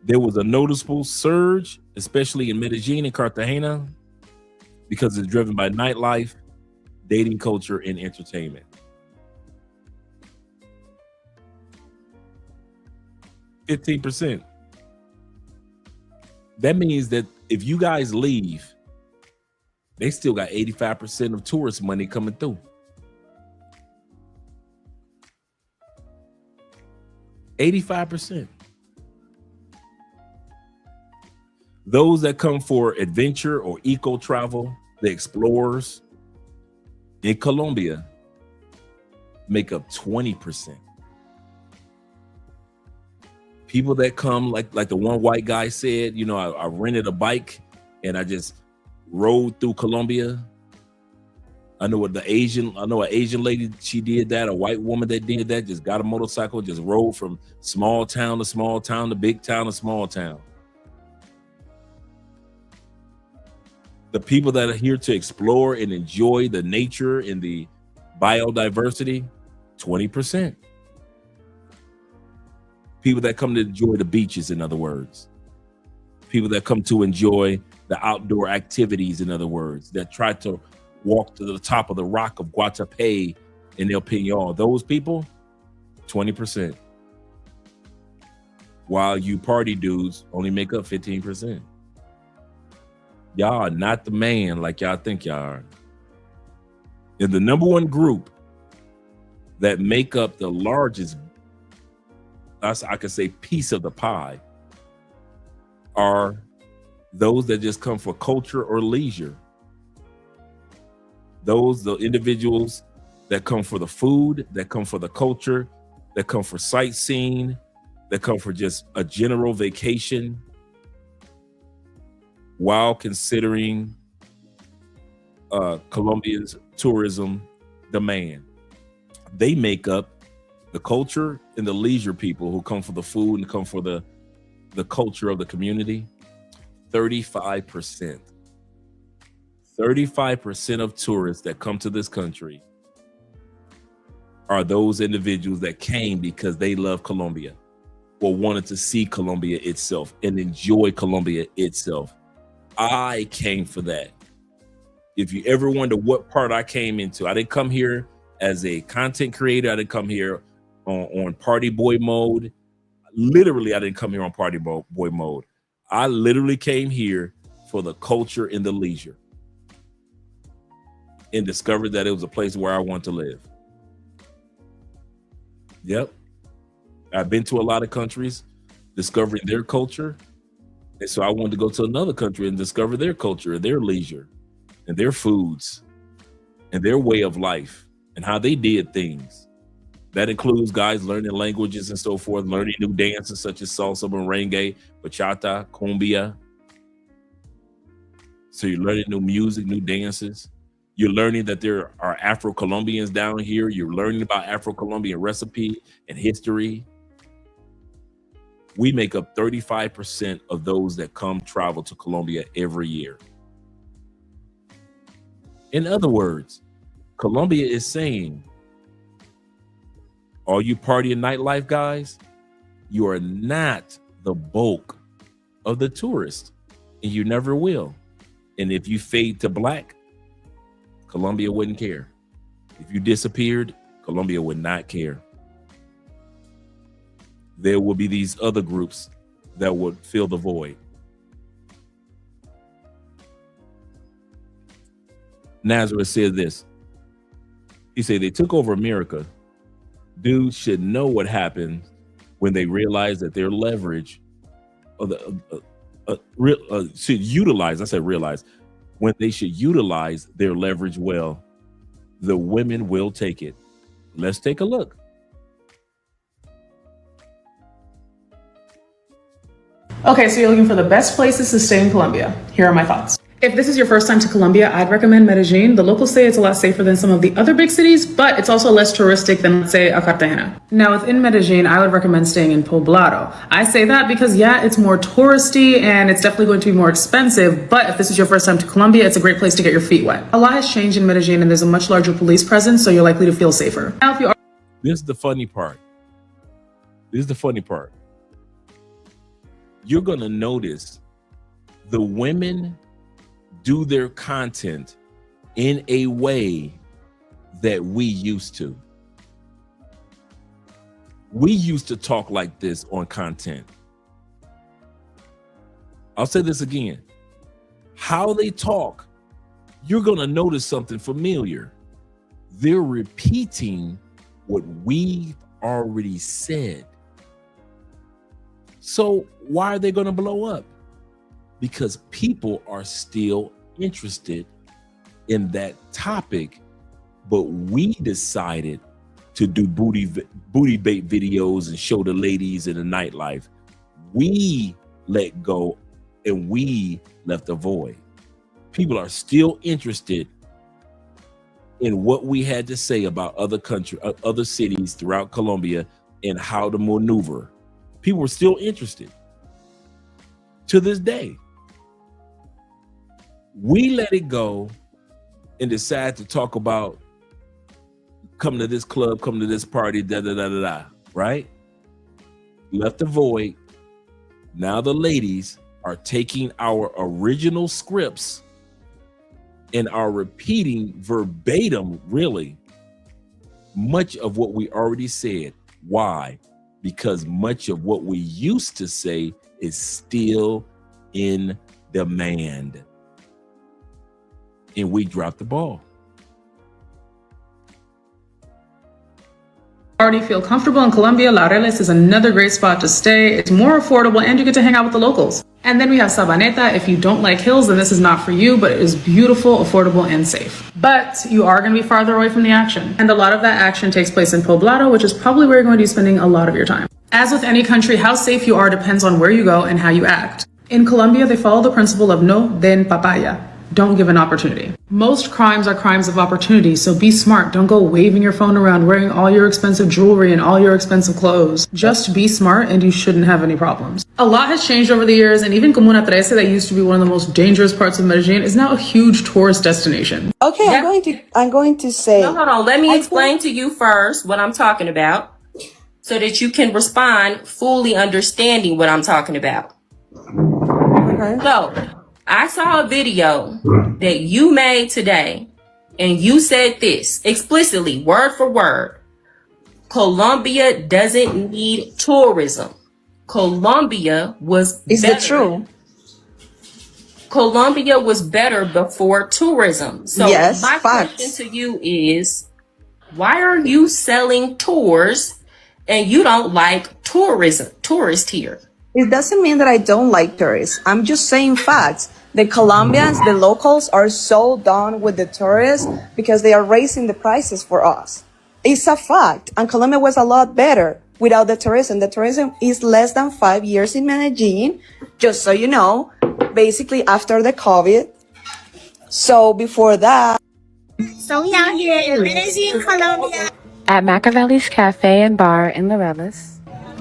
There was a noticeable surge, especially in Medellin and Cartagena, because it's driven by nightlife, dating culture, and entertainment. 15%. That means that if you guys leave, they still got 85% of tourist money coming through. %. Those that come for adventure or eco travel, the explorers in Colombia, make up 20%. People that come, like the one white guy said, you know, I rented a bike and I just rode through Colombia. I know an Asian lady, she did that. A white woman that did that, just got a motorcycle, just rode from small town to small town to big town to small town. The people that are here to explore and enjoy the nature and the biodiversity, 20%. People that come to enjoy the beaches, in other words. People that come to enjoy the outdoor activities, in other words, that try to walk to the top of the rock of Guatapé in El Peñol. Those people, 20%. While you party dudes only make up 15%. Y'all are not the man like y'all think y'all are. And the number one group that make up the largest, I could say, piece of the pie are those that just come for culture or leisure. The individuals that come for the food, that come for the culture, that come for sightseeing, that come for just a general vacation, while considering Colombia's tourism demand. They make up the culture and the leisure people who come for the food and come for the culture of the community. 35%. 35% of tourists that come to this country are those individuals that came because they love Colombia or wanted to see Colombia itself and enjoy Colombia itself. I came for that. If you ever wonder what part I came into, I didn't come here as a content creator. I didn't come here on party boy mode. Literally, I didn't come here on party boy mode. I literally came here for the culture and the leisure and discovered that it was a place where I want to live. Yep. I've been to a lot of countries, discovering their culture. And so I wanted to go to another country and discover their culture and their leisure and their foods and their way of life and how they did things. That includes guys learning languages and so forth, learning new dances such as salsa, merengue, bachata, cumbia. So you're learning new music, new dances. You're learning that there are Afro-Colombians down here. You're learning about Afro-Colombian recipe and history. We make up 35% of those that come travel to Colombia every year. In other words, Colombia is saying, all you party and nightlife guys, you are not the bulk of the tourists, and you never will. And if you fade to black, Colombia wouldn't care. If you disappeared, Colombia would not care. There will be these other groups that would fill the void. Nazareth said this. He said they took over America. Dudes should know what happened when they realize that their leverage should utilize. I said realize. When they should utilize their leverage well, the women will take it. Let's take a look. Okay, so you're looking for the best places to stay in Colombia. Here are my thoughts. If this is your first time to Colombia, I'd recommend Medellin. The locals say it's a lot safer than some of the other big cities, but it's also less touristic than, let's say, a Cartagena. Now, within Medellin, I would recommend staying in Poblado. I say that because, yeah, it's more touristy and it's definitely going to be more expensive, but if this is your first time to Colombia, it's a great place to get your feet wet. A lot has changed in Medellin and there's a much larger police presence, so you're likely to feel safer. Now, if you are— This is the funny part. This is the funny part. You're going to notice the women do their content in a way that we used to. We used to talk like this on content. I'll say this again. How they talk, you're going to notice something familiar. They're repeating what we've already said. So why are they going to blow up? Because people are still interested in that topic, but we decided to do booty bait videos and show the ladies in the nightlife. We let go and we left a void. People are still interested in what we had to say about other cities throughout Colombia and how to maneuver. People were still interested to this day. We let it go and decide to talk about come to this club, come to this party, right? Left a void. Now the ladies are taking our original scripts and are repeating verbatim, really, much of what we already said. Why? Because much of what we used to say is still in demand. And we dropped the ball. Already feel comfortable in Colombia, Laureles is another great spot to stay. It's more affordable and you get to hang out with the locals. And then we have Sabaneta. If you don't like hills, then this is not for you, but it is beautiful, affordable, and safe. But you are going to be farther away from the action. And a lot of that action takes place in Poblado, which is probably where you're going to be spending a lot of your time. As with any country, how safe you are depends on where you go and how you act. In Colombia, they follow the principle of no den papaya. Don't give an opportunity. Most crimes are crimes of opportunity, so be smart. Don't go waving your phone around, wearing all your expensive jewelry and all your expensive clothes. Just be smart and you shouldn't have any problems. A lot has changed over the years, and even Comuna 13, that used to be one of the most dangerous parts of Medellin, is now a huge tourist destination. Okay, I'm going to say. No, hold on. Let me explain to you first what I'm talking about so that you can respond fully understanding what I'm talking about. Okay. So, I saw a video that you made today, and you said this explicitly, word for word. Colombia doesn't need tourism. Colombia was Is better. that true? Colombia was better before tourism. So Yes, my facts. question to you is, why are you selling tours and you don't like tourists here? It doesn't mean that I don't like tourists. I'm just saying facts. The Colombians, the locals are so done with the tourists because they are raising the prices for us. It's a fact. And Colombia was a lot better without the tourism. The tourism is less than 5 years in Medellin, just so you know, basically after the COVID. So before that. So we out here in Medellin, Colombia. At Machiavelli's Cafe and Bar in Laureles.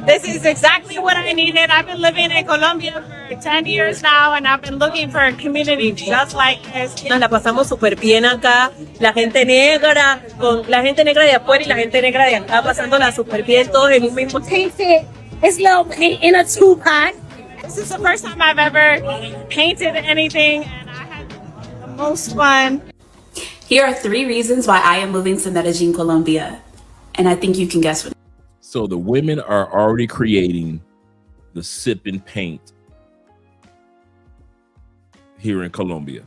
This is exactly what I needed. I've been living in Colombia for 10 years now, and I've been looking for a community just like this. Nos la pasamos súper bien acá. La gente negra, con la gente negra de afuera y la gente negra de acá, pasándola súper bien, todos en un mismo. Painted it's low in a 2-pot. This is the first time I've ever painted anything, and I had the most fun. Here are 3 reasons why I am moving to Medellin, Colombia, and I think you can guess what. So the women are already creating the sip and paint here in Colombia.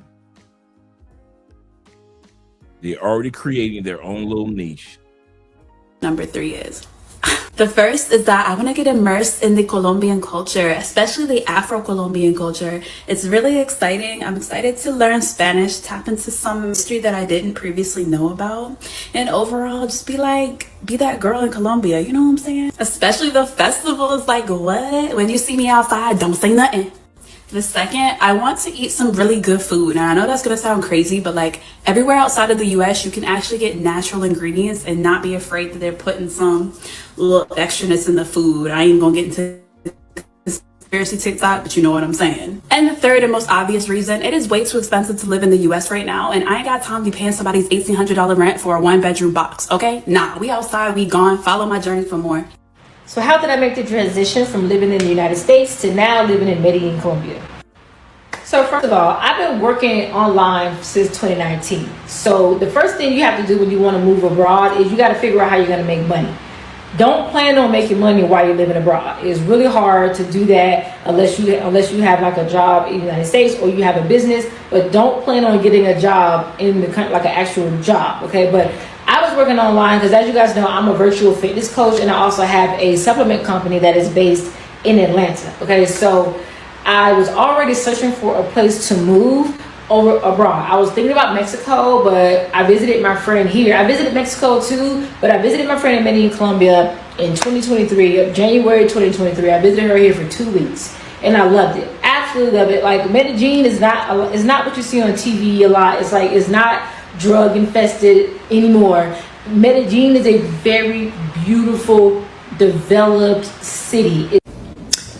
They're already creating their own little niche. Number 3 is. The first is that I want to get immersed in the Colombian culture, especially the Afro-Colombian culture. It's really exciting. I'm excited to learn Spanish, tap into some history that I didn't previously know about, and overall just be that girl in Colombia, you know what I'm saying? Especially the festivals, like what? When you see me outside, don't say nothing. The second, I want to eat some really good food. Now, I know that's going to sound crazy, but everywhere outside of the US, you can actually get natural ingredients and not be afraid that they're putting some little extraness in the food. I ain't going to get into conspiracy TikTok, but you know what I'm saying. And the third and most obvious reason, it is way too expensive to live in the US right now, and I ain't got time to be paying somebody's $1,800 rent for a 1-bedroom box, okay? Nah, we outside, we gone. Follow my journey for more. So how did I make the transition from living in the United States to now living in Medellin, Colombia? So first of all, I've been working online since 2019. So the first thing you have to do when you want to move abroad is you got to figure out how you're going to make money. don't plan on making money while you're living abroad. It's really hard to do that unless you have like a job in the United States or you have a business. But don't plan on getting a job in the country, like an actual job. Okay, but I was working online because, as you guys know, I'm a virtual fitness coach, and I also have a supplement company that is based in Atlanta. Okay, so I was already searching for a place to move over abroad. I was thinking about Mexico, but I visited my friend here. I visited Mexico too, but I visited my friend in Medellin, Colombia in 2023, January 2023. I visited her here for 2 weeks, and I loved it. Absolutely love it. Like, Medellin is not what you see on TV a lot. It's not drug infested anymore. Medellin is a very beautiful, developed city.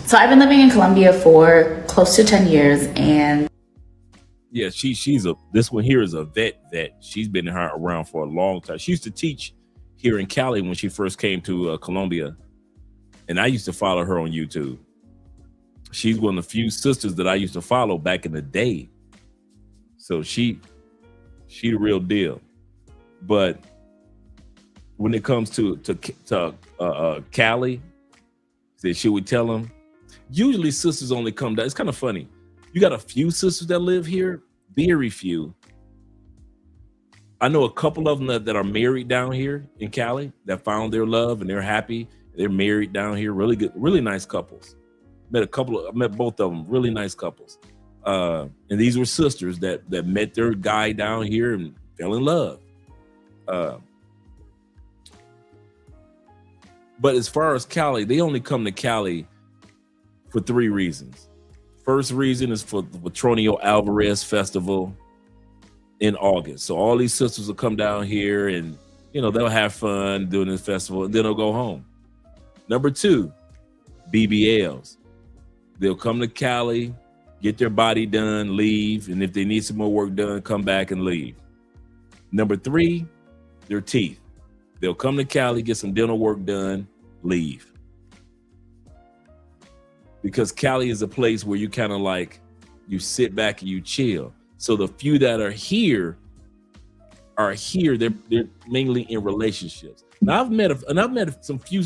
So I've been living in Colombia for close to 10 years, and Yeah, this one here is a vet. She's been around for a long time. She used to teach here in Cali when she first came to Colombia, and I used to follow her on YouTube. She's one of the few sisters that I used to follow back in the day. So she the real deal. But when it comes to Cali, said, should we tell them? Usually sisters only come down. It's kind of funny. You got a few sisters that live here, very few. I know a couple of them that are married down here in Cali that found their love and they're happy. They're married down here. Really good, really nice couples. I met both of them, really nice couples. And these were sisters that met their guy down here and fell in love. But as far as Cali, they only come to Cali for 3 reasons. First reason is for the Petronio Alvarez Festival in August. So all these sisters will come down here and, they'll have fun doing this festival and then they'll go home. Number 2, BBLs. They'll come to Cali, get their body done, leave. And if they need some more work done, come back and leave. Number 3, their teeth. They'll come to Cali, get some dental work done, leave. Because Cali is a place where you kind of like, you sit back and you chill. So the few that are here, they're mainly in relationships. Now I've met some few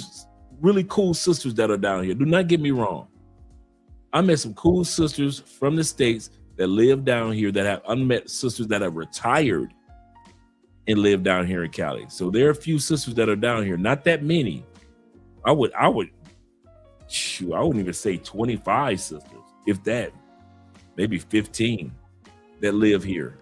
really cool sisters that are down here. Do not get me wrong. I met some cool sisters from the States that live down here I met sisters that have retired and live down here in Cali. So there are a few sisters that are down here, not that many. I wouldn't even say 25 sisters, if that, maybe 15 that live here.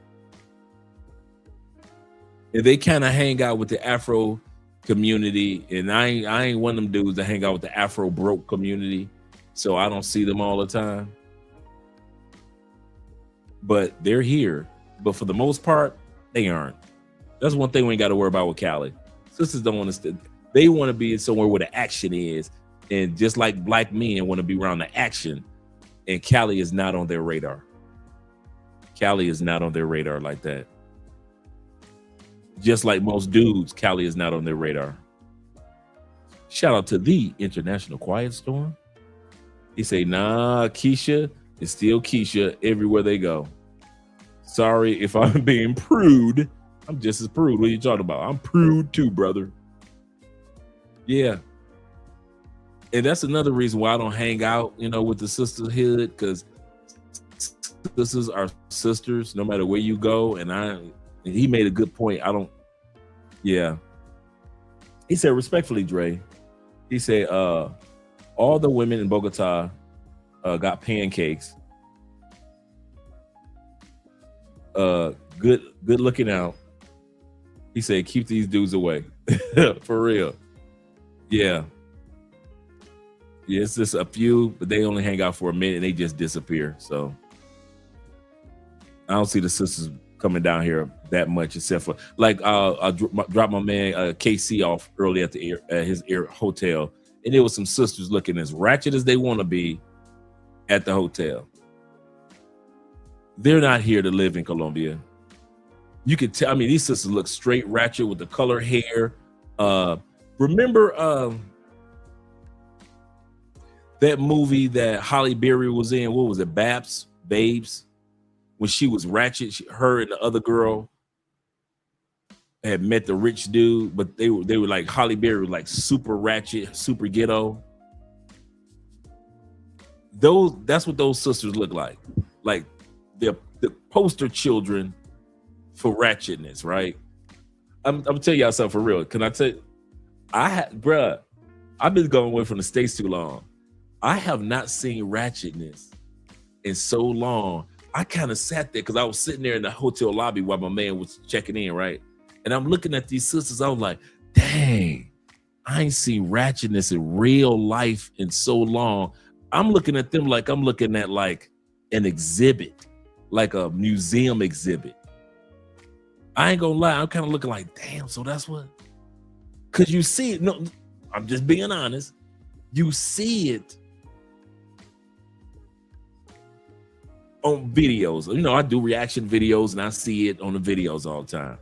And they kind of hang out with the Afro community. And I ain't one of them dudes that hang out with the Afro broke community. So I don't see them all the time. But they're here. But for the most part, they aren't. That's one thing we ain't got to worry about with Cali. Sisters don't want to, they want to be somewhere where the action is. And just like black men want to be around the action, and Cali is not on their radar. Cali is not on their radar like that. Just like most dudes, Cali is not on their radar. Shout out to the International Quiet Storm. He say, nah, Keisha is still Keisha everywhere they go. Sorry if I'm being prude. I'm just as prude. What are you talking about? I'm prude too, brother. Yeah. And that's another reason why I don't hang out, with the sisterhood, because sisters are sisters no matter where you go. And he made a good point. Yeah. He said, respectfully, Dre, he said, all the women in Bogota got pancakes. Good looking out. He said, keep these dudes away. For real. Yeah. Yeah, it's just a few, but they only hang out for a minute and they just disappear. So I don't see the sisters coming down here that much, except for like I dropped my man KC off early at his hotel, and there was some sisters looking as ratchet as they want to be at the hotel. They're not here to live in Colombia. You could tell. I mean, these sisters look straight ratchet with the color hair. Remember that movie that Halle Berry was in? What was it? Babes? When she was ratchet, her and the other girl. had met the rich dude, but they were like Holly Berry, like super ratchet, super ghetto. That's what those sisters look like. Like they're the poster children for ratchetness, right? I'm telling y'all something for real. Can I tell you? Bruh, I've been going away from the States too long. I have not seen ratchetness in so long. I kind of sat there because I was sitting there in the hotel lobby while my man was checking in, right? And I'm looking at these sisters. I was like, dang, I ain't seen ratchetness in real life in so long. I'm looking at them like I'm looking at like an exhibit, like a museum exhibit. I ain't gonna lie, I'm kind of looking like, damn, so that's what? Because you see it, no, I'm just being honest. You see it on videos. You know, I do reaction videos and I see it on the videos all the time.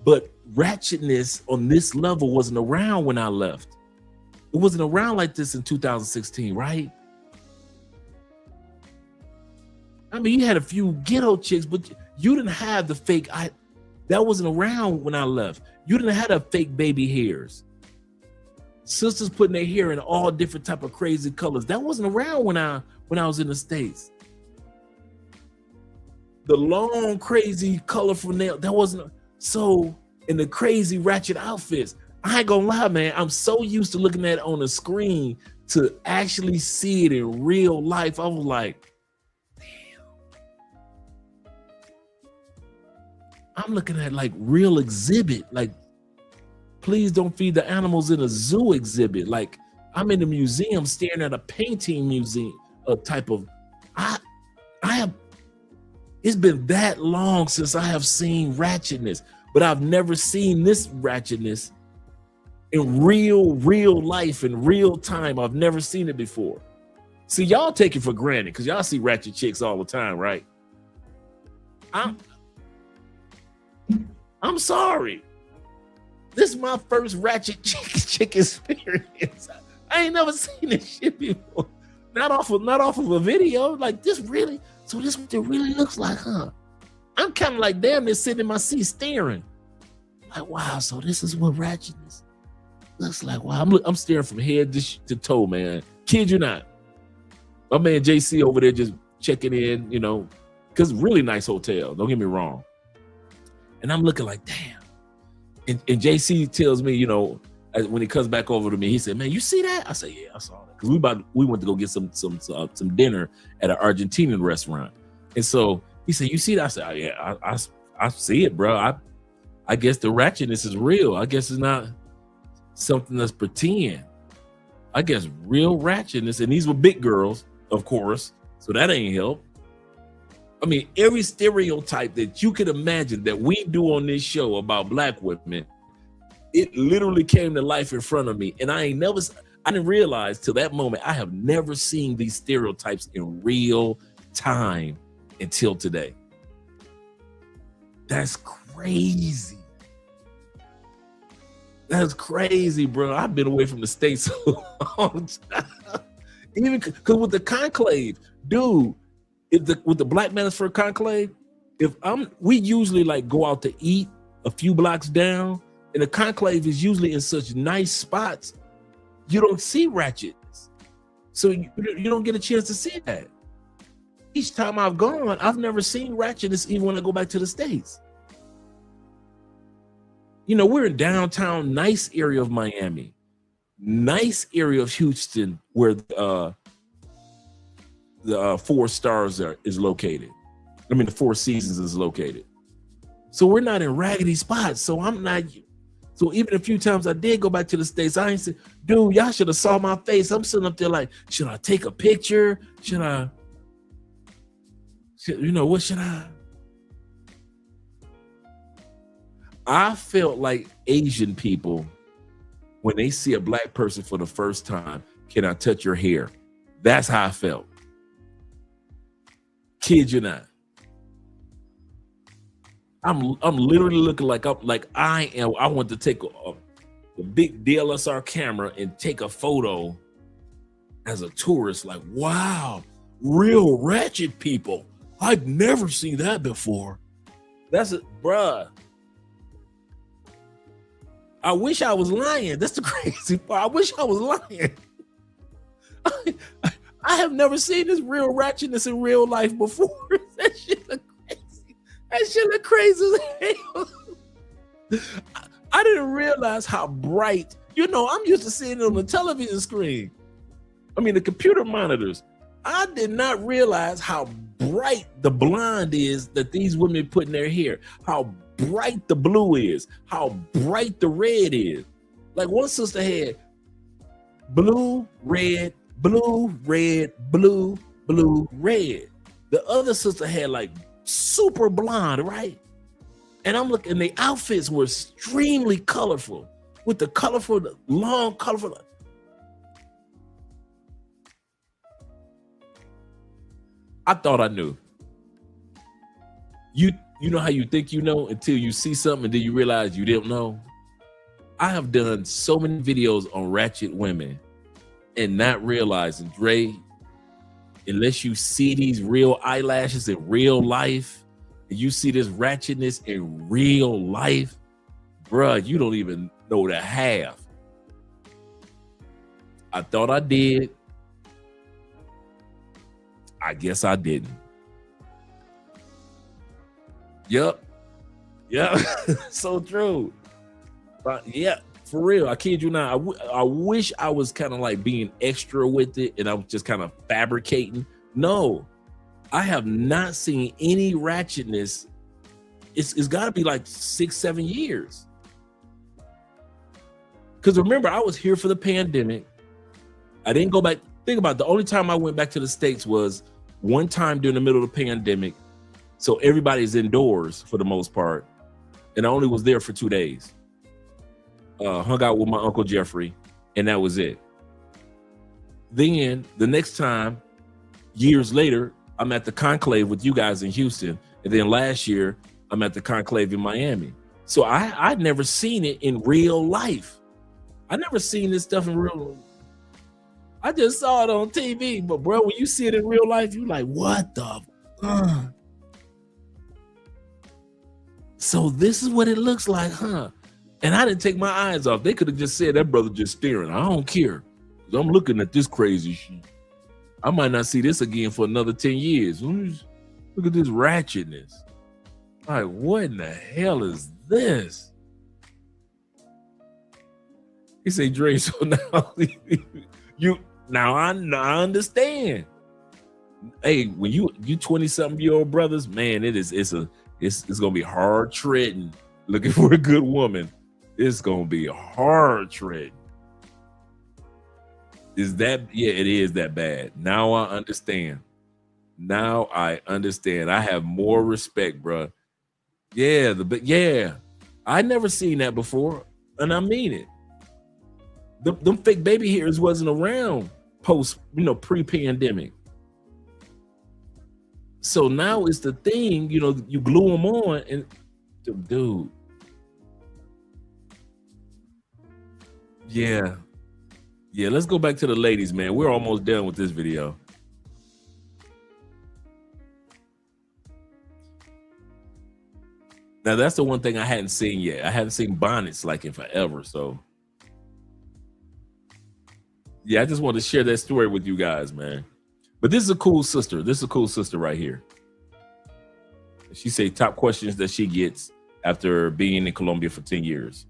But ratchetness on this level wasn't around when I left. It wasn't around like this in 2016, right? I mean, you had a few ghetto chicks, but you didn't have the fake. That wasn't around when I left. You didn't have the fake baby hairs. Sisters putting their hair in all different type of crazy colors. That wasn't around when I was in the States. The long, crazy, colorful nail, that wasn't. So, in the crazy ratchet outfits, I ain't gonna lie, man, I'm so used to looking at it on the screen to actually see it in real life. I was like, damn. I'm looking at like real exhibit, like, please don't feed the animals in a zoo exhibit. Like, I'm in a museum staring at a painting museum, a type of, it's been that long since I have seen ratchetness, but I've never seen this ratchetness in real life, in real time. I've never seen it before. See, y'all take it for granted because y'all see ratchet chicks all the time, right? I'm sorry. This is my first ratchet chick experience. I ain't never seen this shit before. Not off of a video. Like, this really, so this what it really looks like, huh? I'm kind of like, damn, they're sitting in my seat staring. Like, wow, so this is what ratchetness looks like. Wow, I'm staring from head to toe, man. Kid you not. My man JC over there just checking in, you know, because really nice hotel, don't get me wrong. And I'm looking like, damn. And JC tells me, you know, when he comes back over to me, he said, man, you see that? I said, yeah, I saw that. Because we went to go get some dinner at an Argentinian restaurant. And so he said, you see that? I said, oh, yeah, I see it, bro. I guess the ratchetness is real. I guess it's not something that's pretend. I guess real ratchetness. And these were big girls, of course. So that ain't help. I mean, every stereotype that you could imagine that we do on this show about Black women, it literally came to life in front of me. And I didn't realize till that moment, I have never seen these stereotypes in real time until today. That's crazy. That's crazy, bro. I've been away from the States a long time. Even because with the conclave, dude, with the Black Manosphere conclave, we usually like go out to eat a few blocks down, and the conclave is usually in such nice spots, you don't see ratchetness. So you don't get a chance to see that. Each time I've gone, I've never seen ratchetness even when I go back to the States. You know, we're in downtown, nice area of Miami, nice area of Houston, where the Four Stars is located. I mean, the Four Seasons is located. So we're not in raggedy spots. So so even a few times I did go back to the States, I ain't said, dude, y'all should have saw my face. I'm sitting up there like, should I take a picture? What should I? I felt like Asian people, when they see a Black person for the first time, can I touch your hair? That's how I felt. Kid you not. I'm literally looking like I want to take a big DSLR camera and take a photo as a tourist. Like, wow, real ratchet people. I've never seen that before. That's it, bruh. I wish I was lying. That's the crazy part. I wish I was lying. I have never seen this real ratchetness in real life before. That shit look crazy. That shit look crazy as hell. I didn't realize how bright. You know, I'm used to seeing it on the television screen. I mean, the computer monitors. I did not realize how bright the blonde is that these women put in their hair. How bright the blue is. How bright the red is. Like one sister had blue, red, blue, red, blue, blue, red. The other sister had like super blonde, right? And I'm looking, the outfits were extremely colorful with the colorful, long, colorful. I thought I knew. You know how you think you know until you see something and then you realize you didn't know? I have done so many videos on ratchet women and not realizing, Dre, unless you see these real eyelashes in real life, and you see this ratchetness in real life, bruh, you don't even know the half. I thought I did. I guess I didn't. Yep. So true. But yeah, for real, I kid you not. I wish I was kind of like being extra with it and I was just kind of fabricating. No, I have not seen any ratchetness. It's got to be like 6-7 years. Because remember, I was here for the pandemic. I didn't go back. Think about it, the only time I went back to the States was one time during the middle of the pandemic. So everybody's indoors for the most part. And I only was there for 2 days. Hung out with my Uncle Jeffrey, and that was it. Then the next time, years later, I'm at the conclave with you guys in Houston. And then last year, I'm at the conclave in Miami. So I'd never seen it in real life. I never seen this stuff in real life. I just saw it on TV, but bro, when you see it in real life, you like, what the fuck? So this is what it looks like, huh? And I didn't take my eyes off. They could have just said that brother just staring. I don't care. I'm looking at this crazy shit. I might not see this again for another 10 years. Look at this ratchetness. Like, what in the hell is this? He said, Dre, so now now I understand. Hey, when you 20-something-year-old brothers, man, it's gonna be hard treading looking for a good woman. It's gonna be hard treading. Is that? Yeah, it is that bad. Now I understand. I have more respect, bro. Yeah, I never seen that before, and I mean it. Them fake baby hairs wasn't around pre-pandemic. So now it's the thing, you glue them on, and dude. Yeah, let's go back to the ladies, man. We're almost done with this video. Now that's the one thing I hadn't seen yet. I haven't seen bonnets like in forever, so yeah, I just wanted to share that story with you guys, man. But this is a cool sister. This is a cool sister right here. She say top questions that she gets after being in Colombia for 10 years.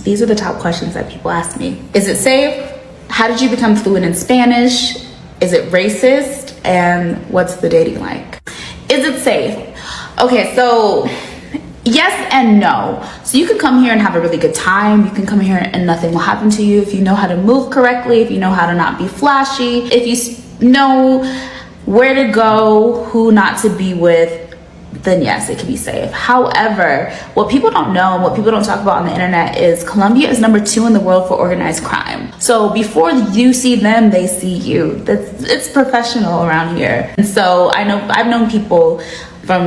These are the top questions that people ask me. Is it safe? How did you become fluent in Spanish? Is it racist? And what's the dating like? Is it safe? Okay, so yes and no. So you can come here and have a really good time. You can come here and nothing will happen to you if you know how to move correctly, if you know how to not be flashy, if you know where to go, who not to be with, then yes, it can be safe. However, what people don't know, what people don't talk about on the internet is Colombia is number 2 in the world for organized crime. So before you see them, they see you. It's professional around here. And so I've known people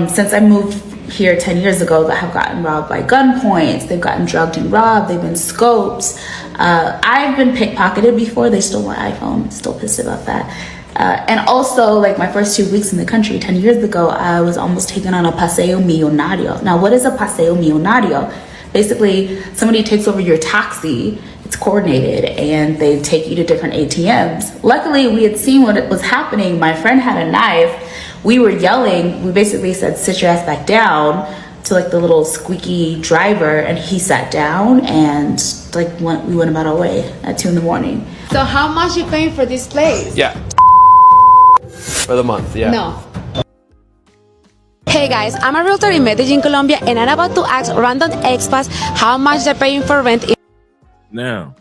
since I moved here 10 years ago that have gotten robbed by gunpoints. They've gotten drugged and robbed. They've been scoped. I've been pickpocketed before. They stole my iPhone. Still pissed about that. And also, like my first 2 weeks in the country 10 years ago, I was almost taken on a paseo millonario. Now, what is a paseo millonario? Basically, somebody takes over your taxi, it's coordinated, and they take you to different ATMs. Luckily, we had seen what was happening. My friend had a knife. We were yelling. We basically said, sit your ass back down, to like the little squeaky driver, and he sat down, and like we went about our way at 2 a.m. So how much you paying for this place? Yeah. For the month, yeah. No. Hey guys, I'm a realtor in Medellin, Colombia, and I'm about to ask random expats how much they're paying for rent. Now,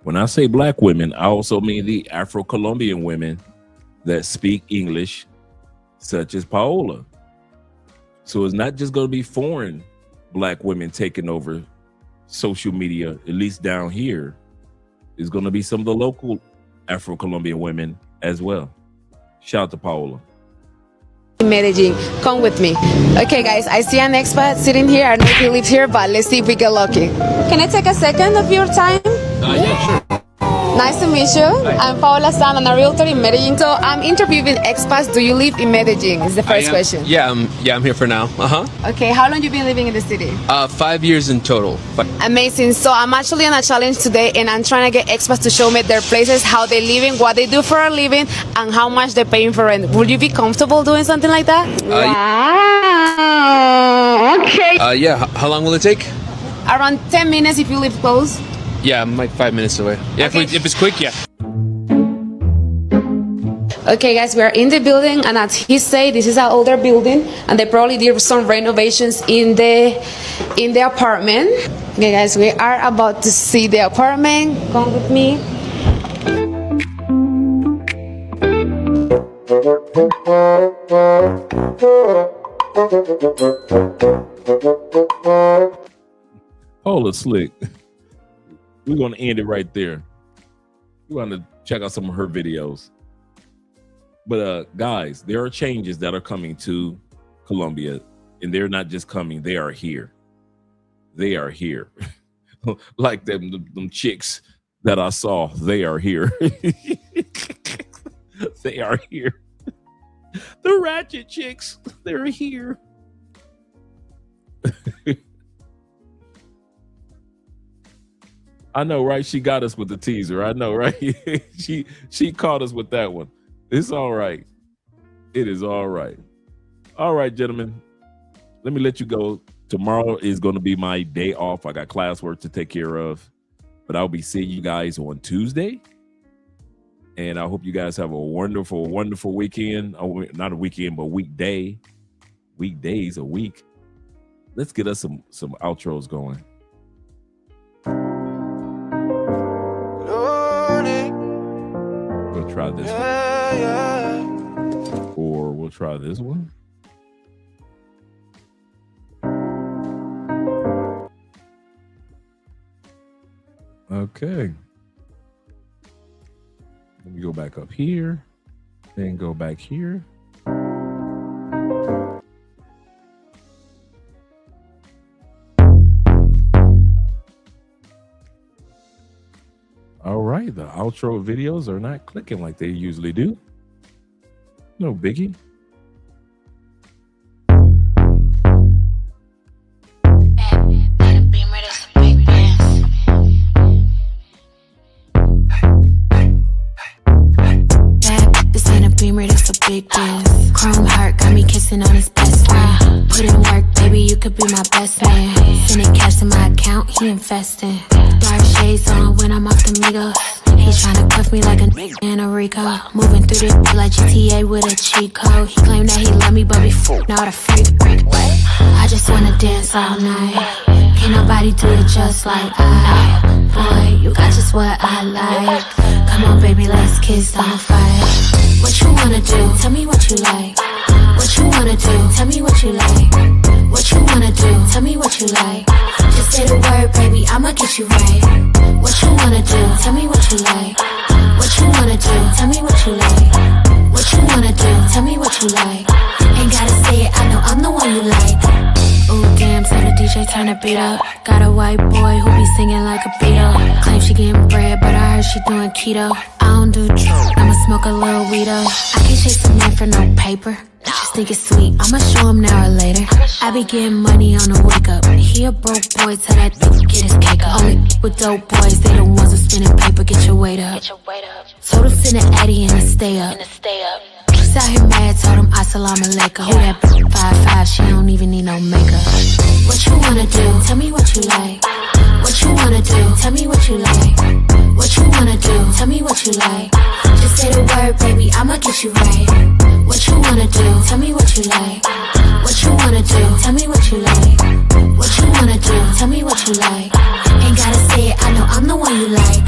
when I say black women, I also mean the Afro-Colombian women that speak English, such as Paola. So it's not just going to be foreign black women taking over social media, at least down here. It's going to be some of the local Afro-Colombian women as well. Shout out to Paola. Medellin, come with me. Okay guys, I see an expat sitting here. I don't know if he lives here, but let's see if we get lucky. Can I take a second of your time? Yeah, sure. Nice to meet you. I'm Paola San. I'm a realtor in Medellin. So I'm interviewing expats. Do you live in Medellin? Is the first question. Yeah, I'm here for now. Okay, how long you been living in the city? 5 years in total. Amazing. So I'm actually on a challenge today, and I'm trying to get expats to show me their places, how they living, what they do for a living, and how much they're paying for rent. Would you be comfortable doing something like that? Wow. Okay. Yeah, how long will it take? Around 10 minutes if you live close. Yeah, I'm like 5 minutes away. Yeah, Okay. if it's quick, yeah. Okay guys, we are in the building, and as he said, this is an older building, and they probably did some renovations in the apartment. Okay guys, we are about to see the apartment. Come with me. Paola slick. We're going to end it right there. We want to check out some of her videos. But guys, there are changes that are coming to Colombia, and they're not just coming, they are here. They are here. Like them chicks that I saw, they are here. They are here. The ratchet chicks, they're here. I know, right? She got us with the teaser. I know, right? She caught us with that one. It's all right. It is all right. All right, gentlemen. Let me let you go. Tomorrow is going to be my day off. I got classwork to take care of. But I'll be seeing you guys on Tuesday. And I hope you guys have a wonderful, wonderful weekend. Oh, not a weekend, but weekday. Weekdays a week. Let's get us some outros going. We'll try this one. Or we'll try this one. Okay. Let me go back up here. Then go back here. All right, the outro videos are not clicking like they usually do. No biggie. This ain't a Beamer, that's a big dance. Chrome heart got me kissing on his best friend. Put in work, baby, you could be my best man. Sending cash to my account, he investing. Dark shades on when I'm off the Migos. He tryna cuff me like a in a Rico. Moving through this like GTA with a cheat code. He claimed that he love me, but before not a freak. I just wanna dance all night. Can't nobody do it just like I. Boy, you got just what I like. Come on, baby, let's kiss, don't fight. What you wanna do? Tell me what you like. What you wanna do? Tell me what you like. What you wanna do? Tell me what you like. Just say the word, baby, I'ma get you right. What you wanna do? Tell me what you like. What you wanna do? Tell me what you like. What you wanna do? Tell me what you like. Ain't gotta say it, I know I'm the one you like. Ooh, damn, so the DJ turn the beat up. Got a white boy who be singing like a Beatle. Claim she getting bread, but I heard she doing keto. I don't do drugs, I'ma smoke a little weed up. I can't chase a man for no paper. Just think it's sweet. I'ma show him now or later. I be getting money on the wake up. He a broke boy, tell that get his cake up. Only with dope boys, they the ones that spinning paper. Get your weight up. Told him send an Addy and to stay up. She's out here mad, told him assalamu alaikum. Who that 5'5", she don't even need no makeup. What you wanna do? Tell me what you like. What you wanna do? Tell me what you like. What you wanna do? Tell me what you like. Just say the word, baby, I'ma get you right. What you wanna do? Tell me what you like. What you wanna do? Tell me what you like. What you wanna do? Tell me what you like. Ain't gotta say it, I know I'm the one you like.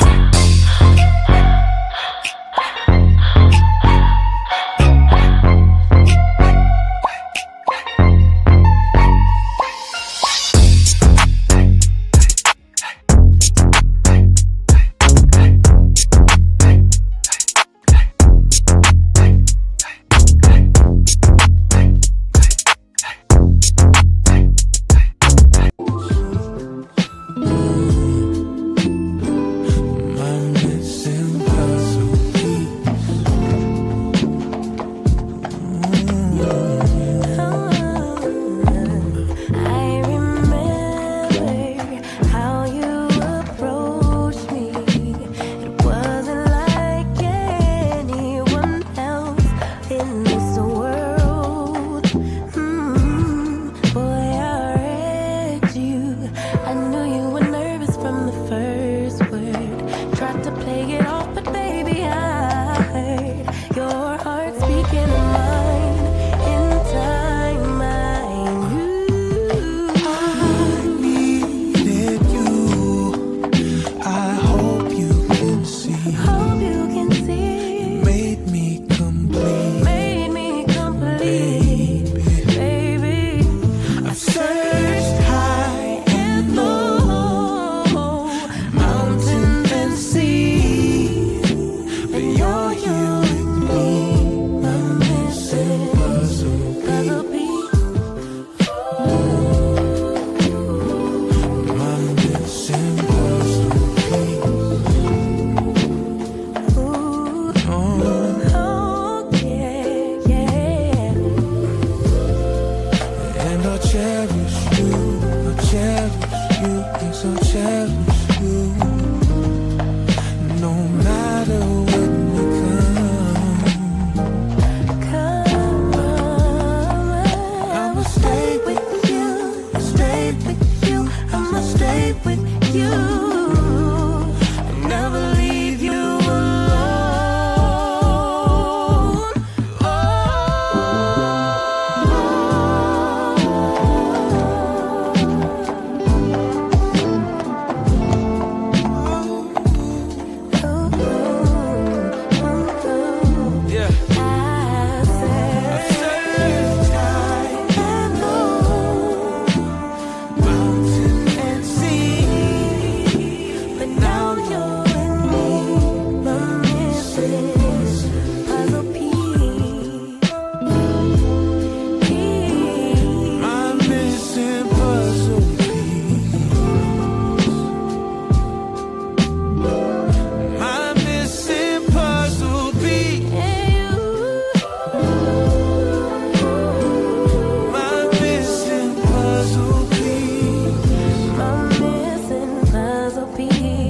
Puzzle piece.